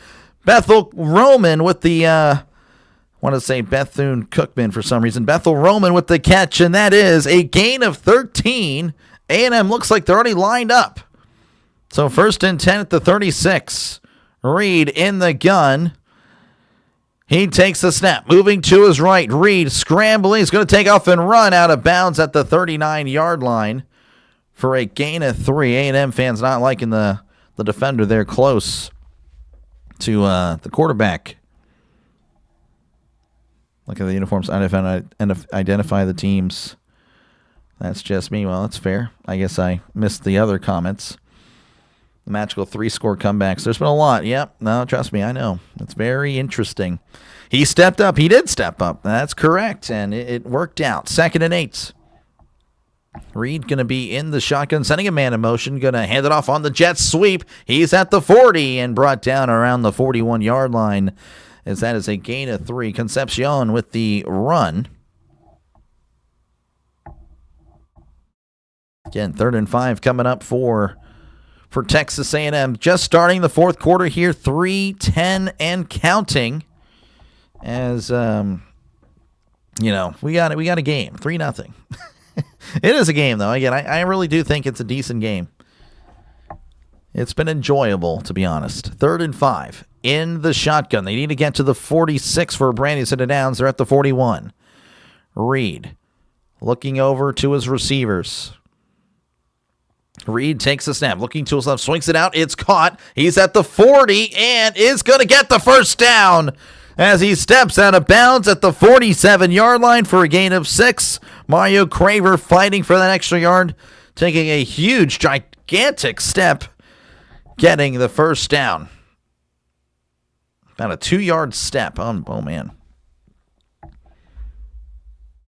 Bethel Roman with the, I want to say Bethune Cookman for some reason. Bethel Roman with the catch, and that is a gain of 13. A&M looks like they're already lined up. So 1st and 10 at the 36. Reed in the gun. He takes the snap, moving to his right. Reed scrambling. He's going to take off and run out of bounds at the 39-yard line for a gain of 3. A&M fans not liking the defender there close to the quarterback. Look at the uniforms, identify the teams. That's just me. Well, that's fair. I guess I missed the other comments. The magical 3-score comebacks. There's been a lot. Yep. No, trust me, I know. It's very interesting. He stepped up. He did step up. That's correct, and it worked out. 2nd and 8. Reed going to be in the shotgun, sending a man in motion, going to hand it off on the jet sweep. He's at the 40 and brought down around the 41-yard line, as that is a gain of 3. Concepcion with the run. Again, 3rd and 5 coming up for Texas A&M. Just starting the 4th quarter here, 3:10 and counting. As we got a game, 3-0. It is a game, though. Again, I really do think it's a decent game. It's been enjoyable, to be honest. 3rd and 5 in the shotgun. They need to get to the 46 for a brand new set of downs. They're at the 41. Reed looking over to his receivers. Reed takes the snap, looking to his left, swings it out. It's caught. He's at the 40 and is going to get the first down as he steps out of bounds at the 47-yard line for a gain of 6. Mario Craver fighting for that extra yard, taking a huge, gigantic step, getting the first down. About a 2-yard step. Oh, man.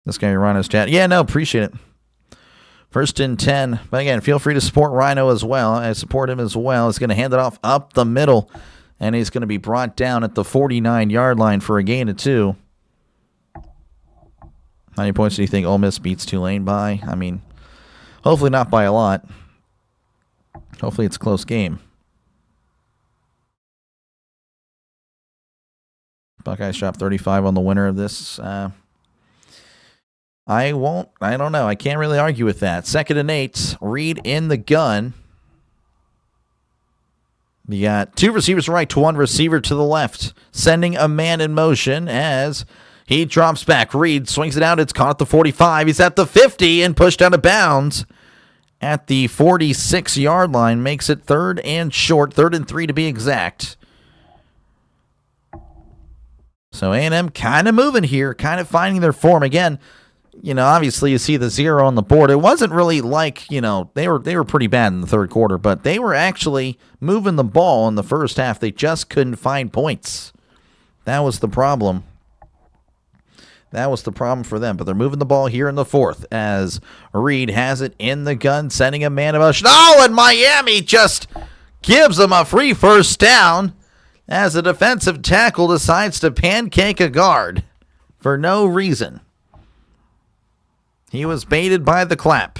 This guy, Rhino's chat. Yeah, no, appreciate it. 1st and 10. But again, feel free to support Rhino as well. I support him as well. He's going to hand it off up the middle, and he's going to be brought down at the 49-yard line for a gain of 2. How many points do you think Ole Miss beats Tulane by? I mean, hopefully not by a lot. Hopefully it's a close game. Buckeyes drop 35 on the winner of this. I don't know. I can't really argue with that. 2nd and 8. Reed in the gun. You got 2 receivers right to 1 receiver to the left, sending a man in motion as he drops back. Reed swings it out. It's caught at the 45. He's at the 50 and pushed out of bounds at the 46-yard line. Makes it 3rd and short, 3rd and 3 to be exact. So A&M kind of moving here, kind of finding their form again. Obviously you see the 0 on the board. It wasn't really like, they were pretty bad in the 3rd quarter, but they were actually moving the ball in the first half. They just couldn't find points. That was the problem. That was the problem for them, but they're moving the ball here in the 4th as Reed has it in the gun, sending a man in motion. Oh, and Miami just gives them a free first down as a defensive tackle decides to pancake a guard for no reason. He was baited by the clap.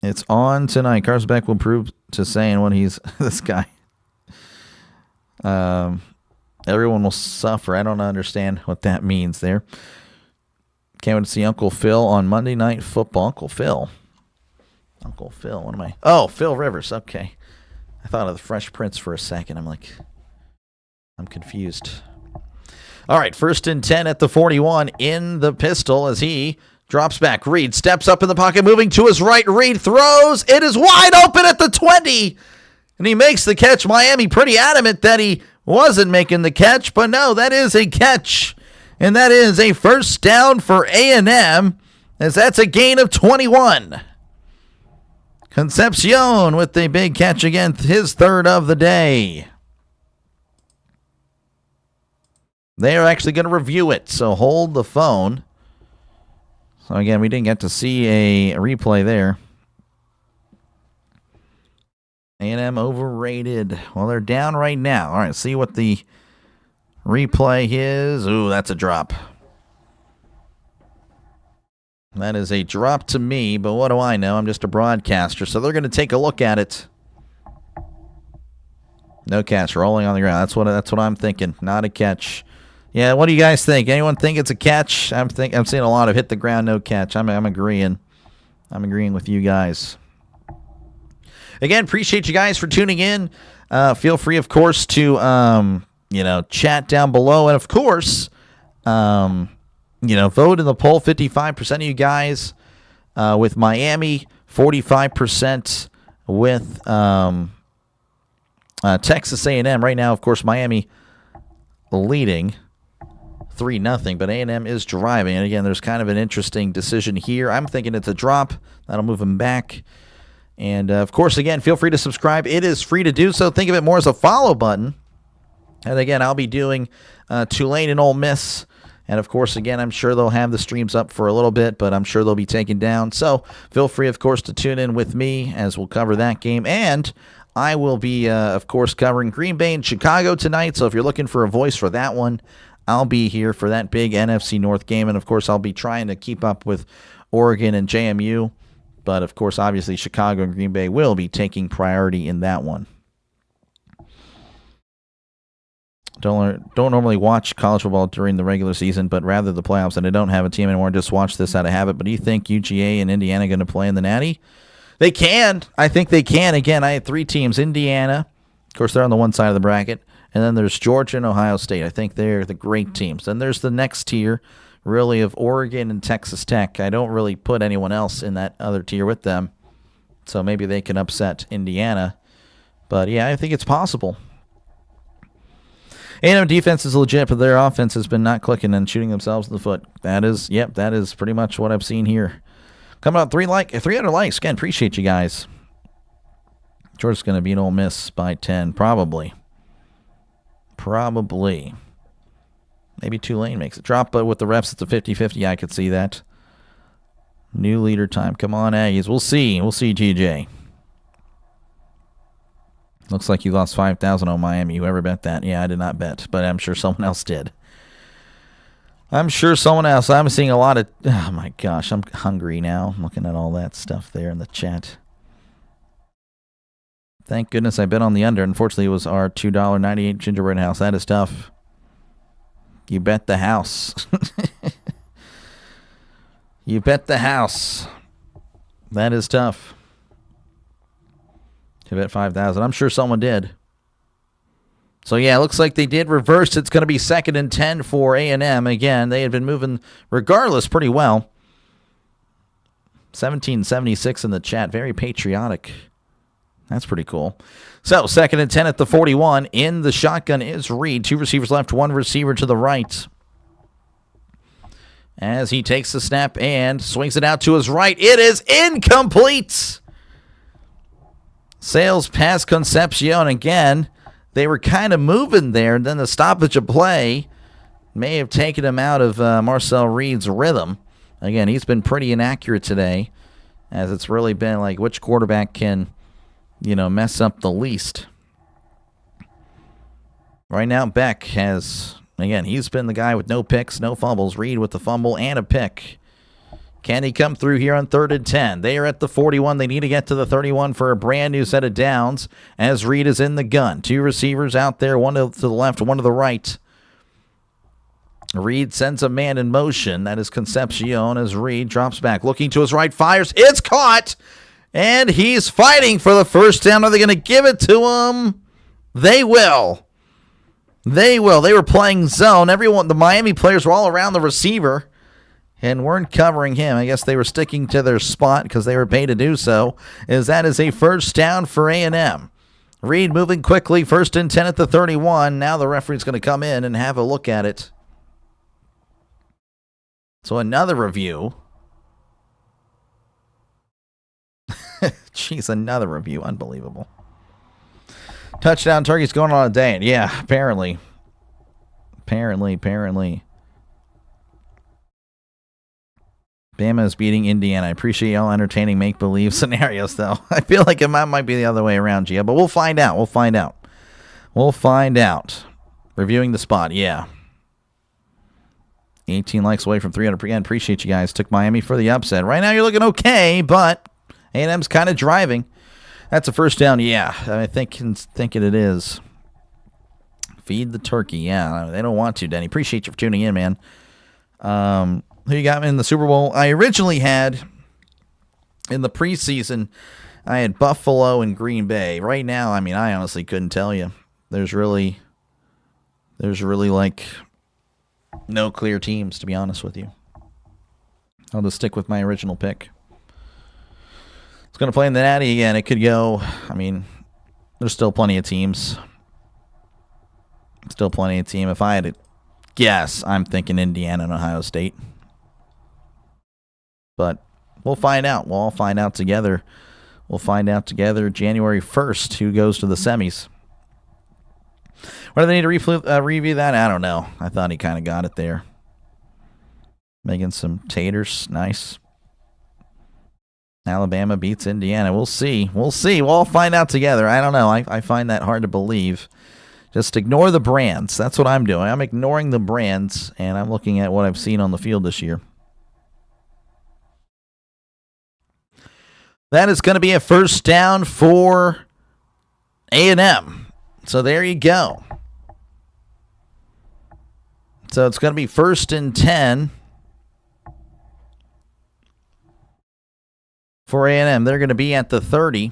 It's on tonight. Carson Beck will prove to saying when he's this guy. Everyone will suffer. I don't understand what that means there. Can't wait to see Uncle Phil on Monday Night Football. Uncle Phil. What am I? Oh, Phil Rivers. Okay. I thought of the Fresh Prince for a second. I'm confused. All right, 1st and 10 at the 41 in the pistol as he drops back. Reed steps up in the pocket, moving to his right. Reed throws. It is wide open at the 20, and he makes the catch. Miami pretty adamant that he wasn't making the catch, but no, that is a catch. And that is a first down for A&M, as that's a gain of 21. Concepcion with the big catch again, his third of the day. They are actually going to review it, so hold the phone. So again, we didn't get to see a replay there. A&M overrated. Well, they're down right now. All right, see what the replay is. Ooh, that's a drop. That is a drop to me, but what do I know? I'm just a broadcaster, so they're going to take a look at it. No catch, rolling on the ground. That's what I'm thinking. Not a catch. Yeah, what do you guys think? Anyone think it's a catch? I'm seeing a lot of hit the ground, no catch. I'm agreeing. I'm agreeing with you guys. Again, appreciate you guys for tuning in. Feel free, of course, to chat down below, and of course, vote in the poll. 55% of you guys with Miami, 45% with Texas A&M. Right now, of course, Miami leading 3-0, but A&M is driving. And again, there's kind of an interesting decision here. I'm thinking it's a drop. That'll move them back. And, of course, again, feel free to subscribe. It is free to do so. Think of it more as a follow button. And, again, I'll be doing Tulane and Ole Miss. And, of course, again, I'm sure they'll have the streams up for a little bit, but I'm sure they'll be taken down. So feel free, of course, to tune in with me as we'll cover that game. And I will be, of course, covering Green Bay and Chicago tonight. So if you're looking for a voice for that one, I'll be here for that big NFC North game. And, of course, I'll be trying to keep up with Oregon and JMU. But, of course, obviously, Chicago and Green Bay will be taking priority in that one. Don't normally watch college football during the regular season, but rather the playoffs, and I don't have a team anymore. Just watch this out of habit. But do you think UGA and Indiana are going to play in the Natty? They can. I think they can. Again, I had 3 teams. Indiana, of course, they're on the one side of the bracket. And then there's Georgia and Ohio State. I think they're the great teams. Then there's the next tier, really, of Oregon and Texas Tech. I don't really put anyone else in that other tier with them. So maybe they can upset Indiana. But, yeah, I think it's possible. A&M defense is legit, but their offense has been not clicking and shooting themselves in the foot. That is pretty much what I've seen here. Coming up, 300 likes. Again, appreciate you guys. Georgia's going to beat Ole Miss by 10, probably. Maybe Tulane makes it drop, but with the refs, it's a 50-50. I could see that. New leader time. Come on, Aggies. We'll see. We'll see, GJ. Looks like you lost 5,000 on Miami. Whoever bet that? Yeah, I did not bet, but I'm sure someone else did. I'm seeing a lot of... Oh, my gosh. I'm hungry now. I'm looking at all that stuff there in the chat. Thank goodness I bet on the under. Unfortunately, it was our $2.98 gingerbread house. That is tough. You bet the house. You bet the house. That is tough. To bet 5,000. I'm sure someone did. So, yeah, it looks like they did reverse. It's going to be 2nd and 10 for A&M. Again, they had been moving regardless pretty well. 1776 in the chat. Very patriotic. That's pretty cool. So, 2nd and 10 at the 41. In the shotgun is Reed. 2 receivers left, 1 receiver to the right. As he takes the snap and swings it out to his right. It is incomplete. Sales past Concepcion again. They were kind of moving there, and then the stoppage of play may have taken him out of Marcel Reed's rhythm. Again, he's been pretty inaccurate today, as it's really been like which quarterback can, mess up the least. Right now, Beck has, again, he's been the guy with no picks, no fumbles. Reed with the fumble and a pick. Can he come through here on 3rd and 10? They are at the 41. They need to get to the 31 for a brand new set of downs as Reed is in the gun. 2 receivers out there, 1 to the left, 1 to the right. Reed sends a man in motion. That is Concepcion as Reed drops back. Looking to his right, fires. It's caught! And he's fighting for the first down. Are they going to give it to him? They will. They will. They were playing zone. The Miami players were all around the receiver and weren't covering him. I guess they were sticking to their spot because they were paid to do so, as that is a first down for A&M. Reed moving quickly. 1st and 10 at the 31. Now the referee's going to come in and have a look at it. So another review. Jeez, another review. Unbelievable. Touchdown turkey's going on a day. Yeah, apparently. Apparently. Bama is beating Indiana. I appreciate y'all entertaining make-believe scenarios, though. I feel like it might be the other way around, Gia, but we'll find out. We'll find out. Reviewing the spot, yeah. 18 likes away from 300 again. Appreciate you guys. Took Miami for the upset. Right now you're looking okay, but A&M's kind of driving. That's a first down, yeah. I thinking it is. Feed the turkey, yeah. They don't want to, Denny. Appreciate you for tuning in, man. Who you got in the Super Bowl? I originally had, in the preseason, I had Buffalo and Green Bay. Right now, I mean, I honestly couldn't tell you. There's really like no clear teams, to be honest with you. I'll just stick with my original pick. It's going to play in the Natty again. It could go, I mean, there's still plenty of teams. If I had to guess, I'm thinking Indiana and Ohio State. But we'll find out. We'll all find out together. January 1st who goes to the semis. Whether they need to review that, I don't know. I thought he kind of got it there. Making some taters. Nice. Alabama beats Indiana. We'll see. We'll all find out together. I don't know. I find that hard to believe. Just ignore the brands. That's what I'm doing. I'm ignoring the brands, and I'm looking at what I've seen on the field this year. That is going to be a first down for A&M. So there you go. So it's going to be 1st and 10 for A&M. They're going to be at the 30.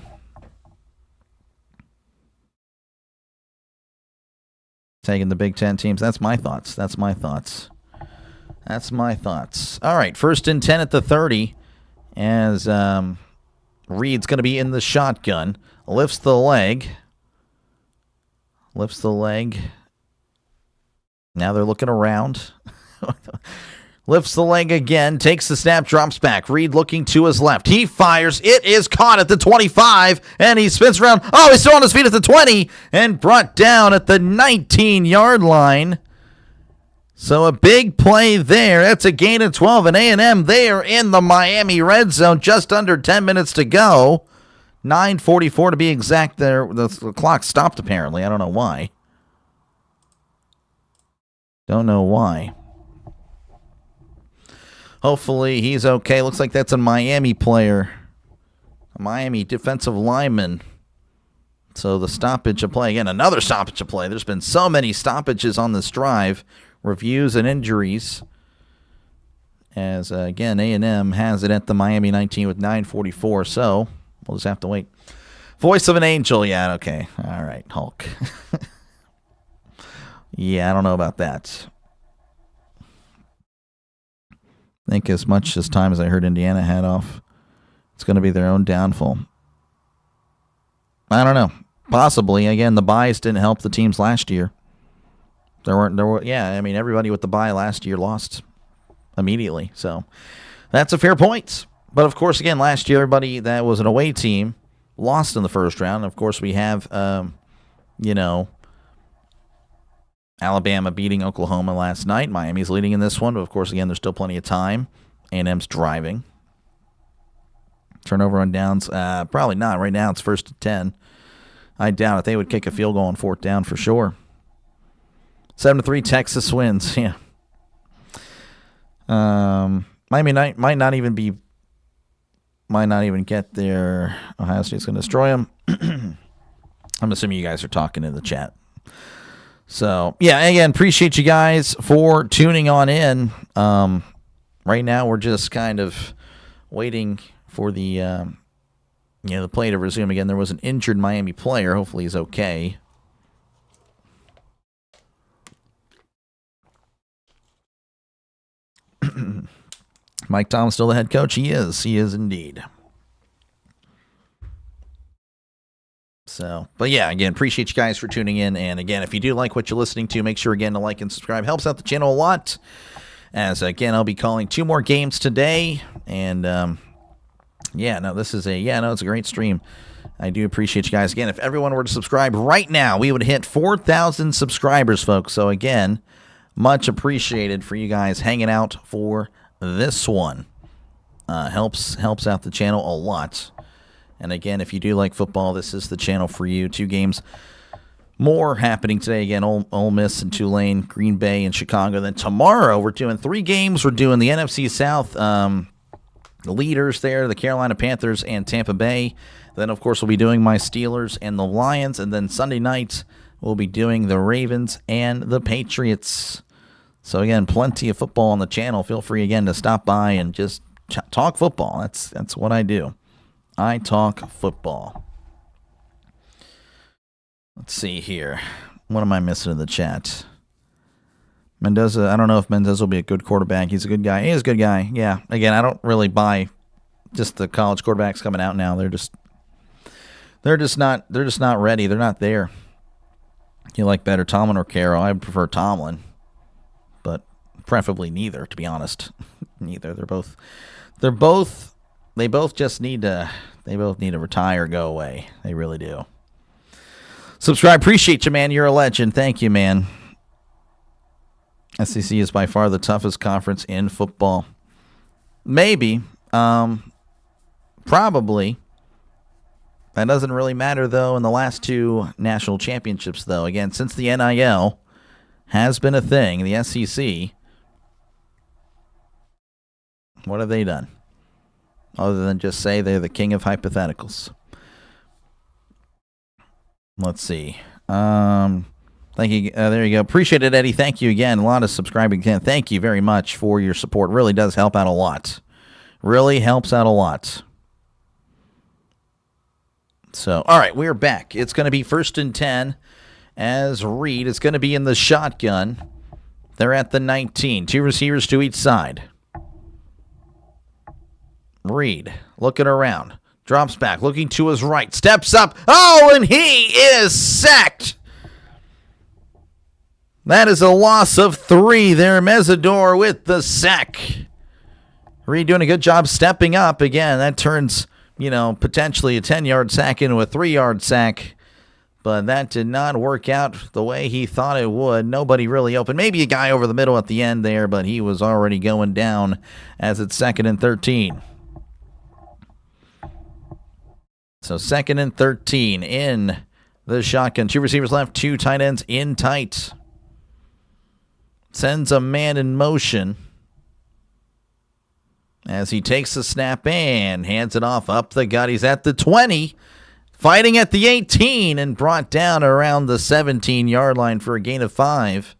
Taking the Big Ten teams. That's my thoughts. All right, 1st and 10 at the 30 as Reed's going to be in the shotgun. Lifts the leg. Now they're looking around. Lifts the leg again. Takes the snap. Drops back. Reed looking to his left. He fires. It is caught at the 25. And he spins around. Oh, he's still on his feet at the 20. And brought down at the 19-yard line. So a big play there. That's a gain of 12. And A&M, they are in the Miami red zone. Just under 10 minutes to go. 9:44 to be exact there. The clock stopped apparently. I don't know why. Hopefully he's okay. Looks like that's a Miami player. A Miami defensive lineman. So the stoppage of play. Again, another stoppage of play. There's been so many stoppages on this drive. Reviews and injuries. As, again, A&M has it at the Miami 19 with 9:44. So we'll just have to wait. Voice of an angel. Yeah, okay. All right, Hulk. Yeah, I don't know about that. I think as much as time as I heard Indiana had off, it's going to be their own downfall. I don't know. Possibly. Again, the buys didn't help the teams last year. Everybody with the bye last year lost immediately. So that's a fair point. But of course, again, last year, everybody that was an away team lost in the first round. Of course, we have, Alabama beating Oklahoma last night. Miami's leading in this one, but of course, again, there's still plenty of time. A&M's driving. Turnover on downs, probably not. Right now, it's 1st and 10. I doubt it. They would kick a field goal on 4th down for sure. 7-3, Texas wins. Yeah. Miami might not even get there. Ohio State's going to destroy them. I'm assuming you guys are talking in the chat. So, yeah, again, appreciate you guys for tuning on in. Right now, we're just kind of waiting for the play to resume again. There was an injured Miami player. Hopefully he's okay. Mike Tom's still the head coach. He is. He is indeed. So, but yeah, again, appreciate you guys for tuning in. And again, if you do like what you're listening to, make sure again to like and subscribe. Helps out the channel a lot. As again, I'll be calling 2 more games today. And it's a great stream. I do appreciate you guys. Again, if everyone were to subscribe right now, we would hit 4,000 subscribers, folks. So again, much appreciated for you guys hanging out for this one. Helps out the channel a lot. And again, if you do like football, this is the channel for you. 2 games more happening today. Again, Ole Miss and Tulane, Green Bay and Chicago. Then tomorrow we're doing 3 games. We're doing the NFC South, the leaders there, the Carolina Panthers and Tampa Bay. Then, of course, we'll be doing my Steelers and the Lions. And then Sunday night, we'll be doing the Ravens and the Patriots. So, again, plenty of football on the channel. Feel free, again, to stop by and just talk football. That's what I do. I talk football. Let's see here. What am I missing in the chat? Mendoza, I don't know if Mendoza will be a good quarterback. He's a good guy. He is a good guy. Yeah. Again, I don't really buy just the college quarterbacks coming out now. They're just not ready. They're not there. You like better Tomlin or Carroll? I would prefer Tomlin, but preferably neither, to be honest. Neither. They both just need to retire or go away. They really do. Subscribe. Appreciate you, man. You're a legend. Thank you, man. SEC is by far the toughest conference in football. Maybe. Probably. That doesn't really matter, though, in the last 2 national championships, though. Again, since the NIL has been a thing, the SEC, what have they done? Other than just say they're the king of hypotheticals. Let's see. Thank you. There you go. Appreciate it, Eddie. Thank you again. A lot of subscribing. Thank you very much for your support. Really does help out a lot. Really helps out a lot. So, all right, we're back. It's going to be 1st and 10 as Reed is going to be in the shotgun. They're at the 19. 2 receivers to each side. Reed looking around. Drops back, looking to his right. Steps up. Oh, and he is sacked. That is a loss of 3 there. Mesidor with the sack. Reed doing a good job stepping up. Again, that turns, potentially a 10-yard sack into a 3-yard sack. But that did not work out the way he thought it would. Nobody really open. Maybe a guy over the middle at the end there, but he was already going down as it's 2nd and 13. So 2nd and 13 in the shotgun. 2 receivers left, 2 tight ends in tight. Sends a man in motion as he takes the snap and hands it off up the gut. He's at the 20, fighting at the 18, and brought down around the 17-yard line for a gain of 5.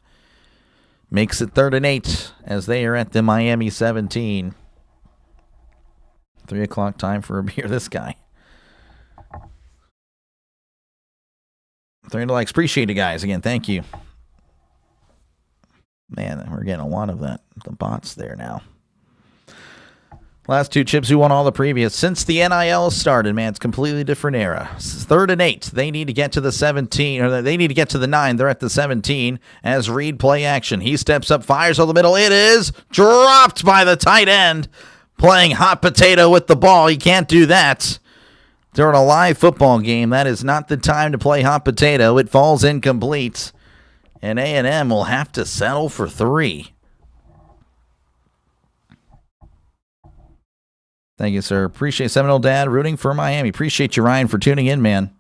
Makes it 3rd and 8 as they are at the Miami 17. 3 o'clock time for a beer. This guy. 300 likes. Appreciate it, guys. Again, thank you. Man, we're getting a lot of that. The bots there now. Last 2 chips who won all the previous. Since the NIL started, man, it's a completely different era. 3rd and 8. They need to get to the 17, or they need to get to the 9. They're at the 17 as Reed play action. He steps up, fires over the middle. It is dropped by the tight end. Playing hot potato with the ball. He can't do that. During a live football game, that is not the time to play hot potato. It falls incomplete. And A&M will have to settle for 3. Thank you, sir. Appreciate Seminole Dad rooting for Miami. Appreciate you, Ryan, for tuning in, man.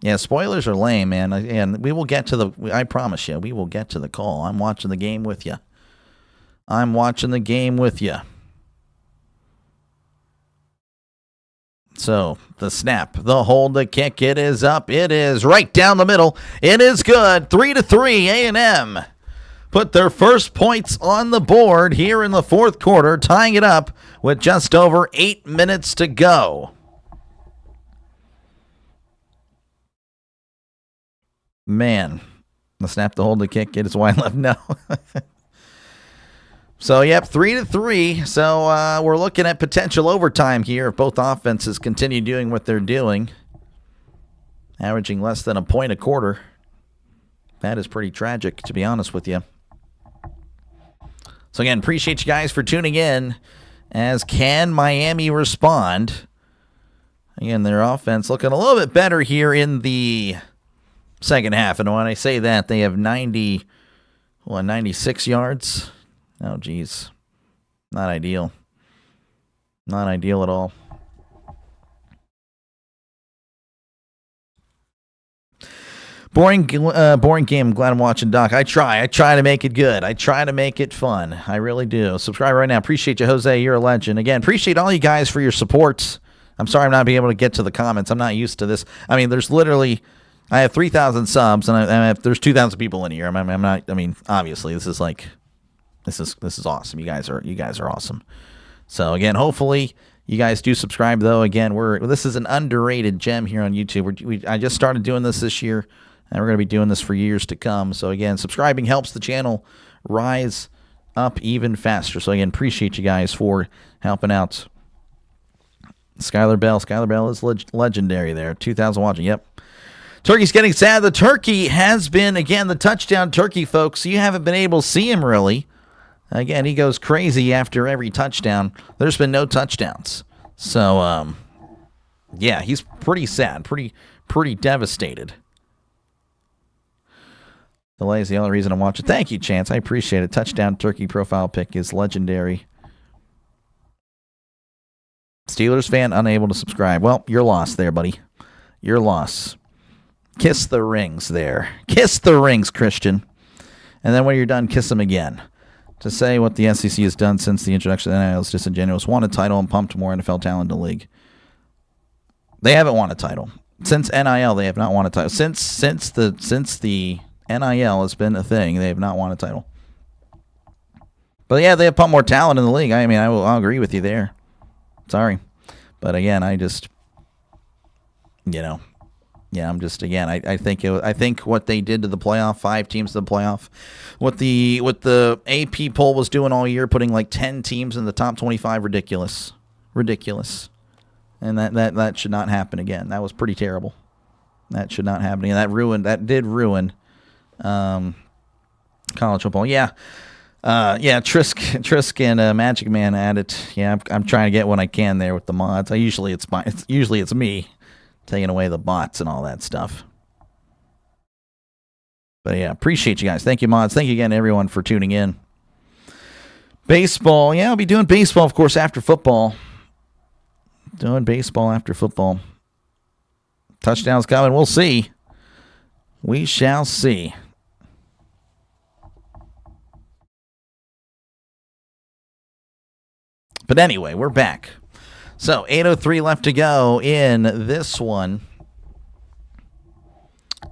Yeah, spoilers are lame, man. And we will get to I promise you, we will get to the call. I'm watching the game with you. So, the snap, the hold, the kick, it is up. It is right down the middle. It is good. 3-3, A&M put their first points on the board here in the 4th quarter, tying it up with just over 8 minutes to go. Man, the snap, the hold, the kick, it is wide left. No. So, yep, 3-3. So, we're looking at potential overtime here if both offenses continue doing what they're doing. averaging less than a point a quarter. That is pretty tragic, to be honest with you. So again, appreciate you guys for tuning in. As can Miami respond? Again, their offense looking a little bit better here in the second half. And when I say that, they have 96 yards. Oh, geez. Not ideal. Not ideal at all. Boring game. I'm glad I'm watching, Doc. I try to make it good. I try to make it fun. I really do. Subscribe right now. Appreciate you, Jose. You're a legend. Again, appreciate all you guys for your support. I'm sorry I'm not being able to get to the comments. I'm not used to this. I mean, there's literally, I have 3,000 subs, and there's 2,000 people in here. I'm not. I mean, obviously, this is awesome. You guys are awesome. So again, hopefully you guys do subscribe. Though again, this is an underrated gem here on YouTube. I just started doing this year. And we're going to be doing this for years to come. So, again, subscribing helps the channel rise up even faster. So, again, appreciate you guys for helping out. Skylar Bell is legendary there. 2,000 watching. Yep. Turkey's getting sad. The turkey has been, again, the touchdown turkey, folks. You haven't been able to see him, really. Again, he goes crazy after every touchdown. There's been no touchdowns. So, yeah, he's pretty sad. Pretty devastated. Delay is the only reason I'm watching. Thank you, Chance. I appreciate it. Touchdown turkey profile pic is legendary. Steelers fan unable to subscribe. Well, you're lost there, buddy. You're lost. Kiss the rings there. Kiss the rings, Christian. And then when you're done, kiss them again. To say what the SEC has done since the introduction of the NIL is disingenuous. Won a title and pumped more NFL talent in the league. They haven't won a title. Since NIL, they have not won a title. Since the NIL has been a thing, they have not won a title. But yeah, they have pumped more talent in the league. I mean, I'll agree with you there. Sorry. But again, I just, I'm just, again, I think what they did to the playoff, 5 teams to the playoff, what the AP poll was doing all year, putting like 10 teams in the top 25, ridiculous. And that should not happen again. That was pretty terrible. That should not happen again. That did ruin college football. Yeah. Trisk and Magic Man at it. Yeah, I'm trying to get what I can there with the mods. Usually it's me taking away the bots and all that stuff. But yeah, appreciate you guys. Thank you, mods. Thank you again, everyone, for tuning in. Baseball. Yeah, I'll be doing baseball, of course, after football. Doing baseball after football. Touchdowns coming. We'll see. We shall see. But anyway, we're back. So, 8:03 left to go in this one.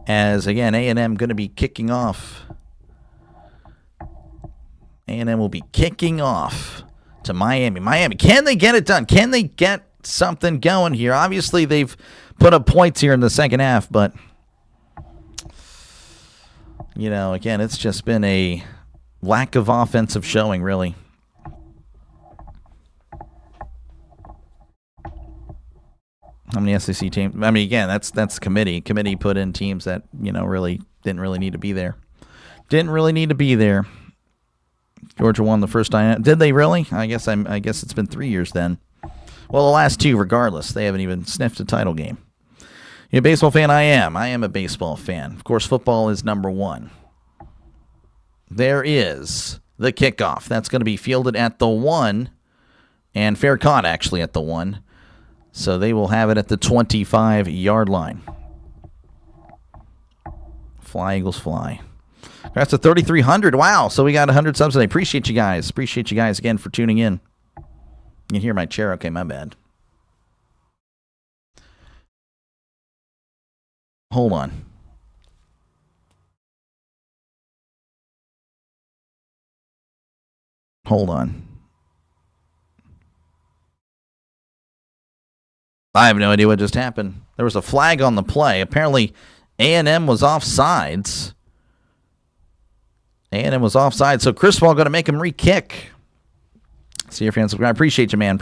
As, again, A&M going to be kicking off. A&M will be kicking off to Miami. Miami, can they get it done? Can they get something going here? Obviously, they've put up points here in the second half, but, again, it's just been a lack of offensive showing, really. How many SEC teams? I mean, again, that's committee. Committee put in teams that, really didn't really need to be there. Georgia won the first time. Did they really? I guess it's been 3 years then. Well, the last 2, regardless, they haven't even sniffed a title game. You a baseball fan? I am. I am a baseball fan. Of course, football is number 1. There is the kickoff. That's going to be fielded at the 1, and fair caught actually at the 1. So they will have it at the 25-yard line. Fly, Eagles, fly. That's a 3,300. Wow. So we got 100 subs today. Appreciate you guys. Appreciate you guys again for tuning in. You can hear my chair. Okay, my bad. Hold on. I have no idea what just happened. There was a flag on the play. Apparently, A&M was offsides. So Chris Paul going to make him re-kick. See your fans. I appreciate you, man.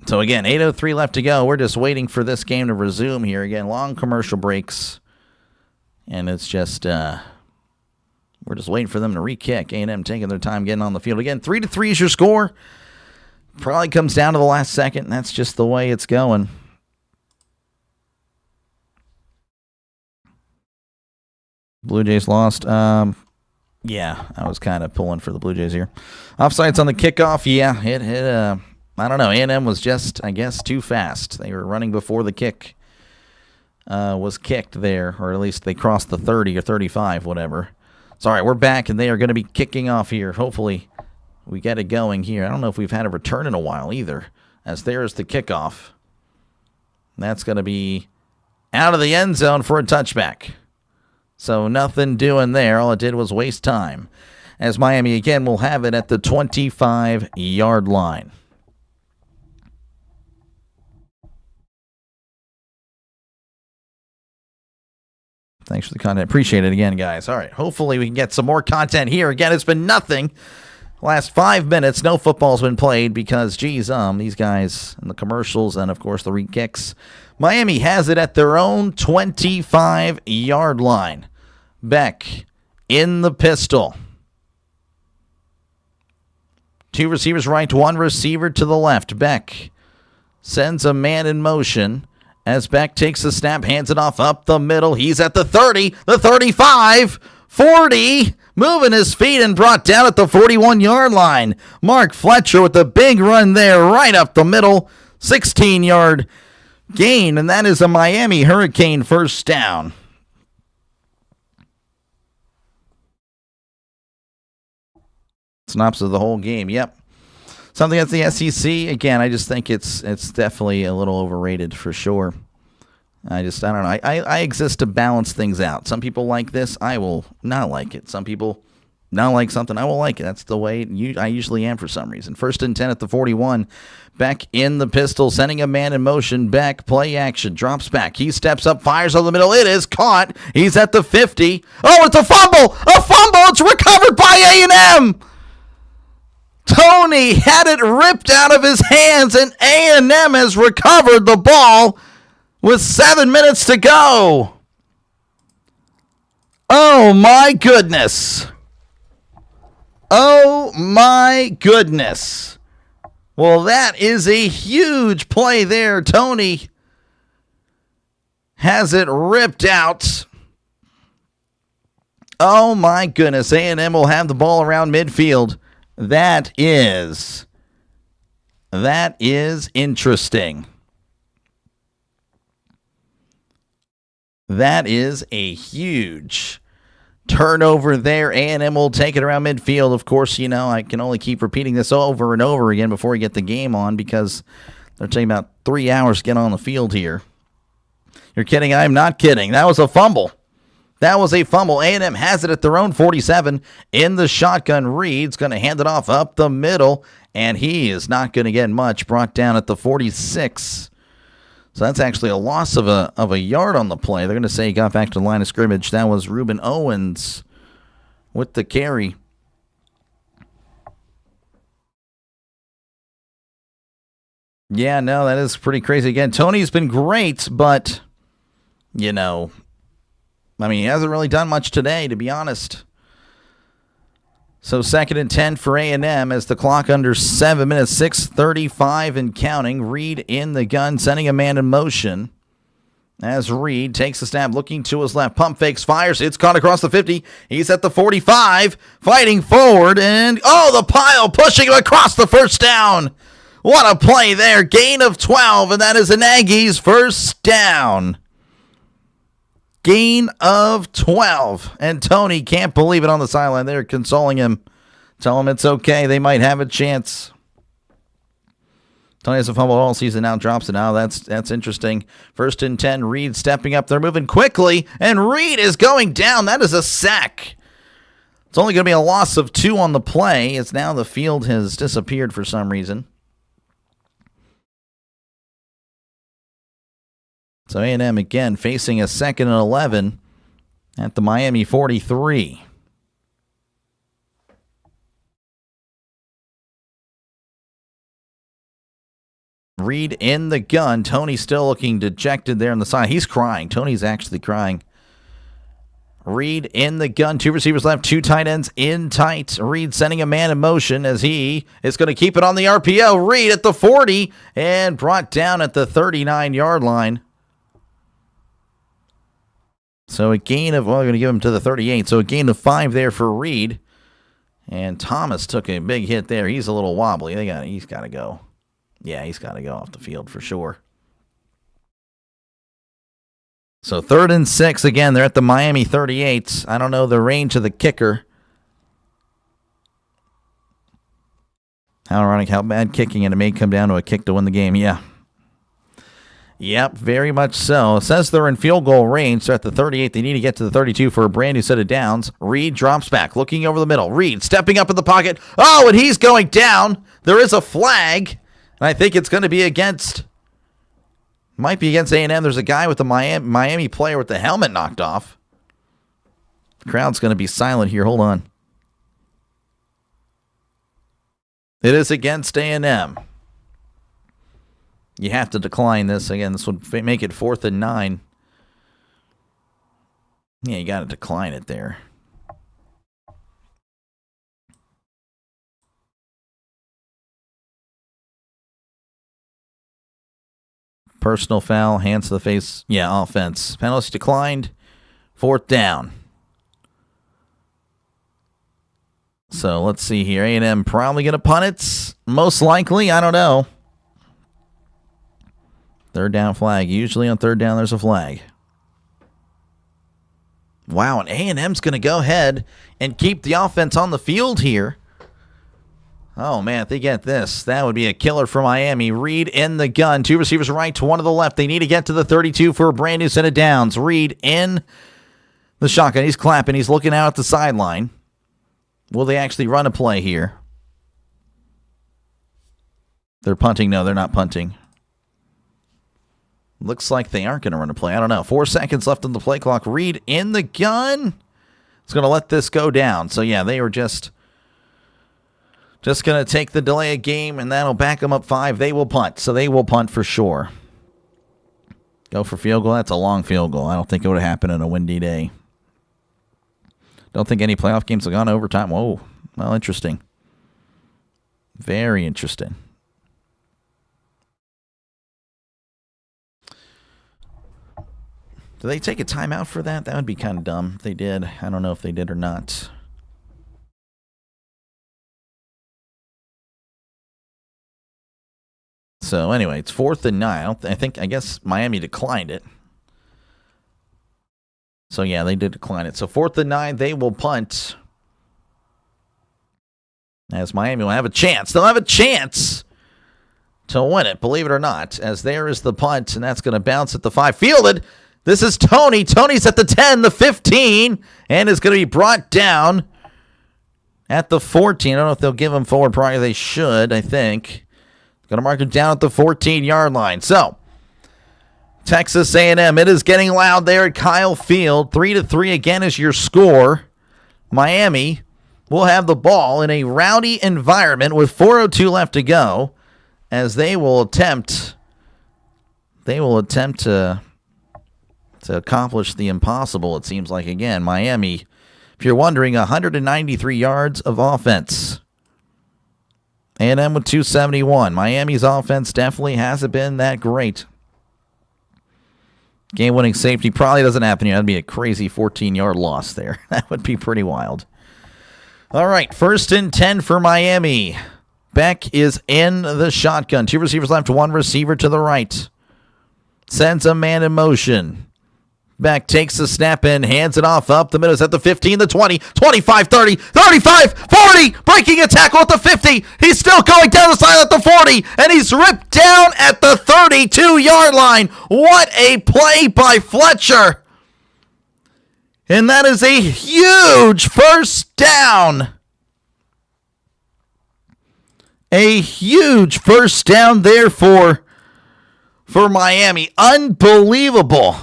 So again, 8:03 left to go. We're just waiting for this game to resume here. Again, long commercial breaks. And it's just, we're just waiting for them to re-kick. A&M taking their time getting on the field. Again, 3-3 is your score. Probably comes down to the last second. That's just the way it's going. Blue Jays lost. Yeah, I was kind of pulling for the Blue Jays here. Offsides on the kickoff. Yeah, it hit. I don't know. A&M was just, I guess, too fast. They were running before the kick was kicked there, or at least they crossed the 30 or 35, whatever. It's all right. We're back, and they are going to be kicking off here. Hopefully, we get it going here. I don't know if we've had a return in a while either, as there's the kickoff. That's going to be out of the end zone for a touchback. So nothing doing there. All it did was waste time. As Miami again will have it at the 25-yard line. Thanks for the content. Appreciate it again, guys. All right. Hopefully we can get some more content here. Again, it's been nothing. Last 5 minutes, no football's been played because, geez, these guys and the commercials and, of course, the re-kicks. Miami has it at their own 25-yard line. Beck in the pistol. 2 receivers right, 1 receiver to the left. Beck sends a man in motion as Beck takes the snap, hands it off up the middle. He's at the 30, the 35, 40, moving his feet and brought down at the 41-yard line. Mark Fletcher with the big run there right up the middle, 16-yard gain, and that is a Miami Hurricane first down. Synopsis of the whole game, yep. Something at the SEC, again, I just think it's definitely a little overrated for sure. I don't know. I exist to balance things out. Some people like this, I will not like it. Some people not like something, I will like it. That's the way I usually am for some reason. 1st and 10 at the 41. Beck in the pistol, sending a man in motion. Beck, play action, drops back. He steps up, fires over the middle. It is caught. He's at the 50. Oh, it's a fumble! A fumble! It's recovered by A&M! Tony had it ripped out of his hands, and A&M has recovered the ball with 7 minutes to go. Oh, my goodness. Oh, my goodness. Well, that is a huge play there. Tony has it ripped out. Oh, my goodness. A&M will have the ball around midfield. That is interesting. That is a huge turnover there. A&M will take it around midfield. Of course, you know, I can only keep repeating this over and over again before we get the game on because they're taking about 3 hours to get on the field here. You're kidding? I'm not kidding. That was a fumble. That was a fumble. A&M has it at their own 47 in the shotgun. Reed's going to hand it off up the middle, and he is not going to get much. Brought down at the 46. So that's actually a loss of a yard on the play. They're going to say he got back to the line of scrimmage. That was Reuben Owens with the carry. Yeah, no, that is pretty crazy. Again, Tony's been great, but, you know, I mean, he hasn't really done much today, to be honest. So 2nd and 10 for A&M as the clock under 7 minutes, 6:35 and counting. Reed in the gun, sending a man in motion. As Reed takes a snap, looking to his left, pump fakes, fires. It's caught across the 50. He's at the 45, fighting forward, and the pile pushing him across the first down. What a play there. Gain of 12, and that is an Aggies first down. Gain of 12. And Tony can't believe it on the sideline. They're consoling him. Tell him it's okay. They might have a chance. Tony has a fumble all season now. Drops it now. That's interesting. 1st and 10. Reed stepping up. They're moving quickly. And Reed is going down. That is a sack. It's only going to be a loss of 2 on the play. It's now the field has disappeared for some reason. So A&M again facing a 2nd and 11 at the Miami 43. Reed in the gun. Tony still looking dejected there on the side. He's crying. Tony's actually crying. Reed in the gun. 2 receivers left. 2 tight ends in tight. Reed sending a man in motion as he is going to keep it on the RPO. Reed at the 40 and brought down at the 39-yard line. So a gain of, well, we're going to give him to the 38. So a gain of 5 there for Reed. And Thomas took a big hit there. He's a little wobbly. He's got to go. Yeah, he's got to go off the field for sure. So 3rd and 6. Again, they're at the Miami 38. I don't know the range of the kicker. How ironic, how bad kicking, and it may come down to a kick to win the game. Yeah. Yep, very much so. It says they're in field goal range. They're at the 38. They need to get to the 32 for a brand new set of downs. Reed drops back, looking over the middle. Reed stepping up in the pocket. Oh, and he's going down. There is a flag. And I think it's going to be against, might be against A&M. There's a guy with the Miami player with the helmet knocked off. The crowd's going to be silent here. Hold on. It is against A&M. You have to decline this. Again, this would make it 4th and 9. Yeah, you got to decline it there. Personal foul, hands to the face. Yeah, offense. Penalty declined. 4th down. So let's see here. A&M probably going to punt it. Most likely. I don't know. 3rd down flag. Usually on 3rd down there's a flag. Wow, and A&M's going to go ahead and keep the offense on the field here. Oh, man, if they get this, that would be a killer for Miami. Reed in the gun. 2 receivers right to 1 to the left. They need to get to the 32 for a brand new set of downs. Reed in the shotgun. He's clapping. He's looking out at the sideline. Will they actually run a play here? They're punting. No, they're not punting. Looks like they aren't going to run a play. I don't know. 4 seconds left on the play clock. Reed in the gun. It's going to let this go down. So, yeah, they were just going to take the delay of game, and that'll back them up 5. They will punt. So they will punt for sure. Go for field goal. That's a long field goal. I don't think it would have happened on a windy day. Don't think any playoff games have gone overtime. Whoa. Well, interesting. Very interesting. Do they take a timeout for that? That would be kind of dumb if they did. I don't know if they did or not. So anyway, it's 4th and 9. I guess Miami declined it. So yeah, they did decline it. So 4th and 9, they will punt. As Miami will have a chance. They'll have a chance to win it, believe it or not. As there is the punt, and that's going to bounce at the 5. Fielded. This is Tony. Tony's at the 10, the 15, and is going to be brought down at the 14. I don't know if they'll give him forward prior. They should, I think. Going to mark him down at the 14-yard line. So, Texas A&M, it is getting loud there at Kyle Field. 3-3 again is your score. Miami will have the ball in a rowdy environment with 4:02 left to go, as they will attempt to accomplish the impossible, it seems like. Again, Miami, if you're wondering, 193 yards of offense. A&M with 271. Miami's offense definitely hasn't been that great. Game-winning safety probably doesn't happen here. That'd be a crazy 14-yard loss there. That would be pretty wild. All right, 1st and 10 for Miami. Beck is in the shotgun. 2 receivers left, 1 receiver to the right. Sends a man in motion. Beck takes the snap in, hands it off up the middle. It's at the 15, the 20, 25, 30, 35, 40, breaking a tackle at the 50. He's still going down the side at the 40, and he's ripped down at the 32-yard line. What a play by Fletcher. And that is a huge 1st down. A huge 1st down there for Miami. Unbelievable.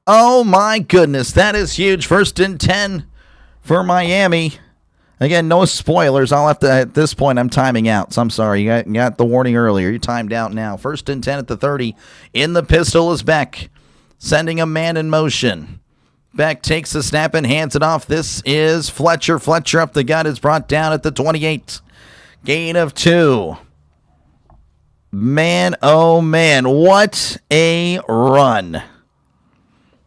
Oh, my goodness. That is huge. 1st and 10 for Miami. Again, no spoilers. I'll have to, at this point, I'm timing out. So I'm sorry. You got the warning earlier. You're timed out now. 1st and 10 at the 30. In the pistol is Beck, sending a man in motion. Beck takes the snap and hands it off. This is Fletcher. Fletcher up the gut is brought down at the 28. Gain of 2. Man, oh man, what a run.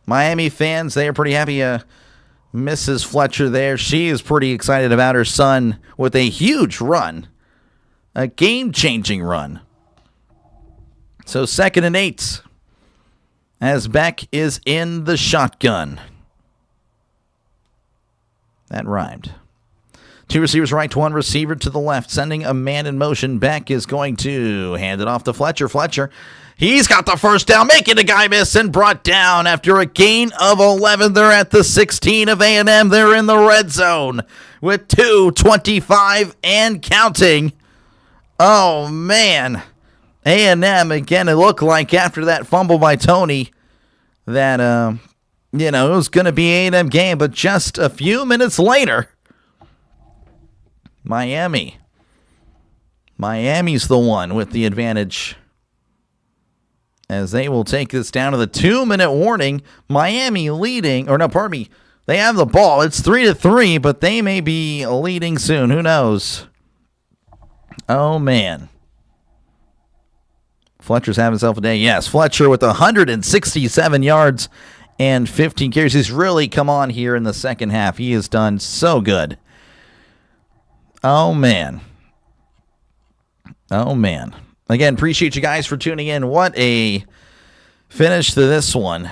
Miami fans, they are pretty happy. Mrs. Fletcher there, she is pretty excited about her son with a huge run. A game-changing run. So 2nd and 8 as Beck is in the shotgun. That rhymed. 2 receivers right, 1 receiver to the left, sending a man in motion. Beck is going to hand it off to Fletcher. Fletcher, he's got the first down, making the guy miss and brought down after a gain of 11. They're at the 16 of A&M. They're in the red zone with 2:25 and counting. Oh, man. A&M, again, it looked like after that fumble by Tony that, it was going to be A&M game, but just a few minutes later, Miami's the one with the advantage as they will take this down to the 2-minute warning. Miami leading, they have the ball. It's 3-3, but they may be leading soon. Who knows? Oh, man. Fletcher's having himself a day. Yes, Fletcher with 167 yards and 15 carries. He's really come on here in the second half. He has done so good. Oh, man. Oh, man. Again, appreciate you guys for tuning in. What a finish to this one.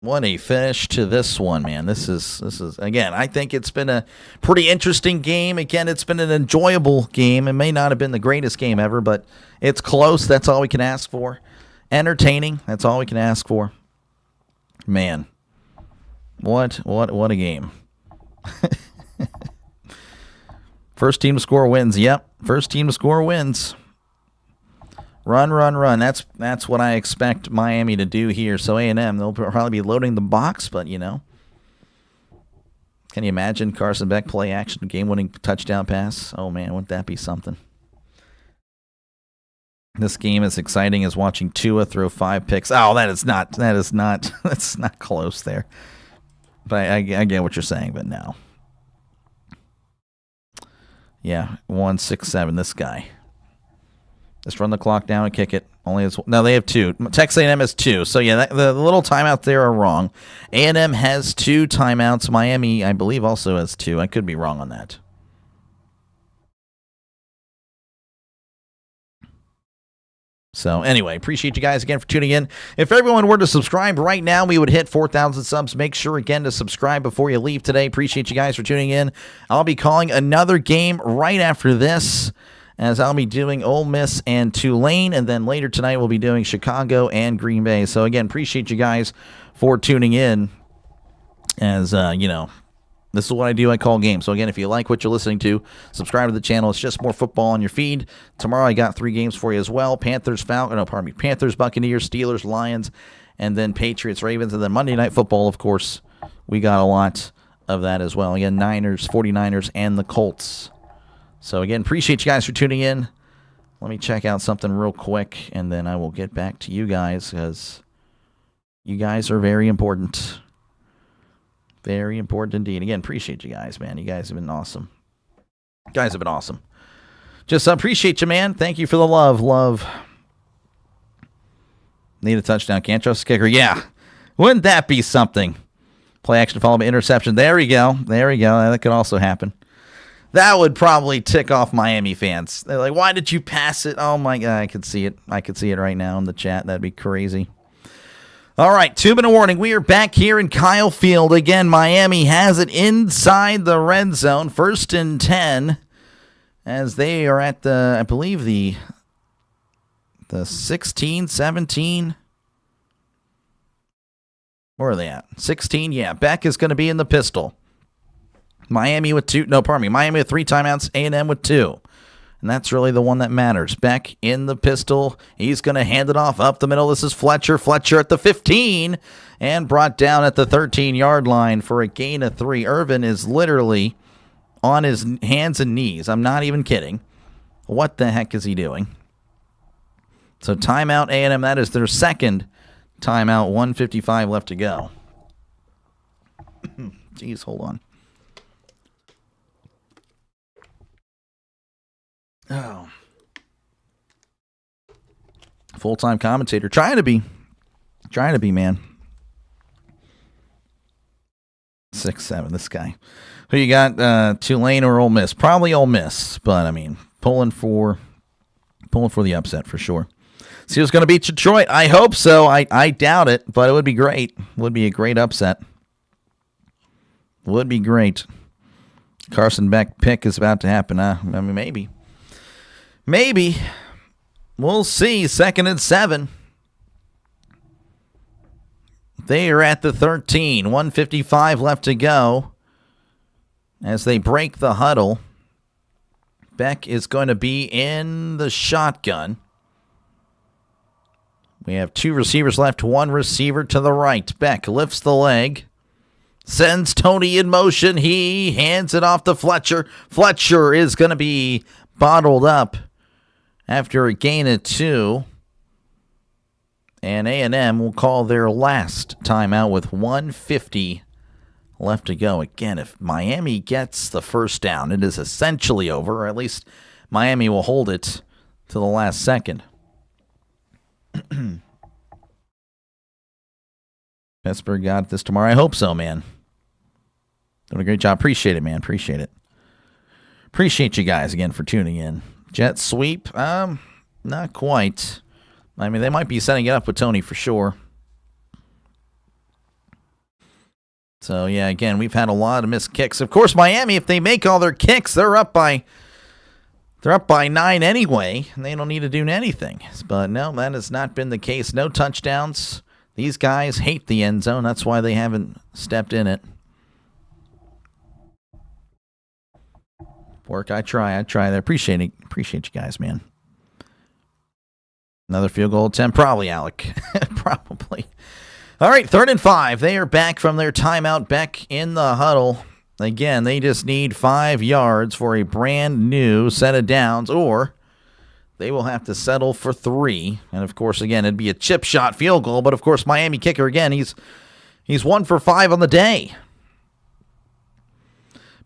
What a finish to this one, man. This is again, I think it's been a pretty interesting game. Again, it's been an enjoyable game. It may not have been the greatest game ever, but it's close. That's all we can ask for. Entertaining. That's all we can ask for. Man. What a game. First team to score wins. Yep. First team to score wins. Run. That's what I expect Miami to do here. So A&M, they'll probably be loading the box, but, can you imagine Carson Beck play action, game-winning touchdown pass? Oh, man, wouldn't that be something? This game is exciting as watching Tua throw 5 picks. Oh, that's not close there. But I get what you're saying, but no. Yeah, 1-6-7, this guy. Just run the clock down and kick it. No, they have 2. Texas A&M has 2. So, yeah, the little timeouts there are wrong. A&M has 2 timeouts. Miami, I believe, also has 2. I could be wrong on that. So, anyway, appreciate you guys again for tuning in. If everyone were to subscribe right now, we would hit 4,000 subs. Make sure, again, to subscribe before you leave today. Appreciate you guys for tuning in. I'll be calling another game right after this, as I'll be doing Ole Miss and Tulane, and then later tonight we'll be doing Chicago and Green Bay. So, again, appreciate you guys for tuning in, as, this is what I do. I call games. So, again, if you like what you're listening to, subscribe to the channel. It's just more football on your feed. Tomorrow I got 3 games for you as well. Panthers, Buccaneers, Steelers, Lions, and then Patriots, Ravens. And then Monday Night Football, of course, we got a lot of that as well. Again, Niners, 49ers, and the Colts. So, again, appreciate you guys for tuning in. Let me check out something real quick, and then I will get back to you guys, because you guys are very important. Very important indeed. Again, appreciate you guys, man. You guys have been awesome. Just appreciate you, man. Thank you for the love. Need a touchdown. Can't trust the kicker. Yeah. Wouldn't that be something? Play action followed by interception. There we go. That could also happen. That would probably tick off Miami fans. They're like, why did you pass it? Oh, my God. I could see it right now in the chat. That'd be crazy. All right, 2-minute warning. We are back here in Kyle Field. Again, Miami has it inside the red zone. 1st and 10 as they are at the, I believe, the 16, 17. Where are they at? 16, yeah. Beck is going to be in the pistol. Miami with 3 timeouts, A&M with 2. And that's really the one that matters. Beck in the pistol. He's going to hand it off up the middle. This is Fletcher. Fletcher at the 15 and brought down at the 13-yard line for a gain of 3. Irvin is literally on his hands and knees. I'm not even kidding. What the heck is he doing? So timeout A&M. That is their second timeout. 1:55 left to go. Jeez, hold on. Oh. Full-time commentator. Trying to be, man. 6'7", this guy. Who you got, Tulane or Ole Miss? Probably Ole Miss, but, I mean, pulling for the upset for sure. See who's going to beat Detroit? I hope so. I doubt it, but it would be great. Would be a great upset. Would be great. Carson Beck pick is about to happen. I mean, maybe. Maybe. We'll see. 2nd and 7. They are at the 13. 1:55 left to go. As they break the huddle, Beck is going to be in the shotgun. We have 2 receivers left, 1 receiver to the right. Beck lifts the leg. Sends Tony in motion. He hands it off to Fletcher. Fletcher is going to be bottled up after a gain of 2. And A&M will call their last timeout with 1:50 left to go. Again, if Miami gets the first down, it is essentially over, or at least Miami will hold it to the last second. Pittsburgh got this tomorrow. I hope so, man. Doing a great job. Appreciate it, man. Appreciate it. Appreciate you guys again for tuning in. Jet sweep? Not quite. I mean, they might be setting it up with Tony for sure. So, yeah, again, we've had a lot of missed kicks. Of course, Miami, if they make all their kicks, they're up by 9 anyway, and they don't need to do anything. But no, that has not been the case. No touchdowns. These guys hate the end zone. That's why they haven't stepped in it. Work, I try. I appreciate you guys, man. Another field goal attempt, probably, Alec. Probably. All right, 3rd and 5. They are back from their timeout. Beck in the huddle. Again, they just need 5 yards for a brand new set of downs, or they will have to settle for 3. And, of course, again, it'd be a chip shot field goal. But, of course, Miami kicker, again, he's 1 for 5 on the day.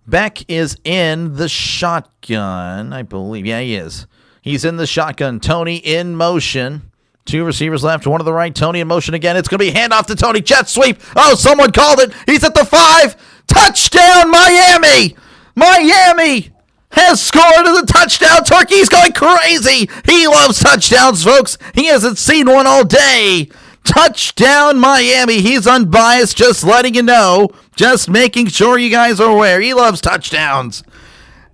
Beck is in the shotgun, I believe. Yeah, he is. He's in the shotgun. Tony in motion. 2 receivers left, 1 to the right. Tony in motion again. It's going to be handoff to Tony. Jet sweep. Oh, someone called it. He's at the 5. Touchdown, Miami! Miami has scored as a touchdown. Turkey's going crazy. He loves touchdowns, folks. He hasn't seen one all day. Touchdown, Miami. He's unbiased, just letting you know. Just making sure you guys are aware. He loves touchdowns.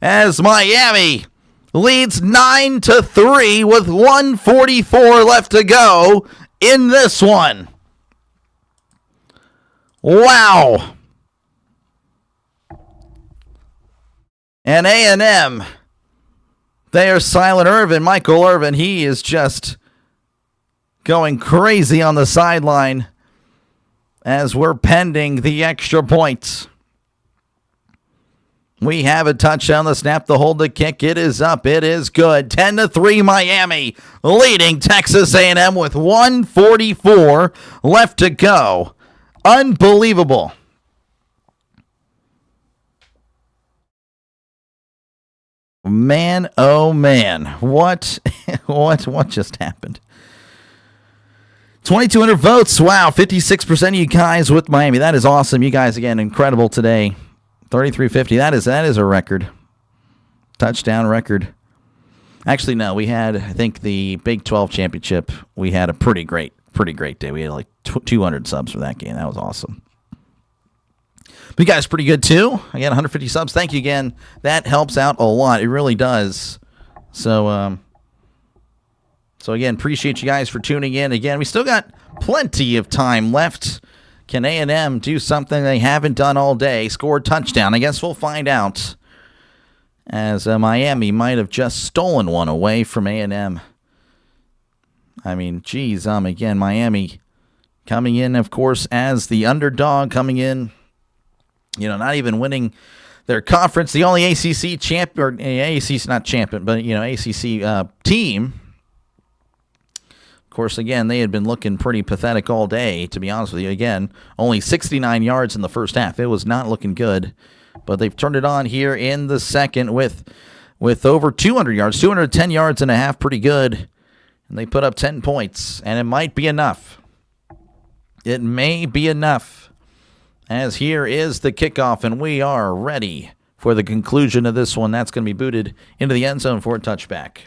As Miami leads 9-3 with 1:44 left to go in this one. Wow. And A&M, they are silent Irvin. Michael Irvin, he is just going crazy on the sideline as we're pending the extra points. We have a touchdown, the snap, the hold, the kick. It is up. It is good. 10-3 Miami leading Texas A&M with 1:44 left to go. Unbelievable. Man, oh man. What just happened? 2,200 votes. Wow, 56% of you guys with Miami. That is awesome. You guys, again, incredible today. 3350. That is a record. Touchdown record. Actually, no, we had, I think, the Big 12 championship. We had a pretty great day. We had like 200 subs for that game. That was awesome. But you guys pretty good too. Again, 150 subs. Thank you again. That helps out a lot. It really does. So again, appreciate you guys for tuning in. Again, we still got plenty of time left. Can A&M do something they haven't done all day? Score a touchdown? I guess we'll find out as Miami might have just stolen one away from A&M. I mean, geez, again, Miami coming in, of course, as the underdog, coming in, not even winning their conference, the only ACC champ, or ACC, not champion, but, ACC team. Of course, again, they had been looking pretty pathetic all day, to be honest with you. Again, only 69 yards in the first half. It was not looking good, but they've turned it on here in the second with over 200 yards, 210 yards and a half, pretty good. And they put up 10 points, and it might be enough. It may be enough, as here is the kickoff, and we are ready for the conclusion of this one. That's going to be booted into the end zone for a touchback.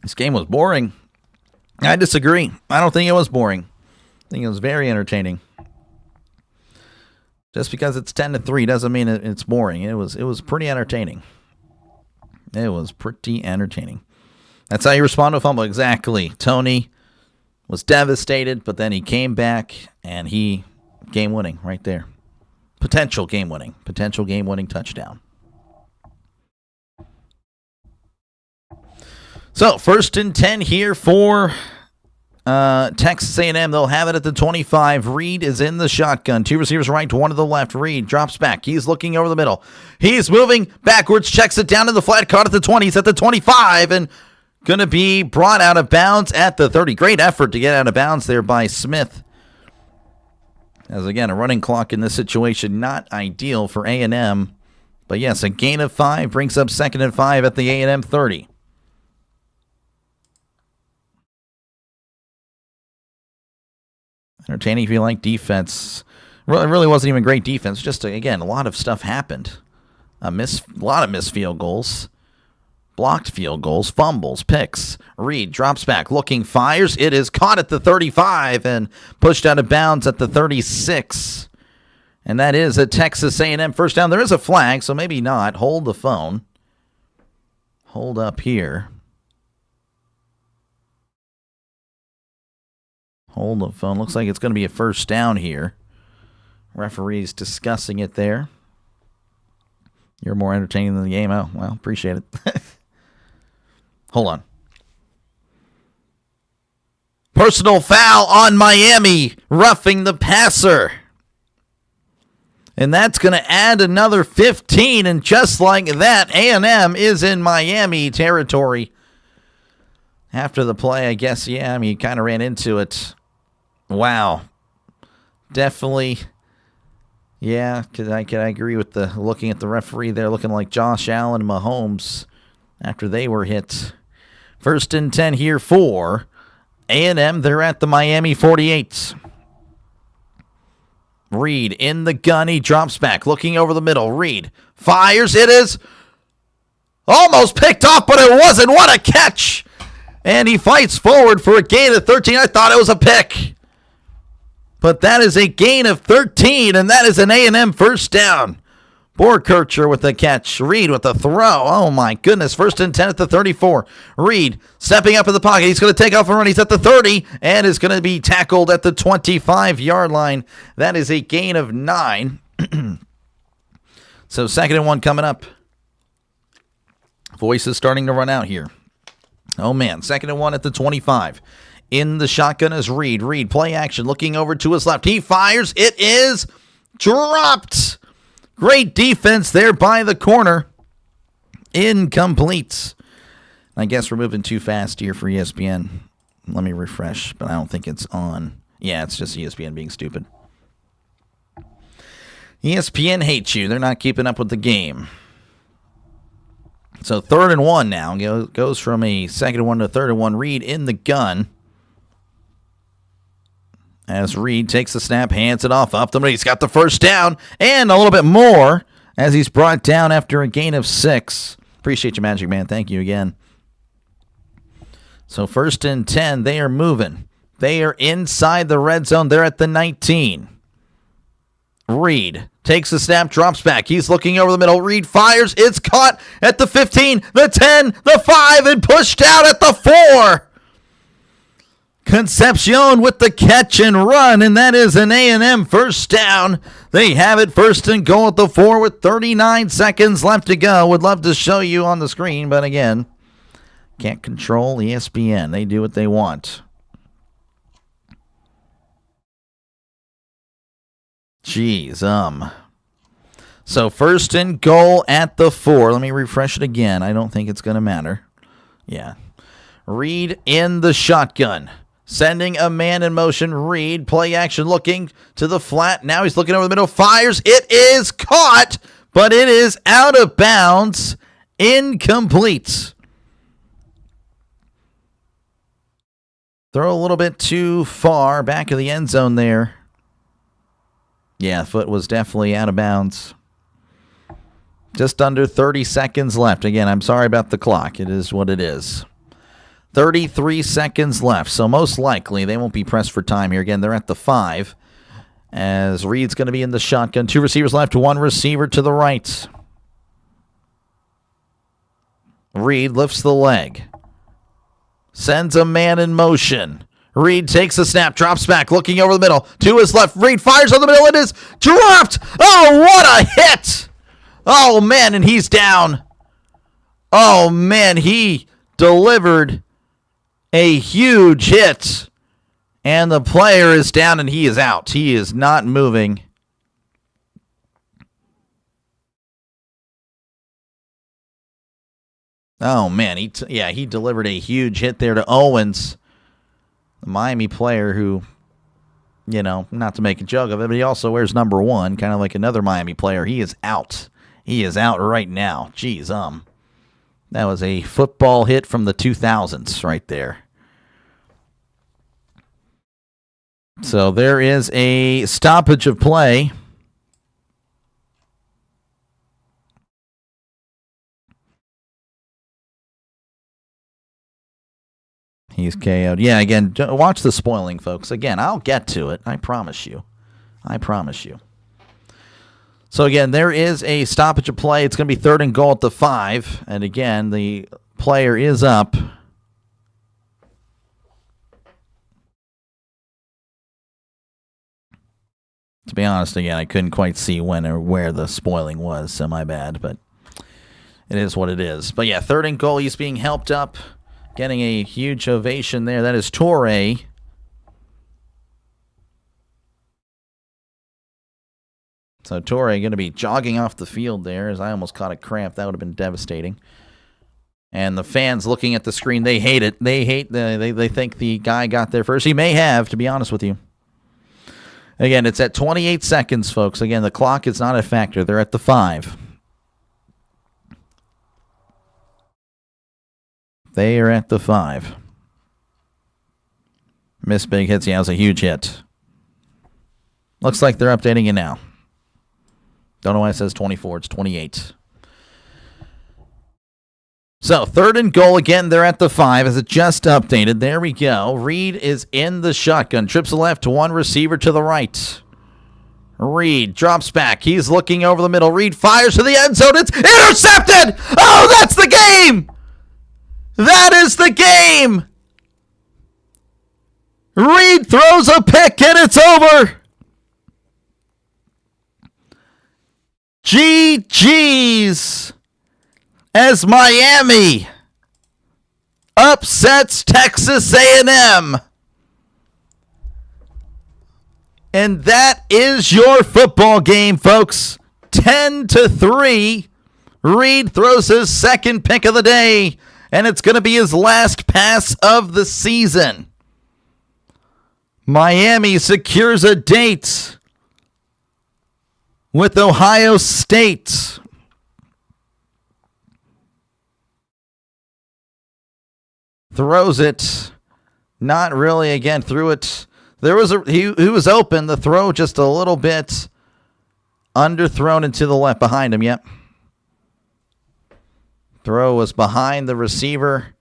This game was boring. I disagree. I don't think it was boring. I think it was very entertaining. Just because it's 10-3 doesn't mean it's boring. It was pretty entertaining. It was pretty entertaining. That's how you respond to a fumble. Exactly. Tony was devastated, but then he came back and he game-winning right there. Potential game-winning touchdown. So, 1st and 10 here for Texas A&M. They'll have it at the 25. Reed is in the shotgun. 2 receivers right, 1 to the left. Reed drops back. He's looking over the middle. He's moving backwards, checks it down to the flat, caught at the 20. He's at the 25, and going to be brought out of bounds at the 30. Great effort to get out of bounds there by Smith. As again, a running clock in this situation, not ideal for A&M. But yes, a gain of 5 brings up 2nd and 5 at the A&M 30. Entertaining if you like defense. It really wasn't even great defense. Just, again, a lot of stuff happened. A lot of missed field goals. Blocked field goals, fumbles, picks. Reed drops back, looking, fires. It is caught at the 35 and pushed out of bounds at the 36. And that is a Texas A&M first down. There is a flag, so maybe not. Hold the phone. Hold up here. Hold the phone. Looks like it's going to be a first down here. Referee's discussing it there. You're more entertaining than the game. Oh, well, appreciate it. Hold on. Personal foul on Miami, roughing the passer. And that's going to add another 15, and just like that, A&M is in Miami territory. After the play, I guess, yeah, he kind of ran into it. Wow. Definitely, yeah, can I agree with looking at the referee there, looking like Josh Allen and Mahomes after they were hit. 1st and 10 here for A&M. They're at the Miami 48. Reed in the gun. He drops back, looking over the middle. Reed fires. It is almost picked off, but it wasn't. What a catch! And he fights forward for a gain of 13. I thought it was a pick. But that is a gain of 13, and that is an A&M first down. Borkircher with the catch. Reed with the throw. Oh, my goodness. 1st and 10 at the 34. Reed stepping up in the pocket. He's going to take off and run. He's at the 30 and is going to be tackled at the 25-yard line. That is a gain of 9. So 2nd and 1 coming up. Voice is starting to run out here. Oh, man. 2nd and 1 at the 25. In the shotgun is Reed. Reed, play action, looking over to his left. He fires. It is dropped. Great defense there by the corner. Incomplete. I guess we're moving too fast here for ESPN. Let me refresh, but I don't think it's on. Yeah, it's just ESPN being stupid. ESPN hates you. They're not keeping up with the game. So 3rd and 1 now. Goes from a 2nd and 1 to 3rd and 1. Reed in the gun. As Reed takes the snap, hands it off up the middle. He's got the first down and a little bit more as he's brought down after a gain of 6. Appreciate you, Magic Man. Thank you again. So 1st and 10, they are moving. They are inside the red zone. They're at the 19. Reed takes the snap, drops back. He's looking over the middle. Reed fires. It's caught at the 15, the 10, the 5, and pushed out at the 4. Concepcion with the catch and run, and that is an A&M first down. They have it first and goal at the 4 with 39 seconds left to go. Would love to show you on the screen, but again, can't control ESPN. They do what they want. Jeez, So first and goal at the 4. Let me refresh it again. I don't think it's going to matter. Yeah. Reed in the shotgun. Sending a man in motion. Reed, play action, looking to the flat. Now he's looking over the middle. Fires. It is caught, but it is out of bounds. Incomplete. Throw a little bit too far. Back of the end zone there. Yeah, foot was definitely out of bounds. Just under 30 seconds left. Again, I'm sorry about the clock. It is what it is. 33 seconds left, so most likely they won't be pressed for time here. Again, they're at the 5, as Reed's going to be in the shotgun. 2 receivers left, 1 receiver to the right. Reed lifts the leg. Sends a man in motion. Reed takes a snap, drops back, looking over the middle. To his left, Reed fires on the middle. It is dropped. Oh, what a hit. Oh, man, and he's down. Oh, man, he delivered a huge hit, and the player is down, and he is out. He is not moving. Oh, man, he delivered a huge hit there to Owens, the Miami player who, not to make a joke of it, but he also wears number 1, kind of like another Miami player. He is out. He is out right now. Jeez, that was a football hit from the 2000s right there. So there is a stoppage of play. He's KO'd. Yeah, again, watch the spoiling, folks. Again, I'll get to it. I promise you. I promise you. So, again, there is a stoppage of play. It's going to be 3rd and goal at the 5. And, again, the player is up. To be honest, again, I couldn't quite see when or where the spoiling was, so my bad. But it is what it is. But, yeah, 3rd and goal. He's being helped up. Getting a huge ovation there. That is Torrey. So Torrey going to be jogging off the field there, as I almost caught a cramp. That would have been devastating. And the fans looking at the screen, they hate it. They hate they think the guy got there first. He may have, to be honest with you. Again, it's at 28 seconds, folks. Again, the clock is not a factor. They're at the 5. They are at the 5. Miss big hits. Yeah, it was a huge hit. Looks like they're updating it now. Don't know why it says 24. It's 28. So, 3rd and goal again. They're at the 5 as it just updated. There we go. Reed is in the shotgun. Trips left to 1 receiver to the right. Reed drops back. He's looking over the middle. Reed fires to the end zone. It's intercepted! Oh, that's the game! That is the game! Reed throws a pick and it's over! GG's as Miami upsets Texas A&M. And that is your football game, folks. 10-3. Reed throws his second pick of the day, and it's going to be his last pass of the season. Miami secures a date with Ohio State. Throws it. Not really. Again, threw it. There was he was open. The throw just a little bit underthrown into the left behind him. Yep. Throw was behind the receiver.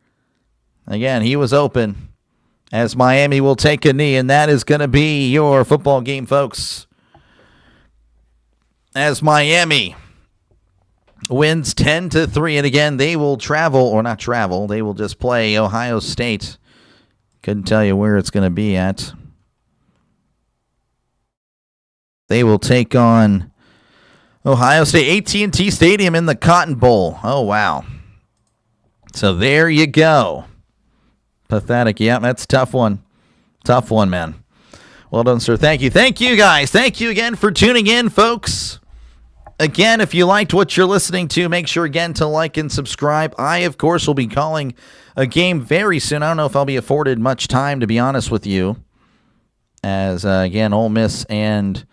Again, he was open. As Miami will take a knee, and that is going to be your football game, folks. As Miami wins 10-3, and again, they will travel, or not travel, they will just play Ohio State Couldn't tell you where it's going to be at. They will take on Ohio State, AT&T Stadium in the Cotton Bowl. Oh, wow. So there you go. Pathetic. Yeah, that's a tough one. Tough one, man. Well done, sir. Thank you. Thank you, guys. Thank you again for tuning in, folks. Again, if you liked what you're listening to, make sure, again, to like and subscribe. I, of course, will be calling a game very soon. I don't know if I'll be afforded much time, to be honest with you. As, again, Ole Miss and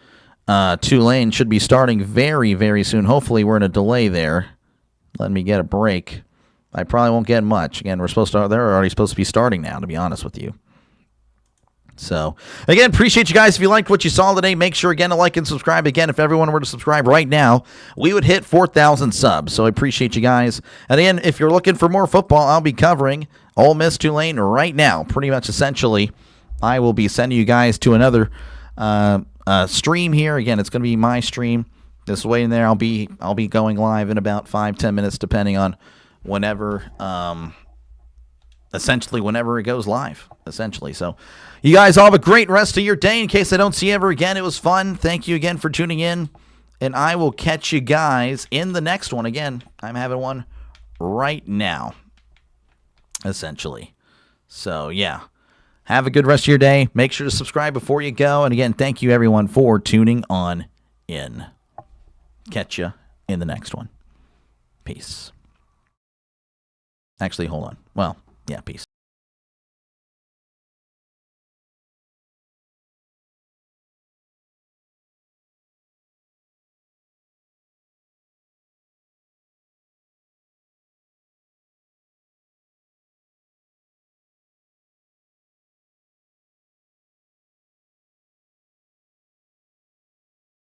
Tulane should be starting very, very soon. Hopefully, we're in a delay there. Let me get a break. I probably won't get much. Again, they're already supposed to be starting now, to be honest with you. So, again, appreciate you guys. If you liked what you saw today, make sure, again, to like and subscribe. Again, if everyone were to subscribe right now, we would hit 4,000 subs. So I appreciate you guys. And again, if you're looking for more football, I'll be covering Ole Miss Tulane right now. Pretty much, essentially, I will be sending you guys to another stream here. Again, it's going to be my stream. This way in there, I'll be going live in about 5-10 minutes, depending on whenever, essentially whenever it goes live, essentially. So you guys all have a great rest of your day. In case I don't see you ever again, it was fun. Thank you again for tuning in, and I will catch you guys in the next one. Again, I'm having one right now, essentially. So yeah, have a good rest of your day. Make sure to subscribe before you go. And again, thank you everyone for tuning on in. Catch you in the next one. Peace. Actually, hold on. Well, yeah, peace.